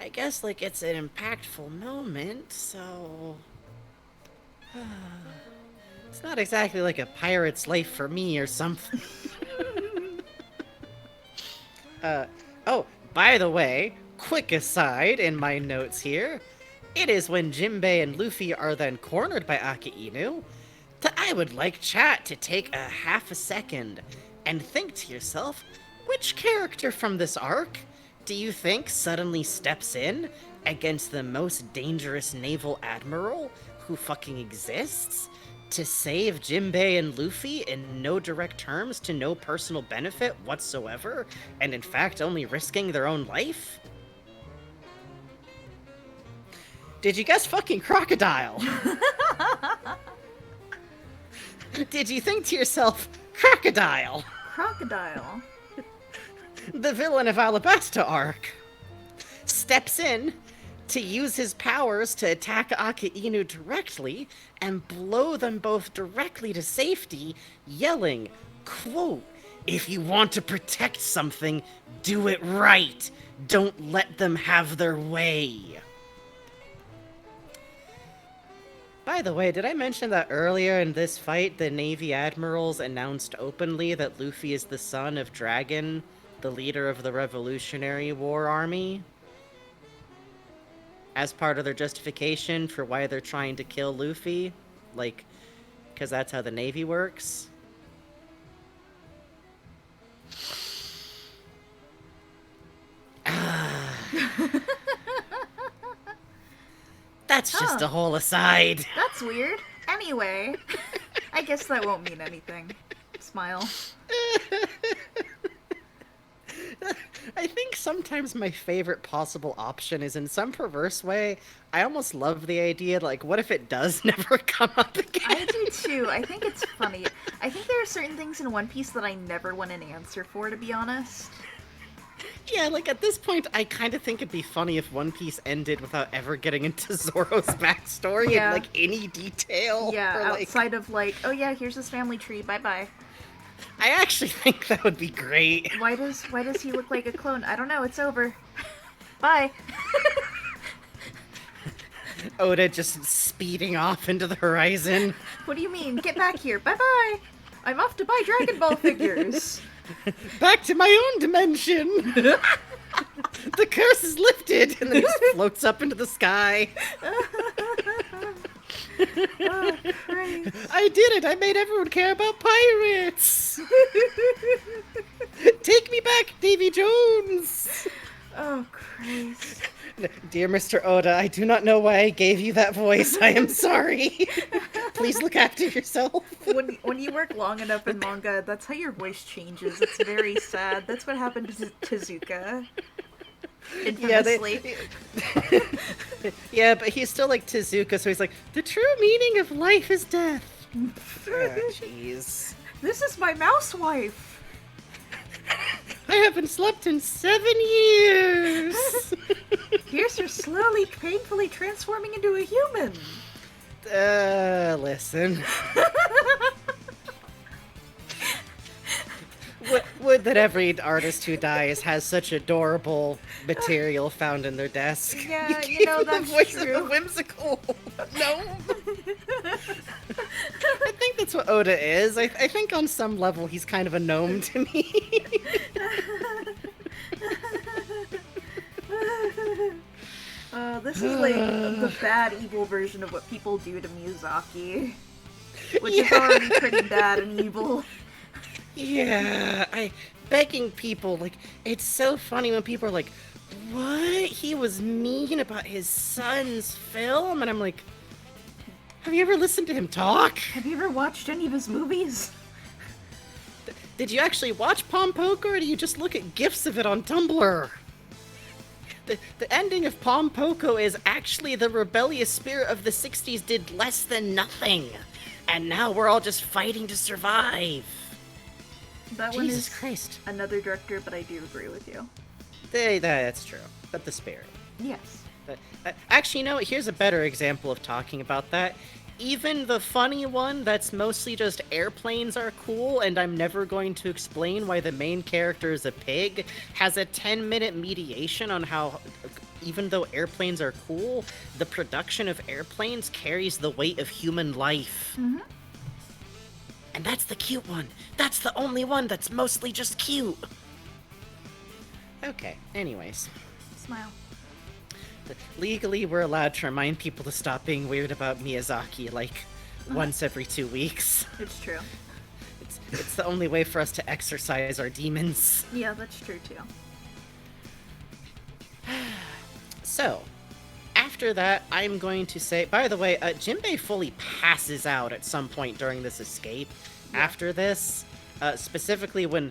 I guess, like, it's an impactful moment, so... It's not exactly like a pirate's life for me or something. Oh, by the way, quick aside in my notes here, it is when Jinbei and Luffy are then cornered by Aka Inu that I would like chat to take a half a second and think to yourself, which character from this arc do you think suddenly steps in against the most dangerous naval admiral who fucking exists to save Jinbei and Luffy in no direct terms, to no personal benefit whatsoever, and in fact only risking their own life? Did you guess fucking Crocodile? Did you think to yourself, Crocodile? Crocodile? The villain of Alabasta arc steps in to use his powers to attack Aka Inu directly and blow them both directly to safety, yelling, quote, "If you want to protect something, do it right. Don't let them have their way." By the way, did I mention that earlier in this fight, the Navy admirals announced openly that Luffy is the son of Dragon, the leader of the Revolutionary War Army? As part of their justification for why they're trying to kill Luffy? Like, because that's how the Navy works? That's just a whole aside. That's weird. Anyway, I guess that won't mean anything. Smile. I think sometimes my favorite possible option is, in some perverse way, I almost love the idea, like, what if it does never come up again? I do too. I think it's funny. I think there are certain things in One Piece that I never want an answer for, to be honest. Yeah, like, at this point, I kind of think it'd be funny if One Piece ended without ever getting into Zoro's backstory in, like, any detail. Yeah, or, like... outside of, like, oh yeah, here's his family tree, bye-bye. I actually think that would be great. Why does he look like a clone? I don't know, it's over. Bye. Oda just speeding off into the horizon. What do you mean? Get back here. Bye-bye. I'm off to buy Dragon Ball figures. Back to my own dimension. The curse is lifted, and then he just floats up into the sky. Oh, Christ. I did it! I made everyone care about pirates! Take me back, Davy Jones! Oh, Christ. Dear Mr. Oda, I do not know why I gave you that voice. I am sorry. Please look after yourself. When you work long enough in manga, that's how your voice changes. It's very sad. That's what happened to Tezuka. Infamously. Yeah, but he's still like Tezuka, so he's like, the true meaning of life is death. Jeez. This is my mouse wife. I haven't slept in 7 years. Here's her slowly, painfully transforming into a human. Listen. Would that every artist who dies has such adorable material found in their desk. Yeah, you know, that's the voice true. of a whimsical gnome. I think that's what Oda is. I think on some level he's kind of a gnome to me. This is like the bad evil version of what people do to Miyazaki. Which is already pretty bad and evil. Yeah, begging people, like, it's so funny when people are like, what? He was mean about his son's film? And I'm like, have you ever listened to him talk? Have you ever watched any of his movies? Did you actually watch Pompoko, or do you just look at GIFs of it on Tumblr? The ending of Pompoko is actually the rebellious spirit of the 60s did less than nothing. And now we're all just fighting to survive. That Jesus one is Christ. another director, but I do agree with you. That's true. But the spirit. Yes. Actually, you know what? Here's a better example of talking about that. Even the funny one that's mostly just airplanes are cool, and I'm never going to explain why the main character is a pig, has a 10-minute mediation on how, even though airplanes are cool, the production of airplanes carries the weight of human life. Mm-hmm. And that's the cute one. That's the only one that's mostly just cute. Okay, anyways. Smile. Legally, we're allowed to remind people to stop being weird about Miyazaki, like, once every 2 weeks. It's true. It's the only way for us to exorcise our demons. Yeah, that's true too. So, after that, I'm going to say, by the way, Jinbei fully passes out at some point during this escape. Yeah. After this, specifically when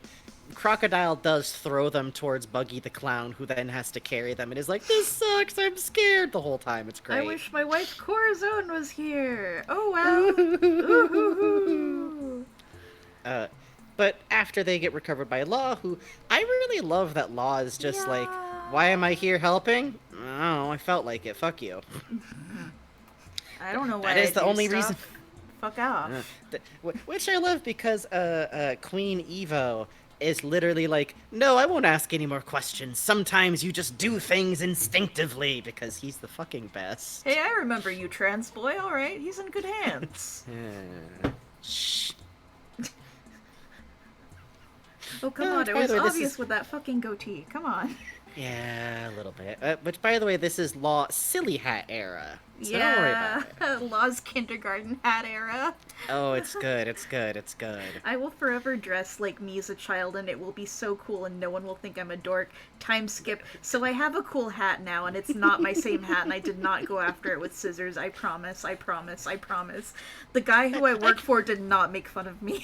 Crocodile does throw them towards Buggy the Clown, who then has to carry them and is like, this sucks, I'm scared the whole time. It's great. I wish my wife Corazon was here. Oh well. Ooh. But after they get recovered by Law, who I really love that Law is just like, why am I here helping? Oh, I felt like it. Fuck you. I don't know why. That is the only reason. Fuck off. Which I love because Queen Evo is literally like, no, I won't ask any more questions. Sometimes you just do things instinctively, because he's the fucking best. Hey, I remember you, trans boy. All right, he's in good hands. Shh. Oh, come on. It was obvious with that fucking goatee. Come on. Yeah, a little bit. Which, by the way, this is Law Silly Hat era. So don't worry about it. Law's kindergarten hat era. Oh, it's good. It's good. It's good. I will forever dress like me as a child, and it will be so cool, and no one will think I'm a dork. Time skip. So I have a cool hat now, and it's not my same hat, and I did not go after it with scissors. I promise. I promise. I promise. The guy who I work for did not make fun of me.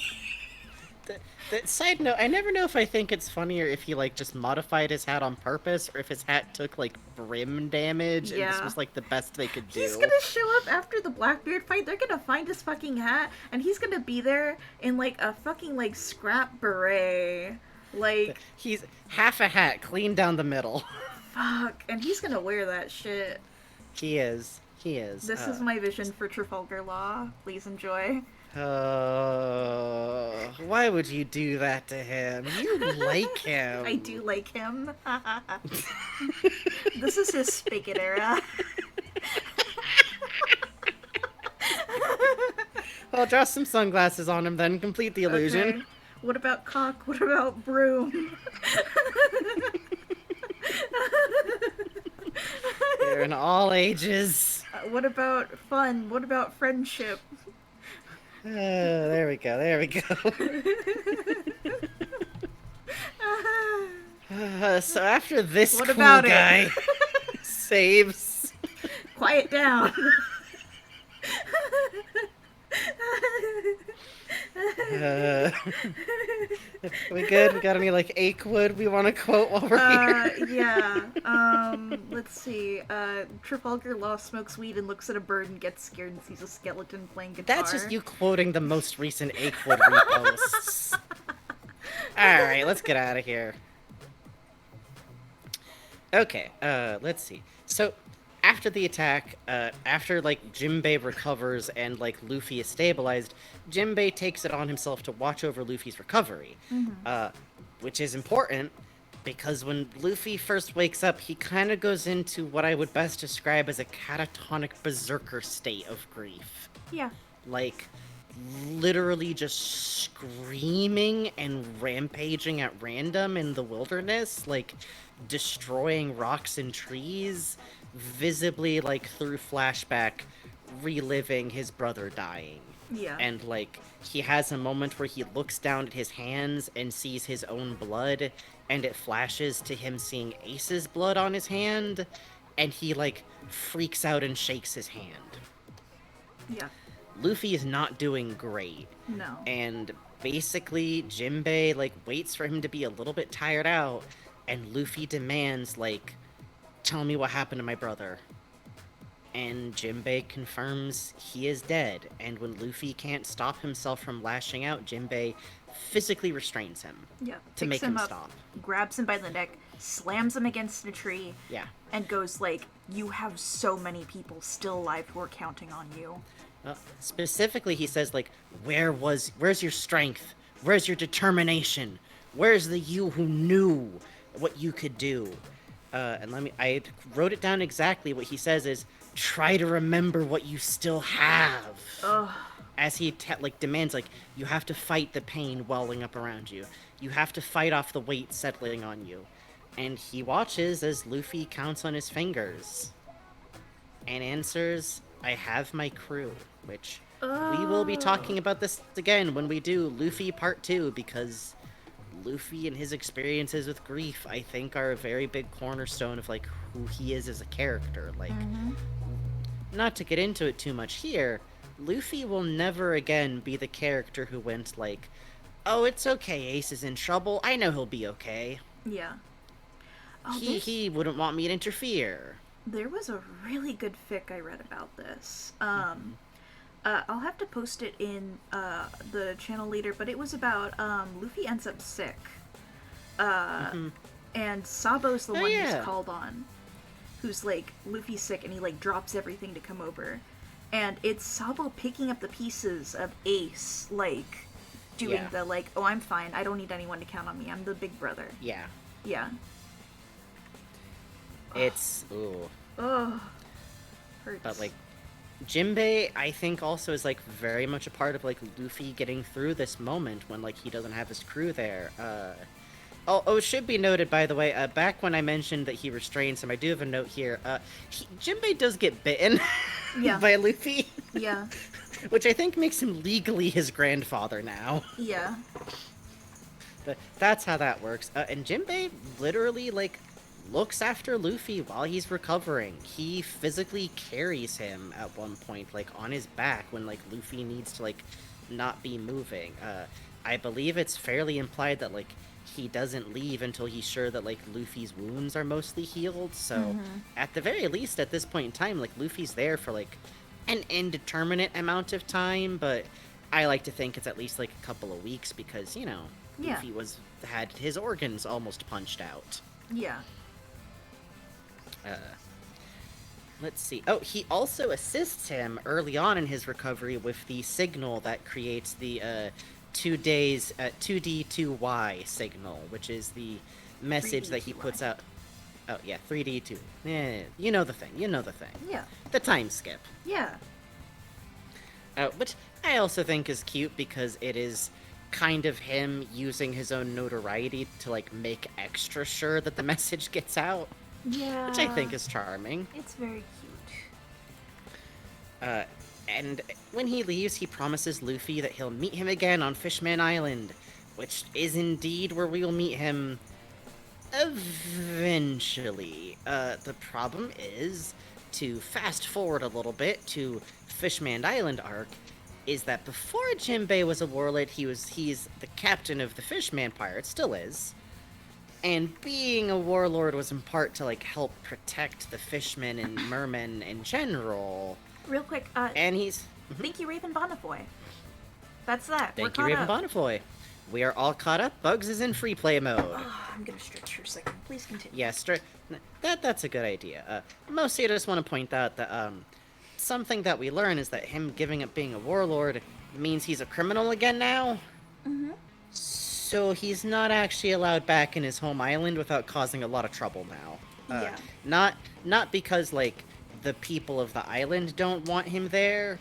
The side note, I never know if I think it's funnier if he, like, just modified his hat on purpose, or if his hat took, like, brim damage, and this was, like, the best they could do. He's gonna show up after the Blackbeard fight, they're gonna find his fucking hat, and he's gonna be there in, like, a fucking, like, scrap beret. Like... He's half a hat, clean down the middle. Fuck, and he's gonna wear that shit. He is. He is. This is my vision for Trafalgar Law. Please enjoy. Why would you do that to him? You like him. I do like him. This is his spigot era. I'll draw some sunglasses on him then. Complete the illusion. Okay. What about cock? What about broom? They're in all ages. What about fun? What about friendship? There we go. There we go. So after this What cool about it? guy saves. Quiet down. We good? We got any like Achewood we want to quote while we're here? Yeah. Let's see. Trafalgar Law smokes weed and looks at a bird and gets scared and sees a skeleton playing guitar. That's just you quoting the most recent Achewood reposts. Alright, let's get out of here. Okay, let's see. So, after the attack, after, like, Jinbei recovers and, like, Luffy is stabilized, Jinbei takes it on himself to watch over Luffy's recovery. Which is important, because when Luffy first wakes up, he kind of goes into what I would best describe as a catatonic berserker state of grief. Yeah. Like, literally just screaming and rampaging at random in the wilderness, like, destroying rocks and trees, visibly, like, through flashback, reliving his brother dying. Yeah. And, like, he has a moment where he looks down at his hands and sees his own blood, and it flashes to him seeing Ace's blood on his hand, and he, like, freaks out and shakes his hand. Yeah. Luffy is not doing great. No. And basically, Jinbei, like, waits for him to be a little bit tired out, and Luffy demands, like, tell me what happened to my brother. And Jinbei confirms he is dead, and when Luffy can't stop himself from lashing out, Jinbei physically restrains him. Yeah. To make him stop. Grabs him by the neck, slams him against a tree, Yeah. and goes like, you have so many people still alive who are counting on you. Specifically, he says, like, where's your strength? Where's your determination? Where's the you who knew what you could do? I wrote it down exactly. What he says is, try to remember what you still have. Ugh. As he, demands, like, you have to fight the pain welling up around you. You have to fight off the weight settling on you. And he watches as Luffy counts on his fingers. And answers, I have my crew. Which, we will be talking about this again when we do Luffy Part 2, because Luffy and his experiences with grief, I think, are a very big cornerstone of, like, who he is as a character. Like, not to get into it too much here, Luffy will never again be the character who went, like, oh, it's okay, Ace is in trouble, I know he'll be okay. Yeah. Oh, he wouldn't want me to interfere. There was a really good fic I read about this. I'll have to post it in the channel later, but it was about Luffy ends up sick. And Sabo's the one who's called on. Who's like, Luffy's sick and he like drops everything to come over. And it's Sabo picking up the pieces of Ace, like, doing the like, oh, I'm fine, I don't need anyone to count on me, I'm the big brother. Yeah. Yeah. It's, ooh. Ugh. Hurts. But, like, Jinbei, I think, also is, like, very much a part of, like, Luffy getting through this moment when, like, he doesn't have his crew there. Oh, it should be noted, by the way, back when I mentioned that he restrains him, I do have a note here. Jinbei does get bitten by Luffy. Yeah. Which I think makes him legally his grandfather now. Yeah. But that's how that works. And Jinbei literally, like, looks after Luffy while he's recovering. He physically carries him at one point, like, on his back when, like, Luffy needs to, like, not be moving. I believe it's fairly implied that, like, he doesn't leave until he's sure that, like, Luffy's wounds are mostly healed, so at the very least, at this point in time, like, Luffy's there for, like, an indeterminate amount of time, but I like to think it's at least, like, a couple of weeks because, you know, Luffy had his organs almost punched out. Yeah. Let's see. Oh, he also assists him early on in his recovery with the signal that creates the 2D2Y signal, which is the message that he puts out. Oh, yeah, 3D2. Yeah, you know the thing. Yeah. The time skip. Yeah. Which I also think is cute because it is kind of him using his own notoriety to like make extra sure that the message gets out, which I Yeah. think is charming. It's very cute. Uh, and when he leaves, he promises Luffy that he'll meet him again on Fishman Island, which is indeed where we will meet him eventually. The problem is, to fast forward a little bit to Fishman Island arc, is that before Jinbei was a warlord, he's the captain of the Fishman Pirates, still is. And being a warlord was in part to like help protect the fishmen and mermen in general. Real quick, And he's thank you, Raven Bonifoy. That's that. thank We're you, caught Raven up. Bonifoy. We are all caught up. Bugs is in free play mode. Oh, I'm gonna stretch for a second. Please continue. Yes, that's a good idea. Mostly, I just want to point out that something that we learn is that him giving up being a warlord means he's a criminal again now. Mm-hmm. So he's not actually allowed back in his home island without causing a lot of trouble now. Yeah. Not because like the people of the island don't want him there,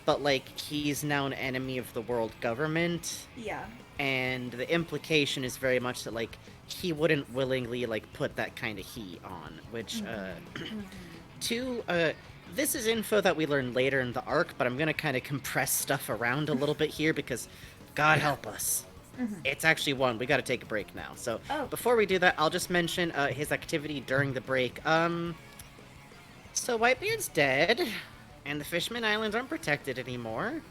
but like he's now an enemy of the world government. Yeah. And the implication is very much that like he wouldn't willingly like put that kind of heat on, which this is info that we learn later in the arc, but I'm gonna kind of compress stuff around a little bit here because god help us, it's actually one we got to take a break now. So before we do that, I'll just mention his activity during the break. So Whitebeard's dead and the Fishman Islands aren't protected anymore.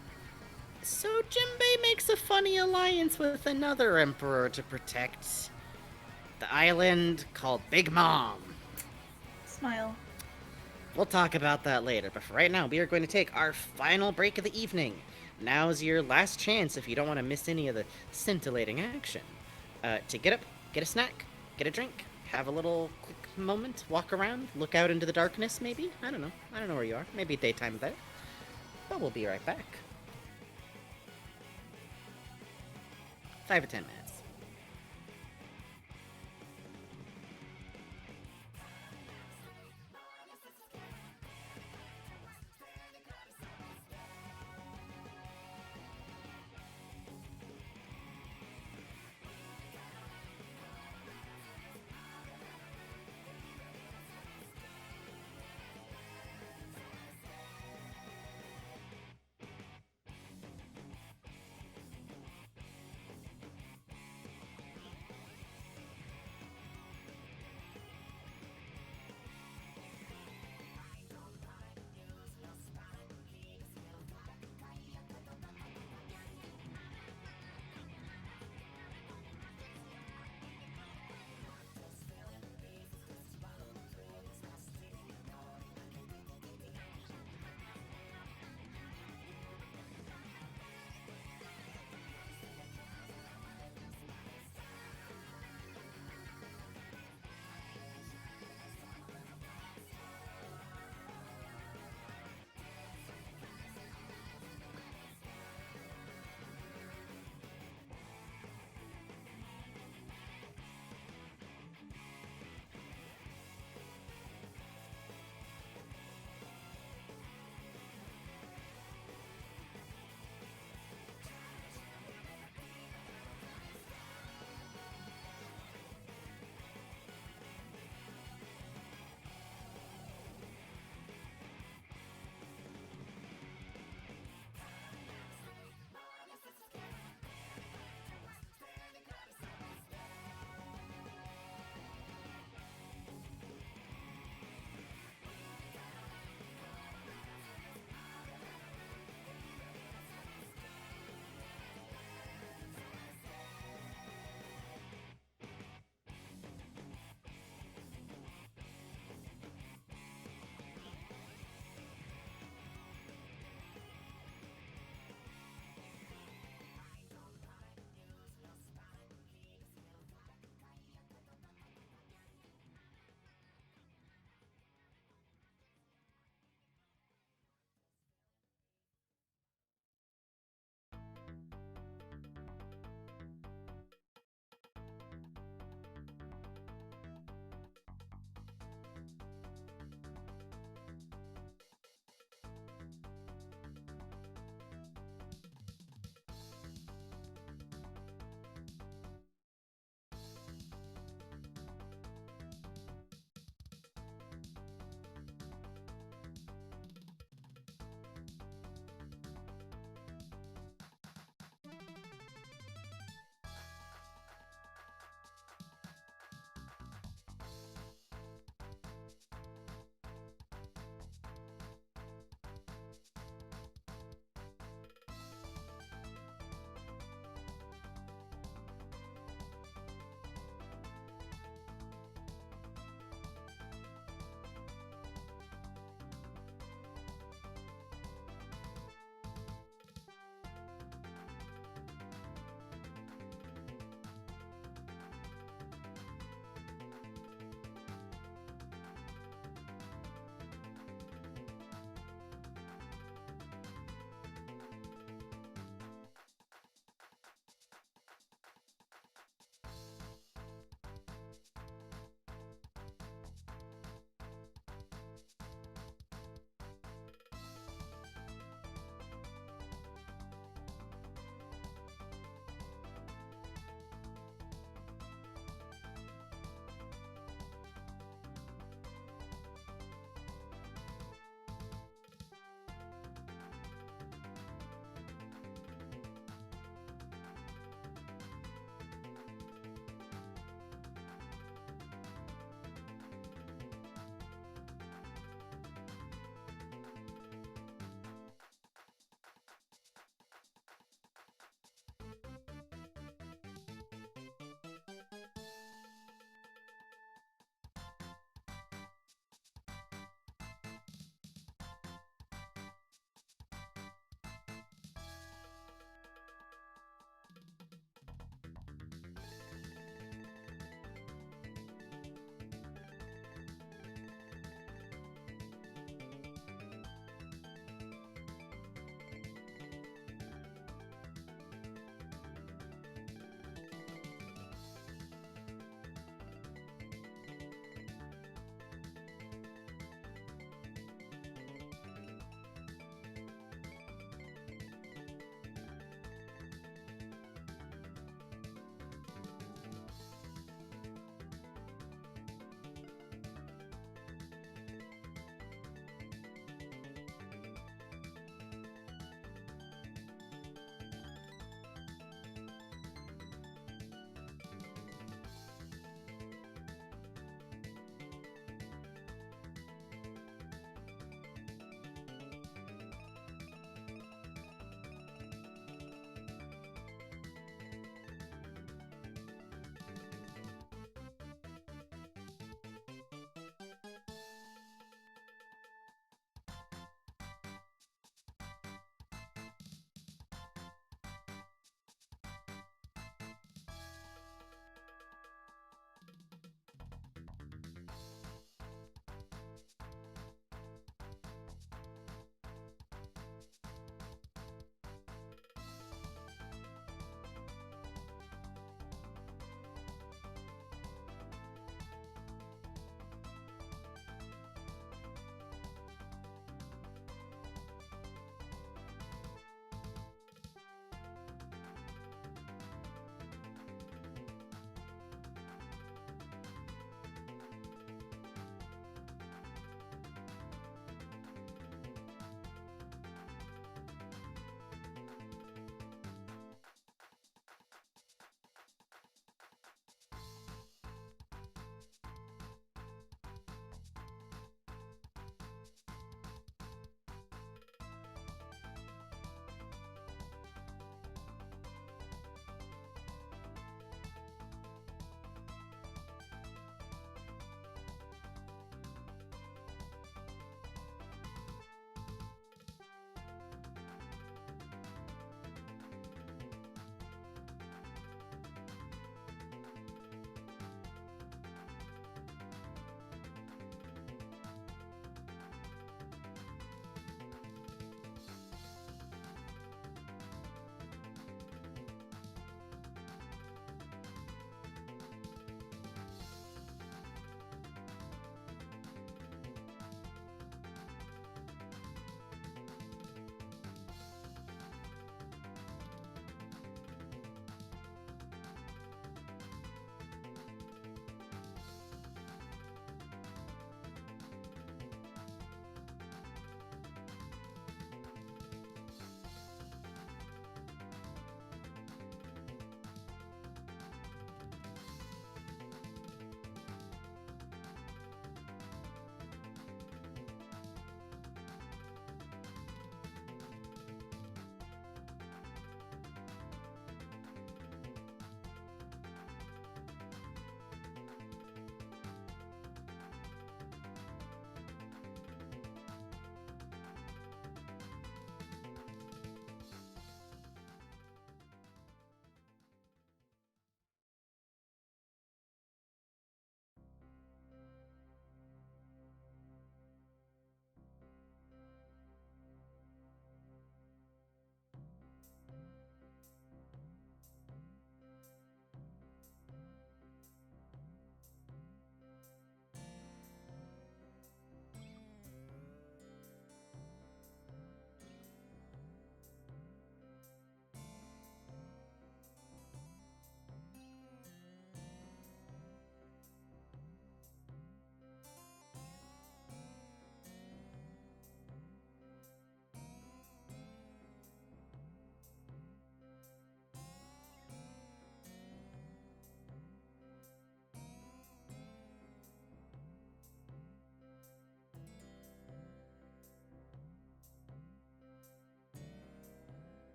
So Jinbei makes a funny alliance with another emperor to protect the island called Big Mom. Smile. We'll talk about that later, but for right now, we are going to take our final break of the evening. Now's your last chance if you don't want to miss any of the scintillating action. To get up, get a snack, get a drink, have a little quick moment, walk around, look out into the darkness, maybe? I don't know. I don't know where you are. Maybe daytime there. But we'll be right back. 5 to 10 minutes.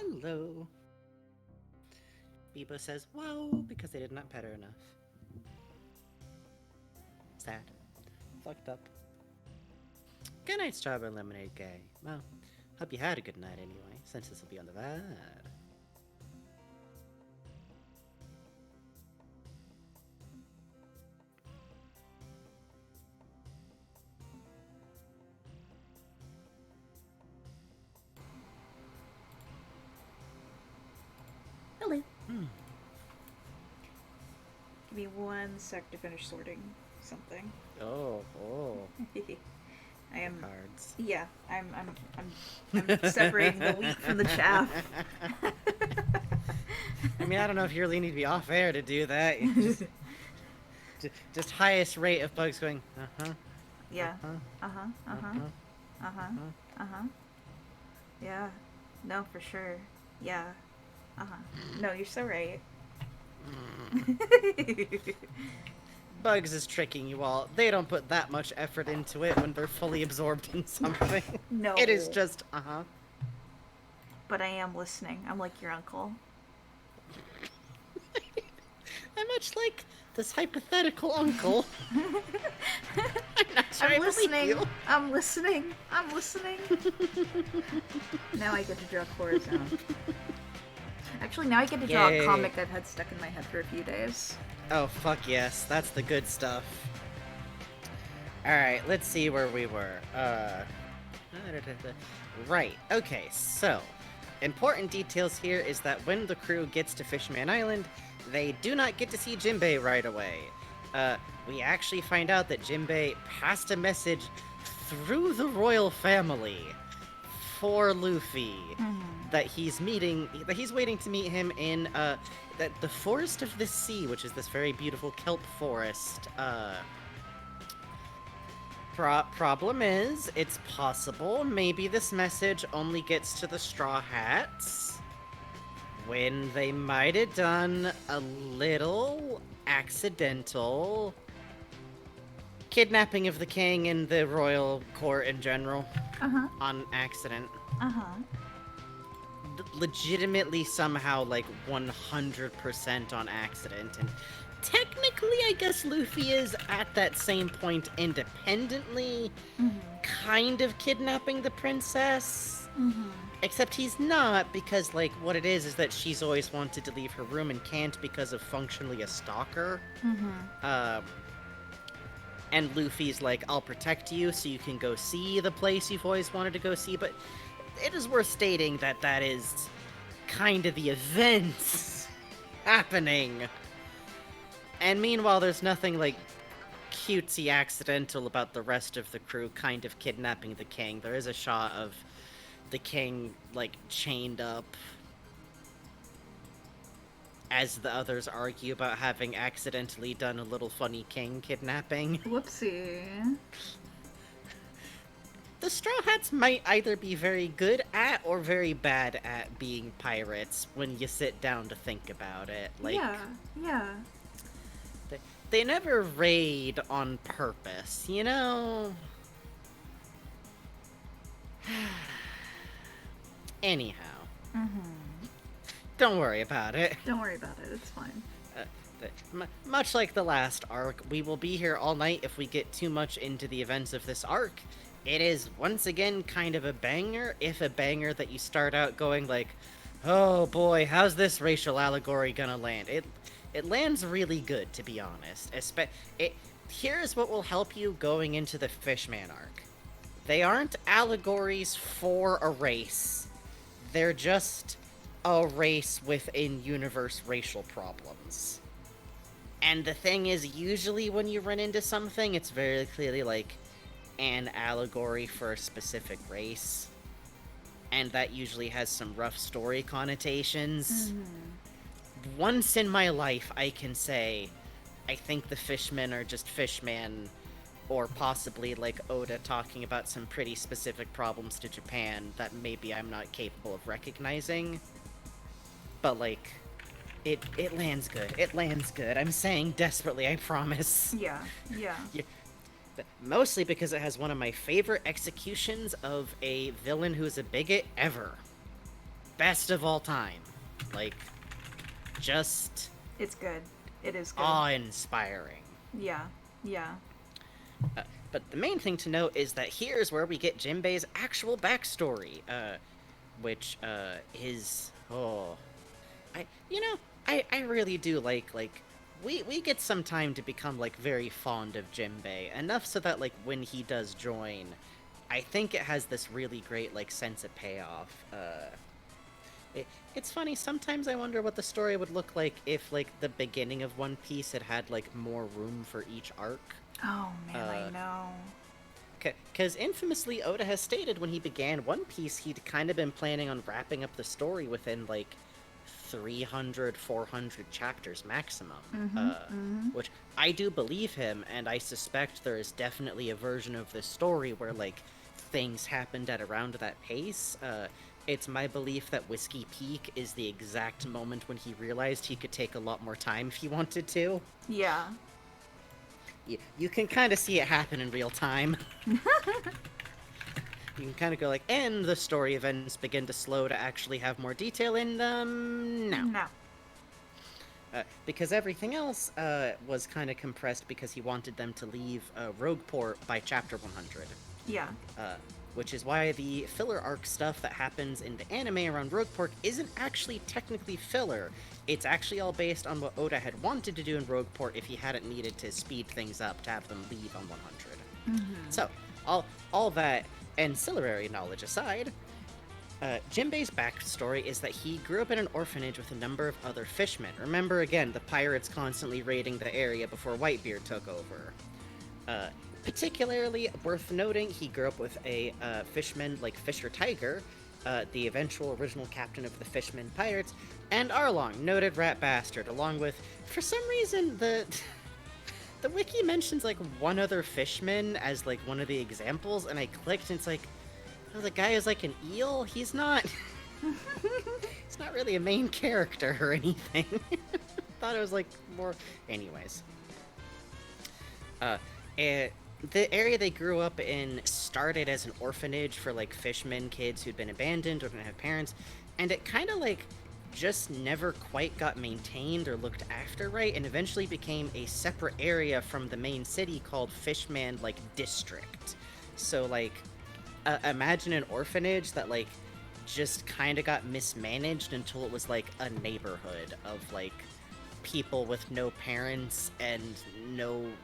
Hello. Bibo says, whoa, because they did not pet her enough. Sad. Fucked up. Good night, Strawberry Lemonade Gang. Well, hope you had a good night anyway, since this will be on the VOD. Hello. Give me 1 sec to finish sorting something. Oh. I am. Cards. Yeah, I'm separating the wheat from the chaff. I mean, I don't know if you really need to be off air to do that. Just highest rate of bugs going, Yeah. Yeah. No, for sure. Yeah. No, you're so right. Bugs is tricking you all. They don't put that much effort into it when they're fully absorbed in something. No. It is just, But I am listening. I'm like your uncle. I'm much like this hypothetical uncle. I'm not sure I believe listening. you. I'm listening. I'm listening. Now I get to draw Corazon. Actually, now I get to draw Yay. a comic I've had stuck in my head for a few days. Oh, fuck yes. That's the good stuff. Alright, let's see where we were. Right, okay, so... Important details here is that when the crew gets to Fishman Island, they do not get to see Jinbei right away. We actually find out that Jinbei passed a message through the royal family for Luffy. That he's waiting to meet him in, the Forest of the Sea, which is this very beautiful kelp forest. Problem is, it's possible maybe this message only gets to the Straw Hats when they might have done a little accidental kidnapping of the king and the royal court in general on accident. Legitimately somehow like 100% on accident, and technically I guess Luffy is at that same point independently kind of kidnapping the princess, except he's not, because like what it is that she's always wanted to leave her room and can't because of functionally a stalker. And Luffy's like, I'll protect you so you can go see the place you've always wanted to go see, but it is worth stating that that is kind of the events happening. And meanwhile, there's nothing, like, cutesy accidental about the rest of the crew kind of kidnapping the king. There is a shot of the king, like, chained up as the others argue about having accidentally done a little funny king kidnapping. Whoopsie. The Straw Hats might either be very good at or very bad at being pirates when you sit down to think about it. Like, yeah. They never raid on purpose, you know? Anyhow. Don't worry about it. Don't worry about it, it's fine. Much like the last arc, we will be here all night if we get too much into the events of this arc. It is, once again, kind of a banger, if a banger that you start out going like, oh boy, how's this racial allegory gonna land? It lands really good, to be honest. Here's what will help you going into the Fishman arc. They aren't allegories for a race. They're just a race with in-universe racial problems. And the thing is, usually when you run into something, it's very clearly like an allegory for a specific race. And that usually has some rough story connotations. Once in my life, I can say, I think the fishmen are just fishmen, or possibly like Oda talking about some pretty specific problems to Japan that maybe I'm not capable of recognizing. But like, it lands good. It lands good. I'm saying desperately, I promise. Yeah. Mostly because it has one of my favorite executions of a villain who's a bigot ever. best of all time. Like, just It's good. It is good. awe-inspiring. Yeah. Yeah. But the main thing to note is that here's where we get Jinbei's actual backstory, which is I really do like we get some time to become like very fond of Jinbei, enough so that like when he does join, I think it has this really great like sense of payoff. It's funny, sometimes I wonder what the story would look like if like the beginning of One Piece had like more room for each arc. Oh man, I know. Because infamously, Oda has stated when he began One Piece, he'd kind of been planning on wrapping up the story within, like, 300, 400 chapters maximum. Which I do believe him, and I suspect there is definitely a version of this story where, like, things happened at around that pace. It's my belief that Whiskey Peak is the exact moment when he realized he could take a lot more time if he wanted to. Yeah. You can kind of see it happen in real time. You can kind of go like, and the story events begin to slow to actually have more detail in them. No. Because everything else was kind of compressed because he wanted them to leave Rogueport by chapter 100. Yeah. Which is why the filler arc stuff that happens in the anime around Rogueport isn't actually technically filler. It's actually all based on what Oda had wanted to do in Rogueport if he hadn't needed to speed things up to have them leave on 100. So, all that ancillary knowledge aside, Jinbei's backstory is that he grew up in an orphanage with a number of other fishmen. Remember, again, the pirates constantly raiding the area before Whitebeard took over. Particularly worth noting, he grew up with a fishman like Fisher Tiger, the eventual original captain of the Fishman Pirates, and Arlong, noted rat bastard, along with, for some reason, the wiki mentions like one other fishman as like one of the examples, and I clicked and it's like, oh, the guy is like an eel? He's not... he's not really a main character or anything. Thought it was like more... Anyways. The area they grew up in started as an orphanage for, like, fishermen kids who'd been abandoned or didn't have parents, and it kind of, like, just never quite got maintained or looked after right, and eventually became a separate area from the main city called Fishman, like, District. So, like, imagine an orphanage that, like, just kind of got mismanaged until it was, like, a neighborhood of, like, people with no parents and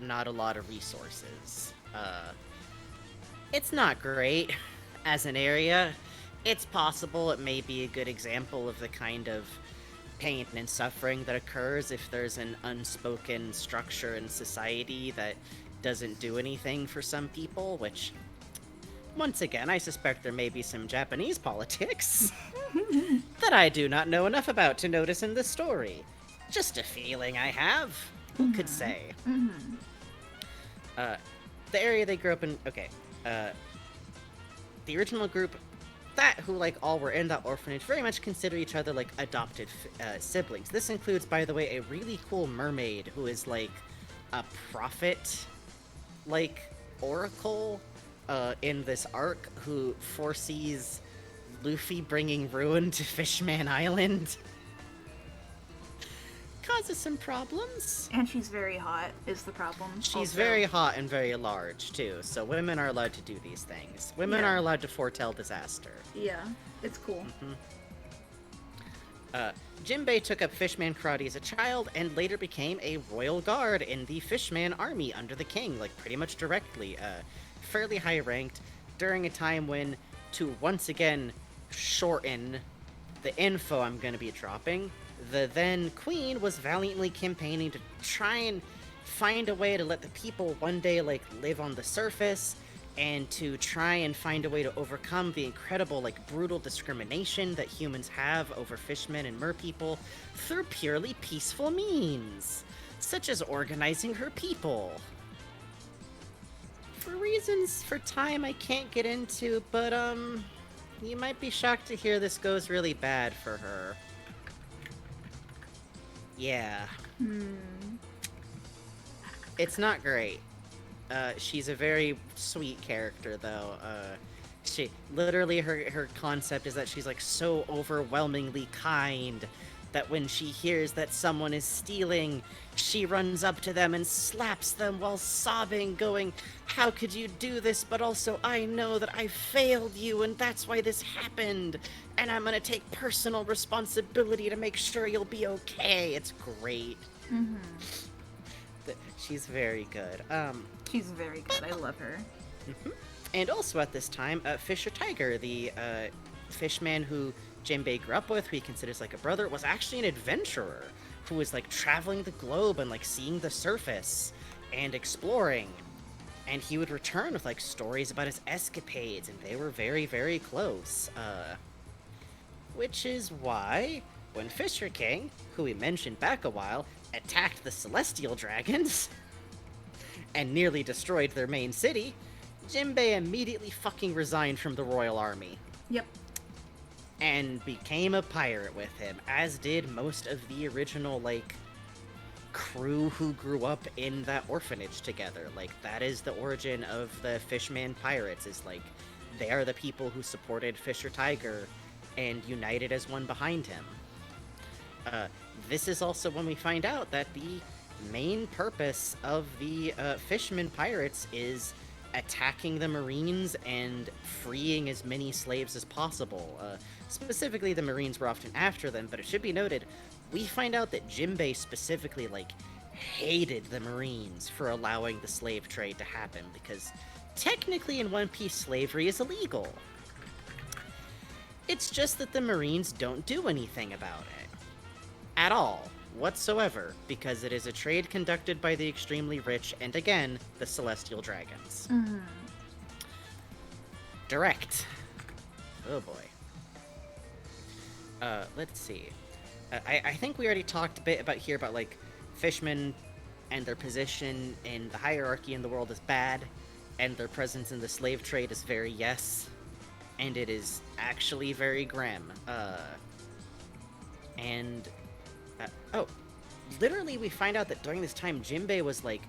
not a lot of resources. It's not great as an area. It's possible it may be a good example of the kind of pain and suffering that occurs if there's an unspoken structure in society that doesn't do anything for some people, which, once again, I suspect there may be some Japanese politics that I do not know enough about to notice in this story. Just a feeling I have. Who could say? The area they grew up in... Okay. The original group, who, like, all were in that orphanage, very much consider each other, like, adopted siblings. This includes, by the way, a really cool mermaid who is, like, a prophet, like, oracle in this arc who foresees Luffy bringing ruin to Fishman Island. Causes some problems. And she's very hot, is the problem. She's also very hot and very large, too, so women are allowed to do these things. Women are allowed to foretell disaster. Yeah, it's cool. Jinbei took up Fishman karate as a child and later became a royal guard in the Fishman army under the king, like pretty much directly. Fairly high ranked during a time when, to once again shorten the info I'm going to be dropping, the then queen was valiantly campaigning to try and find a way to let the people one day, like, live on the surface, and to try and find a way to overcome the incredible, like, brutal discrimination that humans have over fishmen and merpeople through purely peaceful means, such as organizing her people. For reasons for time I can't get into, but, you might be shocked to hear this goes really bad for her. Yeah. It's not great. She's a very sweet character, though. She literally her concept is that she's like so overwhelmingly kind that when she hears that someone is stealing, she runs up to them and slaps them while sobbing, going, "How could you do this? But also I know that I failed you and that's why this happened. And I'm gonna take personal responsibility to make sure you'll be okay." It's great. Mm-hmm. She's very good. She's very good. I love her. Mm-hmm. And also at this time, Fisher Tiger, the fishman who Jinbei grew up with, who he considers like a brother, was actually an adventurer who was like traveling the globe and like seeing the surface and exploring. And he would return with like stories about his escapades, and they were very, very close. Which is why, when Fisher King, who we mentioned back a while, attacked the Celestial Dragons and nearly destroyed their main city, Jinbei immediately fucking resigned from the royal army. Yep. And became a pirate with him, as did most of the original, like, crew who grew up in that orphanage together. Like, that is the origin of the Fishman Pirates, is, like, they are the people who supported Fisher Tiger and united as one behind him. This is also when we find out that the main purpose of the Fishman Pirates is attacking the Marines and freeing as many slaves as possible. Specifically, the Marines were often after them, but it should be noted, we find out that Jinbei specifically, like, hated the Marines for allowing the slave trade to happen, because technically in One Piece slavery is illegal. It's just that the Marines don't do anything about it. At all. Whatsoever, because it is a trade conducted by the extremely rich and, again, the Celestial Dragons. Mm-hmm. Direct. Oh boy. Let's see. I think we already talked a bit about like, fishmen and their position in the hierarchy in the world is bad, and their presence in the slave trade is very yes, and it is actually very grim. Literally we find out that during this time, Jinbei was, like,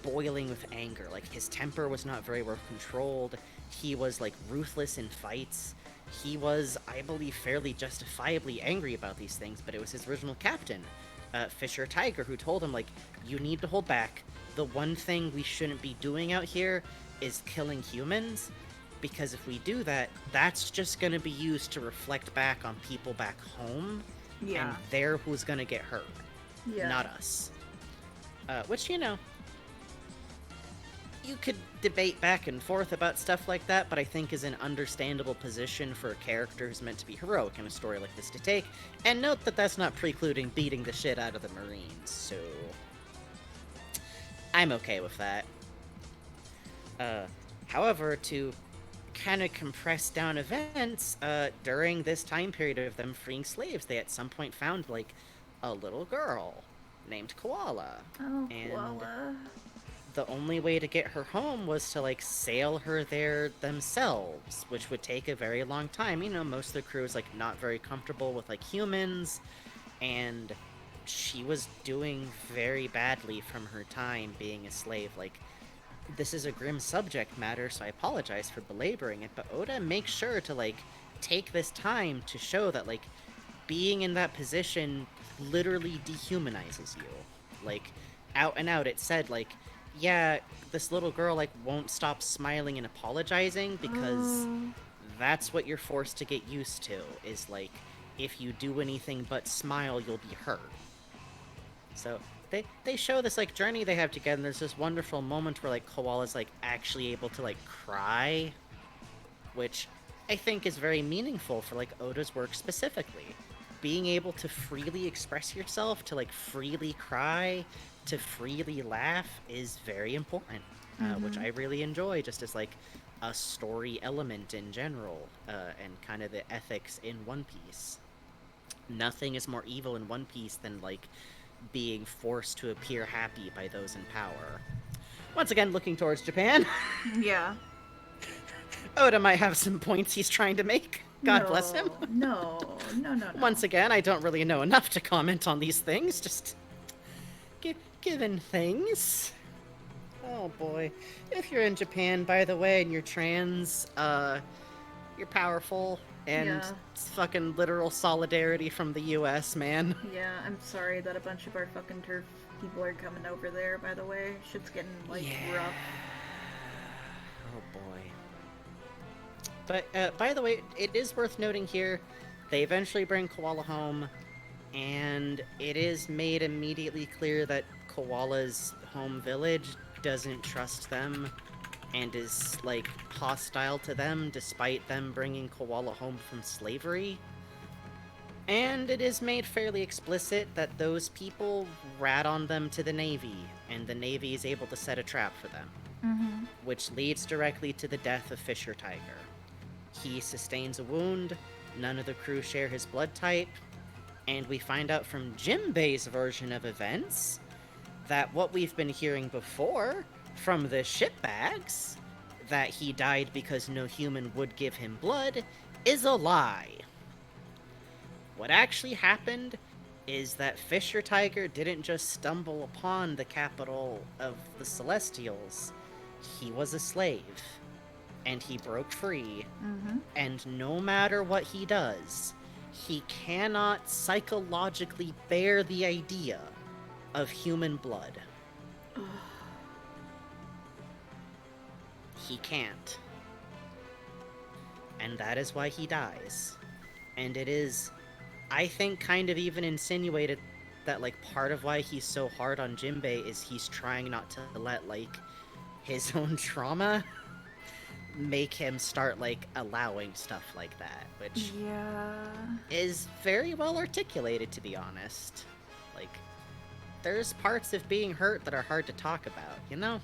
boiling with anger. Like, his temper was not very well controlled. He was, like, ruthless in fights. He was, I believe, fairly justifiably angry about these things, but it was his original captain, Fisher Tiger, who told him, like, you need to hold back. The one thing we shouldn't be doing out here is killing humans, because if we do that, that's just gonna be used to reflect back on people back home, Yeah. and they're who's gonna get hurt. Yeah. Not us. Which, you know, you could debate back and forth about stuff like that, but I think is an understandable position for a character who's meant to be heroic in a story like this to take. And note that that's not precluding beating the shit out of the Marines, so I'm okay with that. However, to kind of compress down events, during this time period of them freeing slaves, they at some point found, like, a little girl named Koala. Oh, and Koala. the only way to get her home was to, like, sail her there themselves, which would take a very long time. You know, most of the crew is, like, not very comfortable with, like, humans, and she was doing very badly from her time being a slave. Like, this is a grim subject matter, so I apologize for belaboring it, but Oda makes sure to, like, take this time to show that, like, being in that position literally dehumanizes you. Like, out and out, it said, like, yeah, this little girl, like, won't stop smiling and apologizing because that's what you're forced to get used to, is, like, if you do anything but smile, you'll be hurt. So, they show this, like, journey they have together, and there's this wonderful moment where, like, Koala's, like, actually able to, like, cry, which I think is very meaningful for, like, Oda's work specifically. Being able to freely express yourself, to, like, freely cry, to freely laugh is very important, which I really enjoy, just as, like, a story element in general, and kind of the ethics in One Piece. Nothing is more evil in One Piece than, like, being forced to appear happy by those in power. Once again, looking towards Japan. Yeah. Oda might have some points he's trying to make. God No, bless him. No. Once again, I don't really know enough to comment on these things, just given things. Oh boy. If you're in Japan, by the way, and you're trans, you're powerful, and Yeah. it's fucking literal solidarity from the US, man. Yeah, I'm sorry that a bunch of our fucking turf people are coming over there, by the way. Shit's getting, like, rough. Oh boy. But, by the way, it is worth noting here, they eventually bring Koala home, and it is made immediately clear that Koala's home village doesn't trust them, and is, like, hostile to them, despite them bringing Koala home from slavery. And it is made fairly explicit that those people rat on them to the Navy, and the Navy is able to set a trap for them. Which leads directly to the death of Fisher Tiger. He sustains a wound, none of the crew share his blood type, and we find out from Jinbei's version of events that what we've been hearing before from the shipbags, that he died because no human would give him blood, is a lie. What actually happened is that Fisher Tiger didn't just stumble upon the capital of the Celestials. He was a slave, and he broke free, and no matter what he does, he cannot psychologically bear the idea of human blood. He can't. And that is why he dies. And it is, I think, kind of even insinuated that, like, part of why he's so hard on Jinbei is he's trying not to let, like, his own trauma make him start, like, allowing stuff like that, which is very well articulated, to be honest. Like, there's parts of being hurt that are hard to talk about, you know?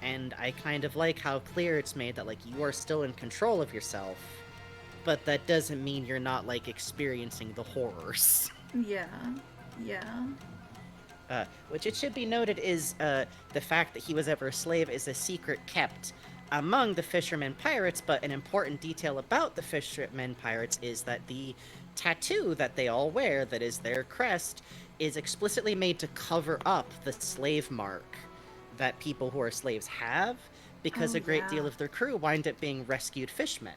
And I kind of like how clear it's made that, like, you are still in control of yourself, but that doesn't mean you're not, like, experiencing the horrors. Yeah. Which it should be noted is, the fact that he was ever a slave is a secret kept among the fishermen pirates, but an important detail about the fishermen pirates is that the tattoo that they all wear, that is their crest, is explicitly made to cover up the slave mark that people who are slaves have, because a great deal of their crew wind up being rescued fishmen.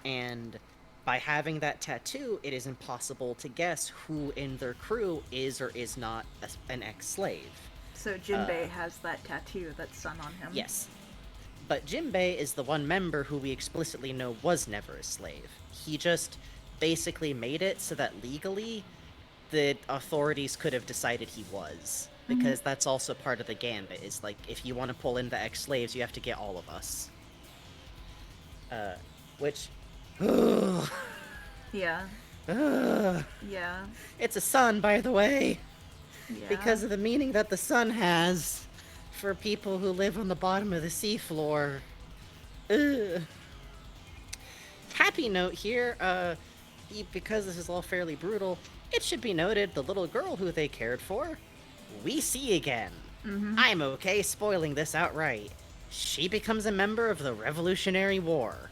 And by having that tattoo, it is impossible to guess who in their crew is or is not an ex-slave. So Jinbei has that tattoo that's sun on him. Yes. But Jinbei is the one member who we explicitly know was never a slave. He just basically made it so that legally the authorities could have decided he was. Because that's also part of the gambit, is like, if you want to pull in the ex-slaves, you have to get all of us. Which... Yeah. It's a sun, by the way. Yeah. Because of the meaning that the sun has for people who live on the bottom of the seafloor. Happy note here, because this is all fairly brutal, it should be noted the little girl who they cared for, we see again. I'm okay spoiling this outright. She becomes a member of the Revolutionary War,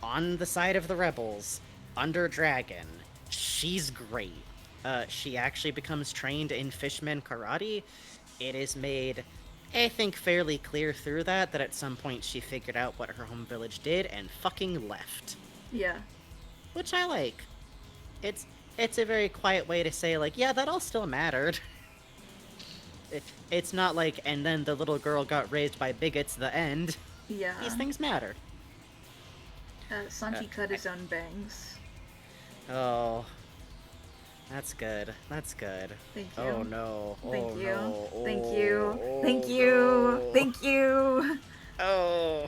on the side of the rebels, under Dragon. She's great. She actually becomes trained in Fishman Karate. It is made, I think, fairly clear through that at some point she figured out what her home village did and fucking left. Yeah. Which I like. It's a very quiet way to say, like, yeah, that all still mattered. It's not like, and then the little girl got raised by bigots, the end. Yeah. These things matter. Sanji cut his own bangs. Oh. That's good. That's good. Thank you. Oh no. Thank you. No. Oh, Thank you. oh, Thank you. no. Thank you. Oh.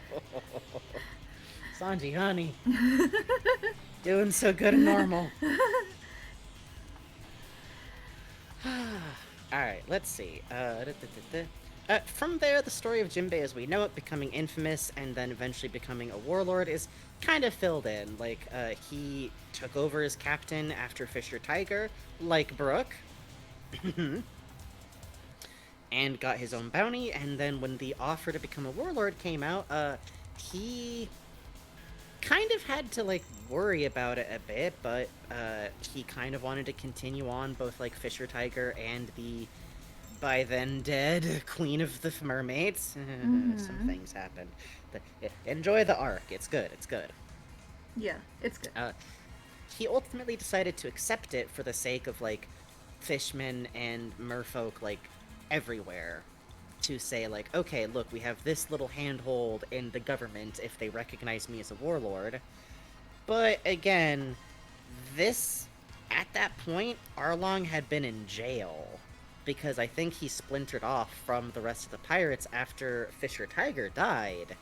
Sanji, honey. Doing so good and normal. Alright, let's see. From there, the story of Jinbei as we know it, becoming infamous and then eventually becoming a warlord, is kind of filled in. Like, he took over as captain after Fisher Tiger, like Brook, and got his own bounty, and then when the offer to become a warlord came out, he kind of had to, like, worry about it a bit, but he kind of wanted to continue on both, like, Fisher Tiger and the by then dead Queen of the Mermaids. Some things happened. Enjoy the arc. It's good. It's good. Yeah, it's good. He ultimately decided to accept it for the sake of, like, fishmen and merfolk, like, everywhere. To say, like, okay, look, we have this little handhold in the government if they recognize me as a warlord. But, again, this... At that point, Arlong had been in jail. Because I think he splintered off from the rest of the pirates after Fisher Tiger died.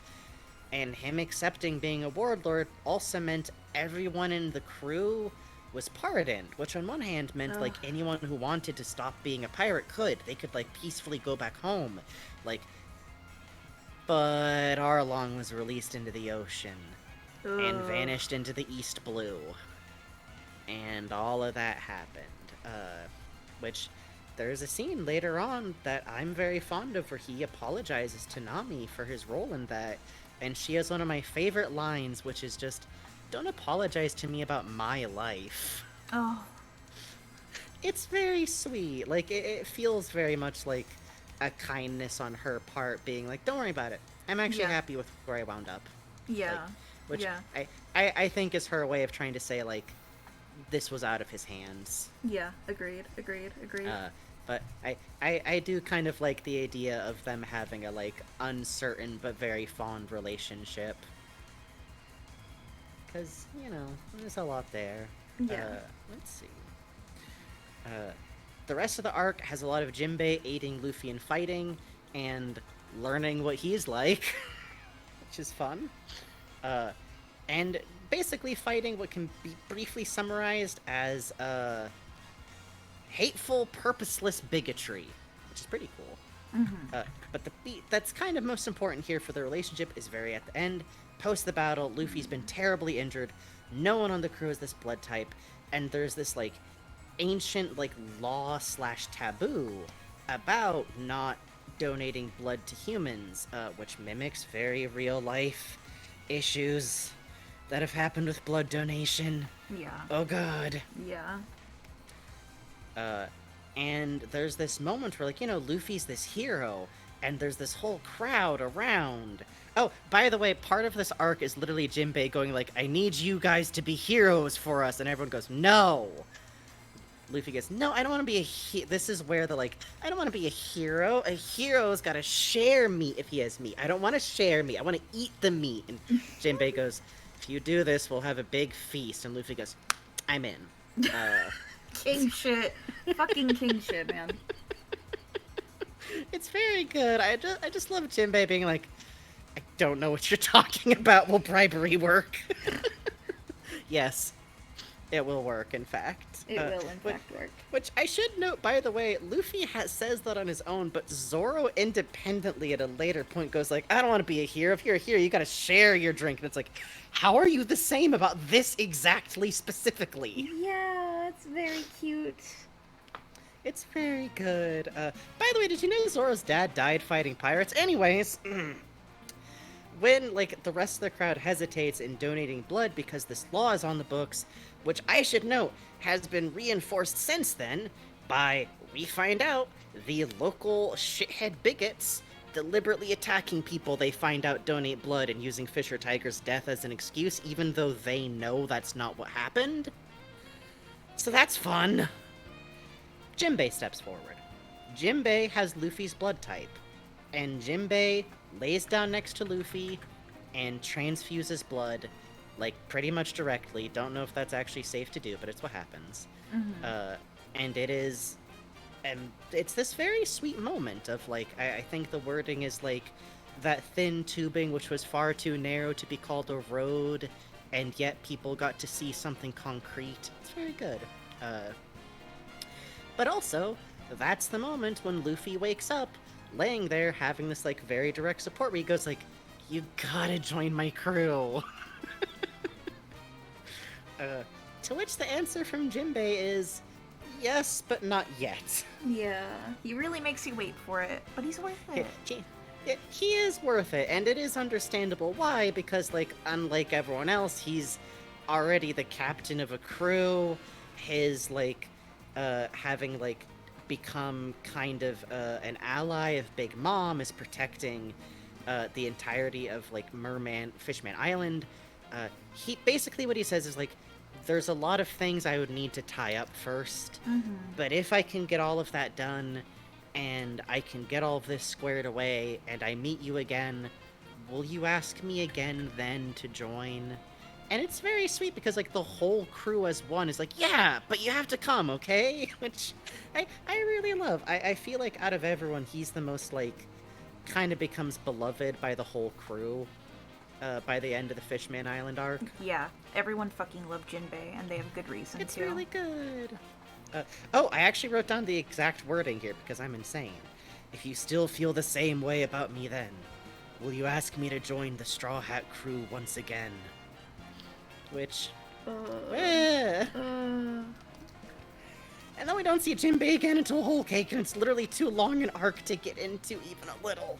And him accepting being a warlord also meant everyone in the crew was pardoned, which on one hand meant, like, anyone who wanted to stop being a pirate could. They could, like, peacefully go back home. Like, but Arlong was released into the ocean and vanished into the East Blue. And all of that happened. Which, there's a scene later on that I'm very fond of where he apologizes to Nami for his role in that. And she has one of my favorite lines, which is just, don't apologize to me about my life. Oh. It's very sweet. Like, it feels very much like a kindness on her part, being like, don't worry about it. I'm actually happy with where I wound up. Yeah. Like, which I think is her way of trying to say, like, this was out of his hands. Yeah, agreed. But I do kind of like the idea of them having a, like, uncertain but very fond relationship. Because, you know, there's a lot there. Yeah. Let's see. The rest of the arc has a lot of Jinbei aiding Luffy in fighting and learning what he's like, which is fun. And basically fighting what can be briefly summarized as hateful, purposeless bigotry, which is pretty cool. Mm-hmm. But the beat that's kind of most important here for the relationship is very at the end. Post the battle, Luffy's been terribly injured. No one on the crew is this blood type, and there's this, like, ancient, like, law/taboo about not donating blood to humans, which mimics very real life issues that have happened with blood donation. Yeah. Oh god. Yeah. And there's this moment where, like, you know, Luffy's this hero, and there's this whole crowd around. Oh, by the way, part of this arc is literally Jinbei going, like, I need you guys to be heroes for us, and everyone goes, no! Luffy goes, no, I don't want to be a this is where the, like, I don't want to be a hero. A hero's gotta share meat if he has meat. I don't want to share meat. I want to eat the meat. And Jinbei goes, if you do this, we'll have a big feast. And Luffy goes, I'm in. King shit. Fucking king shit, man. It's very good. I just love Jinbei being like, I don't know what you're talking about. Will bribery work? Yes. It will work, in fact. It will, in fact, work. Which I should note, by the way, Luffy says that on his own, but Zoro independently at a later point goes like, I don't want to be a hero. If you're a hero, you gotta share your drink. And it's like, how are you the same about this exactly specifically? Yeah, it's very cute. It's very good. By the way, did you know Zoro's dad died fighting pirates? Anyways, when, like, the rest of the crowd hesitates in donating blood because this law is on the books, which I should note has been reinforced since then by, we find out, the local shithead bigots deliberately attacking people they find out donate blood and using Fisher Tiger's death as an excuse, even though they know that's not what happened. So that's fun. Jinbei steps forward. Jinbei has Luffy's blood type, and Jinbei lays down next to Luffy and transfuses blood, like, pretty much directly. Don't know if that's actually safe to do, but it's what happens. Mm-hmm. And it is... And it's this very sweet moment of, like, I think the wording is, like, that thin tubing which was far too narrow to be called a road, and yet people got to see something concrete. It's very good. But also, that's the moment when Luffy wakes up, laying there, having this, like, very direct support where he goes, like, you gotta join my crew. To which the answer from Jinbei is, yes, but not yet. Yeah, he really makes you wait for it, but he's worth it. He is worth it, and it is understandable why, because, like, unlike everyone else, he's already the captain of a crew. His, like, having, like, become kind of an ally of Big Mom is protecting the entirety of, like, Fishman Island. He basically what he says is like, there's a lot of things I would need to tie up first, but if I can get all of that done, and I can get all of this squared away, and I meet you again, will you ask me again then to join? And it's very sweet because, like, the whole crew as one is like, yeah, but you have to come, okay? Which I really love. I feel like out of everyone, he's the most, like, kind of becomes beloved by the whole crew by the end of the Fishman Island arc. Yeah, everyone fucking loved Jinbei, and they have good reason It's to. really good. Oh, I actually wrote down the exact wording here because I'm insane. If you still feel the same way about me then, will you ask me to join the Straw Hat crew once again? Which... And then we don't see Jinbei again until Whole Cake, and it's literally too long an arc to get into even a little.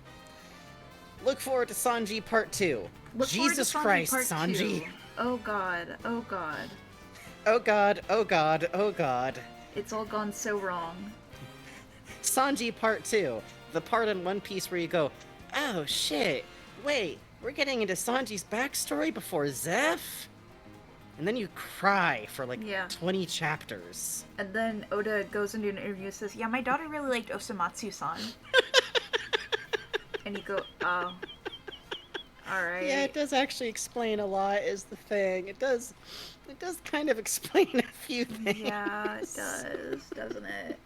Look forward to Sanji Part 2. Jesus Christ, Sanji. Oh god, oh god. Oh god, oh god, oh god. It's all gone so wrong. Sanji Part 2. The part in One Piece where you go, oh shit, wait, we're getting into Sanji's backstory before Zeph? And then you cry for like 20 chapters. And then Oda goes into an interview and says, yeah, my daughter really liked Osamatsu-san. And you go, oh. Alright. Yeah, it does actually explain a lot, is the thing. It does kind of explain a few things. Yeah, it does, doesn't it?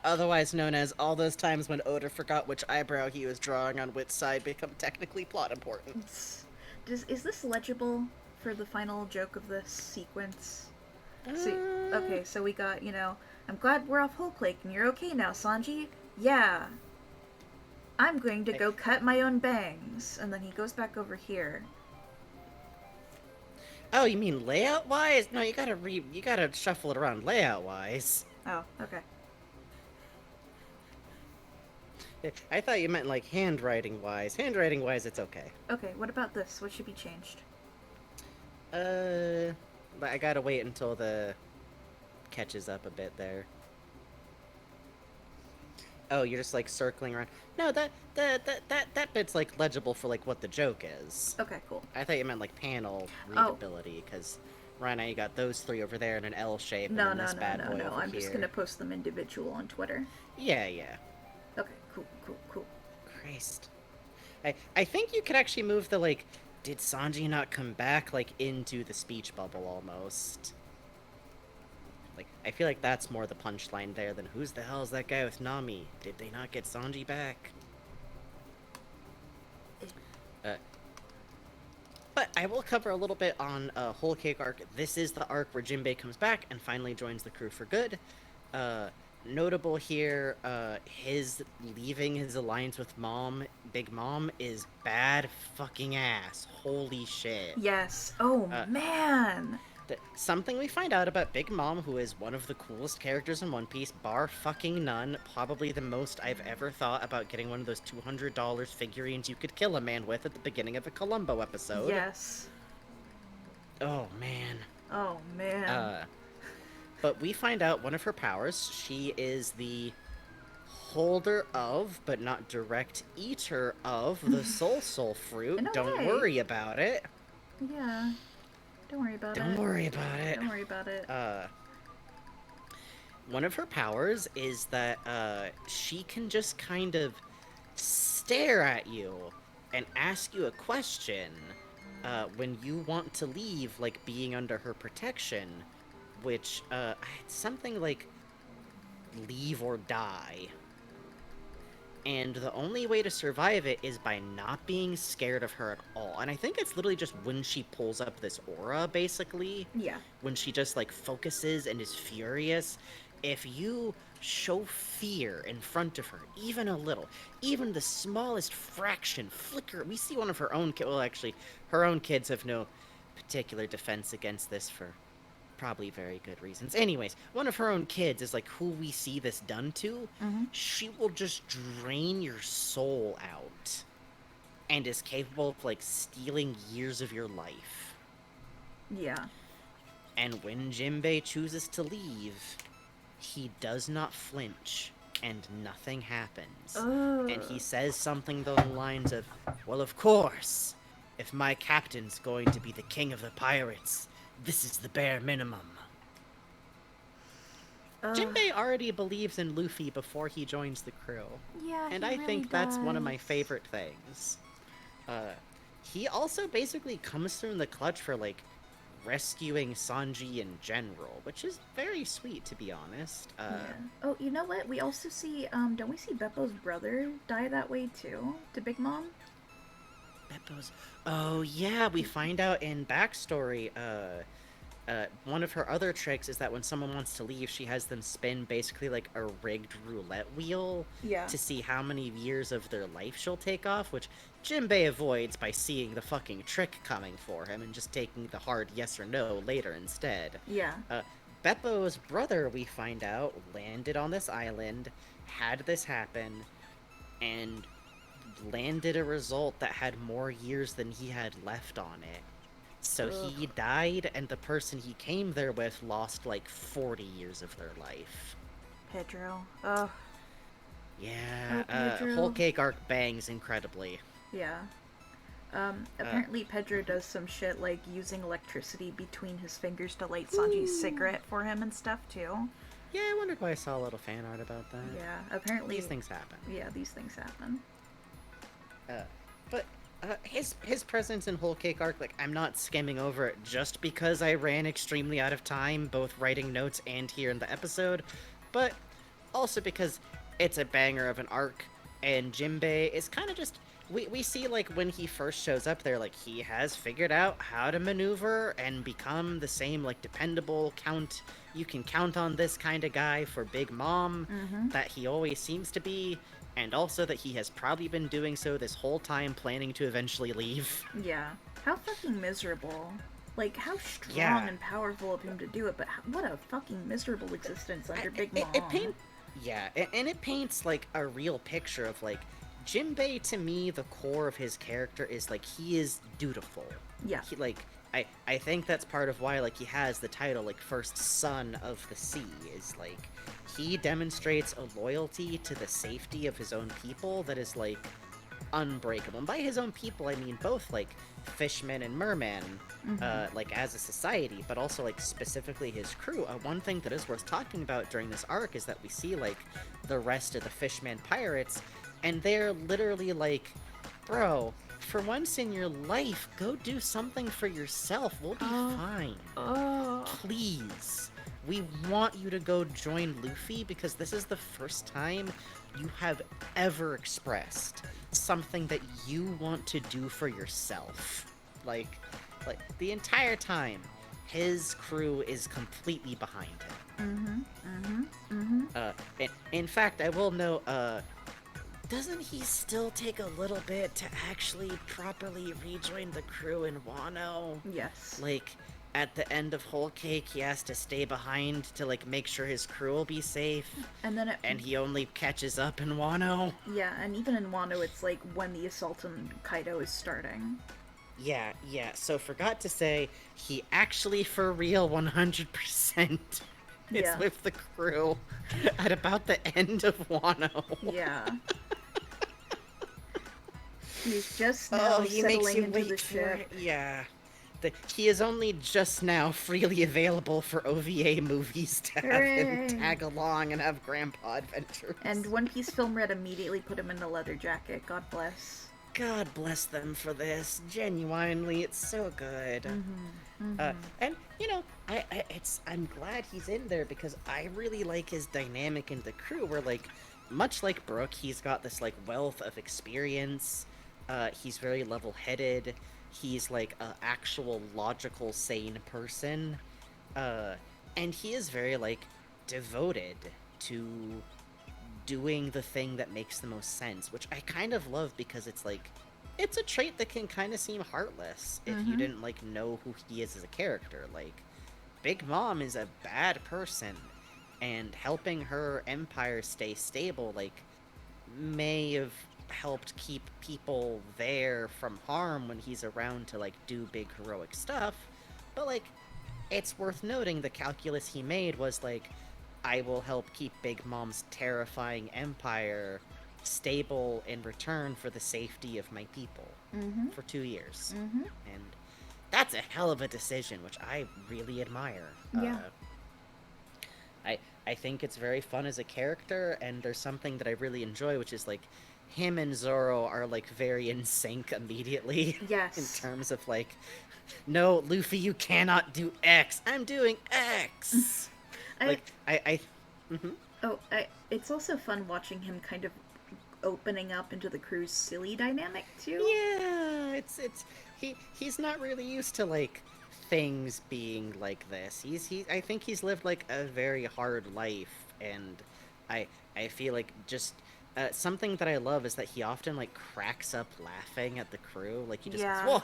Otherwise known as all those times when Oda forgot which eyebrow he was drawing on which side become technically plot important. Is this legible for the final joke of this sequence? Okay, so we got, I'm glad we're off Whole Cake and you're okay now, Sanji. Yeah. I'm going to go cut my own bangs. And then he goes back over here. Oh, you mean layout-wise? No, you gotta shuffle it around layout-wise. Oh, okay. I thought you meant, like, handwriting-wise. Handwriting-wise, it's okay. Okay, what about this? What should be changed? I gotta wait until the catches up a bit there. Oh, you're just, like, circling around. No, that bit's, like, legible for, like, what the joke is. Okay, cool. I thought you meant, like, panel readability, because right now you got those three over there in an L shape, No, and then this bad boy over I'm here. just gonna post them individual on Twitter. Yeah, yeah. Okay, cool. Christ. I think you could actually move the, like, did Sanji not come back, like, into the speech bubble, almost. Like, I feel like that's more the punchline there than who's the hell is that guy with Nami? Did they not get Sanji back? But I will cover a little bit on Whole Cake arc. This is the arc where Jinbei comes back and finally joins the crew for good. Notable here, his leaving his alliance with Big Mom, is bad fucking ass. Holy shit. Yes. Oh, man. Something we find out about Big Mom, who is one of the coolest characters in One Piece, bar fucking none, probably the most I've ever thought about getting one of those $200 figurines you could kill a man with at the beginning of a Columbo episode. Yes. Oh, man. Oh, man. But we find out one of her powers, she is the holder of, but not direct eater of, the Soul fruit. Don't worry about it. Yeah. Don't worry about it. Don't worry about it. Don't worry about it. One of her powers is that she can just kind of stare at you and ask you a question when you want to leave, like, being under her protection, which, something like leave or die. And the only way to survive it is by not being scared of her at all. And I think it's literally just when she pulls up this aura, basically. Yeah. When she just, like, focuses and is furious. If you show fear in front of her, even a little, even the smallest fraction, flicker. We see one of her own kids. Well, actually, her own kids have no particular defense against this for probably very good reasons. Anyways, one of her own kids is, like, who we see this done to. She will just drain your soul out and is capable of, like, stealing years of your life. Yeah. And when Jinbei chooses to leave, he does not flinch and nothing happens. And he says something along the lines of, well, of course, if my captain's going to be the king of the pirates, this is the bare minimum. Jinbei already believes in Luffy before he joins the crew. Yeah, and he I really think that's one of my does. favorite things. He also basically comes through in the clutch for, like, rescuing Sanji in general, which is very sweet, to be honest. Yeah. Oh, you know what? We also see, don't we see Beppo's brother die that way too? To Big Mom? Beppo's... Oh, yeah, we find out in backstory, one of her other tricks is that when someone wants to leave, she has them spin basically like a rigged roulette wheel Yeah. to see how many years of their life she'll take off, which Jinbei avoids by seeing the fucking trick coming for him and just taking the hard yes or no later instead. Yeah. Beppo's brother, we find out, landed on this island, had this happen, and landed a result that had more years than he had left on it. So he died, and the person he came there with lost like 40 years of their life. Pedro. Ugh. Yeah, Pedro. Whole Cake arc bangs incredibly. Yeah. Apparently Pedro does some shit like using electricity between his fingers to light Sanji's cigarette for him and stuff too. Yeah, I wondered why I saw a little fan art about that. Yeah, apparently These things happen. Yeah, these things happen. But his presence in Whole Cake arc, like, I'm not skimming over it just because I ran extremely out of time, both writing notes and here in the episode, but also because it's a banger of an arc, and Jinbei is kind of just... We see, like, when he first shows up there, like, he has figured out how to maneuver and become the same, like, dependable you can count on this kind of guy for Big Mom that he always seems to be, and also that he has probably been doing so this whole time, planning to eventually leave. Yeah. How fucking miserable. Like, how strong and powerful of him to do it, but what a fucking miserable existence under Big Mom. It paints, like, a real picture of, like, Jinbei, to me, the core of his character is, like, he is dutiful. Yeah. He, like, I think that's part of why, like, he has the title, like, First Son of the Sea, is, like, he demonstrates a loyalty to the safety of his own people that is, like, unbreakable. And by his own people, I mean both, like, fishmen and mermen, like, as a society, but also, like, specifically his crew. One thing that is worth talking about during this arc is that we see, like, the rest of the fishmen pirates, and they're literally like, bro, for once in your life, go do something for yourself. We'll be fine. Please. We want you to go join Luffy because this is the first time you have ever expressed something that you want to do for yourself. Like the entire time, his crew is completely behind him. In fact, I will note, doesn't he still take a little bit to actually properly rejoin the crew in Wano? Yes. Like, at the end of Whole Cake, he has to stay behind to, like, make sure his crew will be safe. And he only catches up in Wano. Yeah, and even in Wano, it's like when the assault on Kaido is starting. Yeah, so forgot to say, he actually, for real, 100% is with the crew at about the end of Wano. Yeah. He's just now settling into the ship. Yeah. He is only just now freely available for OVA movies to have him tag along and have grandpa adventures. And One Piece Film Red immediately put him in the leather jacket. God bless. God bless them for this. Genuinely, it's so good. And, you know, I'm glad he's in there because I really like his dynamic in the crew where, like, much like Brook, he's got this, like, wealth of experience. He's very level-headed. He's, like, an actual logical, sane person. And he is very, like, devoted to doing the thing that makes the most sense, which I kind of love because it's, like, it's a trait that can kind of seem heartless if you didn't, like, know who he is as a character. Like, Big Mom is a bad person, and helping her empire stay stable, like, may have helped keep people there from harm when he's around to, like, do big heroic stuff, but, like, it's worth noting the calculus he made was, like, I will help keep Big Mom's terrifying empire stable in return for the safety of my people for 2 years. And that's a hell of a decision, which I really admire. Yeah. I think it's very fun as a character, and there's something that I really enjoy, which is like him and Zoro are like very in sync immediately. Yes. In terms of like, no, Luffy, you cannot do X. I'm doing X. It's also fun watching him kind of opening up into the crew's silly dynamic too. Yeah, he's not really used to like things being like this. I think he's lived like a very hard life, and I feel like just something that I love is that he often like cracks up laughing at the crew, like he just goes,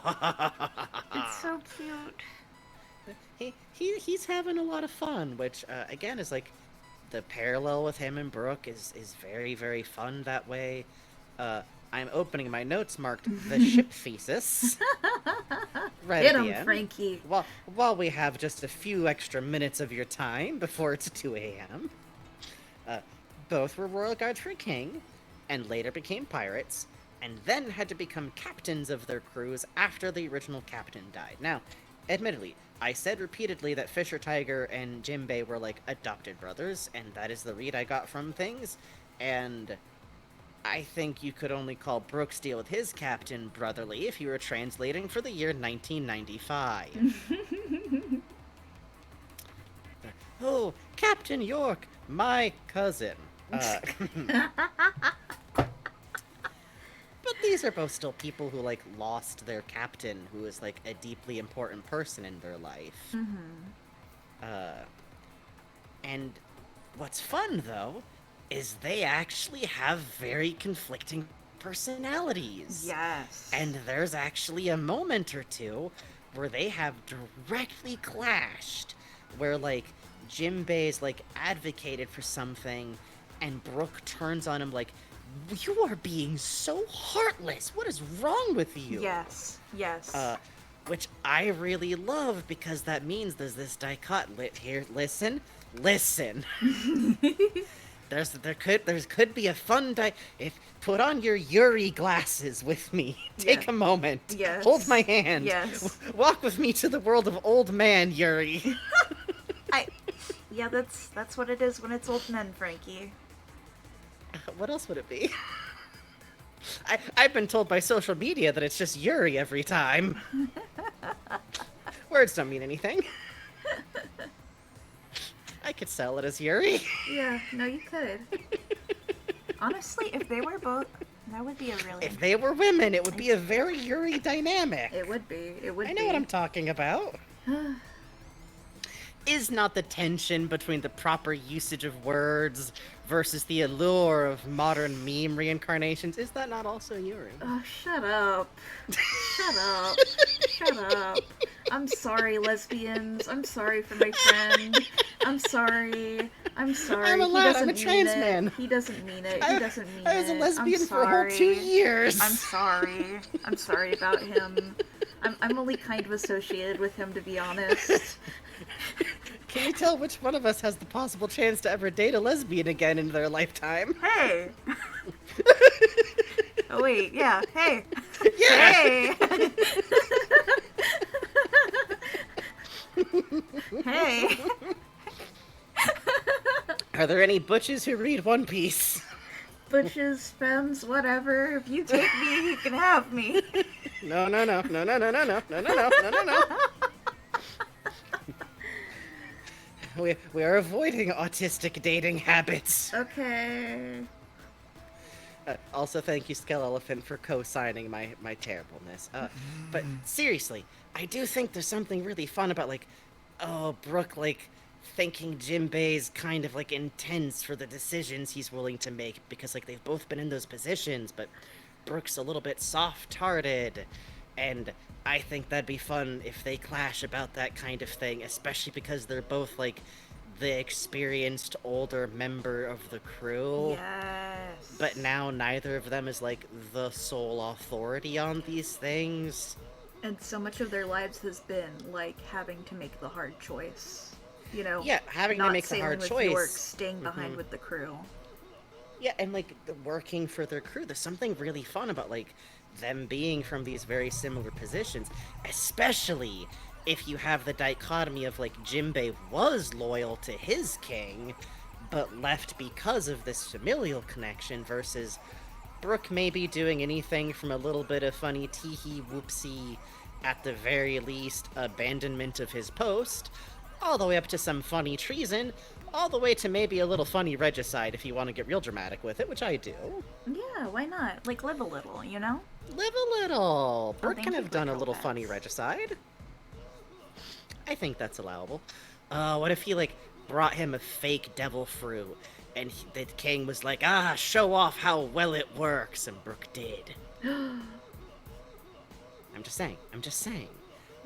It's so cute. He's having a lot of fun, which again is like the parallel with him and Brooke is very, very fun that way. I'm opening my notes marked the ship thesis. Right Hit at the him, end. Frankie. While we have just a few extra minutes of your time before it's 2 a.m. Both were royal guards for a king, and later became pirates, and then had to become captains of their crews after the original captain died. Now, admittedly, I said repeatedly that Fisher Tiger and Jinbei were like adopted brothers, and that is the read I got from things, and I think you could only call Brooks' deal with his captain brotherly if you were translating for the year 1995. Oh, Captain York, my cousin. But these are both still people who, like, lost their captain, who is, like, a deeply important person in their life. And what's fun, though, is they actually have very conflicting personalities. Yes. And there's actually a moment or two where they have directly clashed, where, like, Jinbei's, like, advocated for something, and Brooke turns on him like, you are being so heartless. What is wrong with you? Yes. Which I really love, because that means there's this dichotomy here. Listen. There could be a fun if put on your Yuri glasses with me. Take a moment. Yes. Hold my hand. Yes. Walk with me to the world of old man Yuri. Yeah, that's what it is when it's old men, Frankie. What else would it be? I've been told by social media that it's just Yuri every time. Words don't mean anything. I could sell it as Yuri. Yeah, no, you could. Honestly, if they were both, that would be a really... If they were women, it would be a very Yuri dynamic. It would be. I know what I'm talking about. Is not the tension between the proper usage of words versus the allure of modern meme reincarnations, is that not also Yuri? Oh, shut up. Shut up. I'm sorry, lesbians. I'm sorry for my friend. I'm sorry. I'm a trans man. He doesn't mean it. I was a lesbian for a whole 2 years. I'm sorry. I'm sorry about him. I'm only kind of associated with him, to be honest. Can you tell which one of us has the possible chance to ever date a lesbian again in their lifetime? Hey! Oh, wait, yeah, hey! Yeah. Hey! Hey! Are there any butches who read One Piece? Butches, femmes, whatever. If you take me, you can have me. No. We are avoiding autistic dating habits. Okay. Also, thank you, Skell Elephant, for co-signing my terribleness. But seriously, I do think there's something really fun about, like, Brooke, like, thinking Jinbei's kind of, like, intense for the decisions he's willing to make, because, like, they've both been in those positions, but Brooke's a little bit soft-hearted, and I think that'd be fun if they clash about that kind of thing, especially because they're both, like, the experienced older member of the crew. Yes. But now neither of them is, like, the sole authority on these things. And so much of their lives has been, like, having to make the hard choice. You know? Yeah, having to make the hard choice. York, staying behind with the crew. Yeah, and like working for their crew, there's something really fun about like them being from these very similar positions, especially if you have the dichotomy of like Jinbei was loyal to his king, but left because of this familial connection versus Brooke may be doing anything from a little bit of funny tee-hee whoopsie, at the very least, abandonment of his post, all the way up to some funny treason, all the way to maybe a little funny regicide if you want to get real dramatic with it, which I do. Yeah, why not? Like, live a little, you know? Live a little! Oh, Brooke thank can you have for done a troll little pets. funny regicide. I think that's allowable. What if he, like, brought him a fake devil fruit, and the king was like, show off how well it works, and Brooke did. I'm just saying.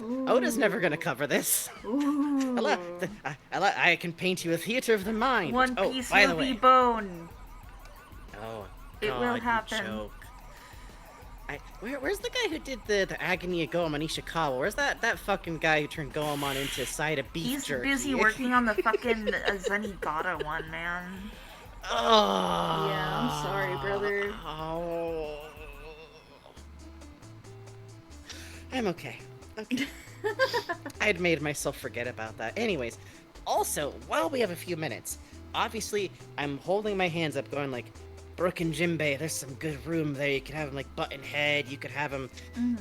Ooh. Oda's never gonna cover this. Ooh. I can paint you a theater of the mind. One Oh, piece by will the way. be bone. Oh, It God, will you happen. joke. Where's the guy who did the agony of Goemon Ishikawa? Where's that fucking guy who turned Goemon into a side of beef He's jerky? busy working on the fucking Zenigata one, man. Oh. Yeah, I'm sorry, brother. Oh. I'm okay. Okay. I had made myself forget about that. Anyways, also, while we have a few minutes, obviously, I'm holding my hands up going like, Brooke and Jinbei, there's some good room there. You could have them like button head. You could have them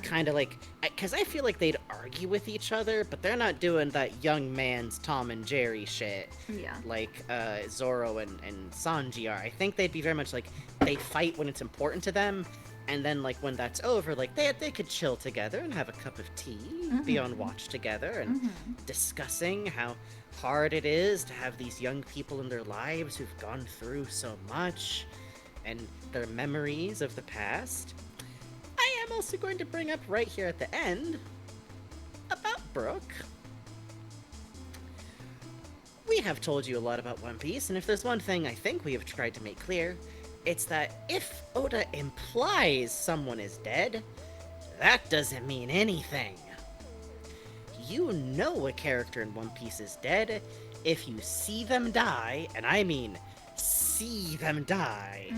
kind of like, because I feel like they'd argue with each other, but they're not doing that young man's Tom and Jerry shit. Yeah. Like Zoro and Sanji are. I think they'd be very much like they fight when it's important to them, and then like when that's over, like they could chill together and have a cup of tea, be on watch together, and discussing how hard it is to have these young people in their lives who've gone through so much and their memories of the past. I am also going to bring up right here at the end about Brooke. We have told you a lot about One Piece, and if there's one thing I think we have tried to make clear, it's that if Oda implies someone is dead, that doesn't mean anything. You know a character in One Piece is dead if you see them die, and I mean see them die,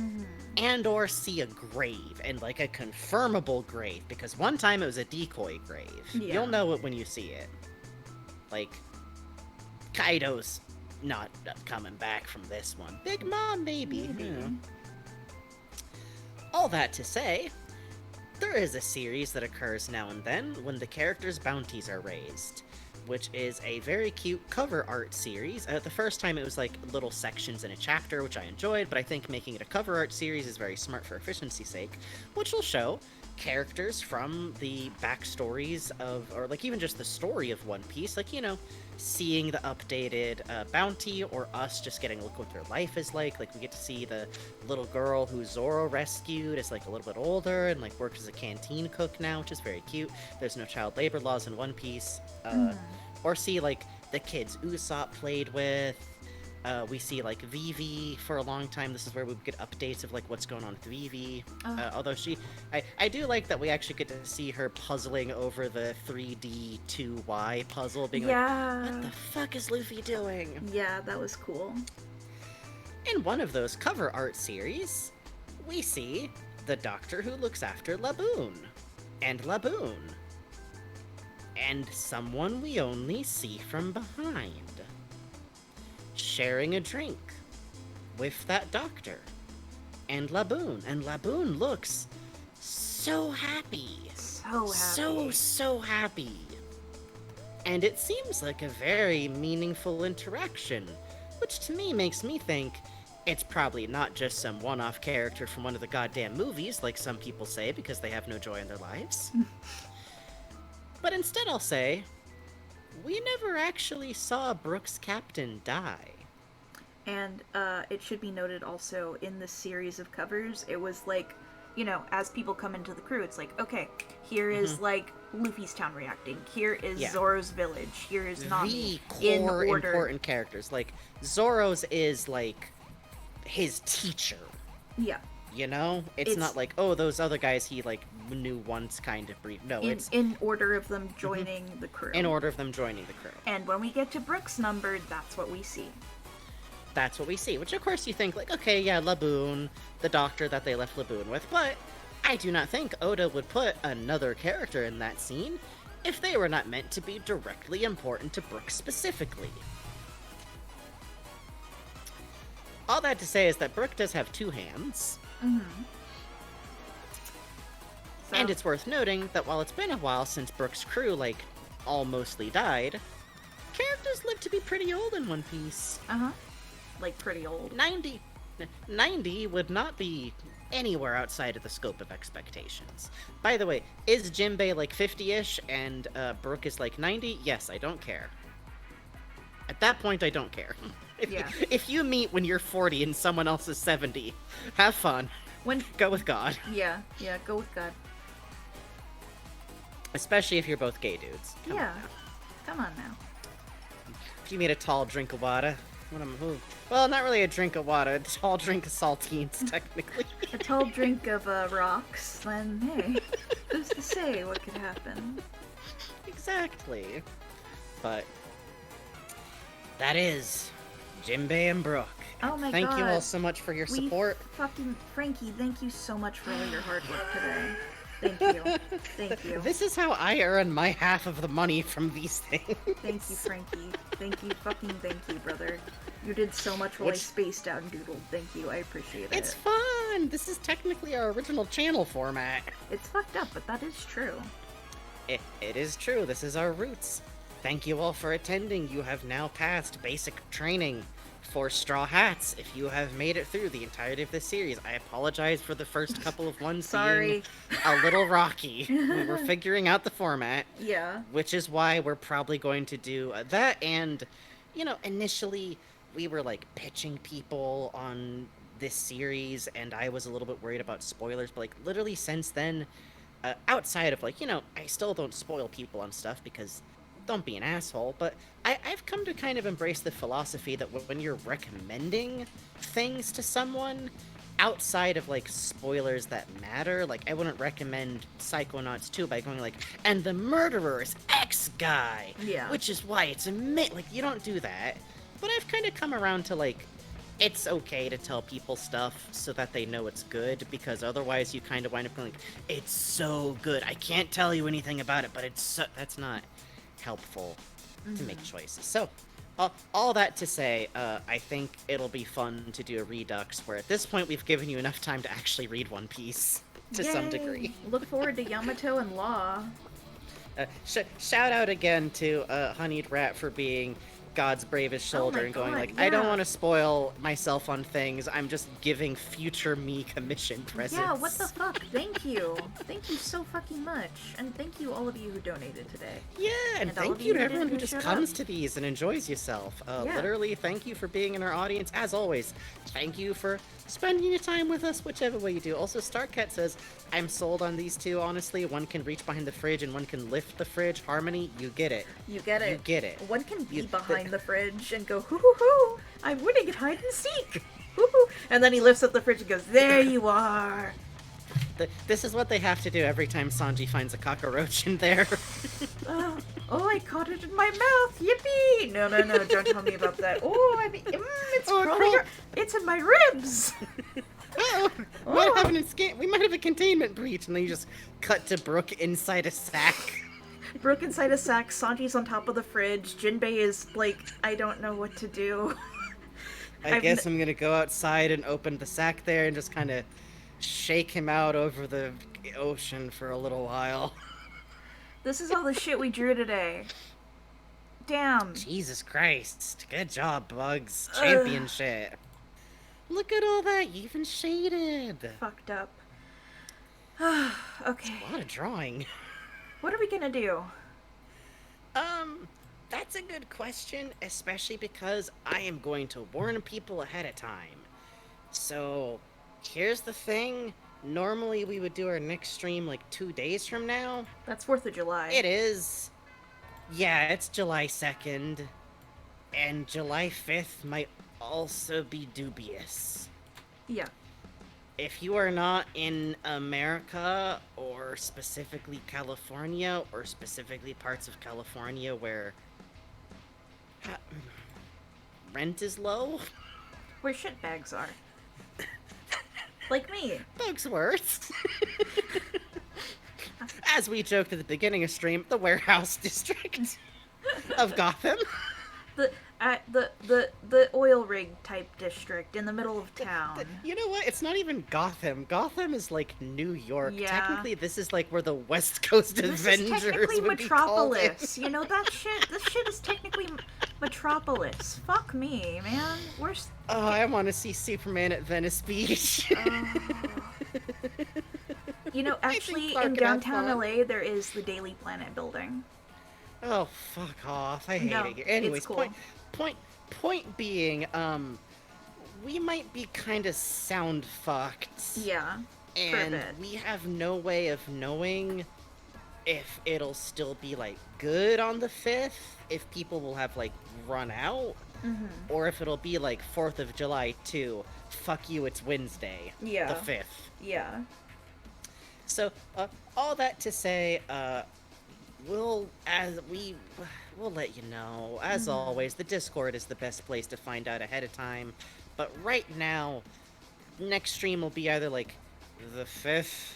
and or see a grave, and like a confirmable grave, because one time it was a decoy grave. Yeah. You'll know it when you see it. Like, Kaido's not coming back from this one. Big Mom, maybe. Yeah. All that to say, there is a series that occurs now and then when the characters' bounties are raised, which is a very cute cover art series. The first time it was like little sections in a chapter, which I enjoyed, but I think making it a cover art series is very smart for efficiency's sake, which will show characters from the backstories of, or like even just the story of One Piece, like, you know, seeing the updated bounty, or us just getting a look what their life is like. Like, we get to see the little girl who Zoro rescued is like a little bit older and like works as a canteen cook now, which is very cute. There's no child labor laws in One Piece. Or see like the kids Usopp played with. We see like Vivi for a long time. This is where we get updates of like what's going on with Vivi. Although I do like that we actually get to see her puzzling over the 3D 2Y puzzle, being like, what the fuck is Luffy doing? Yeah, that was cool. In one of those cover art series, we see the doctor who looks after Laboon. And Laboon. And someone we only see from behind. Sharing a drink with that doctor and Laboon. And Laboon looks so happy. So happy. And it seems like a very meaningful interaction, which to me makes me think it's probably not just some one-off character from one of the goddamn movies, like some people say, because they have no joy in their lives. But instead I'll say, we never actually saw Brooks' captain die. And it should be noted also, in this series of covers, it was like, you know, as people come into the crew, it's like, okay, here is like Luffy's town reacting, here is Zoro's village, here is Nami. The core important characters. Like, Zoro's is like his teacher. Yeah. You know? It's not like, oh, those other guys he like knew once kind of brief. No, it's in order of them joining the crew. In order of them joining the crew. And when we get to Brooks numbered, that's what we see. that's what we see. Which, of course, you think, like, okay, yeah, Laboon, the doctor that they left Laboon with, but I do not think Oda would put another character in that scene if they were not meant to be directly important to Brook specifically. All that to say is that Brook does have two hands. Mm-hmm. So... And it's worth noting that while it's been a while since Brook's crew, like, all mostly died, characters live to be pretty old in One Piece. Uh-huh. Like, pretty old. 90 would not be anywhere outside of the scope of expectations. By the way, is Jinbei like 50-ish and Brook is like 90? Yes, I don't care. At that point, I don't care. If you meet when you're 40 and someone else is 70, have fun. Go with God. Yeah, go with God. Especially if you're both gay dudes. Come on now. If you meet a tall drink of water, well, not really a drink of water, a tall drink of saltines, technically. A tall drink of rocks, then hey, who's to say what could happen? Exactly. But that is Jinbei and Brook. Oh my god. Thank you all so much for your support. Fucking Frankie, thank you so much for all your hard work today. Thank you. Thank you. This is how I earn my half of the money from these things. Thank you, Frankie. Thank you, fucking thank you, brother. You did so much while I spaced out and doodled. Thank you, I appreciate it. It's fun! This is technically our original channel format. It's fucked up, but that is true. It is true. This is our roots. Thank you all for attending. You have now passed basic training for Straw Hats if you have made it through the entirety of this series. I apologize for the first couple of ones being a little rocky. We were figuring out the format. Yeah. Which is why we're probably going to do that, and, you know, initially we were, like, pitching people on this series, and I was a little bit worried about spoilers, but, like, literally since then, outside of, like, you know, I still don't spoil people on stuff because don't be an asshole, but I've come to kind of embrace the philosophy that when you're recommending things to someone, outside of, like, spoilers that matter, like, I wouldn't recommend Psychonauts 2 by going, like, and the murderer is X guy! Yeah. Which is why it's like, you don't do that. But I've kind of come around to, like, it's okay to tell people stuff so that they know it's good, because otherwise you kind of wind up going, like, it's so good, I can't tell you anything about it, but it's so... That's not helpful to make choices. So, all that to say, I think it'll be fun to do a Redux, where at this point we've given you enough time to actually read One Piece, to some degree. Look forward to Yamato and Law. Shout out again to Honeyed Rat for being God's bravest shoulder and going, like, I don't want to spoil myself on things, I'm just giving future me commission presents. Yeah, what the fuck? Thank you. Thank you so fucking much. And thank you all of you who donated today. Yeah, and thank you to everyone who just comes to these and enjoys yourself. Literally, thank you for being in our audience, as always. Thank you for spending your time with us, whichever way you do. Also, Starcat says, I'm sold on these two, honestly. One can reach behind the fridge and one can lift the fridge. Harmony, you get it. You get it. You get it. One can be behind the fridge and go, hoo hoo hoo, I'm winning at hide and seek. Hoo hoo. And then he lifts up the fridge and goes, there you are. This is what they have to do every time Sanji finds a cockroach in there. Oh, I caught it in my mouth. Yippee! No, don't tell me about that. Oh, I mean, it's it's in my ribs. We might have a containment breach, and then you just cut to Brook inside a sack. Brook inside a sack, Sanji's on top of the fridge, Jinbei is like, I don't know what to do. I guess I'm gonna go outside and open the sack there and just kind of shake him out over the ocean for a little while. This is all the shit we drew today. Damn. Jesus Christ. Good job, Bugs. Champion shit. Look at all that. You even shaded. Fucked up. Okay. It's a lot of drawing. What are we gonna do? That's a good question, especially because I am going to warn people ahead of time. So, here's the thing. Normally we would do our next stream like 2 days from now. That's 4th of July. It is. Yeah, it's July 2nd. And July 5th might also be dubious. Yeah. If you are not in America, or specifically California, or specifically parts of California where rent is low, Where shitbags are. Like me. Bugsworth. As we joked at the beginning of stream, the warehouse district of Gotham. The oil rig type district in the middle of town. You know what? It's not even Gotham. Gotham is like New York. Yeah. Technically, this is like where the West Coast Avengers This is technically would Metropolis. be You know that shit? This shit is technically Metropolis. Fuck me, man. Where's... Oh, I want to see Superman at Venice Beach. You know, actually, in downtown LA, there is the Daily Planet building. Oh, fuck off. I hate it here. Anyways, it's cool. point being, we might be kind of sound fucked. Yeah. And we have no way of knowing if it'll still be, like, good on the 5th, if people will have, like, run out, or if it'll be, like, 4th of July, too. Fuck you, it's Wednesday. Yeah. The 5th. Yeah. So, all that to say, we'll let you know. As always, the Discord is the best place to find out ahead of time. But right now, next stream will be either like the 5th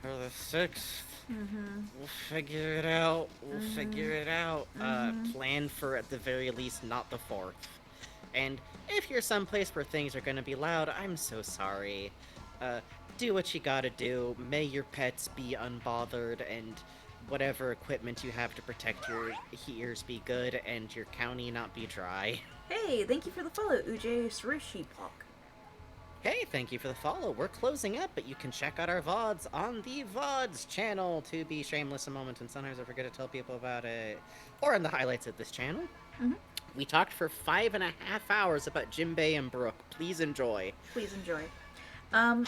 or the 6th. We'll figure it out. Plan for, at the very least, not the 4th. And if you're someplace where things are going to be loud, I'm so sorry. Do what you gotta do. May your pets be unbothered, and whatever equipment you have to protect your ears be good, and your county not be dry. Hey, thank you for the follow, Ujay Surishi Plok. Hey, thank you for the follow. We're closing up, but you can check out our VODs on the VODs channel, to be shameless a moment, and sometimes I forget to tell people about it. Or in the highlights of this channel. We talked for 5.5 hours about Jinbei and Brooke. Please enjoy. Please enjoy.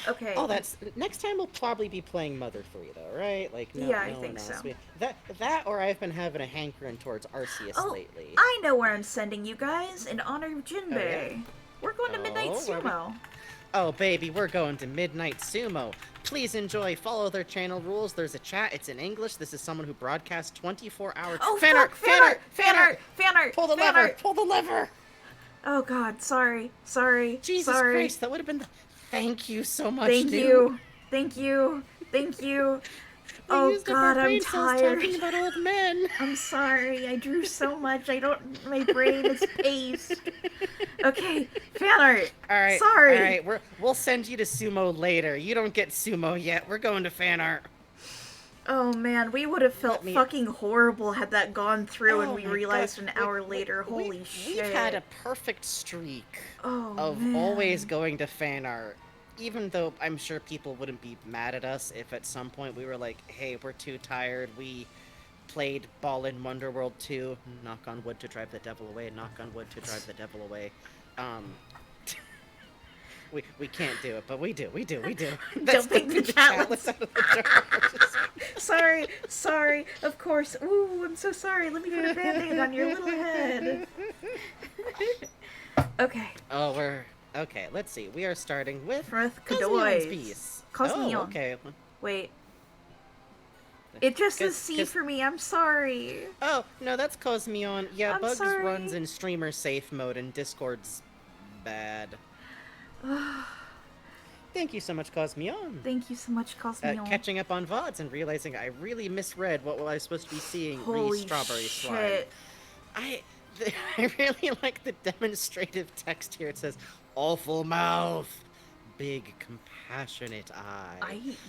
Okay. Oh, that's... Next time we'll probably be playing Mother 3, though, right? Like, no, yeah, I no think one so. else. That, or I've been having a hankering towards Arceus lately. I know where I'm sending you guys, in honor of Jinbei. Oh, yeah? We're going to Midnight Sumo. Oh, baby, we're going to Midnight Sumo. Please enjoy. Follow their channel rules. There's a chat. It's in English. This is someone who broadcasts 24 hours... Oh, fan art! Pull the lever! Pull the lever! Oh, God. Sorry. Jesus Christ, that would have been the... Thank you so much, Thank you. Oh, God, I'm tired. Talking about old men. I'm sorry. I drew so much. My brain is paced. Okay, fan art. All right. Sorry. All right. We'll send you to sumo later. You don't get sumo yet. We're going to fan art. Oh man, we would have felt fucking horrible had that gone through and we realized an hour later. Holy shit. We've had a perfect streak of always going to fan art. Even though I'm sure people wouldn't be mad at us if at some point we were like, hey, we're too tired, we played Ballin' Wonderworld 2, knock on wood to drive the devil away, knock on wood to drive the devil away. We can't do it, but we do. That's Jumping the chalice out of the jar. Sorry, of course. Ooh, I'm so sorry. Let me put a band-aid on your little head. Okay. Okay, let's see. We are starting with Cosmion's piece. Cosmion. Oh, okay. Wait. It just says C for me. I'm sorry. Oh, no, that's Cosmion. Yeah, Bugs sorry. runs in streamer safe mode and Discord's bad. Thank you so much, Cosmion. Thank you so much, Cosmion. Catching up on VODs and realizing I really misread what I was supposed to be seeing. Holy Strawberry shit. Slime. I really like the demonstrative text here. It says, awful mouth, big compassionate eye.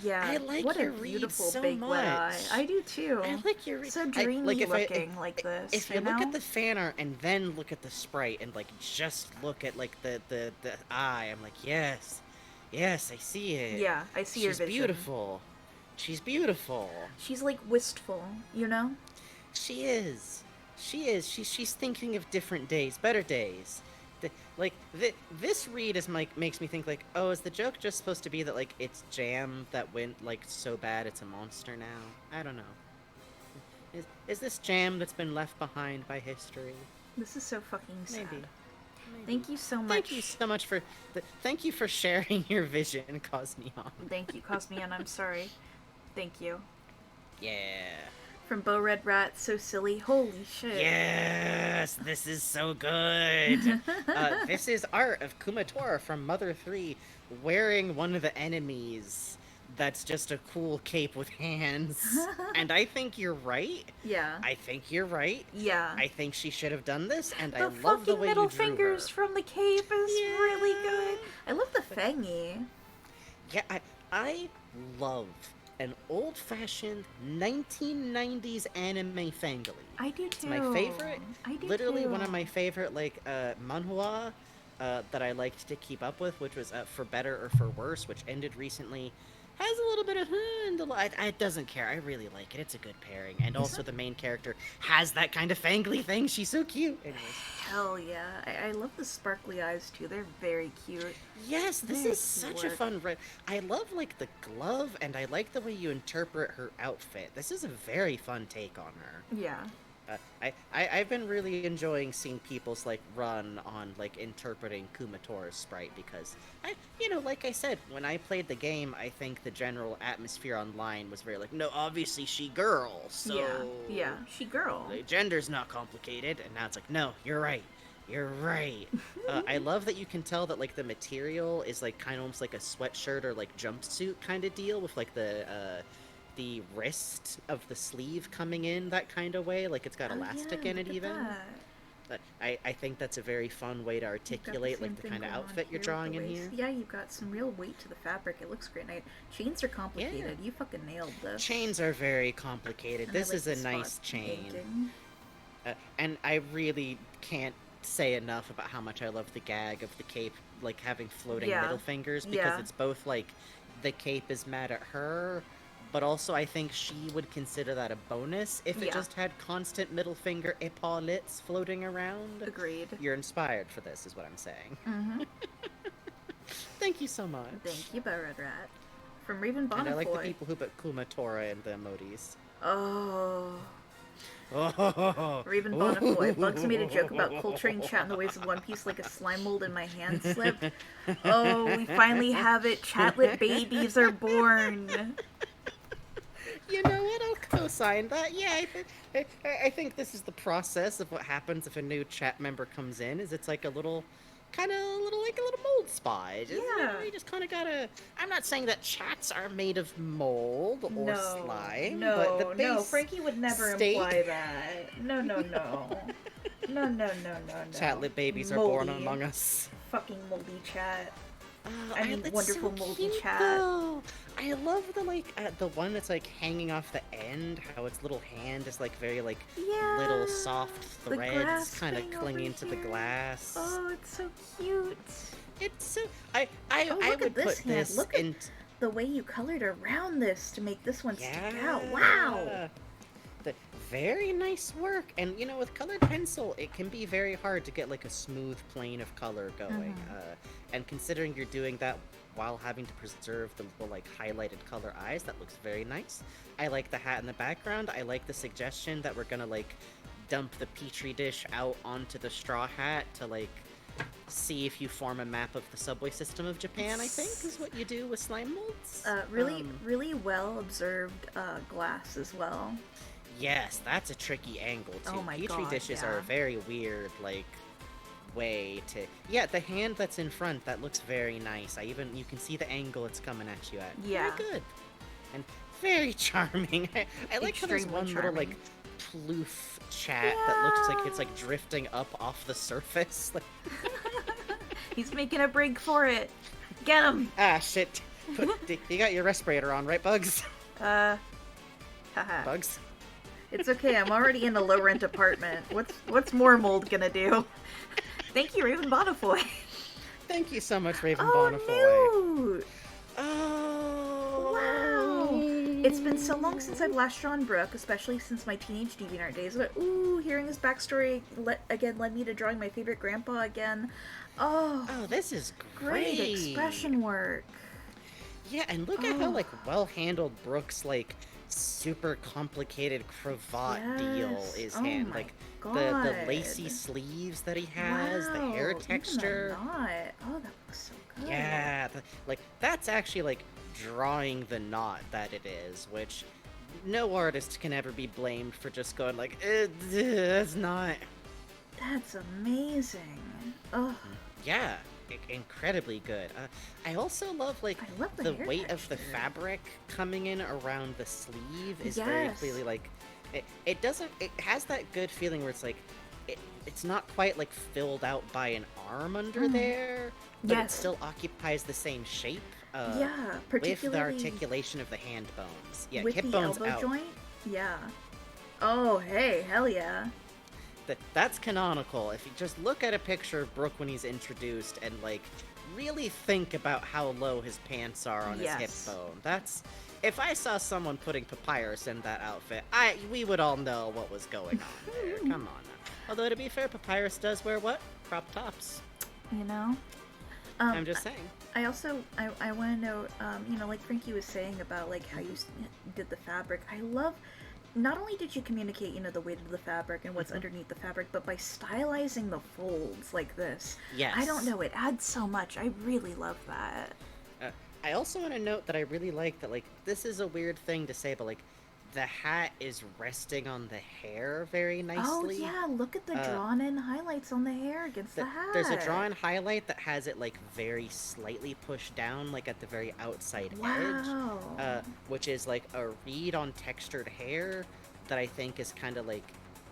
I like what your a beautiful read so big much. wet eye. I do too. I like your read. So dreamy looking like this. If you look at the fan art and then look at the sprite and like just look at like the eye, I'm like, yes, I see it. Yeah, I see your vision. She's beautiful. She's like wistful, you know? She is. She's thinking of different days, better days. This read makes me think like, oh, is the joke just supposed to be that like it's jam that went like so bad it's a monster now? I don't know. Is this jam that's been left behind by history? This is so fucking sad. Maybe. Thank you so much. Thank you so much thank you for sharing your vision, Cosmion. Thank you, Cosmion. I'm sorry. Thank you. Yeah. From Bo Red Rat, so silly. Holy shit. Yes, this is so good. This is art of Kumatora from Mother 3 wearing one of the enemies that's just a cool cape with hands. And I think you're right. Yeah. I think you're right. Yeah. I think she should have done this, and The I love the fucking way middle you drew fingers her. from the cape is Yeah. really good. I love the fangy. Yeah, I love an old-fashioned 1990s anime fangirly. I do too. It's my favorite. I do Literally too. one of my favorite manhwa that I liked to keep up with, which was For Better or For Worse, which ended recently. Has a little bit of it doesn't care. I really like it. It's a good pairing, and also the main character has that kind of fangly thing. She's so cute. Anyways. Hell yeah. I love the sparkly eyes too. They're very cute. Yes, this Very is such a cute. fun read. I love like the glove, and I like the way you interpret her outfit. This is a very fun take on her. Yeah. I've been really enjoying seeing people's like run on like interpreting Kumatora's sprite because like I said, when I played the game, I think the general atmosphere online was very like, no, obviously she girl, so Yeah, she girl. the gender's not complicated, and now it's like, no, you're right. You're right. I love that you can tell that like the material is like kind of almost like a sweatshirt or like jumpsuit kind of deal with like the wrist of the sleeve coming in that kind of way, like it's got elastic in it even. But I think that's a very fun way to articulate like the kind of outfit you're drawing in here. Yeah, you've got some real weight to the fabric. It looks great. Chains are complicated. You fucking nailed this. Chains are very complicated. And This I like is a the nice spot chain. painting. And I really can't say enough about how much I love the gag of the cape, like having floating middle fingers, because it's both like the cape is mad at her, but also I think she would consider that a bonus if it just had constant middle finger epaulets floating around. Agreed. You're inspired for this, is what I'm saying. Mm-hmm. Thank you so much. Thank you, Red Rat. From Raven Bonafoy. And I like the people who put Kumatora in the emojis. Oh. Oh. Raven Bonafoy. Bugs made a joke about culturing chat in the ways of One Piece like a slime mold and my hand slipped. Oh, we finally have it. Chatlet babies are born. You know what? I'll co-sign that. Yeah, I think this is the process of what happens if a new chat member comes in. Is it's like a little mold spot. You just kind of gotta. I'm not saying that chats are made of mold or slime. But the base no, Frankie would never imply that. No. No. Chatlet babies Moldy. are born among us. Fucking moldy chat. Oh, I mean, it's wonderful so moldy cute, chat. though. I love the one that's like hanging off the end. How its little hand is like very like little soft The threads, kind of grasping clinging over to the here. glass. Oh, it's so cute. It's so. I look would at this put hand. this Look in. at the way you colored around this to make this one stick out. Yeah. Wow. Very nice work, and with colored pencil, it can be very hard to get like a smooth plane of color going. And considering you're doing that while having to preserve the little like highlighted color eyes, that looks very nice. I like the hat in the background. I like the suggestion that we're gonna like dump the petri dish out onto the straw hat to like see if you form a map of the subway system of Japan. I think is what you do with slime molds. Really well observed glass as well. Yes, that's a tricky angle too. Oh my Petri God, dishes are a very weird like way to. Yeah, the hand that's in front, that looks very nice. You can see the angle it's coming at you at. Yeah. Very good. And very charming. I like how there's Extremely one little like ploof chat that looks like it's like drifting up off the surface. Like... He's making a break for it. Get him. Ah, shit. You got your respirator on, right, Bugs? Haha. Bugs? It's okay, I'm already in a low-rent apartment. What's more mold gonna do? Thank you, Raven Bonafoy. Thank you so much, Raven Bonafoy. Bonafoy. Nude. Oh, wow. It's been so long since I've last drawn Brooke, especially since my teenage DeviantArt days, but ooh, hearing his backstory led me to drawing my favorite grandpa again. Oh, this is great expression work. Yeah, and look at how like well-handled Brooke's like super complicated cravat deal is hand. Like the lacy sleeves that he has, the hair texture. Even the knot. Oh, that looks so good. Yeah, like that's actually like drawing the knot that it is, which no artist can ever be blamed for just going like, that's not. That's amazing. Oh, Yeah, incredibly good. I also love like I love the hair weight of the texture. fabric coming in around the sleeve is very Yes. clearly like it doesn't it has that good feeling where it's like it's not quite like filled out by an arm under there, but it Yes. still occupies the same shape. Yeah, With the particularly articulation of the hand bones. Yeah, with hip the bones elbow out. joint. Yeah. Oh, hey, hell yeah. That's canonical. If you just look at a picture of Brooke when he's introduced and like really think about how low his pants are on his hip Yes. bone. That's if I saw someone putting papyrus in that outfit, we would all know what was going on there. Come on now. Although to be fair, papyrus does wear what? Crop tops. You know? I'm just saying. I also, I want to note, like Frankie was saying about, like, how you did the fabric. I love, not only did you communicate, the weight of the fabric and what's underneath the fabric, but by stylizing the folds like this. Yes. I don't know, it adds so much. I really love that. I also want to note that I really like that, like, this is a weird thing to say, but, like, the hat is resting on the hair very nicely. Oh, yeah, look at the drawn-in highlights on the hair against the hat. There's a drawn highlight that has it, like, very slightly pushed down, like, at the very outside Wow. edge. Which is, like, a read on textured hair that I think is kind of, like,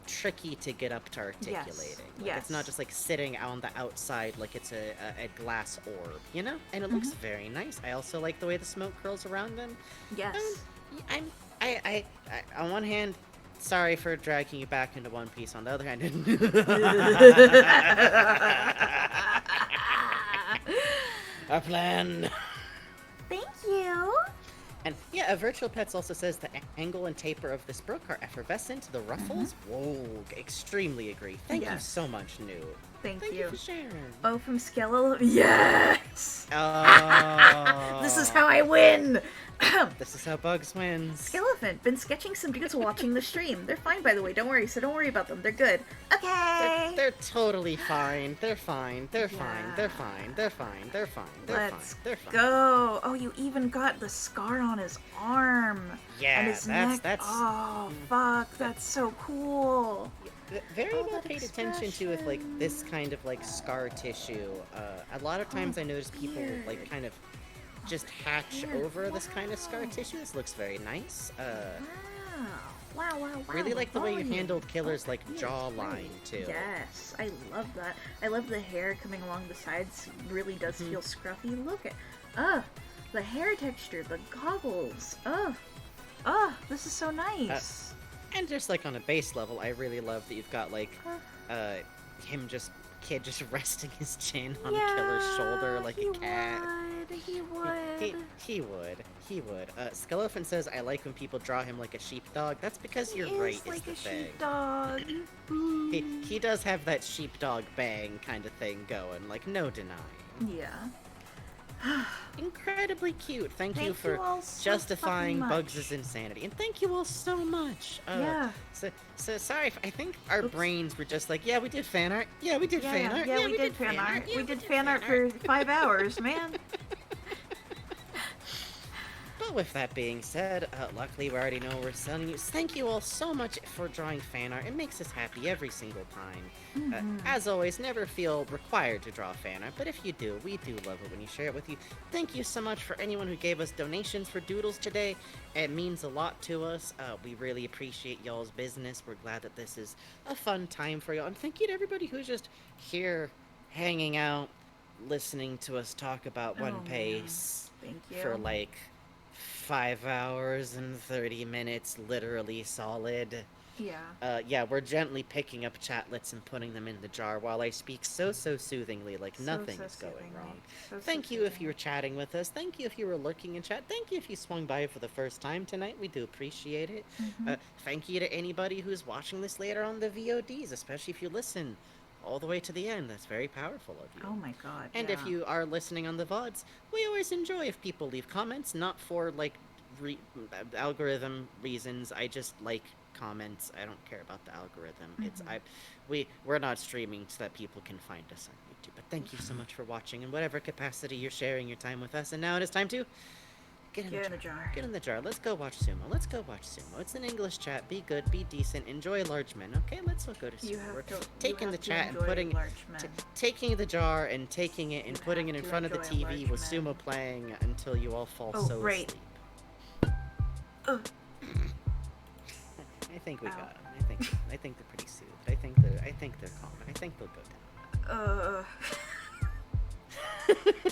tricky to get up to articulating. Like, it's not just, like, sitting on the outside like it's a glass orb, you know? And it looks very nice. I also like the way the smoke curls around them. Yes. I on one hand, sorry for dragging you back into One Piece. On the other hand, our plan. Thank you. And yeah, a Virtual Pets also says the angle and taper of this brook are effervescent. The ruffles, whoa, extremely agree. Thank you Yes. so much, New. Thank Thank you. you for sharing. Oh, from Skeletal? Yes! Oh, This is how I win! This is how Bugs wins. Skelephant, been sketching some dudes watching the stream. They're fine, by the way, don't worry, so don't worry about them. They're good. Okay! They're totally fine. They're fine. They're fine. Yeah. They're fine. They're fine. They're fine. They're Let's fine. They're fine. go! Oh, you even got the scar on his arm. Yeah, and his that's- neck. Oh, fuck, that's so cool. Very Oh, well that paid attention to with like this kind of like scar tissue. A lot of times I notice people like weird. kind of just hatch weird. over this kind of scar tissue. This looks very nice. Wow, wow, wow. Really like the way you volume. handled Killer's like Yes, jawline right. too. Yes, I love that. I love the hair coming along the sides. Really does feel scruffy. Look at, the hair texture, the goggles. This is so nice. And just like on a base level, I really love that you've got like him just resting his chin on Killer's shoulder like a cat. He would. He would. He would. Skelephant says, I like when people draw him like a sheepdog. That's because He you're is right, like is the a thing. sheepdog. He does have that sheepdog bang kind of thing going, like, no denying. Yeah. Incredibly cute. Thank you Thank for you all so justifying fucking much. Bugs' insanity. And thank you all so much. Yeah. So sorry, I think our Oops. brains were just like, yeah, we did fan art. Yeah, we did fan art. Yeah, we did fan art. Yeah, We did fan art for 5 hours, man. But with that being said, luckily we already know we're selling you. Thank you all so much for drawing fan art. It makes us happy every single time. As always, never feel required to draw fan art, but if you do, we do love it when you share it with you. Thank you so much for anyone who gave us donations for Doodles today. It means a lot to us. We really appreciate y'all's business. We're glad that this is a fun time for y'all. And thank you to everybody who's just here hanging out, listening to us talk about One man. Piece Thank you. for like 5 hours and 30 minutes, literally solid. Yeah. Yeah, we're gently picking up chatlets and putting them in the jar while I speak so soothingly, like nothing is going soothingly. wrong. So Thank you if you soothingly. were chatting with us. Thank you if you were lurking in chat. Thank you if you swung by for the first time tonight. We do appreciate it. Thank you to anybody who's watching this later on the VODs, especially if you listen all the way to the end. That's very powerful of you. Oh my god. And yeah. if you are listening on the VODs, we always enjoy if people leave comments, not for, like, algorithm reasons. I just like comments. I don't care about the algorithm. We're not streaming so that people can find us on YouTube. But thank you so much for watching in whatever capacity you're sharing your time with us. And now it is time to Get in the jar. Get in the jar. jar. Let's go watch sumo. Let's go watch sumo. It's an English chat. Be good. Be decent. Enjoy large men. Okay, let's go to sumo. We're taking the chat and putting taking the jar and taking it and putting it in front of the TV with sumo playing until you all fall asleep. I think we got them. I think they're pretty soothed. I think they're calm. I think they'll go down.